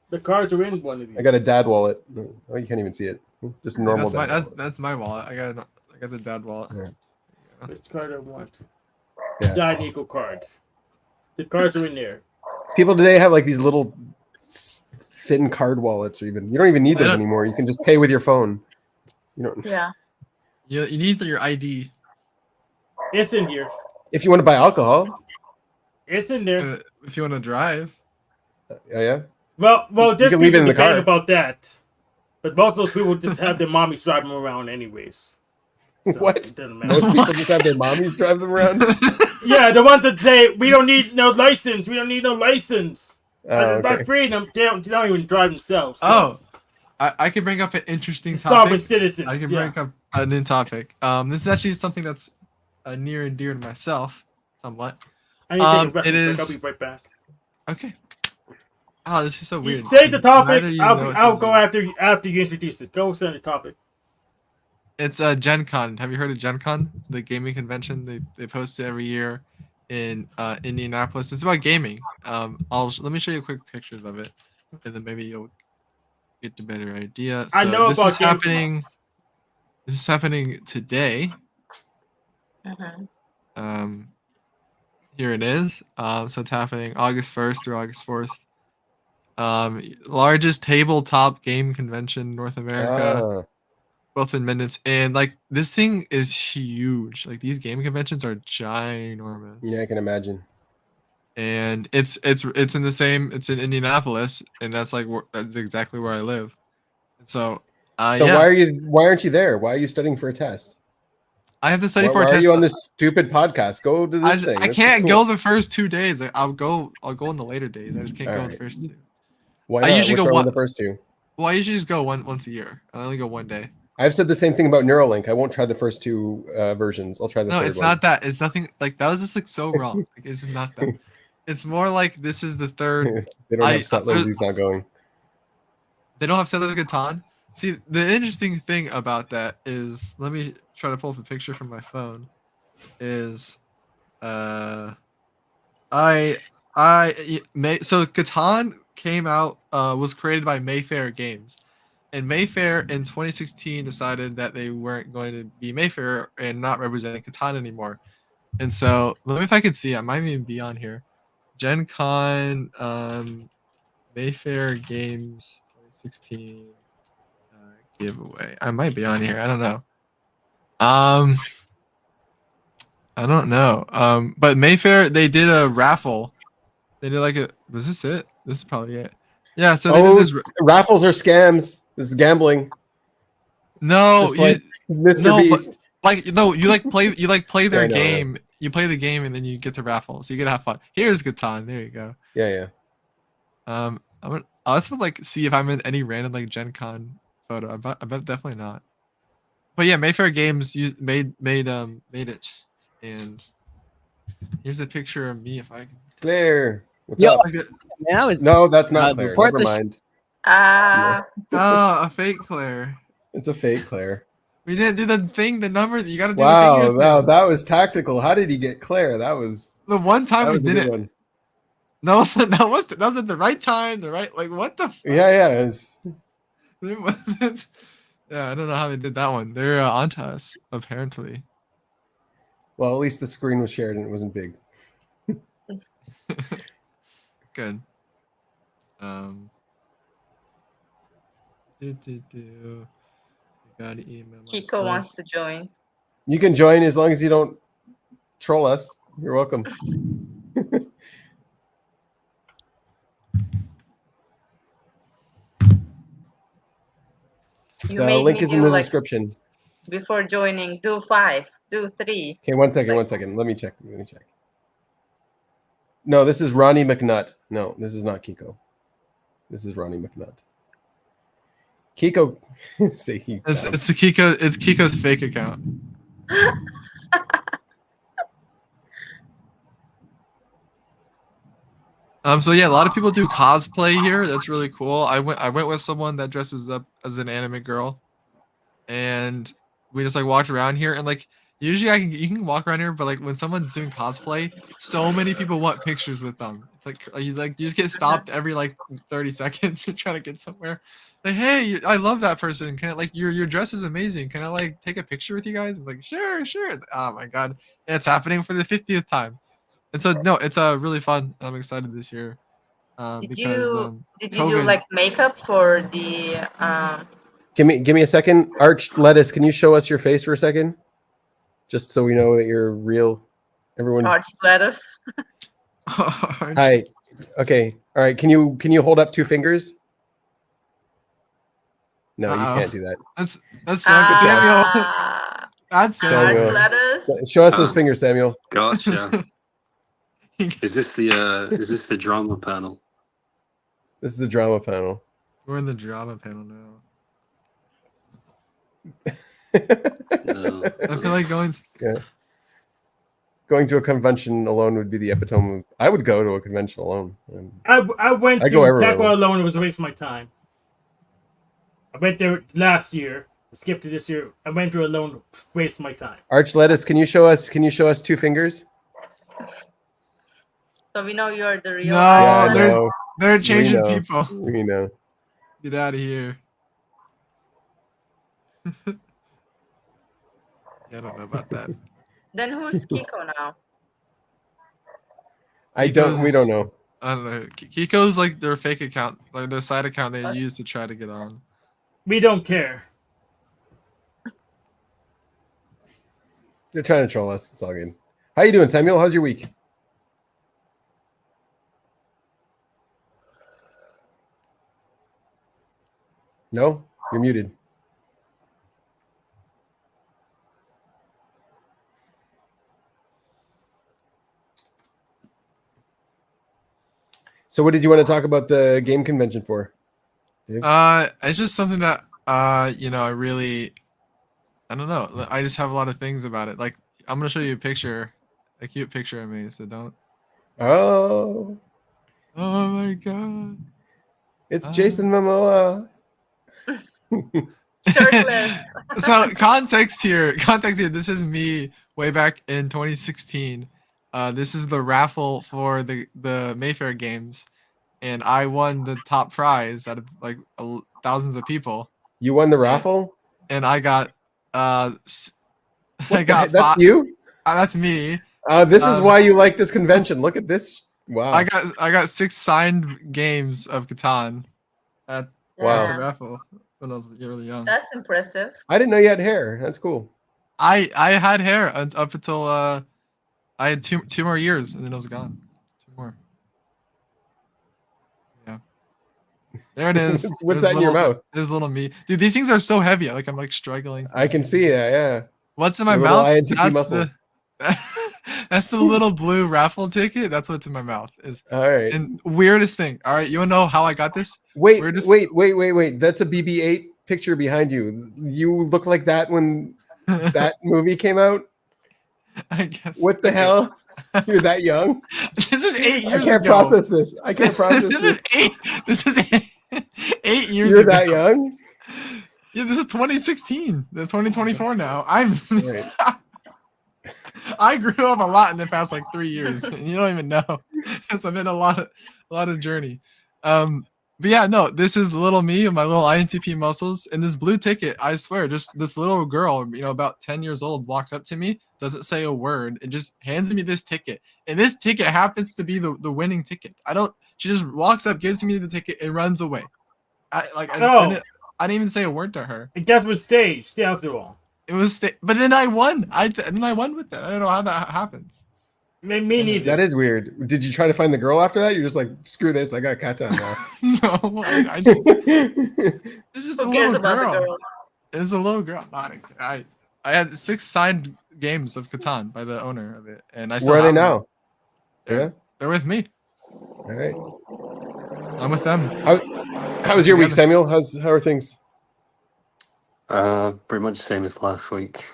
the cards are in one of these. I got a dad wallet. Oh, you can't even see it. Just a normal That's my dad wallet. that's my wallet. I got the dad wallet. Yeah. Which card I want? Yeah. Giant eagle card. The cards are in there. People today have like these little thin card wallets, or even you don't even need those anymore. You can just pay with your phone. You don't. Yeah. You need your ID. It's in here. If you want to buy alcohol. It's in there. If you want to drive. Yeah. Well, there's can leave it people in the debating car. about that, but most of those people just have their mommies drive them around anyways. So What? It doesn't matter. Most people just have their mommies drive them around. Yeah, the ones that say we don't need no license. We don't need no license. Oh, By okay. freedom, they don't even drive themselves. So. Oh, I could bring up an interesting Sovereign topic. citizens. I can yeah. bring up a new topic. This is actually something that's near and dear to myself, somewhat. I need to take a breath it break. is- I'll be right back. Okay. Oh, this is so weird. Say the topic. Neither you know what I'll this go is. after you introduce it. Go say the topic. It's Gen Con. Have you heard of Gen Con? The gaming convention they post it every year in Indianapolis. It's about gaming. Let me show you quick pictures of it, and then maybe you'll get a better idea. So I know this about is Game happening. This is happening today. Mhm. Here it is. So it's happening August 1st through August 4th. Largest tabletop game convention in North America. Ah, Both in minutes, and like this thing is huge. Like these game conventions are ginormous. yeah, I can imagine. And it's in the same. It's in Indianapolis, and that's that's exactly where I live. And so, So yeah, why aren't you there? Why are you studying for a test? I have to study Why, for a why test. are you on this stupid podcast? Go to this thing. I This is can't cool. go the first 2 days. I'll go on the later days. I just can't All go right. the first 2. Why I not? usually What's go wrong one- with the first two. Well, I usually just go once a year. I only go 1 day. I've said the same thing about Neuralink. I won't try the first two versions. I'll try the No, third it's one. not that. It's nothing like that. Was just like so wrong. Like it's just not that. It's more like this is the third. They don't I- have settlers. He's not going. They don't have Settlers of Catan. See, the interesting thing about that is, let me try to pull up a picture from my phone. So Catan came out, was created by Mayfair Games, and Mayfair in 2016 decided that they weren't going to be Mayfair and not representing Catan anymore. And so, let me if I can see. I might even be on here. Gen Con, Mayfair Games 2016 giveaway. I might be on here. I don't know. I don't know. But Mayfair, they did a raffle. They did was this it? This is probably it. Yeah. So they did this. Raffles are scams. This is gambling. No, Just like Mr. no, but- Beast. play their I know, I know. game. You play the game and then you get to raffle. So you get to have fun. Here's Catan. There you go. Yeah. I'll also see if I'm in any random Gen Con photo. I bet definitely not. But yeah, Mayfair Games made it, and here's a picture of me if I can. Claire. What's Yo, up? Man, I was No, that's not Claire. report Never the mind. Oh, a fake Claire. It's a fake Claire. We didn't do the thing, the number. You got to do the Wow, thing. wow, that was tactical. How did he get Claire? That was The one time that we was a did good it. one. That was at the right time. The right what the. Yeah. It's, Yeah, I don't know how they did that one. They're onto us apparently. well, at least the screen was shared and it wasn't big. Good. Gotta email Kiko wants to join. You can join as long as you don't troll us. You're welcome. You The made link me is in do the description. before joining. Do 5, do 3. Okay, one second. Let me check. No, this is Ronnie McNutt. No, this is not Kiko. This is Ronnie McNutt. Kiko. Say he. It's the Kiko. It's Kiko's fake account. So yeah, a lot of people do cosplay here. That's really cool. I went with someone that dresses up as an anime girl, and we just like walked around here. And like usually you can walk around here, but like when someone's doing cosplay, so many people want pictures with them. It's like you just get stopped every like 30 seconds to try to get somewhere. Like, hey, I love that person. Can I, like your dress is amazing. Can I like take a picture with you guys? I'm like, sure. Oh my god, and it's happening for the 50th time. And so no, it's really fun. I'm excited this year Did because you do COVID. like makeup for the Give me a second. Arch Lettuce, can you show us your face for a second? Just so we know that you're real. Everyone's arch lettuce? Hi. Okay. All right. Can you hold up 2 fingers? No, you can't do that. That's Samuel. That's Samuel. Arch lettuce. Show us those fingers, Samuel. Gotcha. Is this the drama panel? This is the drama panel. We're in the drama panel now. No. I feel like going. Yeah. Going to a convention alone would be the epitome of. I would go to a convention alone. I went I to go everywhere. Taco alone. It was a waste of my time. I went there last year. I skipped it this year. I went there alone. Waste my time. Arch Lettuce, can you show us 2 fingers? So we know you're the real. No, Yeah, I know. they're changing We know. people. We know. Get out of here. Yeah, I don't know about that. Then who's Kiko now? We don't know. I don't know. Kiko's like their fake account, like their side account they use to try to get on. We don't care. They're trying to troll us. It's all good. How you doing, Samuel? How's your week? No? You're muted. So what did you want to talk about the game convention for? Dave? It's just something that I don't know. I just have a lot of things about it. Like I'm gonna show you a picture, a cute picture of me. So don't. Oh, Oh my god. it's Jason Momoa. Shirtless. So context here. This is me way back in 2016. This is the raffle for the Mayfair games, and I won the top prize out of like thousands of people. You won the raffle? And I got That's you? That's me. This is why you like this convention. Look at this. Wow. I got 6 signed games of Catan at Wow. the raffle when I was really young. That's impressive. I didn't know you had hair. That's cool. I had hair up until I had two more years and then it was gone. 2 more. Yeah. There it is. What's that in your mouth? There's little me. Dude, these things are so heavy. Like I'm like struggling. I can see that, yeah. What's in my Your little mouth? INTP muscle. That's the little blue raffle ticket. That's what's in my mouth. All right. And weirdest thing. All right, you wanna know how I got this? Wait. Weirdest- Wait. That's a BB-8 picture behind you. You look like that when that movie came out? I guess. What the hell? You're that young? This is 8 years ago. I can't process this. I can't process this. This is 8 years You're ago. that young? Yeah, this is 2016. This is 2024 now. Right. I grew up a lot in the past like 3 years. And you don't even know. Because I've been a lot of journey. But yeah, no, this is little me and my little INTP muscles. And this blue ticket, I swear, just this little girl, about 10 years old, walks up to me, doesn't say a word, and just hands me this ticket. And this ticket happens to be the winning ticket. She just walks up, gives me the ticket, and runs away. I didn't even say a word to her. I guess was staged, after all. It was, but then I won. Then I won with that. I don't know how that happens. Me neither. That is weird. Did you try to find the girl after that? You're just like, screw this. I got Katan now. No, I just, it's just a Who cares little about the girl. girl? It's a little girl. I had 6 signed games of Catan by the owner of it, and I still Where are they have them. now? Yeah. They're with me. All right. I'm with them. How was your week, Samuel? How are things? Pretty much the same as last week.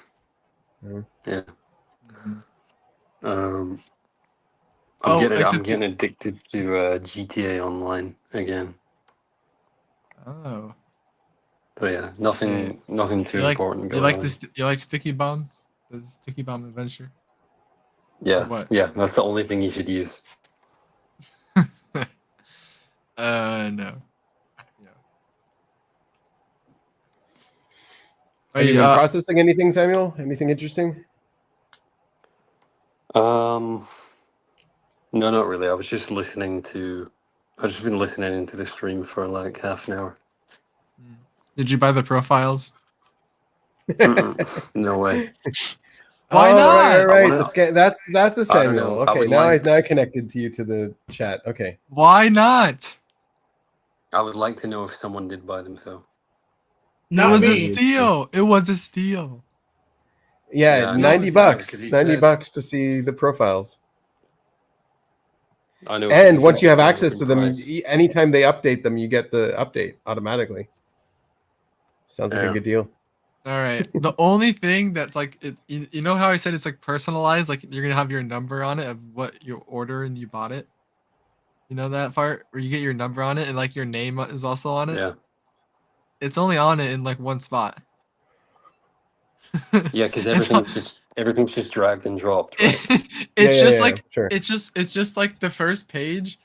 Mm. Yeah. I'm except getting addicted to GTA Online again. Oh, So yeah, nothing too you like important you going like on. this? You like sticky bombs? The sticky bomb adventure. Yeah, what? yeah, that's the only thing you should use. No. Yeah. Have you Hey, been processing anything, Samuel? Anything interesting? No, not really. I've just been listening into the stream for like half an hour. did you buy the profiles? No way. Why Oh, not? right, I right. wanna- That's a I don't Samuel. know. I Okay, would now like. I connected to you to the chat. Okay. Why not? I would like to know if someone did buy them. So It Not was a me. steal. It was a steal. Yeah, Yeah, I know. 90 Yeah, bucks. because he 90 said- bucks to see the profiles. I know. 'cause he And said once you have they were access to them, overpriced. anytime they update them, you get the update automatically. Sounds like Yeah. a good deal. All right. The only thing that's like, you know how I said it's like personalized, like you're gonna have your number on it of what you order and you bought it. You know that part where you get your number on it and like your name is also on it. Yeah, It's only on it in like one spot. yeah, because It's on- everything's just dragged and dropped. Right? it's Yeah, just yeah, like sure. it's just like the first page,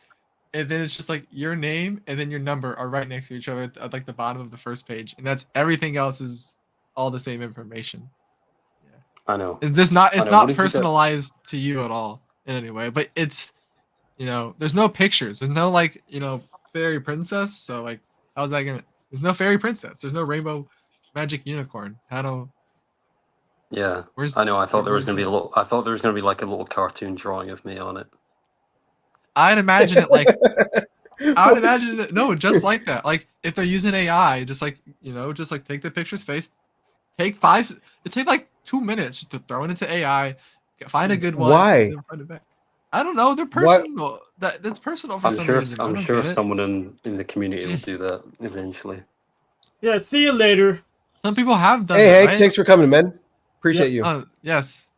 and then it's just like your name and then your number are right next to each other at like the bottom of the first page, and that's everything else is all the same information. I know. It's not I know. What not did you say? personalized to you at all in any way, but it's there's no pictures, there's no like fairy princess, so like how's that gonna? There's no fairy princess, there's no rainbow magic unicorn. How do? Yeah, Where's I know. I thought there was where's gonna be the- a little. I thought there was gonna be like a little cartoon drawing of me on it. I'd imagine it like I would What? imagine it, no, just like that. Like if they're using AI, just like just like take the picture's face, it take like 2 minutes to throw it into AI, find a good one. Why? And then find it back. I don't know. They're What? personal. That's personal for I'm some sure. reason. I I'm don't sure get it. someone in the community will do that eventually. Yeah, see you later. Some people have done Hey, it, Hank, right? thanks for coming, man. Appreciate you. Yes.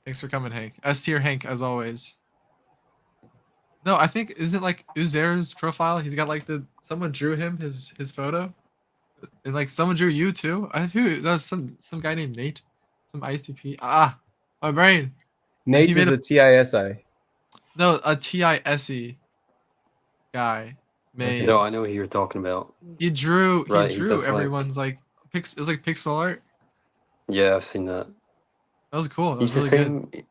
Thanks for coming, Hank. S tier Hank, as always. No, I think isn't like Uzer's profile. He's got like someone drew him his photo, and like someone drew you too. I think that was some guy named Nate, some ICP. My brain. Nate he made is a TISI. No, a TISE guy made. No, I know who you're talking about. He drew. Right, He he drew does, like- everyone's like. It was like pixel art. Yeah, I've seen that. That was cool. That He's was the really good. same.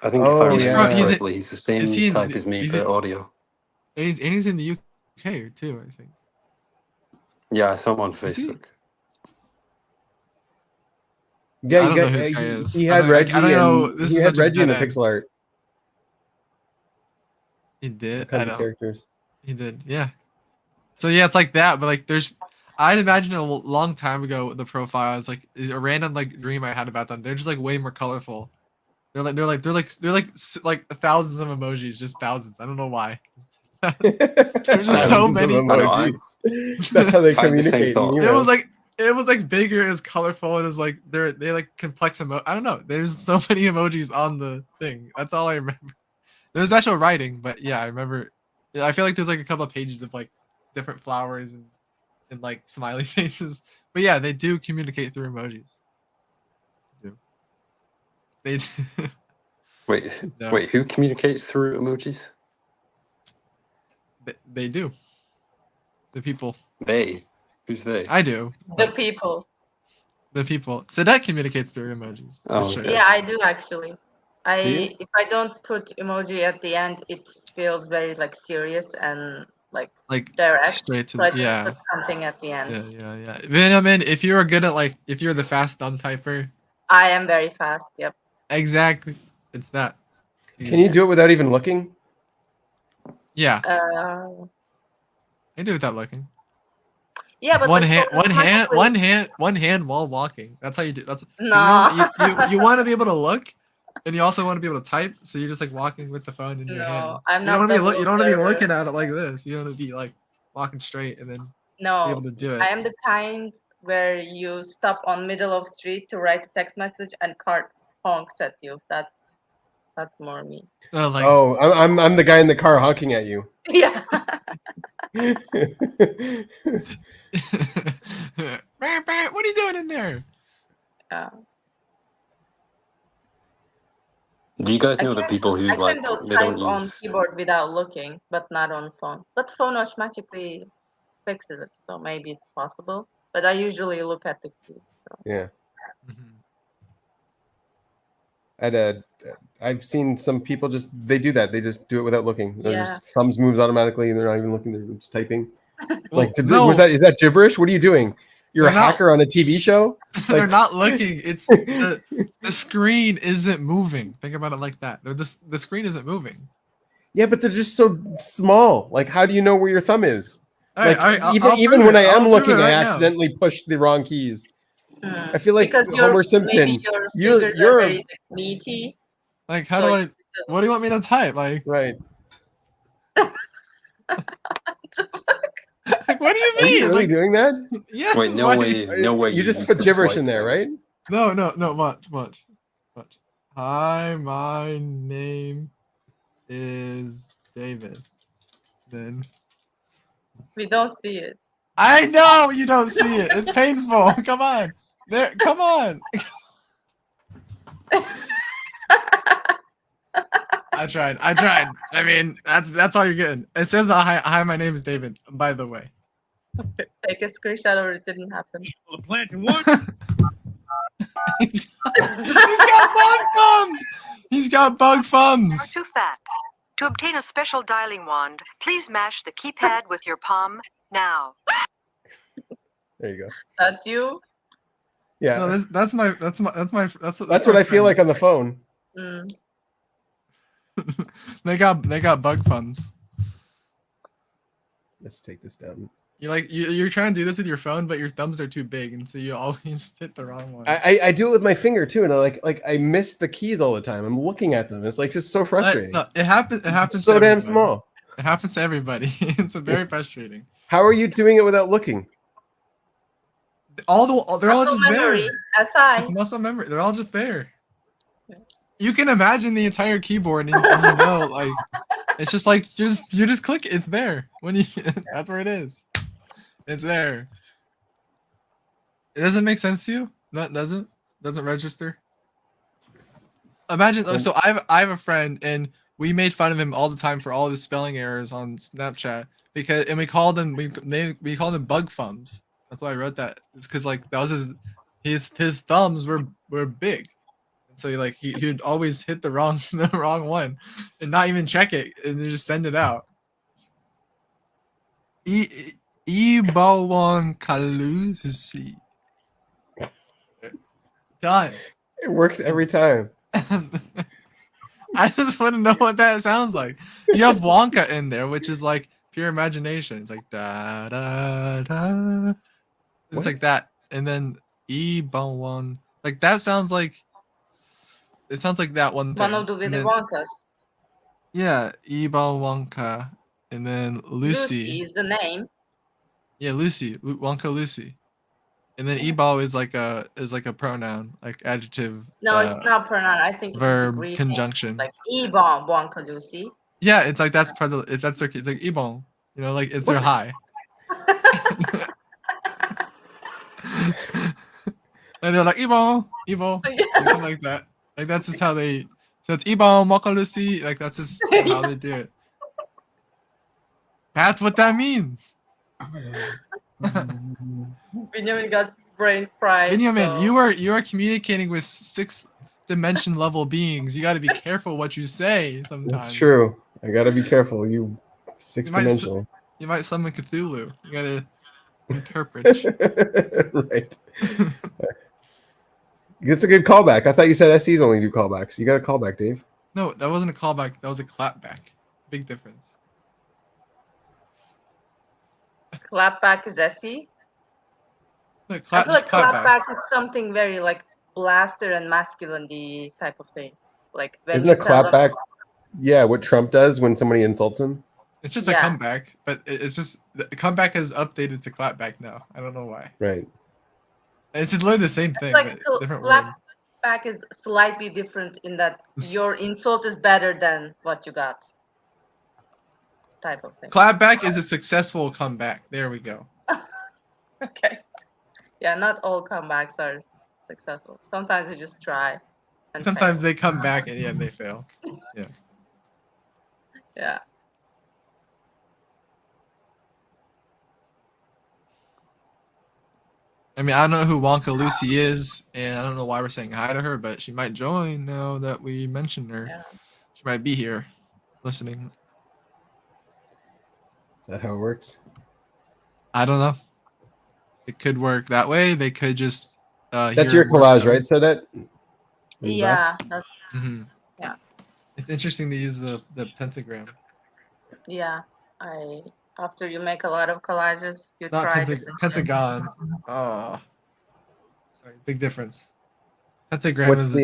I think Oh, if I He's remember from- he's in- correctly, he's the is same he in type the- as me, he's but in- audio. And he's in the UK too, I think. Yeah, I saw him on Is he? Facebook. Yeah, I you don't got. know who this guy is. He I had don't- Reggie. I don't know. And This he is had such a Reggie in the dead end. pixel art. He did. Kinds I of know. characters. He did. Yeah. So yeah, it's like that, but like I'd imagine a long time ago the profile is like a random like dream I had about them. They're just like way more colorful. They're thousands of emojis, just thousands. I don't know why. There's just so many- That's how they I had the same communicate. in thought. emails. It was like bigger, it was colorful, it was like they like complex I don't know. There's so many emojis on the thing. That's all I remember. There's actual writing, but yeah, I remember. Yeah, I feel like there's like a couple of pages of like different flowers and like smiley faces. But yeah, they do communicate through emojis. They do. Wait, No. wait. Who communicates through emojis? They do. The people. They. Who's they? I do. The people. The people. Sadet communicates through emojis. for Oh, sure. okay. Yeah, I do actually. Do you? If I don't put emoji at the end, it feels very like serious and like Like direct. straight to So I the just put something at the end. yeah. Venomin, if you're good at like if you're the fast thumb typer, I am very fast. Yep. exactly. It's that. Can you do it without even looking? Yeah, Uh, I do without looking. yeah, but One the hand, photos practically- one hand while walking. That's how you do. That's No. you want to be able to look, and you also want to be able to type. So you're just like walking with the phone in your hand. No, I'm You not. don't want to be that you don't want to be observer. looking at it like this. You want to be like walking straight and then be able No, to do it. I am the kind where you stop on middle of street to write a text message and car honks at you. That's more me. Like, Oh, I'm the guy in the car honking at you. Yeah. what are you doing in there? Yeah. Do you guys I know the can people who I like can do they type don't on use? keyboard without looking, but not on phone. But phone automatically fixes it, so maybe it's possible. But I usually look at the keys. So. Yeah. Mhm. I've seen some people they do that. They just do it without looking. Their Yeah. thumbs moves automatically, and they're not even looking. They're just typing. Well, Like, no, is that gibberish? What are you doing? You're a They're not- hacker on a TV show. they're Like- not looking. It's the screen isn't moving. Think about it like that. The screen isn't moving. Yeah, but they're just so small. Like, how do you know where your thumb is? All right, Like, all right, even prove when it. I am I'll prove looking, it right I now. accidentally push the wrong keys. Hmm. I feel like Because Homer Simpson. maybe your You're fingers are a- very meaty. Like, how So do I? What do you want me to type? Like, right. like what do you Are mean? you really Like, doing that? yes. Wait, no why- way, no way. You just use put the gibberish swipe in there, thing. right? No. Watch. Hi, my name is David. Then We don't see it. I know you don't see it. It's painful. Come on. There. Come on. I tried. I mean, that's all you're getting. It says hi. My name is David. By the way. Take a screenshot or it didn't happen. The planting what? He's got bug thumbs. He's got bug You're thumbs. too fat. To obtain a special dialing wand, please mash the keypad with your palm now. There you go. That's you. Yeah, No, that's what I feel like on the phone. Mm. They got bug thumbs. Let's take this down. You're trying to do this with your phone, but your thumbs are too big, and so you always hit the wrong one. I do it with my finger too, and I miss the keys all the time. I'm looking at them. It's like just so frustrating. No, it happens. It happens. It's so to damn everybody. small. It happens to everybody. It's very frustrating. How are you doing it without looking? They're all Muscle just memory. there. SI. It's muscle memory. They're all just there. You can imagine the entire keyboard, and you know, like it's just like you just click. It's there when you. That's where it is. It's there. It doesn't make sense to you. That doesn't register. Imagine. So I have a friend, and we made fun of him all the time for all of his spelling errors on Snapchat we called him we called him bug thumbs. That's why I wrote that. It's because like that was his thumbs were big, and so he'd always hit the wrong one, and not even check it, and then just send it out. Ibawon Kalusi. Done. It works every time. I just want to know what that sounds like. You have Wonka in there, which is like pure imagination. It's like da da da. It's What? like that, and then Ibawon. Like that sounds like. It sounds like that one It's thing. one of the And Willy then- Wonkas. Yeah, Wonka, and then Lucy. is the name. Yeah, Lucy, Wonka Lucy, and then Ebal is like a pronoun, like adjective. No, it's not pronoun. I think it's a Verb Greek conjunction. name. Like Ebon Wonka Lucy. Yeah, it's like that's part of that's their it's like Ebal. You know, like it's their What? high. And they're like Ebal, something like that. Like that's just how they. So it's Ebal, Wonka Lucy. Like that's just how they do it. That's what that means. Benjamin got brain fried. Benjamin, so- you are communicating with 6th dimension level beings. You got to be careful what you say sometimes. That's true. I gotta be careful. You sixth You might dimensional. You might summon Cthulhu. You got to interpret. Right. It's a good callback. I thought you said SEs only do callbacks. You got a callback, Dave. No, that wasn't a callback. That was a clapback. Big difference. Clapback is SE. Look, I feel like just clapback. clapback is something very like blaster and masculine type of thing. Like when Isn't you a tell them- clapback? Yeah, what Trump does when somebody insults him. It's just a Yeah. comeback, but it's just the comeback is updated to clapback now. I don't know why. Right. It's just literally the same thing, Like but different word. clapback is slightly different in that your insult is better than what you got. Type of thing. Clapback is a successful comeback. There we go. Okay. Yeah, not all comebacks are successful. Sometimes you just try. And Sometimes fail. they come back and yeah, they fail. Yeah. Yeah. I mean, I don't know who Wonka Lucy is, and I don't know why we're saying hi to her, but she might join now that we mentioned her. Yeah. She might be here listening. Is that how it works? I don't know. It could work that way. They could just That's hear your Morse collage, code. right? So that. Yeah. That's, Mm-hmm. Yeah. It's interesting to use the pentagram. yeah. After you make a lot of collages, you Not try different things. pentagon. Oh, sorry, big difference. Pentagram What's is the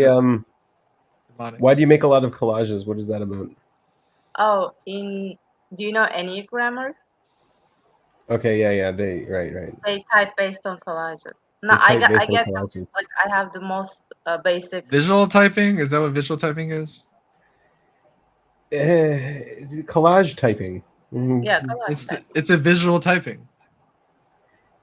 demonic. Why do you make a lot of collages? What is that about? Oh, do you know Enneagrammer? Okay, yeah. Right. They type based on collages. No, They type I based on get collages. like I have the most basic. Visual typing? Is that what visual typing is? Collage typing. Yeah, collage typing. It's a visual typing.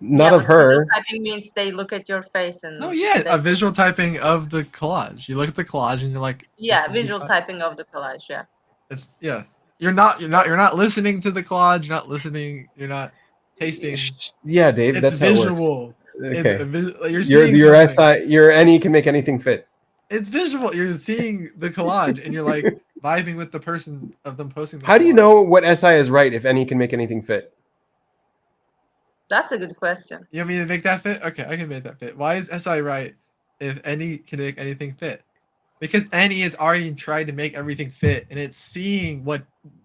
Not Yeah, of but her. visual typing means they look at your face and. Oh yeah, they- a visual typing of the collage. You look at the collage and you're like, Yeah, this is the visual type. typing of the collage. Yeah. It's yeah. You're not listening to the collage. You're not listening. You're not tasting. Yeah, Dave. It's That's how it works. visual. Okay. You're Your seeing your something. SI your any can make anything fit. It's visual. You're seeing the collage and you're like vibing with the person of them posting. The How do you collage. know what SI is right if any can make anything fit? That's a good question. You want me to make that fit? Okay, I can make that fit. Why is SI right if any can make anything fit? Because any is already tried to make everything fit, and it's seeing what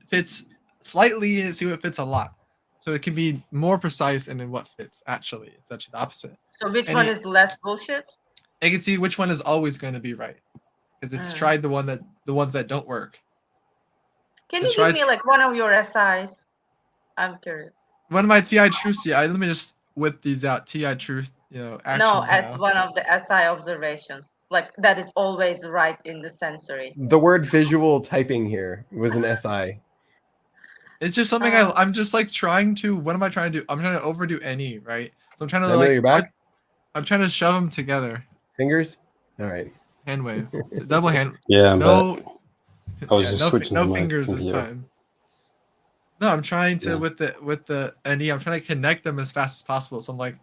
fits slightly and see what fits a lot. So it can be more precise and in what fits. Actually, it's actually the opposite. So which And one it- is less bullshit? I can see which one is always going to be right because it's tried the ones that don't work. Can It's you give right- me like one of your SIs? I'm curious. One of my TI truths. Yeah, let me just whip these out. TI truth. Action. No, as now. one of the SI observations. Like that is always right in the sensory. The word visual typing here was an SI. It's just something I'm just like trying to. What am I trying to do? I'm trying to overdo any, right? So I'm trying to Samuel, like. you're back? I'm trying to shove them together. Fingers? All right. Hand wave. Double hand. Yeah, No. I was just switching no to my fingers this computer. time. No, I'm trying to Yeah. with the NE. I'm trying to connect them as fast as possible. So I'm like,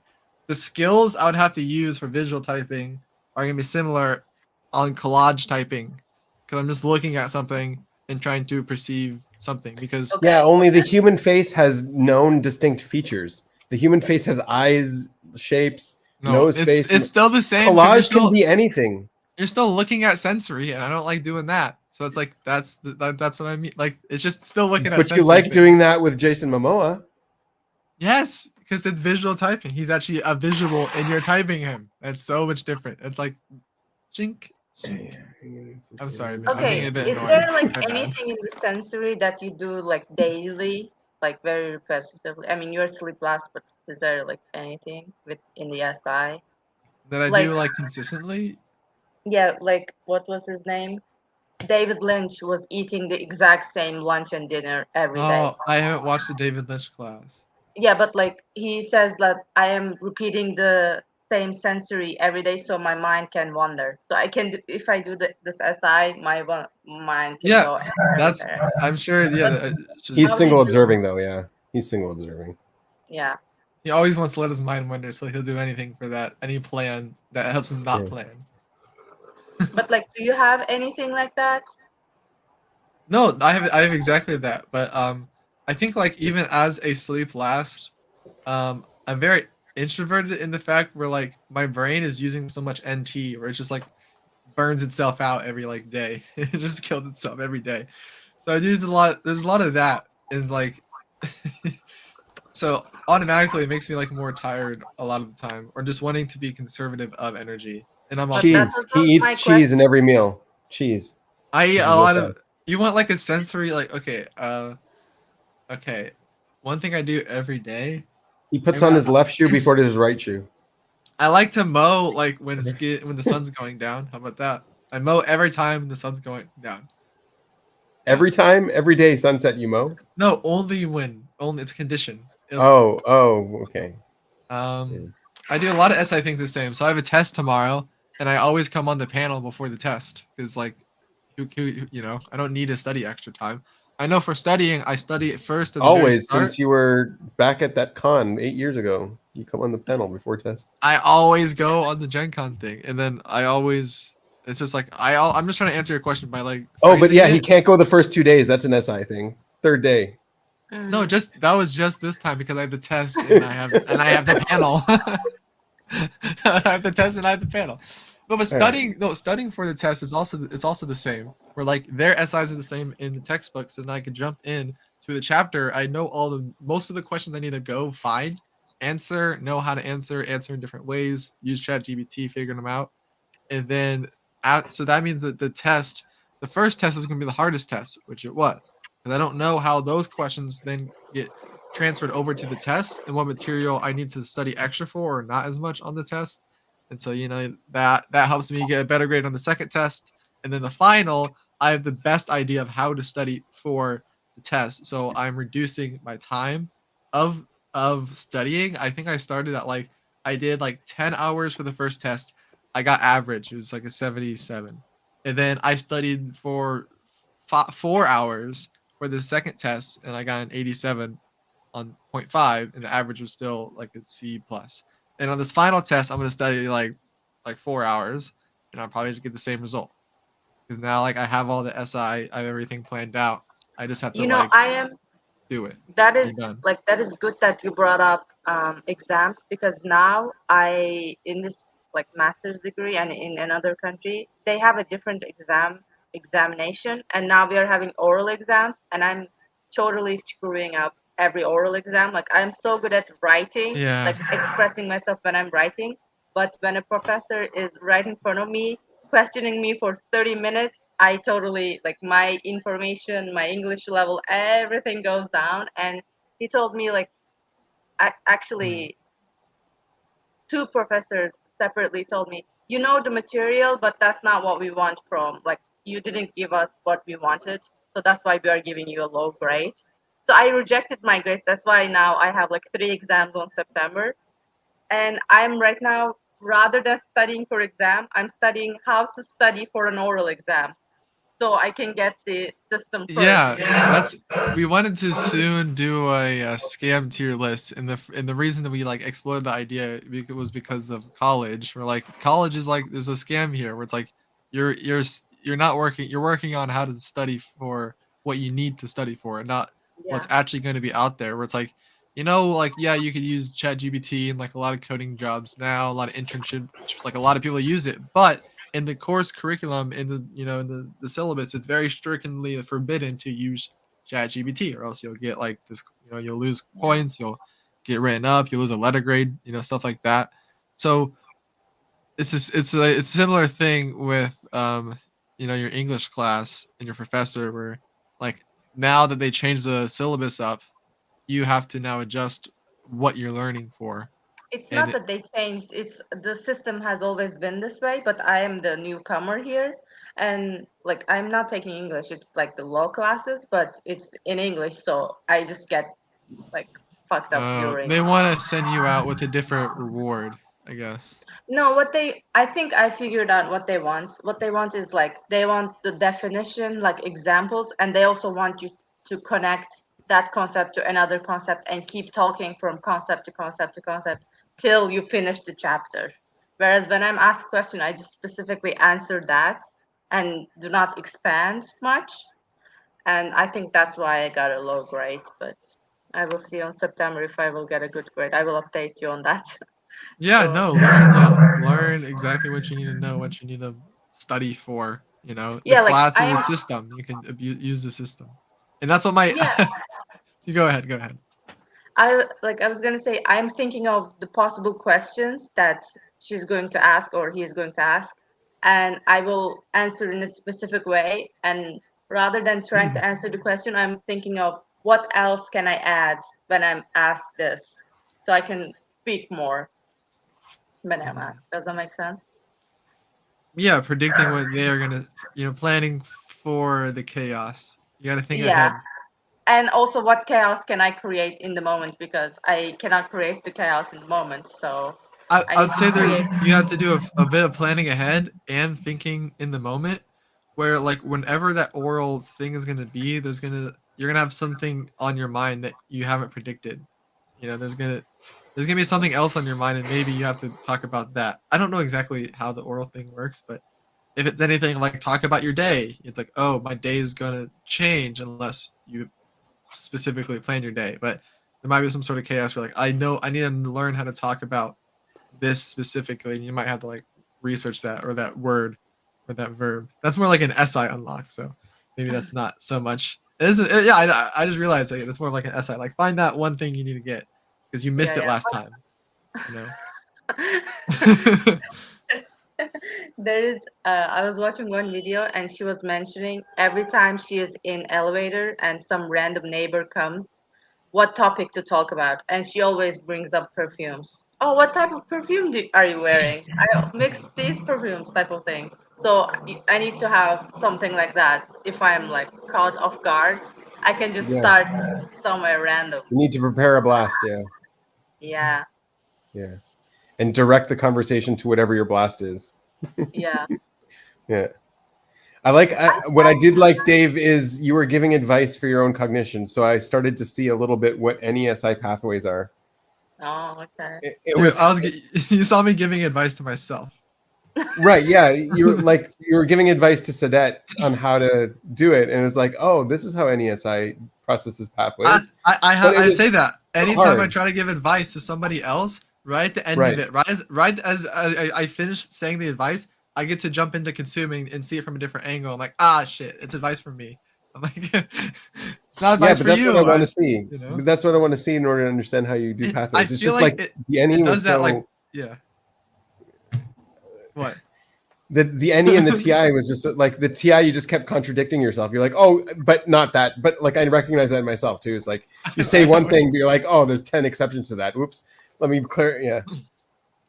the skills I would have to use for visual typing are gonna be similar on collage typing, because I'm just looking at something and trying to perceive something. Because Okay. Yeah, only the human face has known distinct features. The human face has eyes, shapes, nose, face. it's still the same. 'cause Collage can be anything. you're still looking at sensory, and I don't like doing that. So it's like that's what I mean. Like it's just still looking at. But sensory you like things. doing that with Jason Momoa. Yes, because it's visual typing. He's actually a visual, and you're typing him. That's so much different. It's like, chink. I'm sorry, man. I'm Okay, being a bit is annoying. there like My bad. anything in the sensory that you do like daily, like very repetitively? I mean, you're sleep last, but is there like anything in the SI? that I like- do like consistently? Yeah, like what was his name? David Lynch was eating the exact same lunch and dinner every day. Oh, I haven't watched the David Lynch class. Yeah, but like he says that I am repeating the same sensory every day, so my mind can wander. So I can do, if I do this SI, my mind can Yeah, go. That's everywhere. I'm sure. Yeah, He's How single do you do- observing though, yeah. He's single observing. Yeah. he always wants to let his mind wander, so he'll do anything for that. Any plan that helps him not Yeah. plan. But like, do you have anything like that? No, I have exactly that. But I think like even as a sleep last, I'm very introverted in the fact where like my brain is using so much NT where it just like burns itself out every like day. It just kills itself every day. So I use a lot. There's a lot of that, and like, so automatically it makes me like more tired a lot of the time, or just wanting to be conservative of energy. And I'm also Cheese. He my eats cheese in question. every meal. Cheese. I eat This a is lot what's of. You want like a sensory like okay. One thing I do every day. He puts Maybe on not- his left shoe before his right shoe. I like to mow like when when the sun's going down. How about that? I mow every time the sun's going down. Every time, every day, sunset you mow. No, only it's a condition. Okay. Um, I do a lot of SI things the same. So I have a test tomorrow, and I always come on the panel before the test because like, I don't need to study extra time. I know for studying, I study it first at the very Always, start. since you were back at that con 8 years ago, you come on the panel before test. I always go on the Gen Con thing, and then it's just like I'm just trying to answer your question by like Oh, but phrasing yeah, he it. can't go the first 2 days. That's an SI thing. Third day. No, just that was just this time because I have the test and I have the panel. I have the test and I have the panel. No, but studying for the test is also the same. Where like their SIs are the same in the textbooks, and I could jump in to the chapter. I know most of the questions I need to go find, answer, know how to answer in different ways, use ChatGPT, figuring them out, and then so that means that the first test is going to be the hardest test, which it was, because I don't know how those questions then get transferred over to the test and what material I need to study extra for or not as much on the test. And so that helps me get a better grade on the second test, and then the final, I have the best idea of how to study for the test. So I'm reducing my time of studying. I think I did like 10 hours for the first test. I got average. It was like a 77. And then I studied for 4 hours for the second test, and I got an 87 on 0.5, and the average was still like a C plus. And on this final test, I'm gonna study like 4 hours, and I'll probably just get the same result because now like I have all the SI, I have everything planned out. I just have to like I am do it. that You're is done. that is good that you brought up exams, because now I in this like master's degree and in another country they have a different examination, and now we are having oral exams, and I'm totally screwing up every oral exam. Like I'm so good at writing, Yeah. like expressing myself when I'm writing, but when a professor is right in front of me questioning me for 30 minutes, I totally like my information, my English level, everything goes down. And he told me like actually two professors separately told me, you know the material, but that's not what we want from like you didn't give us what we wanted, so that's why we are giving you a low grade. So I rejected my grades. That's why now I have like 3 exams on September, and I'm right now, rather than studying for exam, I'm studying how to study for an oral exam so I can get the system first. Yeah, that's we wanted to soon do a scam tier list, and the reason that we like explored the idea was because of college. We're like, college is like there's a scam here where it's like you're not working, you're working on how to study for what you need to study for, and not Yeah. what's actually going to be out there. Where it's like, like yeah, you could use ChatGPT and like a lot of coding jobs now, a lot of internships, like a lot of people use it, but in the course curriculum, in the in the syllabus, it's very strictly forbidden to use ChatGPT, or else you'll get like this. You'll lose points, you'll get written up, you'll lose a letter grade, stuff like that. So it's a similar thing with your English class and your professor, where like now that they changed the syllabus up, you have to now adjust what you're learning for. It's And not that they changed. It's the system has always been this way, but I am the newcomer here, and like I'm not taking English. It's like the low classes, but it's in English, so I just get like fucked up during. they want to send you out with a different reward, I guess. No, I think I figured out what they want. What they want is like they want the definition, like examples, and they also want you to connect that concept to another concept and keep talking from concept to concept to concept till you finish the chapter. Whereas when I'm asked question, I just specifically answer that and do not expand much. And I think that's why I got a low grade, but I will see on September if I will get a good grade. I will update you on that. Yeah, So no, learn exactly what you need to know, what you need to study for. The yeah, like class I is a am system. You can use the system, and that's what my. yeah, You go ahead. Go ahead. I was gonna say I'm thinking of the possible questions that she's going to ask or he's going to ask, and I will answer in a specific way. And rather than trying to answer the question, I'm thinking of what else can I add when I'm asked this, so I can speak more. bananas. Does that make sense? Yeah, predicting what they are gonna, planning for the chaos. You got to think Yeah. ahead. And also, what chaos can I create in the moment? Because I cannot create the chaos in the moment. So I I need would to say there create. you have to do a bit of planning ahead and thinking in the moment, where like whenever that oral thing is gonna be, you're gonna have something on your mind that you haven't predicted. There's gonna be something else on your mind, and maybe you have to talk about that. I don't know exactly how the oral thing works, but if it's anything like talk about your day, it's like, oh, my day is gonna change unless you specifically plan your day. But there might be some sort of chaos where like I know I need to learn how to talk about this specifically, and you might have to like research that or that word or that verb. That's more like an SI unlock. So maybe that's not so much. Yeah, I just realized that that's more like an SI. Like find that one thing you need to get because you missed it last time. There is I was watching one video and she was mentioning every time she is in elevator and some random neighbor comes, what topic to talk about, and she always brings up perfumes. Oh, what type of perfume are you wearing? I mix these perfumes, type of thing. So I need to have something like that. If I'm like caught off guard, I can just Yeah. start somewhere random. You need to prepare a blast. Yeah. Yeah. Yeah. And direct the conversation to whatever your blast is. Yeah. Yeah. What I did like, Dave, is you were giving advice for your own cognition. So I started to see a little bit what NESI pathways are. Oh, okay. It was you saw me giving advice to myself. Right. Yeah. You were giving advice to Sadet on how to do it. And it was like, oh, this is how NESI processes pathways. I say that anytime I hard. try to give advice to somebody else, right at the end Right. of it, right as I finish saying the advice, I get to jump into consuming and see it from a different angle. I'm like, shit, it's advice from me. I'm like, it's not advice but for that's you. what I want to see. You know? But that's what I want to see in order to understand how you do pathways. It's feel just like like the NE it was does that, so. like, yeah. What? The NE and the TI was just like the TI. You just kept contradicting yourself. You're like, oh, but not that. But like I recognize that in myself too. It's like you say one thing, but you're like, oh, there's 10 exceptions to that. Oops. Let me clear. Yeah.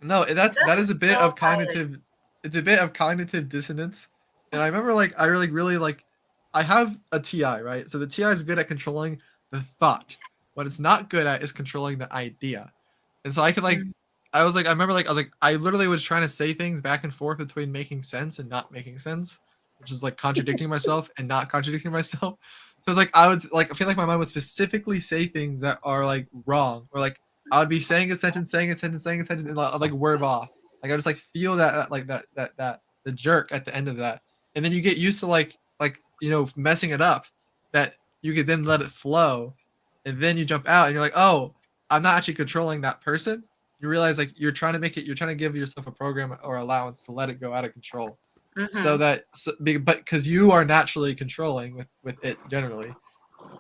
No, that is a bit of cognitive. It's a bit of cognitive dissonance, and I remember like I really like. I have a TI, right? So the TI is good at controlling the thought. What it's not good at is controlling the idea. And so I could like, I literally was trying to say things back and forth between making sense and not making sense, which is like contradicting myself and not contradicting myself. So it's like I feel like my mind would specifically say things that are like wrong, or like I would be saying a sentence, and like word off. Like I just like feel that the jerk at the end of that, and then you get used to like messing it up, that you could then let it flow, and then you jump out and you're like, oh, I'm not actually controlling that person. You realize like you're trying to give yourself a program or allowance to let it go out of control, but because you are naturally controlling with it generally.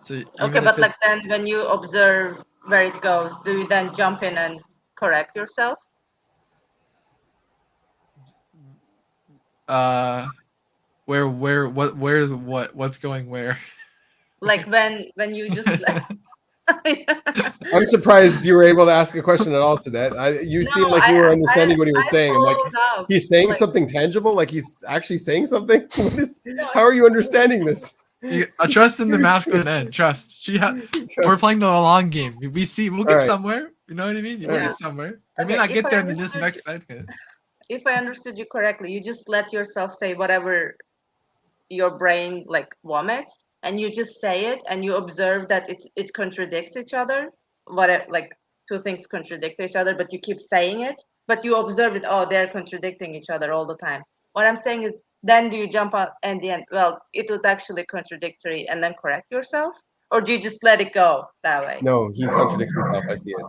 So Okay, but like then when you observe where it goes, do you then jump in and correct yourself? What's going where? Like when you just I'm surprised you were able to ask a question at all, Sadet. You seemed like you were understanding what he was saying. I'm like, he's saying something tangible, like he's actually saying something. How are you understanding this? I trust in the masculine end. Trust. We're playing the long game. We'll get somewhere. You know what I mean? We'll get somewhere. I may not get there in this next second. If I understood you correctly, you just let yourself say whatever your brain like vomits, and you just say it, and you observe that it contradicts each other. Like two things contradict each other, but you keep saying it, but you observe it. Oh, they're contradicting each other all the time. What I'm saying is, then do you jump out and the end? Well, it was actually contradictory, and then correct yourself, or do you just let it go that way? No, he contradicts himself. I see it.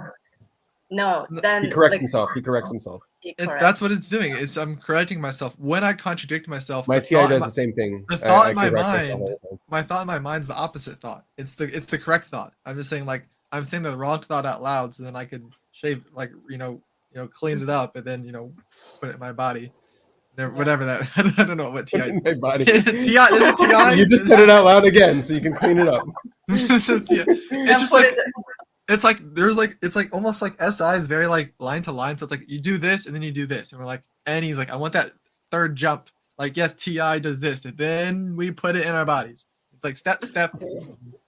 No, then he corrects himself. He corrects himself. That's what it's doing. I'm correcting myself when I contradict myself. My TI does the same thing. The thought in my mind's the opposite thought. It's the correct thought. I'm just saying like I'm saying the wrong thought out loud, so then I could shave clean it up and then put it in my body. Whatever that. I don't know what TI. In my body. TI. Is it TI? You just said it out loud again, so you can clean it up. It's just like it's like it's like almost like SI is very like line to line. So it's like you do this and then you do this, and we're like, and he's like, I want that third jump. Like yes, TI does this, and then we put it in our bodies. It's like step,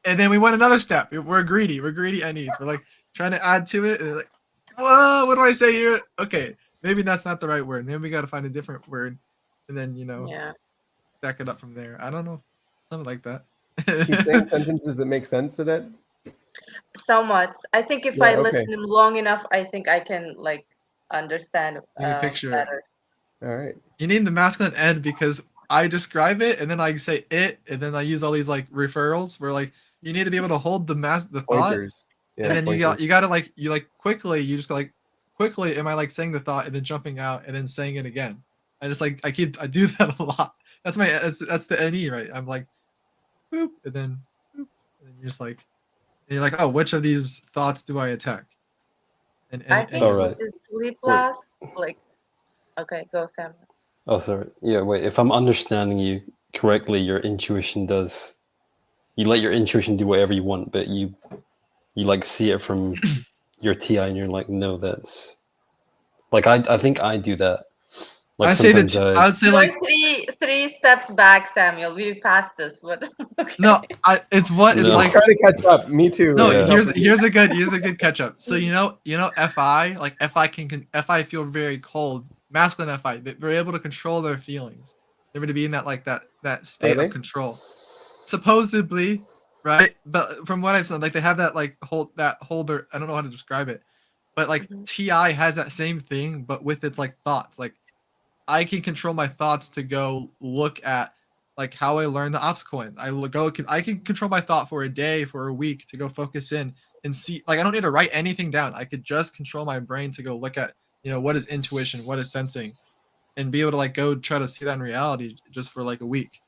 and then we want another step. We're greedy NEs. We're like trying to add to it, and like, whoa, what do I say here? Okay, maybe that's not the right word. Maybe we got to find a different word, and then Yeah. stack it up from there. I don't know, something like that. He's saying sentences that make sense to that. Somewhat. I think if Yeah, I okay. listen him long enough, I think I can like understand You can picture it. better. All right. You need the masculine end because I describe it and then I say it and then I use all these like referrals where like you need to be able to hold the thought Pointers. Yeah, and then pointers. you gotta like quickly you just go like quickly am I like saying the thought and then jumping out and then saying it again. I just like I do that a lot. That's the NE, right? I'm like boop and then boop and then you're just like and you're like, oh, which of these thoughts do I attack? I think All with right. the sleep last, like, okay, go Sam. Oh, sorry. Yeah, wait. If I'm understanding you correctly, your intuition does. You let your intuition do whatever you want, but you like see it from your TI, and you're like, no, that's like I think I do that. Like I say that sometimes I would say You're like three steps back, Samuel. We passed this. What? Okay. no, it's what it's No. like. Trying to catch up. Me too. No, Yeah. here's a good catch up. So you know FI like FI can FI feel very cold. Masculine FI, they're able to control their feelings. They're able to be in that state they? of control. Supposedly, right? But from what I've seen, like they have that like holder. I don't know how to describe it, but like TI has that same thing, but with its like thoughts. Like I can control my thoughts to go look at like how I learn the ops coin. I can control my thought for a day, for a week to go focus in and see. Like I don't need to write anything down. I could just control my brain to go look at what is intuition, what is sensing, and be able to like go try to see that in reality just for like a week,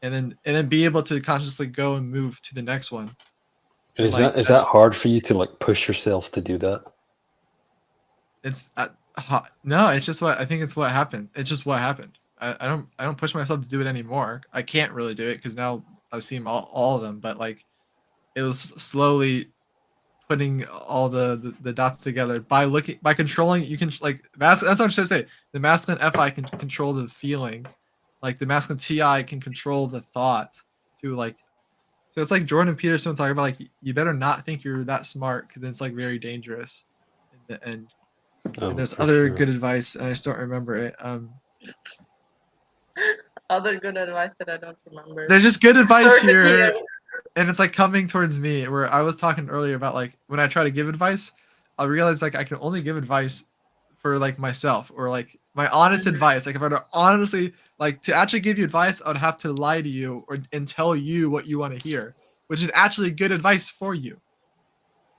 and then be able to consciously go and move to the next one. is Like, that hard for you to like push yourself to do that? It's no, it's just what I think. It's what happened. It's just what happened. I don't push myself to do it anymore. I can't really do it because now I've seen all of them. But like, it was slowly putting all the dots together by controlling. You can like that's what I'm trying to say. The masculine FI can control the feelings, like the masculine TI can control the thought to like. So it's like Jordan Peterson talking about like you better not think you're that smart because it's like very dangerous in the end. Oh, And there's for other sure. good advice, and I just don't remember it. Other good advice that I don't remember. There's just good advice Sorry to here, hear. and it's like coming towards me. Where I was talking earlier about like when I try to give advice, I realize like I can only give advice for like myself or like my honest advice. Like if I were to honestly like to actually give you advice, I would have to lie to you and tell you what you want to hear, which is actually good advice for you.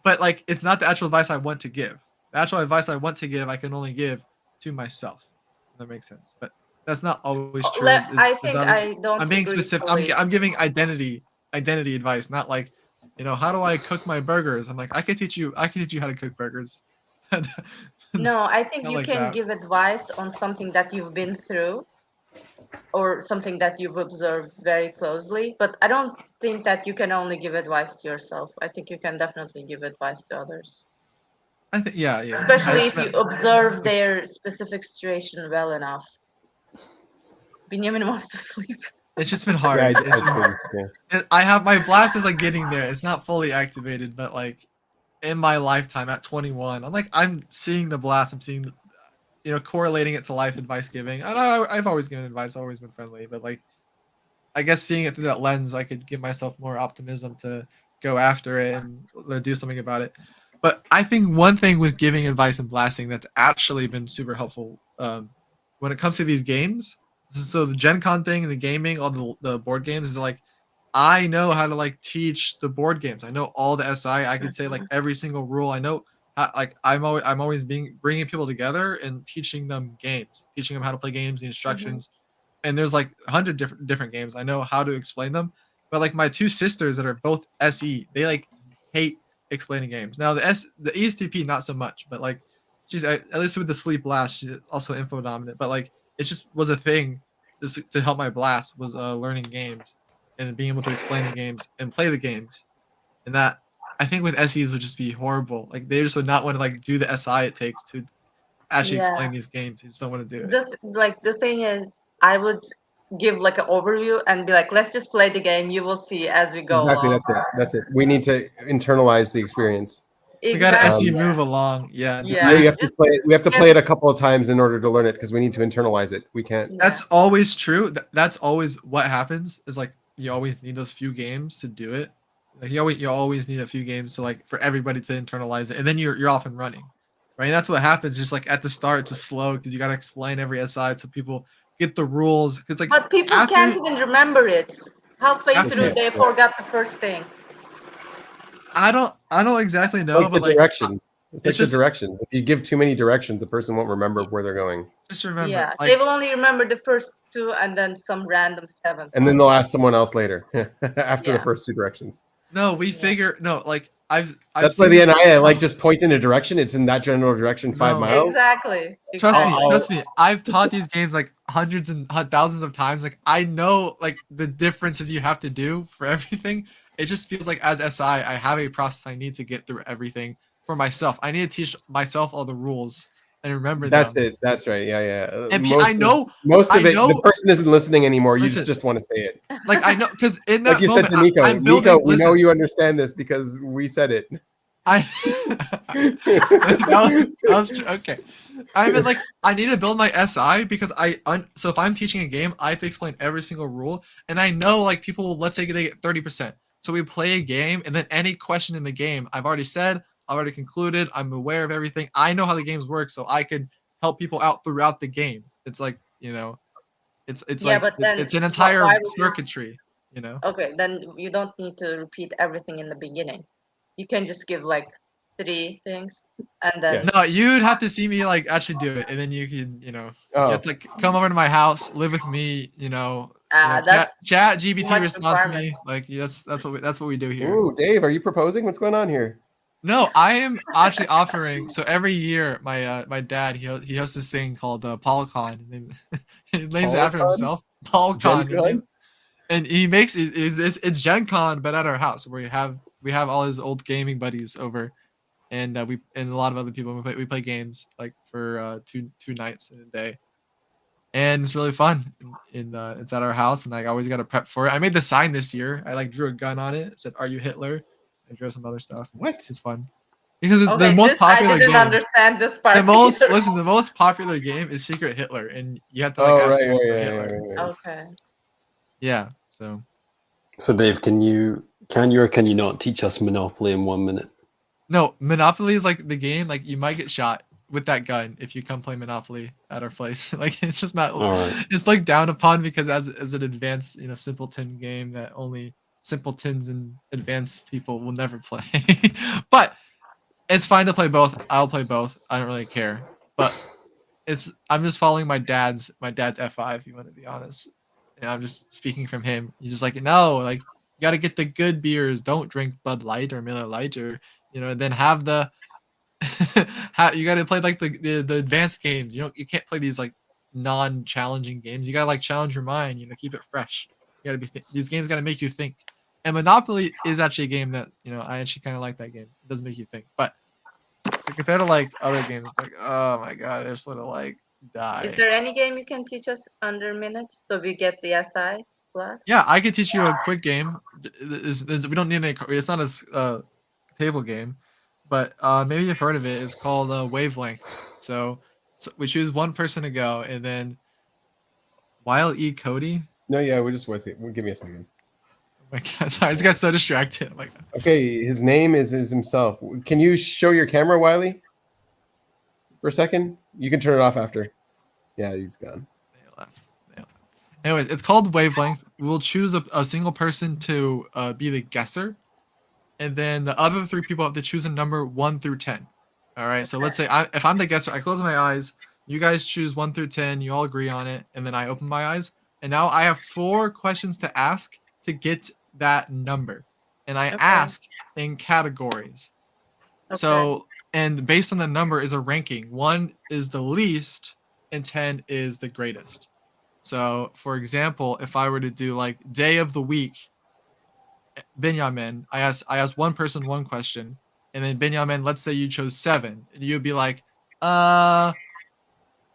But like it's not the actual advice I want to give. The actual advice I want to give, I can only give to myself. If that makes sense. But that's not always true. I think I don't. I'm being agree specific. fully. I'm giving identity advice, not like, how do I cook my burgers? I'm like, I can teach you how to cook burgers. No, I think Not you like can that. give advice on something that you've been through or something that you've observed very closely. But I don't think that you can only give advice to yourself. I think you can definitely give advice to others. I think yeah. I Especially just if you meant- observe their specific situation well enough. Benjamin wants to sleep. It's just been hard. Yeah, It's been- I have my blast is like getting there. It's not fully activated, but like in my lifetime at 21, I'm seeing the blast. I'm seeing, correlating it to life advice giving. And I've always given advice, always been friendly, but like, I guess seeing it through that lens, I could give myself more optimism to go after it and do something about it. But I think one thing with giving advice and blasting that's actually been super helpful when it comes to these games. So the Gen Con thing and the gaming, all the board games is like, I know how to like teach the board games. I know all the SI. I could say like every single rule. I know how, like I'm always bringing people together and teaching them games, teaching them how to play games, the instructions. And there's like 100 different games. I know how to explain them. But like my two sisters that are both SE, they like hate explaining games. Now the ESTP not so much, but like she's at least with the sleep blast, she's also info dominant. But like it just was a thing just to help my blast was learning games and being able to explain the games and play the games. And that I think with SEs would just be horrible. Like they just would not want to like do the SI it takes to actually Yeah. explain these games. They just don't want to do it. Just like the thing is, I would give like an overview and be like, let's just play the game. You will see as we go Exactly. along. That's it. We need to internalize the experience. We got to SE Exactly. move along. Yeah. Yeah. We have to Just play it. We have to get- play it a couple of times in order to learn it because we need to internalize it. We can't. That's always true. That's always what happens. Is like you always need those few games to do it. Like you always need a few games to like for everybody to internalize it, and then you're off and running, right? And that's what happens. Just like at the start, it's slow because you got to explain every SI so people get the rules. It's like But people after- can't even remember it. Halfway After- through, they forgot the first thing. I don't exactly know, Like but the like directions. It's like just- the directions. If you give too many directions, the person won't remember where they're going. just remember, Yeah, like, they will only remember the first two and then some random seventh. And then they'll ask someone else later after the Yeah. first two directions. no, we figure no, like I've That's seen why the this- NI like just point in a direction. It's in that general direction, 5 No. miles. Exactly. Trust me, I'll- trust me. I've taught these games like hundreds and thousands of times. Like I know like the differences you have to do for everything. It just feels like as SI, I have a process I need to get through everything for myself. I need to teach myself all the rules and remember That's them. it. That's right. Yeah, yeah. And I know, most of I it. know- The person isn't listening anymore. You Listen. just want to say it. like I know, because in that Like you moment, said to Nico. I'm building. Nico, we know listen, you understand this because we said it. I that was true. Okay. I mean, like, I need to build my SI because so if I'm teaching a game, I have to explain every single rule, and I know like people will, let's say they get 30%. So we play a game, and then any question in the game, I've already said, I've already concluded, I'm aware of everything. I know how the games work, so I could help people out throughout the game. It's like, you know, it's Yeah, like but then it's an why entire would you- circuitry, you know. Okay, then you don't need to repeat everything in the beginning. You can just give like 3 things and then No, you'd have to see me like actually do it, and then you can, you know, you Oh, have to like come over to my house, live with me, you know. that's Chat GBT much responds to me. requirement. Like that's what we do here. ooh, Dave, are you proposing? What's going on here? No, I am actually offering. So every year, my dad he hosts this thing called PaulCon. He names it after PaulCon? himself. PaulCon. Gen Con? And he makes it's Gen Con, but at our house where we have all his old gaming buddies over, and we and a lot of other people. We play games like for two nights in a day, and it's really fun. It's at our house, and I always got to prep for it. I made the sign this year. I like drew a gun on it. It said, "Are you Hitler?" I drew some other stuff. What? It's fun because it's okay, the most this, I popular didn't game. understand this part. The most either. listen, the most popular game is Secret Hitler, and you have to like Oh, ask right, people right, for right, Hitler. right, right. Okay. Yeah, so So Dave, can you or can you not teach us Monopoly in 1 minute? no, Monopoly is like the game. Like you might get shot with that gun if you come play Monopoly at our place. Like it's just not. All right. It's like down upon because as an advanced simpleton game that only simpletons and advanced people will never play. But it's fine to play both. I'll play both. I don't really care. But I'm just following my dad's F5. If you want to be honest, and I'm just speaking from him. He's just like no, like you got to get the good beers. Don't drink Bud Light or Miller Lite or then have the. You got to play like the advanced games. You can't play these like non-challenging games. You got to like challenge your mind. Keep it fresh. You got to be. These games got to make you think. And Monopoly is actually a game that I actually kind of like that game. It does make you think, but compared to like other games, it's like oh my god, I just want to like die. Is there any game you can teach us under a minute so we get the SI class? Yeah, I could teach you a quick game. We don't need any. It's not a table game, but maybe you've heard of it. It's called Wavelength. So we choose one person to go, and then Wile E. Cody. No, yeah, we'll just wait. Give me a second. Oh my god, sorry, I just got so distracted. I'm like, Okay, his name is himself. Can you show your camera, Wiley, for a second? You can turn it off after. Yeah, he's gone. anyways, it's called Wavelength. We'll choose a single person to be the guesser, and then the other 3 people have to choose a number 1 through 10. All right. So let's say if I'm the guesser, I close my eyes. You guys choose 1 through 10. You all agree on it, and then I open my eyes. And now I have 4 questions to ask to get that number, and I ask in categories. So, and based on the number is a ranking. 1 is the least, and 10 is the greatest. So, for example, if I were to do like day of the week, Benjamin, I asked one person one question, and then Benjamin, let's say you chose 7, and you'd be like,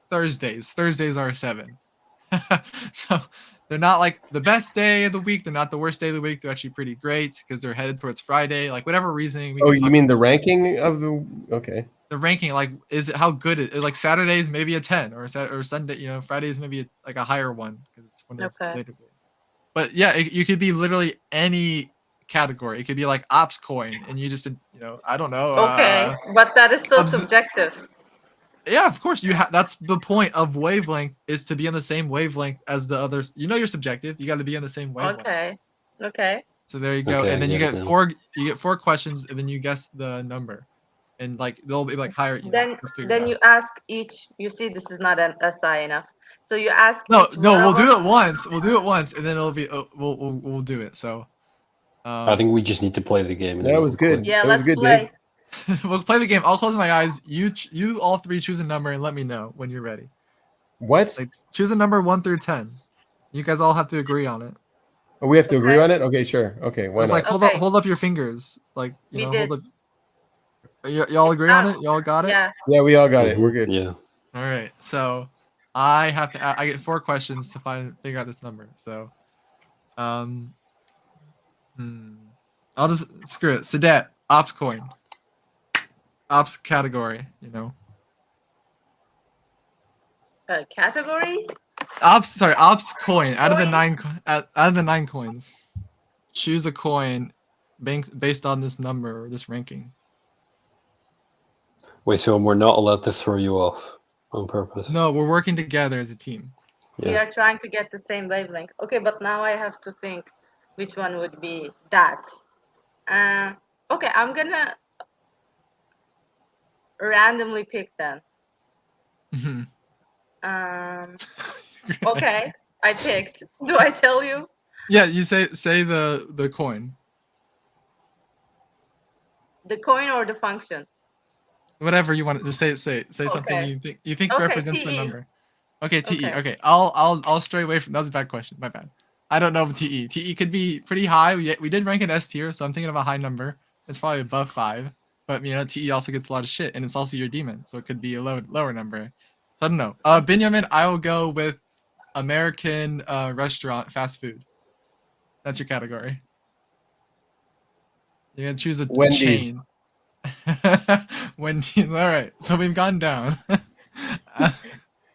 Thursdays. Thursdays are 7. So they're not like the best day of the week. They're not the worst day of the week. They're actually pretty great because they're headed towards Friday. Like whatever reasoning. Oh, you mean the ranking of the? Okay. The ranking? Like, is it how good it? Like Saturdays maybe a 10, or Sunday. Fridays maybe like a higher one because it's one of those Okay. later days. But yeah, you could be literally any category. It could be like ops coin, and you just I don't know. Okay, but that is still obs- subjective. Yeah, of course that's the point of wavelength, is to be on the same wavelength as the others. You're subjective. You got to be on the same wavelength. Okay. So there you go. Okay, And then I you get get it now. 4 questions, and then you guess the number. And like they'll be like higher. Then you'll figure it then out. you ask each. You see, this is not an SI enough. So you ask No, each no, one we'll of do us- it once. We'll do it once, and then it'll be we'll do it. So I think we just need to play the game. And then That was we'll good. play. Yeah, That was let's good, play. Dave. we'll play the game. I'll close my eyes. You all 3 choose a number and let me know when you're ready. What? Like choose a number 1 through 10. You guys all have to agree on it. Oh, we have to agree Okay. on it. Okay, sure. Okay, why It's not? like Okay. hold up your fingers. Like We hold did. up. Y'all agree on it? Y'all got it? Yeah. Yeah, we all got it. We're good. Yeah. All right. So I have to. I get 4 questions to figure out this number. So, I'll just screw it. Sadet, ops coin, ops category. Category. Ops coin. Out of the Coin. 9, out of the 9 coins, choose a coin based on this number or this ranking. Wait, so we're not allowed to throw you off on purpose? No, we're working together as a team. We Yeah. are trying to get the same wavelength. Okay, but now I have to think which one would be that. Okay, I'm gonna randomly pick then. Mhm. Okay, I picked. Do I tell you? Yeah, you say the coin. The coin or the function? Whatever you want to say something Okay. you think Okay, represents the TE. number. Okay, TE. Okay. Okay. I'll stray away from that. Was a bad question. My bad. I don't know if TE. TE could be pretty high. We did rank it S tier, so I'm thinking of a high number. It's probably above 5. But TE also gets a lot of shit, and it's also your demon, so it could be a lower number. So I don't know. Benjamin, I will go with American restaurant fast food. That's your category. You're gonna choose a Wendy's. chain. Wendy's. All right. So we've gone down.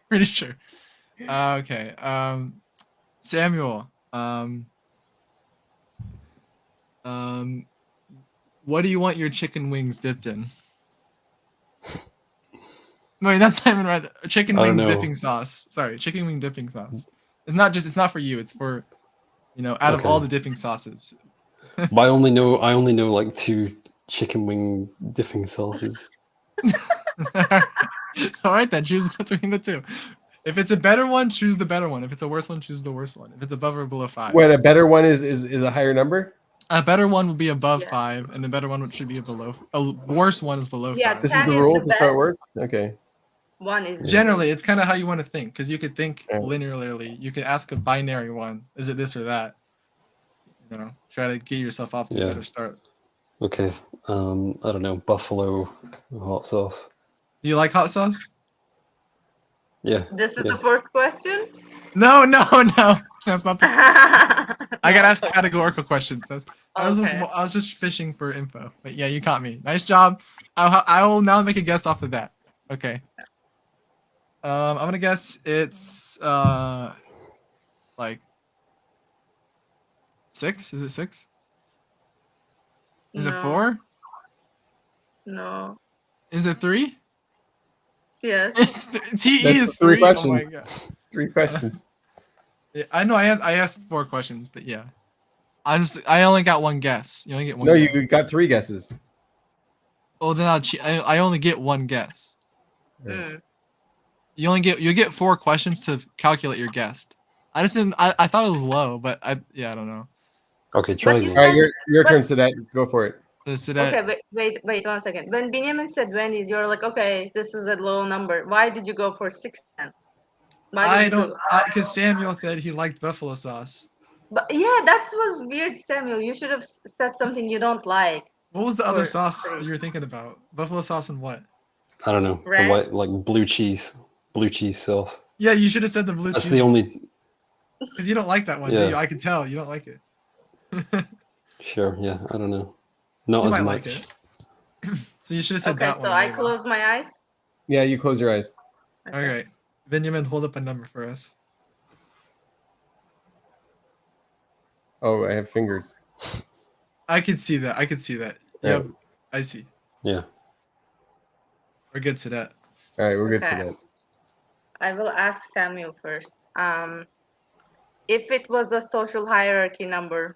Pretty sure. Okay. Samuel. What do you want your chicken wings dipped in? Wait, that's not even right. Chicken I don't wing know. dipping sauce. Sorry, chicken wing dipping sauce. It's not for you. It's for, out of Okay. all the dipping sauces. But I only know like 2 chicken wing dipping sauces. All right, then choose between the 2. If it's a better one, choose the better one. If it's a worse one, choose the worst one. If it's above or below 5. When a better one is a higher number. A better one would be above Yeah. 5, and the better one should be below. A worse one is below Yeah, 5. This is 10 the is the rules. This is how it best. works. Okay. One is Generally, it's kind of how you want to think, because you could think Yeah. linearly. You could ask a binary one: is it this or that? Try to get yourself off to Yeah. a better start. Okay. I don't know. Buffalo hot sauce. Do you like hot sauce? Yeah. This is yeah. the first question. No. That's not the. I I gotta ask categorical questions. I Okay. was just fishing for info. But yeah, you caught me. Nice job. I will now make a guess off of that. Okay. I'm gonna guess it's like 6. Is it 6? Is it No. 4? No. Is it 3? Yes. TE That's is 3 3. Oh questions. my god. 3 questions. Yeah, I know. I asked 4 questions, but yeah. I only got one guess. You only get one. No, guess. you got 3 guesses. Oh, then I only get one guess. Mm. You get 4 questions to calculate your guess. I just didn't. I thought it was low, but I don't know. Okay, try But you again. All right, your But- turn, Sadet. Go for it. So that Okay, wait 1 second. When Benjamin said Wendy's, you're like, okay, this is a low number. Why did you go for 6 then? Why did I you don't go- because Samuel said he liked buffalo sauce. But yeah, that was weird, Samuel. You should have said something you don't like. What was the other Or sauce three. you were thinking about? Buffalo sauce and what? I don't know. The Red? white, like blue cheese sauce. Yeah, you should have said the blue That's cheese. the only. Because you don't like that one, do Yeah. you? I can tell you don't like it. Sure. Yeah. I don't know. Not You as might much. like it. So you should have said Okay, that so one. I maybe. close my eyes. Yeah, you close your eyes. All right, Benjamin, hold up a number for us. Oh, I have fingers. I can see that. I can see that. Yeah. Yep, I see. Yeah. We're good to that. All right, we're good Okay. to that. I will ask Samuel first. If it was a social hierarchy number,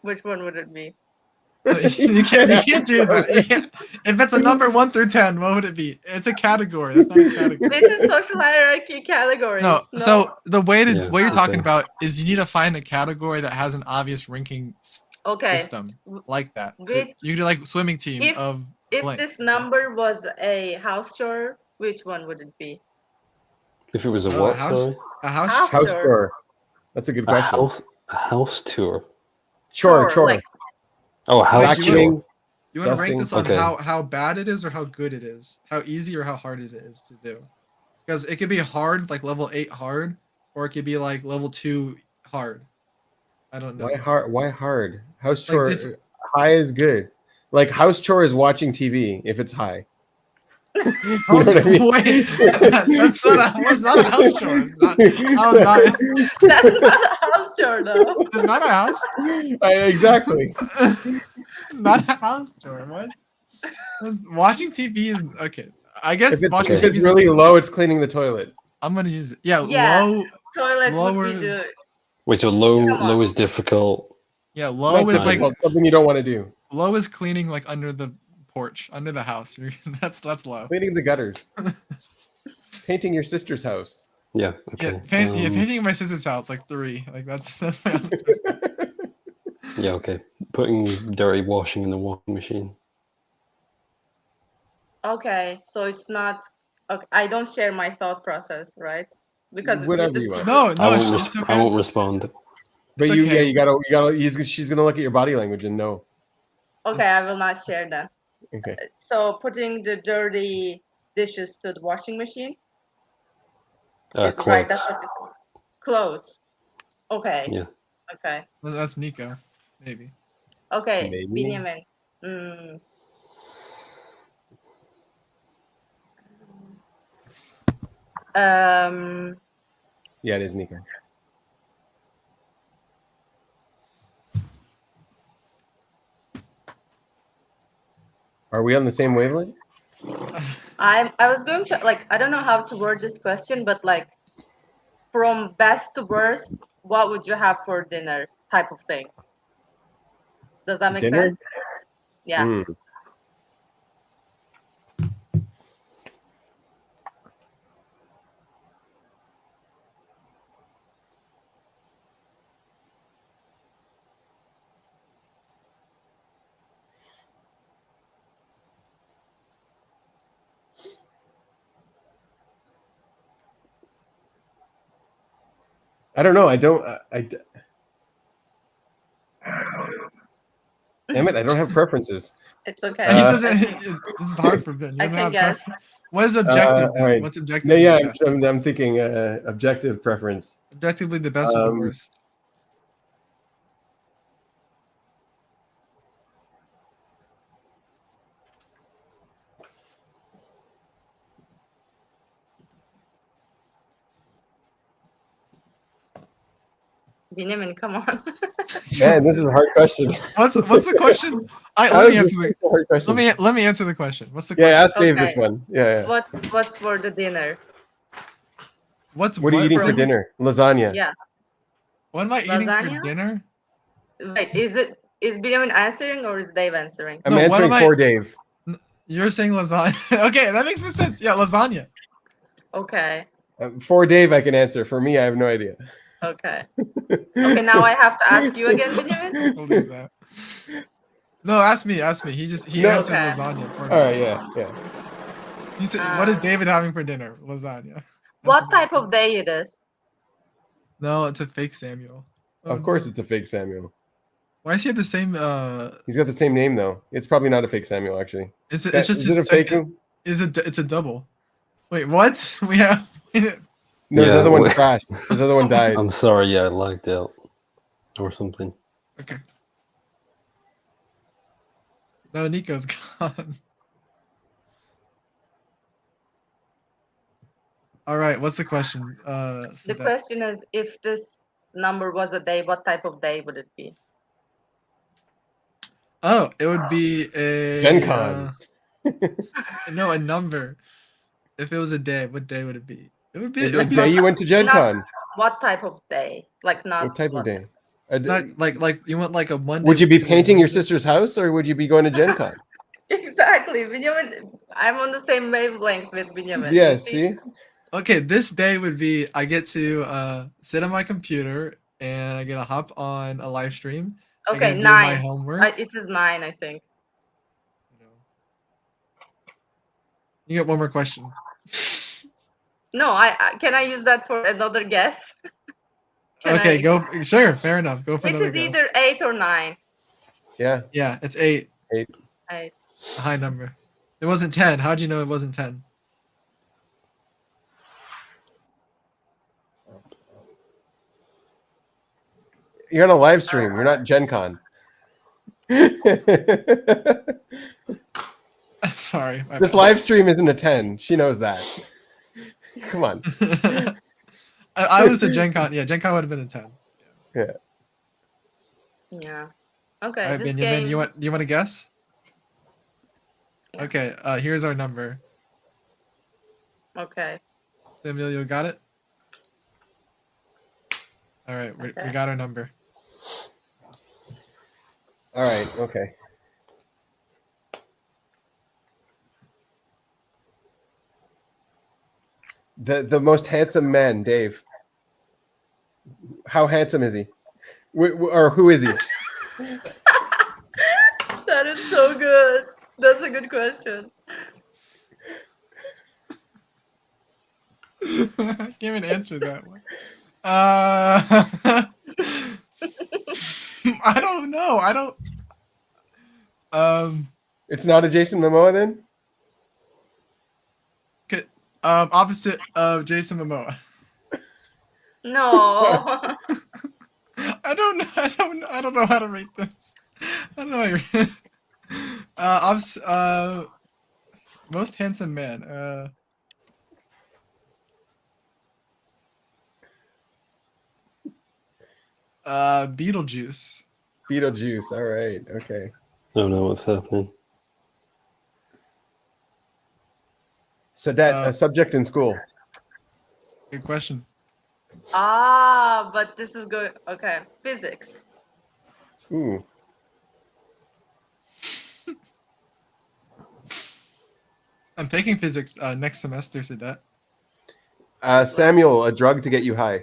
which one would it be? You can't do that. You can't. If it's a number 1 through 10, what would it be? It's a category. That's not a category. This is social hierarchy categories. No. So the way to Yeah, what you're talking okay. about is you need to find a category that has an obvious ranking okay. system like that. So Which- you do like swimming team if- of If blank. this number was a house chore, which one would it be? If it was a Oh, what? house- Sorry. A house. House House chore. chore. That's a good A question. house tour. Chore. Like, Oh, a house you tour. Vacuuming. You want to rank Dusting. this on Okay. how bad it is or how good it is? How easy or how hard is it is to do? Because it could be hard, like level 8 hard, or it could be like level 2 hard. I don't know. Why hard? Why hard? House Like chore. diff- High is good. Like house chore is watching TV if it's high. You know House- what I mean? wait, that's not a house chore. It's not, that's not a house chore though. it's not a house. Exactly. Not a house chore. What? Watching TV is okay. I guess If watching it's TV is really low, it's cleaning the toilet. I'm gonna use it. Yeah, Yeah. low. Toilet Lower would be is- the Wait, so low Come on. low is difficult. Yeah, low Not is like difficult, something you don't want to do. low is cleaning like under the porch, under the house. That's low. Cleaning the gutters. Painting your sister's house. Yeah. Okay. Yeah, painting my sister's house like 3. Like that's my honest response. Yeah. Okay. Putting dirty washing in the washing machine. okay. So it's not. Okay, I don't share my thought process, right? Because with Whatever the you want. No, I no, won't. it's okay. I won't respond. But It's you, okay. you gotta. She's gonna look at your body language and know. Okay, I will not share that. Okay. So putting the dirty dishes to the washing machine. Is right, Clothes. that's what you said. Clothes. Okay. Yeah. Okay. Well, that's Nico, maybe. Okay. Maybe. Benjamin. Mm. Yeah, it is Nico. Are we on the same wavelength? I was going to like I don't know how to word this question, but like from best to worst, what would you have for dinner type of thing? Does that make Dinner? sense? Yeah. Mm. I don't know. I don't. Damn it! I don't have preferences. It's okay. He doesn't. Okay. This is hard for Ben. He I doesn't can have guess. preference. What is objective? all right. What's objective? No, yeah, Nico? I'm thinking objective preference. Objectively, the best or the worst. Benjamin, come on. Man, this is a hard question. What's the question? That Let me was answer the. a hard question. Let me answer the question. What's the Yeah, question? ask Dave this Okay. one. Yeah. What's for the dinner? What's What are you eating for from- dinner? Lasagna. Yeah. What am I eating Lasagna? for dinner? Wait, is Benjamin answering or is Dave answering? I'm No, what answering am I- for Dave. You're saying lasagna. Okay, that makes more sense. Yeah, lasagna. Okay. For Dave, I can answer. For me, I have no idea. Okay. Okay, now I have to ask you again, Benjamin? We'll leave that. No, ask me. He No. answered Okay. lasagna. For All me. right. Yeah. You said, what is Uh, David having for dinner? Lasagna. That's What his type answer. of day it is? No, it's a fake Samuel. Of course, it's a fake Samuel. Why does he have the same? He's got the same name though. It's probably not a fake Samuel actually. It's That- just is it his a fake? second. It's a double. Wait, what? We have. No, his Yeah, other one wait. crashed. His other one died. I'm sorry, yeah, I lagged out or something. Okay. No, Nico's gone. All right, what's the question? The question is, if this number was a day, what type of day would it be? Oh, it would be a Gen Con. no, a number. If it was a day, what day would it be? It would be The it would be day you went to Gen Not- Con. What type of day? Like not What type of day? not like you want like a Monday. Would you be Tuesday, painting your Wednesday? sister's house, or would you be going to Gen Con? Exactly, Benjamin. I'm on the same wavelength with Benjamin. Yeah, You see? Okay, this day would be I get to sit on my computer and I get to hop on a live stream. I Okay, gotta do my 9. homework. It is 9, I think. You get one more question. No, I can I use that for another guess? Can Okay, I- go. Sure, fair enough. Go for It another is guess. either 8 or 9. Yeah. Yeah, it's 8. 8. A high number. It wasn't 10. How'd you know it wasn't 10? You're on a live stream. You're not Gen Con. Sorry. This live stream isn't a 10. She knows that. Come on. I was a Gen Con. Yeah, Gen Con would have been a 10. Yeah. Yeah. Okay. All right, This Benjamin, game. you want to guess? Yeah. Okay, here's our number. Okay. Samuel, you got it? All right, we Okay. got our number. All right. Okay. The most handsome man, Dave. How handsome is he? Or who is he? That is so good. That's a good question. I can't even answer that one. I don't know. I don't. It's not a Jason Momoa then? Opposite of Jason Momoa. No. I don't know how to rate this. I don't know. How to... most handsome man. Beetlejuice. Beetlejuice. All right. Okay. I don't know what's happening. Sadet, a subject in school. Good question. But this is good. Okay. Physics. Ooh. I'm taking physics next semester, Sadet. Samuel, a drug to get you high.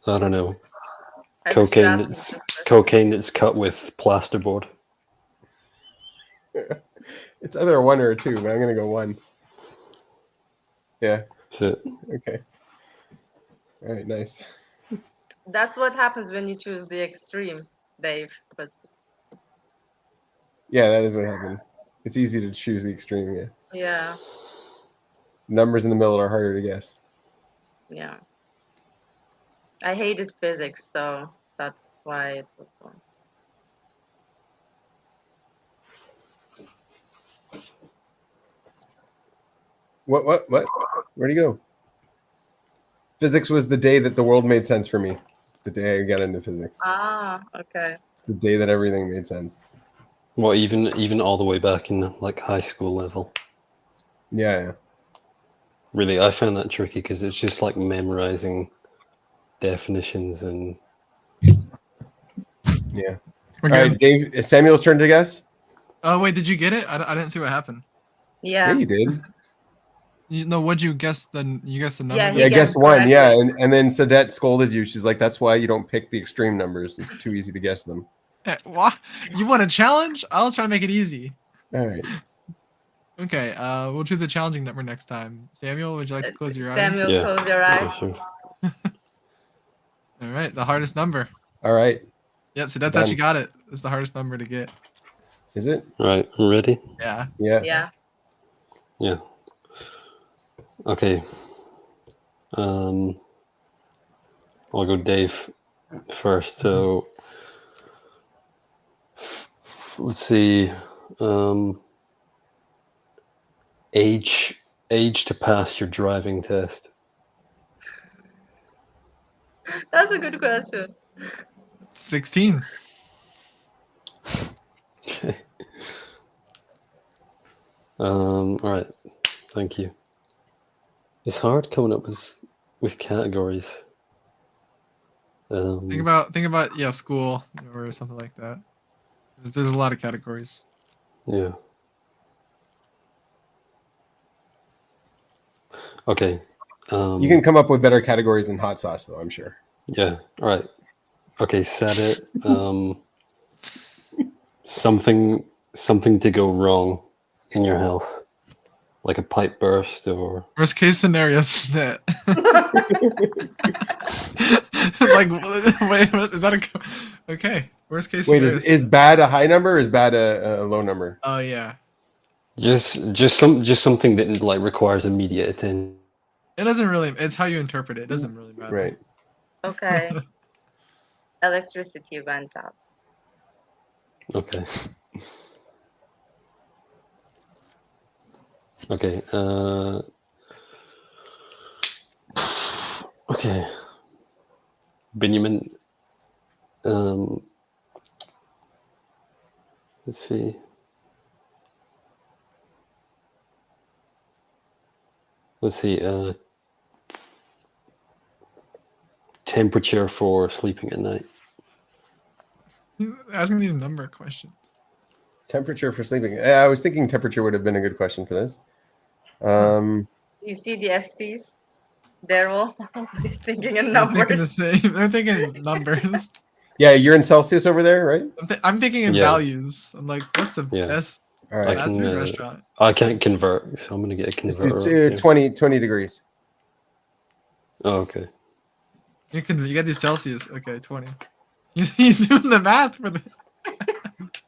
I don't know. I was Cocaine drafting that's this question. cocaine that's cut with plasterboard. It's either a 1 or a 2, but I'm gonna go 1. Yeah. That's it. Okay. All right. Nice. That's what happens when you choose the extreme, Dave. But Yeah, that is what happened. It's easy to choose the extreme. Yeah. yeah, Numbers in the middle are harder to guess. yeah. I hated physics, so that's why it was one. What? Where'd he go? Physics was the day that the world made sense for me. The day I got into physics. Okay. It's the day that everything made sense. Well, even all the way back in like high school level. Yeah. Really, I found that tricky because it's just like memorizing definitions and Yeah. We're All good. right, Dave. It's Samuel's turn to guess. Oh wait, did you get it? I didn't see what happened. Yeah, Yeah. you did. What'd you guess the number? Yeah, Yeah, he guess guessed one. Yeah, correctly. and then Sadet scolded you. She's like, "That's why you don't pick the extreme numbers. It's too easy to guess them." What? You want a challenge? I'll try to make it easy. All right. Okay, we'll choose a challenging number next time. Samuel, would you like to close your eyes? Samuel, Yeah. close your Yeah, eyes. sure. All right, the hardest number. All right. Yep, so that's Done. actually got it. It's the hardest number to get. Is it? All right, I'm ready. Yeah. Yeah. Yeah. Yeah. Okay. I'll go Dave first. So let's see. Age to pass your driving test. That's a good question. 16. Okay. All right. Thank you. It's hard coming up with categories. Think about school or something like that. There's a lot of categories. Yeah. Okay. You can come up with better categories than hot sauce, though. I'm sure. Yeah. All right. Okay. Set it. Something to go wrong in your house, like a pipe burst or. Worst case scenario, Snit. Like, wait, is that a okay? Worst case Wait, scenario. is bad a high number? Or is bad a low number? Oh yeah. Just something that like requires immediate attention. It doesn't really. It's how you interpret it. It doesn't really matter. Right. Okay. Electricity went up. Okay. Okay. Okay. Benjamin. Let's see. Temperature for sleeping at night. He's asking these number questions. Temperature for sleeping. I was thinking temperature would have been a good question for this. You see the STs? They're all thinking in I'm thinking the numbers. same. I'm thinking numbers. Yeah, you're in Celsius over there, right? I'm thinking in Yeah. values. I'm like, what's the Yeah. best All I right. fast can, food restaurant? I can't convert, so I'm gonna get a It's converter. up 20 degrees. here. Oh, okay. You gotta do Celsius. Okay, 20. He's doing the math for the.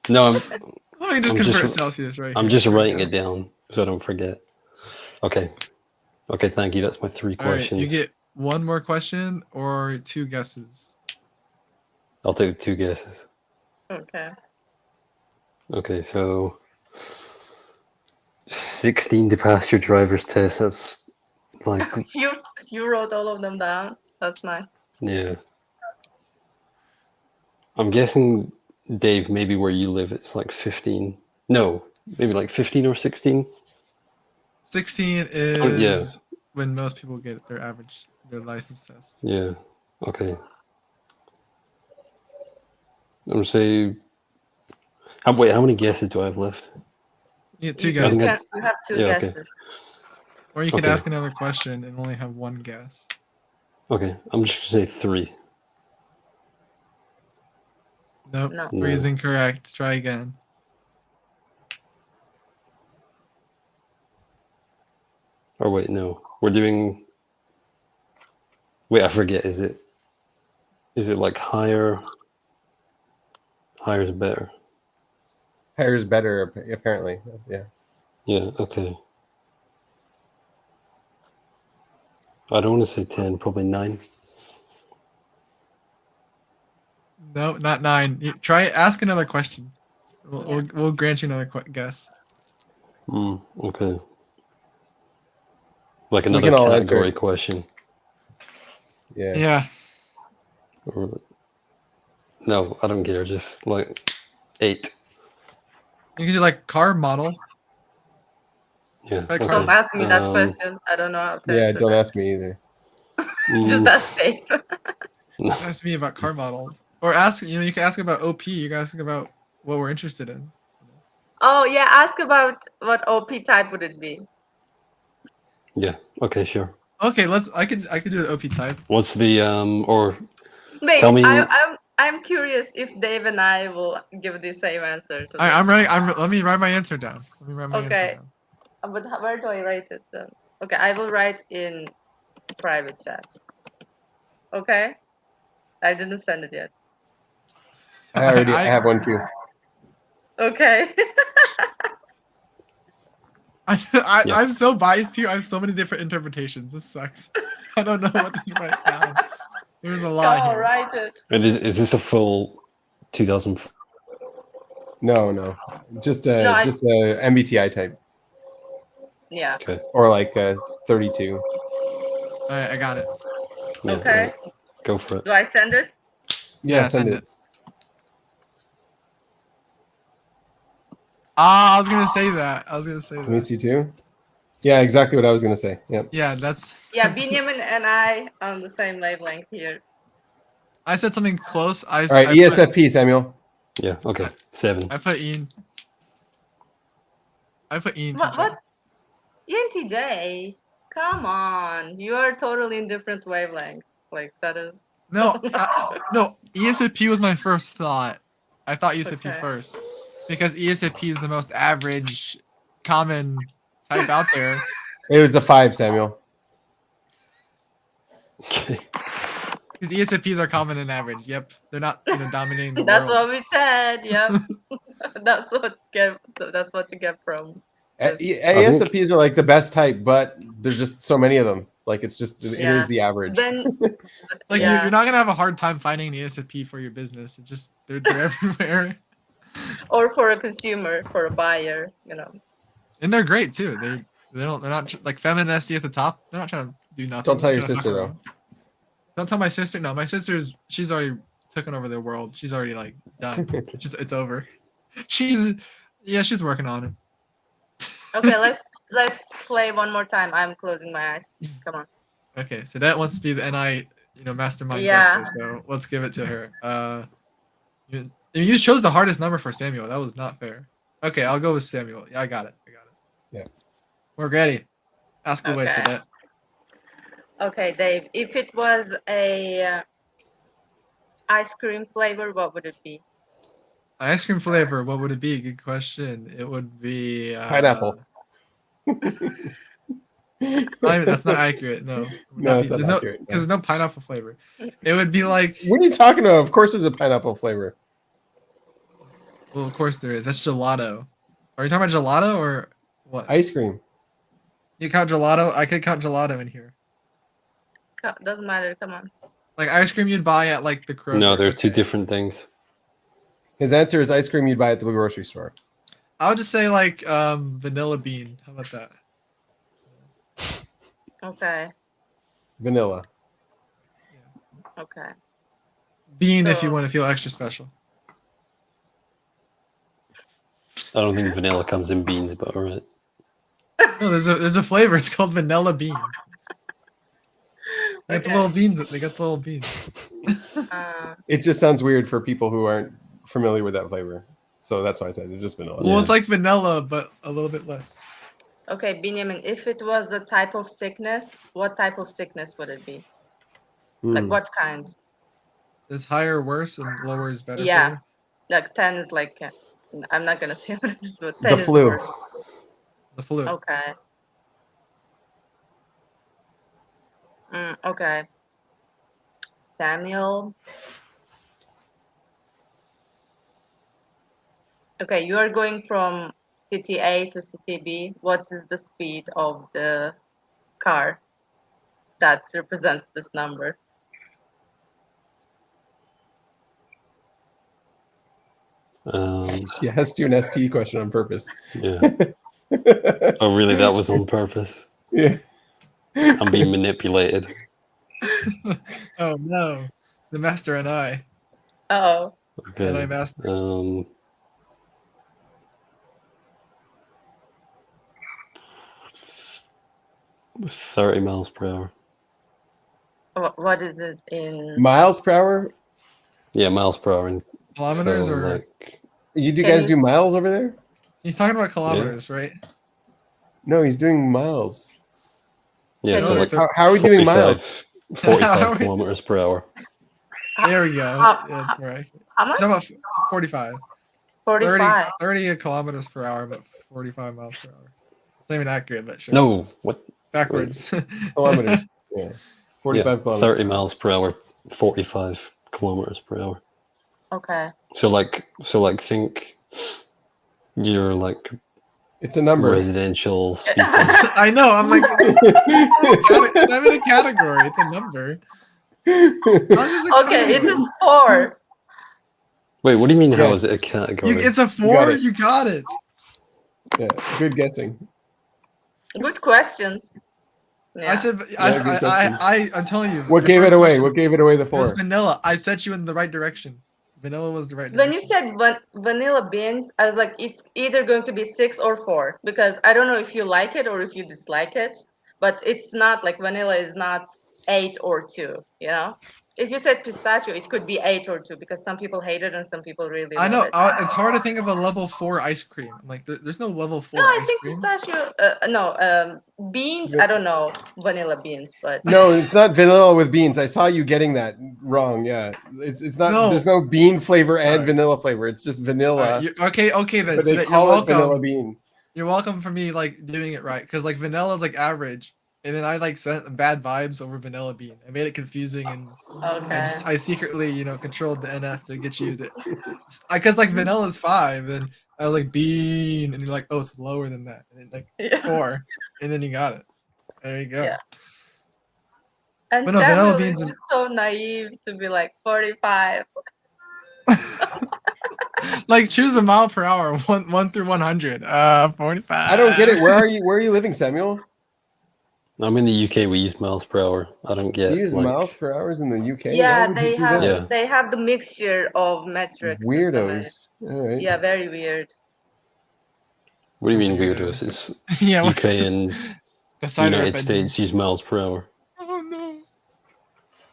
No, Let me just I'm convert just- Celsius right I'm here. just writing it down so I don't forget. Okay. Okay, thank you. That's my 3 All right, questions. you get one more question or 2 guesses. I'll take the 2 guesses. Okay. Okay, so 16 to pass your driver's test. That's like, You wrote all of them down. That's nice. yeah. I'm guessing, Dave, maybe where you live, it's like 15. No, maybe like 15 or 16. 16 is Oh, yeah. when most people get their license test. Yeah. Okay. I'm gonna say. How many guesses do I have left? You get 2 You guesses. think can- you have 2 yeah, okay. guesses. Or you could Okay. ask another question and only have 1 guess. Okay, I'm just gonna say 3. Nope. No. 3 is No. incorrect. Try again. Or wait, no, we're doing. Wait, I forget. Is it like higher? Higher is better. Higher is better, apparently. Yeah. Yeah. Okay. I don't want to say 10. Probably 9. No, not 9. Ask another question. We'll grant you another guess. Okay. Like We another can all answer category it. question. Yeah. Yeah. Or, no, I don't care. Just like 8. You can do like car model. Yeah. Like, Okay. Don't ask me that Um, question. I don't know how to Yeah, answer don't that. ask me either. Just ask Dave. Ask me about car models. Or ask, you can ask about OP. You can ask about what we're interested in. Oh yeah, ask about what OP type would it be? Yeah. Okay. Sure. Okay, I could do the OP type. What's the or Wait, tell me? I'm curious if Dave and I will give the same answer to this. I'm ready. Let me write my answer down. Let me write my answer Okay. down. But where do I write it then? Okay, I will write in private chat. Okay? I didn't send it yet. I have one too. Okay. Yeah. I'm so biased here. I have so many different interpretations. This sucks. I don't know what to write down. There's a lot Go here. write it. And is this a full 2000? No, just a No, just a MBTI type Yeah. Okay. or like 32. I got it. Yeah. Okay. Right. Go for it. Do I send it? Yeah, send it. Ah, I was gonna say that. Let me see too. Yeah, exactly what I was gonna say. Yep. Yeah, that's. Yeah, Benjamin and I on the same wavelength here. I said something close. All right, ESFP, Samuel. Yeah. Okay. 7. I put Ian. I put Ian. What? ENTJ? Come on. You are totally in different wavelengths. Like, that is. No, no. ESFP was my first thought. I thought ESFP Okay. first because ESFP is the most average, common type out there. It was a 5, Samuel. Okay. Because ESFPs are common and average. Yep, they're not dominating the That's world. what we said. Yep. That's what you get from. ESFPs are like the best type, but there's just so many of them. Like it is the average. Then, Like yeah. you're not gonna have a hard time finding an ESFP for your business. It's just they're everywhere. Or for a consumer, for a buyer, And they're great too. They're not like feminine SC at the top. They're not trying to do nothing. Don't tell your They're not sister fucking though. around. Don't tell my sister. No, my she's already taken over the world. She's already like done. It's over. She's working on it. Okay, let's play one more time. I'm closing my eyes. Come on. Okay, so that wants to be the NI, mastermind. Yeah. Guesser, so let's give it to her. You chose the hardest number for Samuel. That was not fair. Okay, I'll go with Samuel. Yeah, I got it. Yeah. We're ready. Ask away, Okay. Sadet. Okay, Dave. If it was a ice cream flavor, what would it be? Ice cream flavor, what would it be? Good question. It would be Pineapple. That's not accurate. No, No, it's not accurate. Because there's no pineapple flavor. It would be like. What are you talking about? Of course, there's a pineapple flavor. Well, of course there is. That's gelato. Are you talking about gelato or what? Ice cream. You count gelato? I could count gelato in here. Doesn't matter. Come on. Like ice cream you'd buy at like the Kroger. No, they're two different things. His answer is ice cream you'd buy at the grocery store. I would just say like vanilla bean. How about that? Okay. Vanilla. Okay. Bean if So- you want to feel extra special. I don't think vanilla comes in beans, but all right. No, there's a flavor. It's called vanilla bean. They got the little beans. They got the little beans. It just sounds weird for people who aren't familiar with that flavor. So that's why I said it's just vanilla. Well, it's like vanilla, but a little bit less. Okay, Benjamin. If it was a type of sickness, what type of sickness would it be? Like what kind? Is higher worse and lower is better? Yeah. For you? Like 10 is like. I'm not gonna say what it is, but 10 The is flu. worse. The flu. Okay. Okay. Samuel. Okay, you are going from city A to city B. What is the speed of the car that represents this number? She asked you an ST question on purpose. Yeah. Oh, really? That was on purpose. Yeah. I'm being manipulated. Oh no, the master and I. Oh. Okay. And I master. 30 miles per hour. What is it in Miles per hour? Yeah, miles per hour. In, Kilometers so, or like, You guys do miles over there? he's talking about kilometers, right? No, he's doing miles. Yeah, Can so you- like How are we doing miles? 45 kilometers per hour. There we go. How- Yeah, that's correct. How much? It's about 45. 30, 45. 30 kilometers per hour, but 45 miles per hour. It's not even accurate, but sure. No, what? Backwards. Kilometers. Yeah. 45 Yeah, kilometers. 30 miles per hour, 45 kilometers per hour. Okay. So think you're like It's a number. residential speed. I know. I'm like, I'm in a category. It's a number. How's this a Okay, it category? is 4. Wait, what do you mean? Yeah. How is it a category? It's a got 4. it. You got it. Yeah, good guessing. Good questions. Yeah. I said, good question. I'm telling you. What the gave first it away? question What gave it away the was 4? vanilla. I set you in the right direction. Vanilla was the right When you direction. said vanilla beans, I was like, it's either going to be 6 or 4 because I don't know if you like it or if you dislike it, but it's not like vanilla is not 8 or 2, you know? If you said pistachio, it could be 8 or 2 because some people hate it and some people really I love know. it. It's hard to think of a level 4 ice cream. I'm like, there's no level 4 No, I ice think cream. pistachio, beans, I don't know, vanilla beans, but No, it's not vanilla with beans. I saw you getting that wrong. Yeah, it's not. No. There's no bean flavor and Alright. vanilla flavor. It's just vanilla. Alright, okay then. but So they that call it vanilla bean. You're welcome for me like doing it right because like vanilla is like average, and then I like sent bad vibes over vanilla bean. I made it confusing and okay. I secretly controlled the NF to get you to because like vanilla is 5, and I was like bean, and you're like, oh, it's lower than that, and then like Yeah. 4, and then you got it. There you go. Yeah. And But no, vanilla Samuel beans is and- just so naive to be like 45. Like choose a mile per hour, 1 through 100. 45. I don't get it. Where are you? Where are you living, Samuel? I'm in the UK. We use miles per hour. I don't get. You use like, miles per hours in the UK. Why Yeah, would you they do have that? Yeah. they have the mixture of metric system in it. Weirdos. All right. Yeah, very weird. What do you mean weirdos? It's Yeah, UK and the cider United offended. States use miles per hour. Oh no.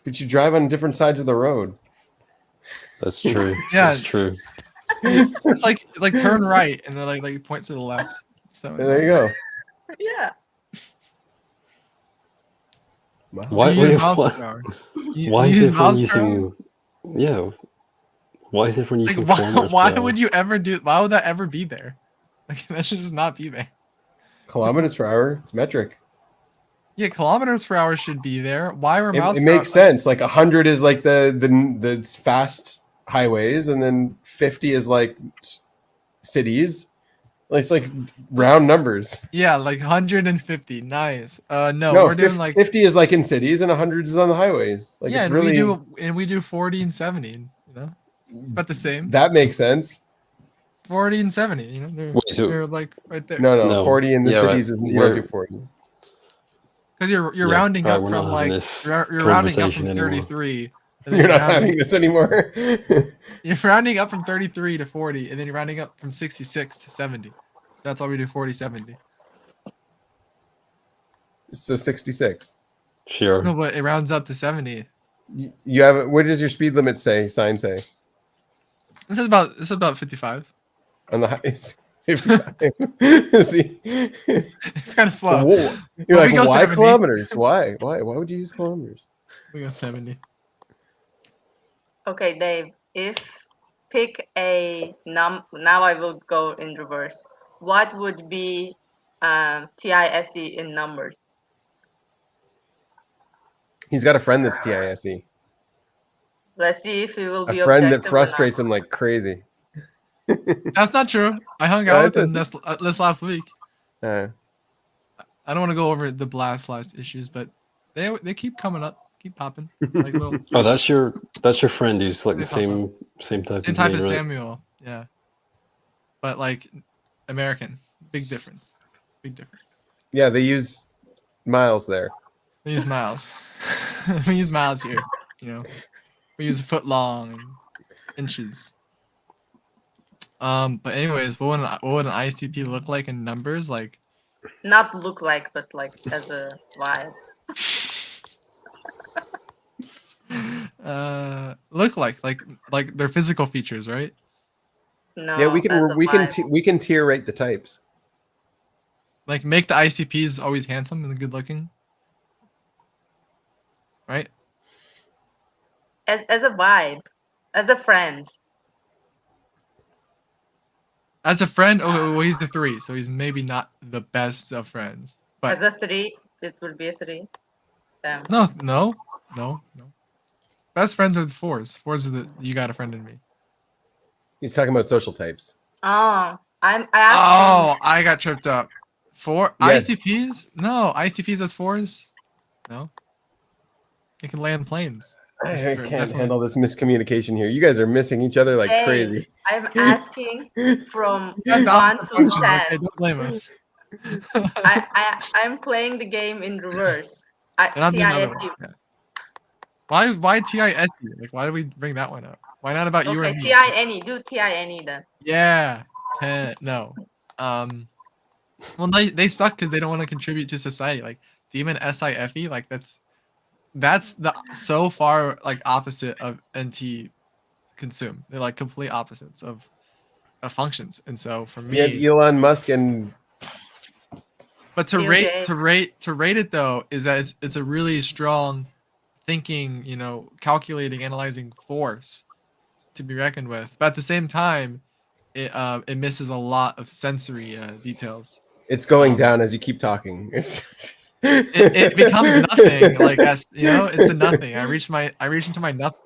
But you drive on different sides of the road. That's true. Yeah. That's true. It's like turn right and then like point to the left. So There you go. Yeah. Wow. Why? You use Wait, miles what? per hour. You- Why you is use everyone miles per hour? using? Yeah. Why is everyone using Like, kilometers why per hour? would you ever do? Why would that ever be there? Like that should just not be there. Kilometers per hour. It's metric. Yeah, kilometers per hour should be there. Why were It, miles? it per makes hour, sense. Like 100 is like the fast highways, and then 50 is like cities. Like, it's like round numbers. Yeah, like 150. Nice. No, No, we're doing like 50 is like in cities, and 100 is on the highways. Like yeah, it's and really we do 40 and 70. You know, it's about the same. that makes sense. 40 and 70. You know, they're, Wait, so- they're like right there. No, No. 40 in the Yeah, right. cities isn't. You don't We're- do 40. Because you're Yeah, rounding right, up we're from not having like this you're rounding up from conversation anymore. 33. and then You're not rounding- having this anymore. You're rounding up from 33 to 40, and then you're rounding up from 66 to 70. That's why we do 40, 70. So 66. Sure. No, but it rounds up to 70. You have. What does your speed limit say? Sign say This is about 55. on the high. 55. See, It's kind of slow. Whoa. You're But like, we go why 70. kilometers? Why? Why would you use kilometers? We go 70. Okay, Dave. If pick a now I will go in reverse. What would be TISE in numbers? He's got a friend that's TISE. Let's see if he will A be friend that objective or not. frustrates him like crazy. That's not true. I hung Yeah, out with that's- him this last week. Uh, I don't want to go over the blast issues, but they keep coming up, keep popping. Like little Oh, that's your friend who's like the They pop same type same as type me, as right? Samuel. Yeah. But like American. Big difference. Big difference. yeah, they use miles there. We use miles. We use miles here. You know, we use a foot long and inches. But anyways, what would an ICP look like in numbers? Like, Not look like, but like as a vibe. look like their physical features, right? No. Yeah, as a vibe. we can tier rate the types. Like make the ICPs always handsome and good looking. right? As a vibe, as a friend. As a friend, well, he's the 3, so he's maybe not the best of friends. But As a 3, it would be a 3. Damn. no. Best friends are the 4s. 4s are the you got a friend in me. He's talking about social types. Oh, I asked I got tripped up. 4 Yes. ISTPs? No, ISTPs as 4s? No. They can land planes. I They're can't definitely- handle this miscommunication here. You guys are missing each other like Hey, crazy. I'm asking from We have the 1 opposite to functions, 10. okay? Don't blame us. I'm playing the game in reverse. And I'm doing the other TISU. one. Yeah. Why TISU? Like, why did we bring that one up? Why not about you Okay, and me? TINE. Do TINE then. Yeah. 10. No. Well, they suck because they don't want to contribute to society. Like Demon SIFE, like that's the so far like opposite of NT consume. They're like complete opposites of functions. And so for me, You have Elon Musk and but to Bill rate Gates. to rate it though is that it's a really strong thinking, you know, calculating, analyzing force to be reckoned with. But at the same time, it misses a lot of sensory details. it's going down as you keep talking. It becomes nothing. Like as you know, it's a nothing. I reach into my nothing.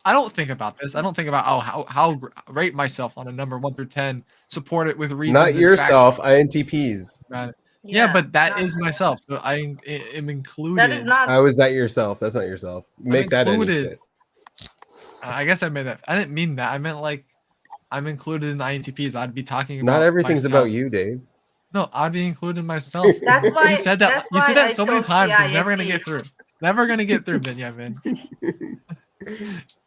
I don't think about this. I don't think about how rate myself on a number 1 through 10. Support it with reasons. Not and yourself, facts INTPs. about it. Yeah, but that is not- myself. So I am included. That is not. How is that yourself? That's not yourself. Make that any included. shit. I guess I made that. I didn't mean that. I meant like I'm included in the INTPs. I'd be talking about Not everything's myself. about you, Dave. No, I'd be including myself. That's why You said that. that's You said why that I so many chose times. It's never gonna TISE. get through. Never gonna get through, Benjamin.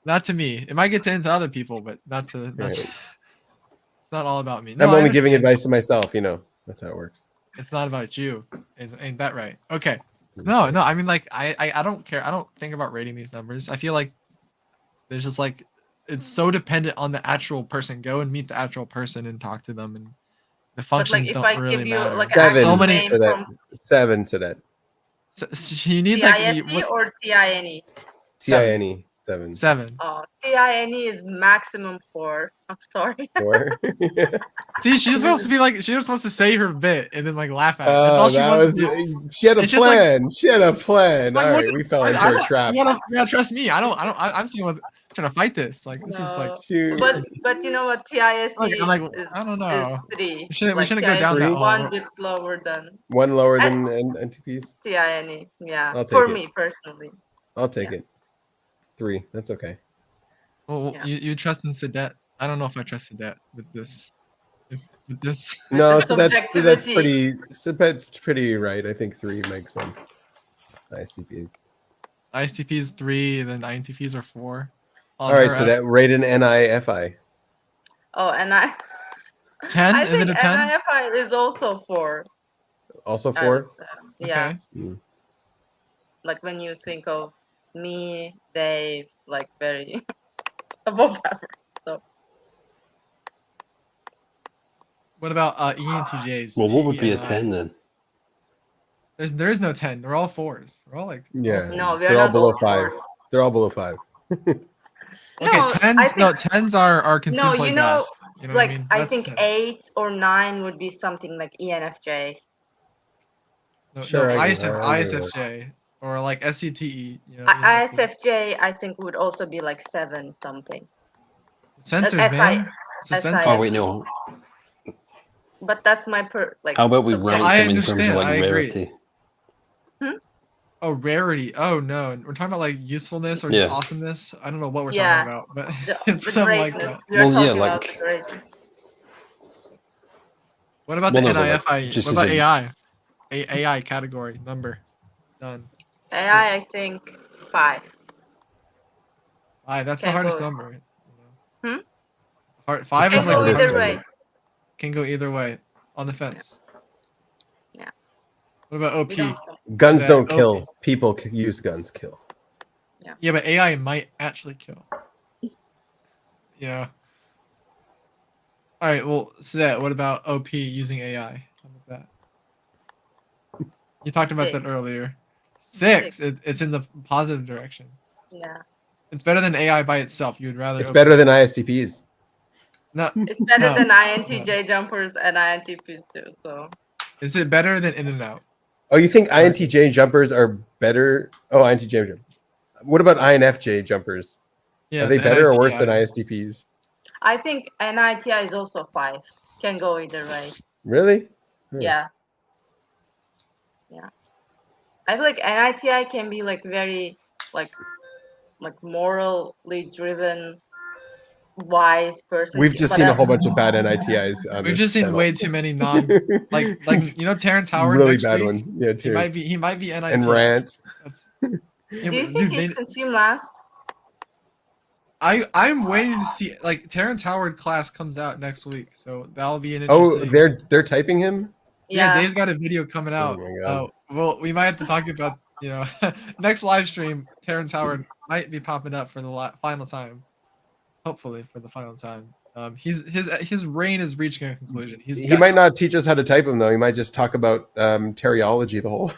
Not to me. It might get to other people, but not to. Right. It's not all about me. No, I'm I only giving understand. advice to myself, you know. That's how it works. It's not about you. Ain't that right? Okay. No. I mean, like, I don't care. I don't think about rating these numbers. I feel like there's just like it's so dependent on the actual person. Go and meet the actual person and talk to them, and the But functions like if don't I really give you matter. like an Seven. actual So many- name So that from 7 so that So you need like TISE or TINE. TINE 7. 7. Oh, TINE is maximum 4. I'm sorry. 4. See, she's supposed to be like she was supposed to say her bit and then like laugh at it. That's all she that wants was, to do. she had a It's just like- plan. She had a plan. Like, All what right, do- we fell I- into I a don't- trap. Yeah, trust me. I'm someone trying to fight this. Like this is like. No. Shoot. But you know what? TISE I'm like, is, I don't is know. 3. We shouldn't go down that hole. One bit lower than One lower I- than NTPs. TINE. Yeah. I'll take For it. me personally. I'll take Yeah. it. 3. That's okay. Well, Yeah. you trust in Sadet. I don't know if I trust Sadet with this. With this. No, the so that's subjectivity. pretty right. I think 3 makes sense. ISTP. ISTP is 3, and then INTPs are 4. All right, so that rate an NIFI. Oh, and I 10? I Is think it a 10? NIFI is also 4. Also I 4. would say. Yeah. Okay. Like when you think of me, Dave, like very above average. So What about ENTJs? Well, what would be a TNI? 10 then? There is no 10. They're all 4s. We're all like Yeah. no, we are They're all not below all 5. fours. They're all below 5. Okay, No, 10s. No, 10s are consume No, play you know, best. You know like what I mean? I That's think 10s. 8 or 9 would be something like ENFJ. No, Sure, no, I can- I agree with ISFJ or like SCTE. You know, ISFJ, I think would also be like 7 something. Sensors, SI man. It's a SI. sensor. Oh wait, no. But that's my like. How about we subjective- rank I them in terms of understand, I like agree. rarity? Oh, rarity. Oh no, we're talking about like usefulness or just Yeah. awesomeness. I don't know what we're Yeah. talking about, but The, it's the something like greatness. that. We are Well, yeah, talking about like- the greatness. What about Well, the no, but, like, NIFI? just What about as a- AI? AI category number. Done. AI, I think 5. That's the Can't hardest go- number. You Hmm? know? 5 Can is like go the either hardest way. number. Can go either way. On the fence. Yeah. What about OP? We don't know. Guns That- don't okay. kill. People use guns kill. Yeah, but AI might actually kill. Yeah. All right. Well, so that. What about OP using AI? How about that? You talked about that earlier. 6. It's in the positive direction. Yeah. It's better than AI by itself. You'd rather. It's better than ISTPs. No. It's better No. than INTJ jumpers and INTPs too. So Is it better than in and out? Oh, you think INTJ jumpers are better? Oh, INTJ jumper. What about INFJ jumpers? Yeah. Are they the better or worse than NITIs. ISTPs? I think NITI is also 5. Can go either way. Really? Hmm. Yeah. Yeah. I feel like NITI can be like very like morally driven, wise person. We've just But seen a whole bunch of bad NITIs on We've this just seen channel. way too many like Terrence Howard. really actually, bad ones. Yeah, He might be NITI. and rant. do you think he's consumed last? I'm waiting to see like Terrence Howard class comes out next week, so that'll be an Oh, interesting. they're typing him. Yeah, Dave's got a video coming out. my God. Well, we might have to talk about next live stream. Terrence Howard might be popping up for the final time. Hopefully for the final time. His reign is reaching a conclusion. He might not teach us how to type him though. He might just talk about teriology the whole.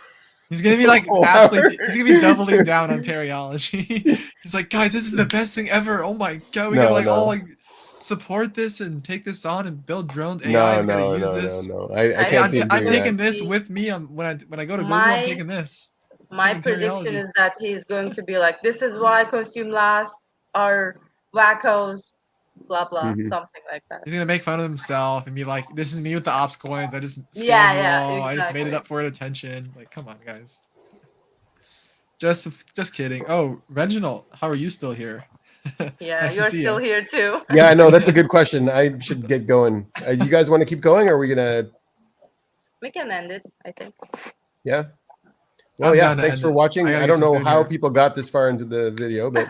He's gonna be like whole absolutely. hour. He's gonna be doubling down on teriology. He's like, guys, this is the best thing ever. Oh my god, we gotta all support this and take this on and build drones. AI is gonna use this. No. I can't see him I'm doing taking that. this with me. When I go to Google, I'm taking this. My Taking prediction teriology. is that he's going to be like, this is why consume last are wackos, blah blah, something like that. He's gonna make fun of himself and be like, "This is me with the ops coins. I just scammed you all. I just made it up for attention." Like, come on, guys. Just kidding. Oh, Reginald, how are you still here? Yeah, Nice to you're see still you. here too. Yeah, I know that's a good question. I should get going. You guys want to keep going, or are we gonna? We can end it, I think. Yeah. Well, I'm yeah. down to Thanks end for it. watching. I gotta I get don't some know food how here. people got this far into the video, but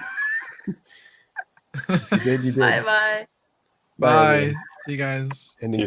you did. Bye bye. Bye. everyone. See you guys. Ending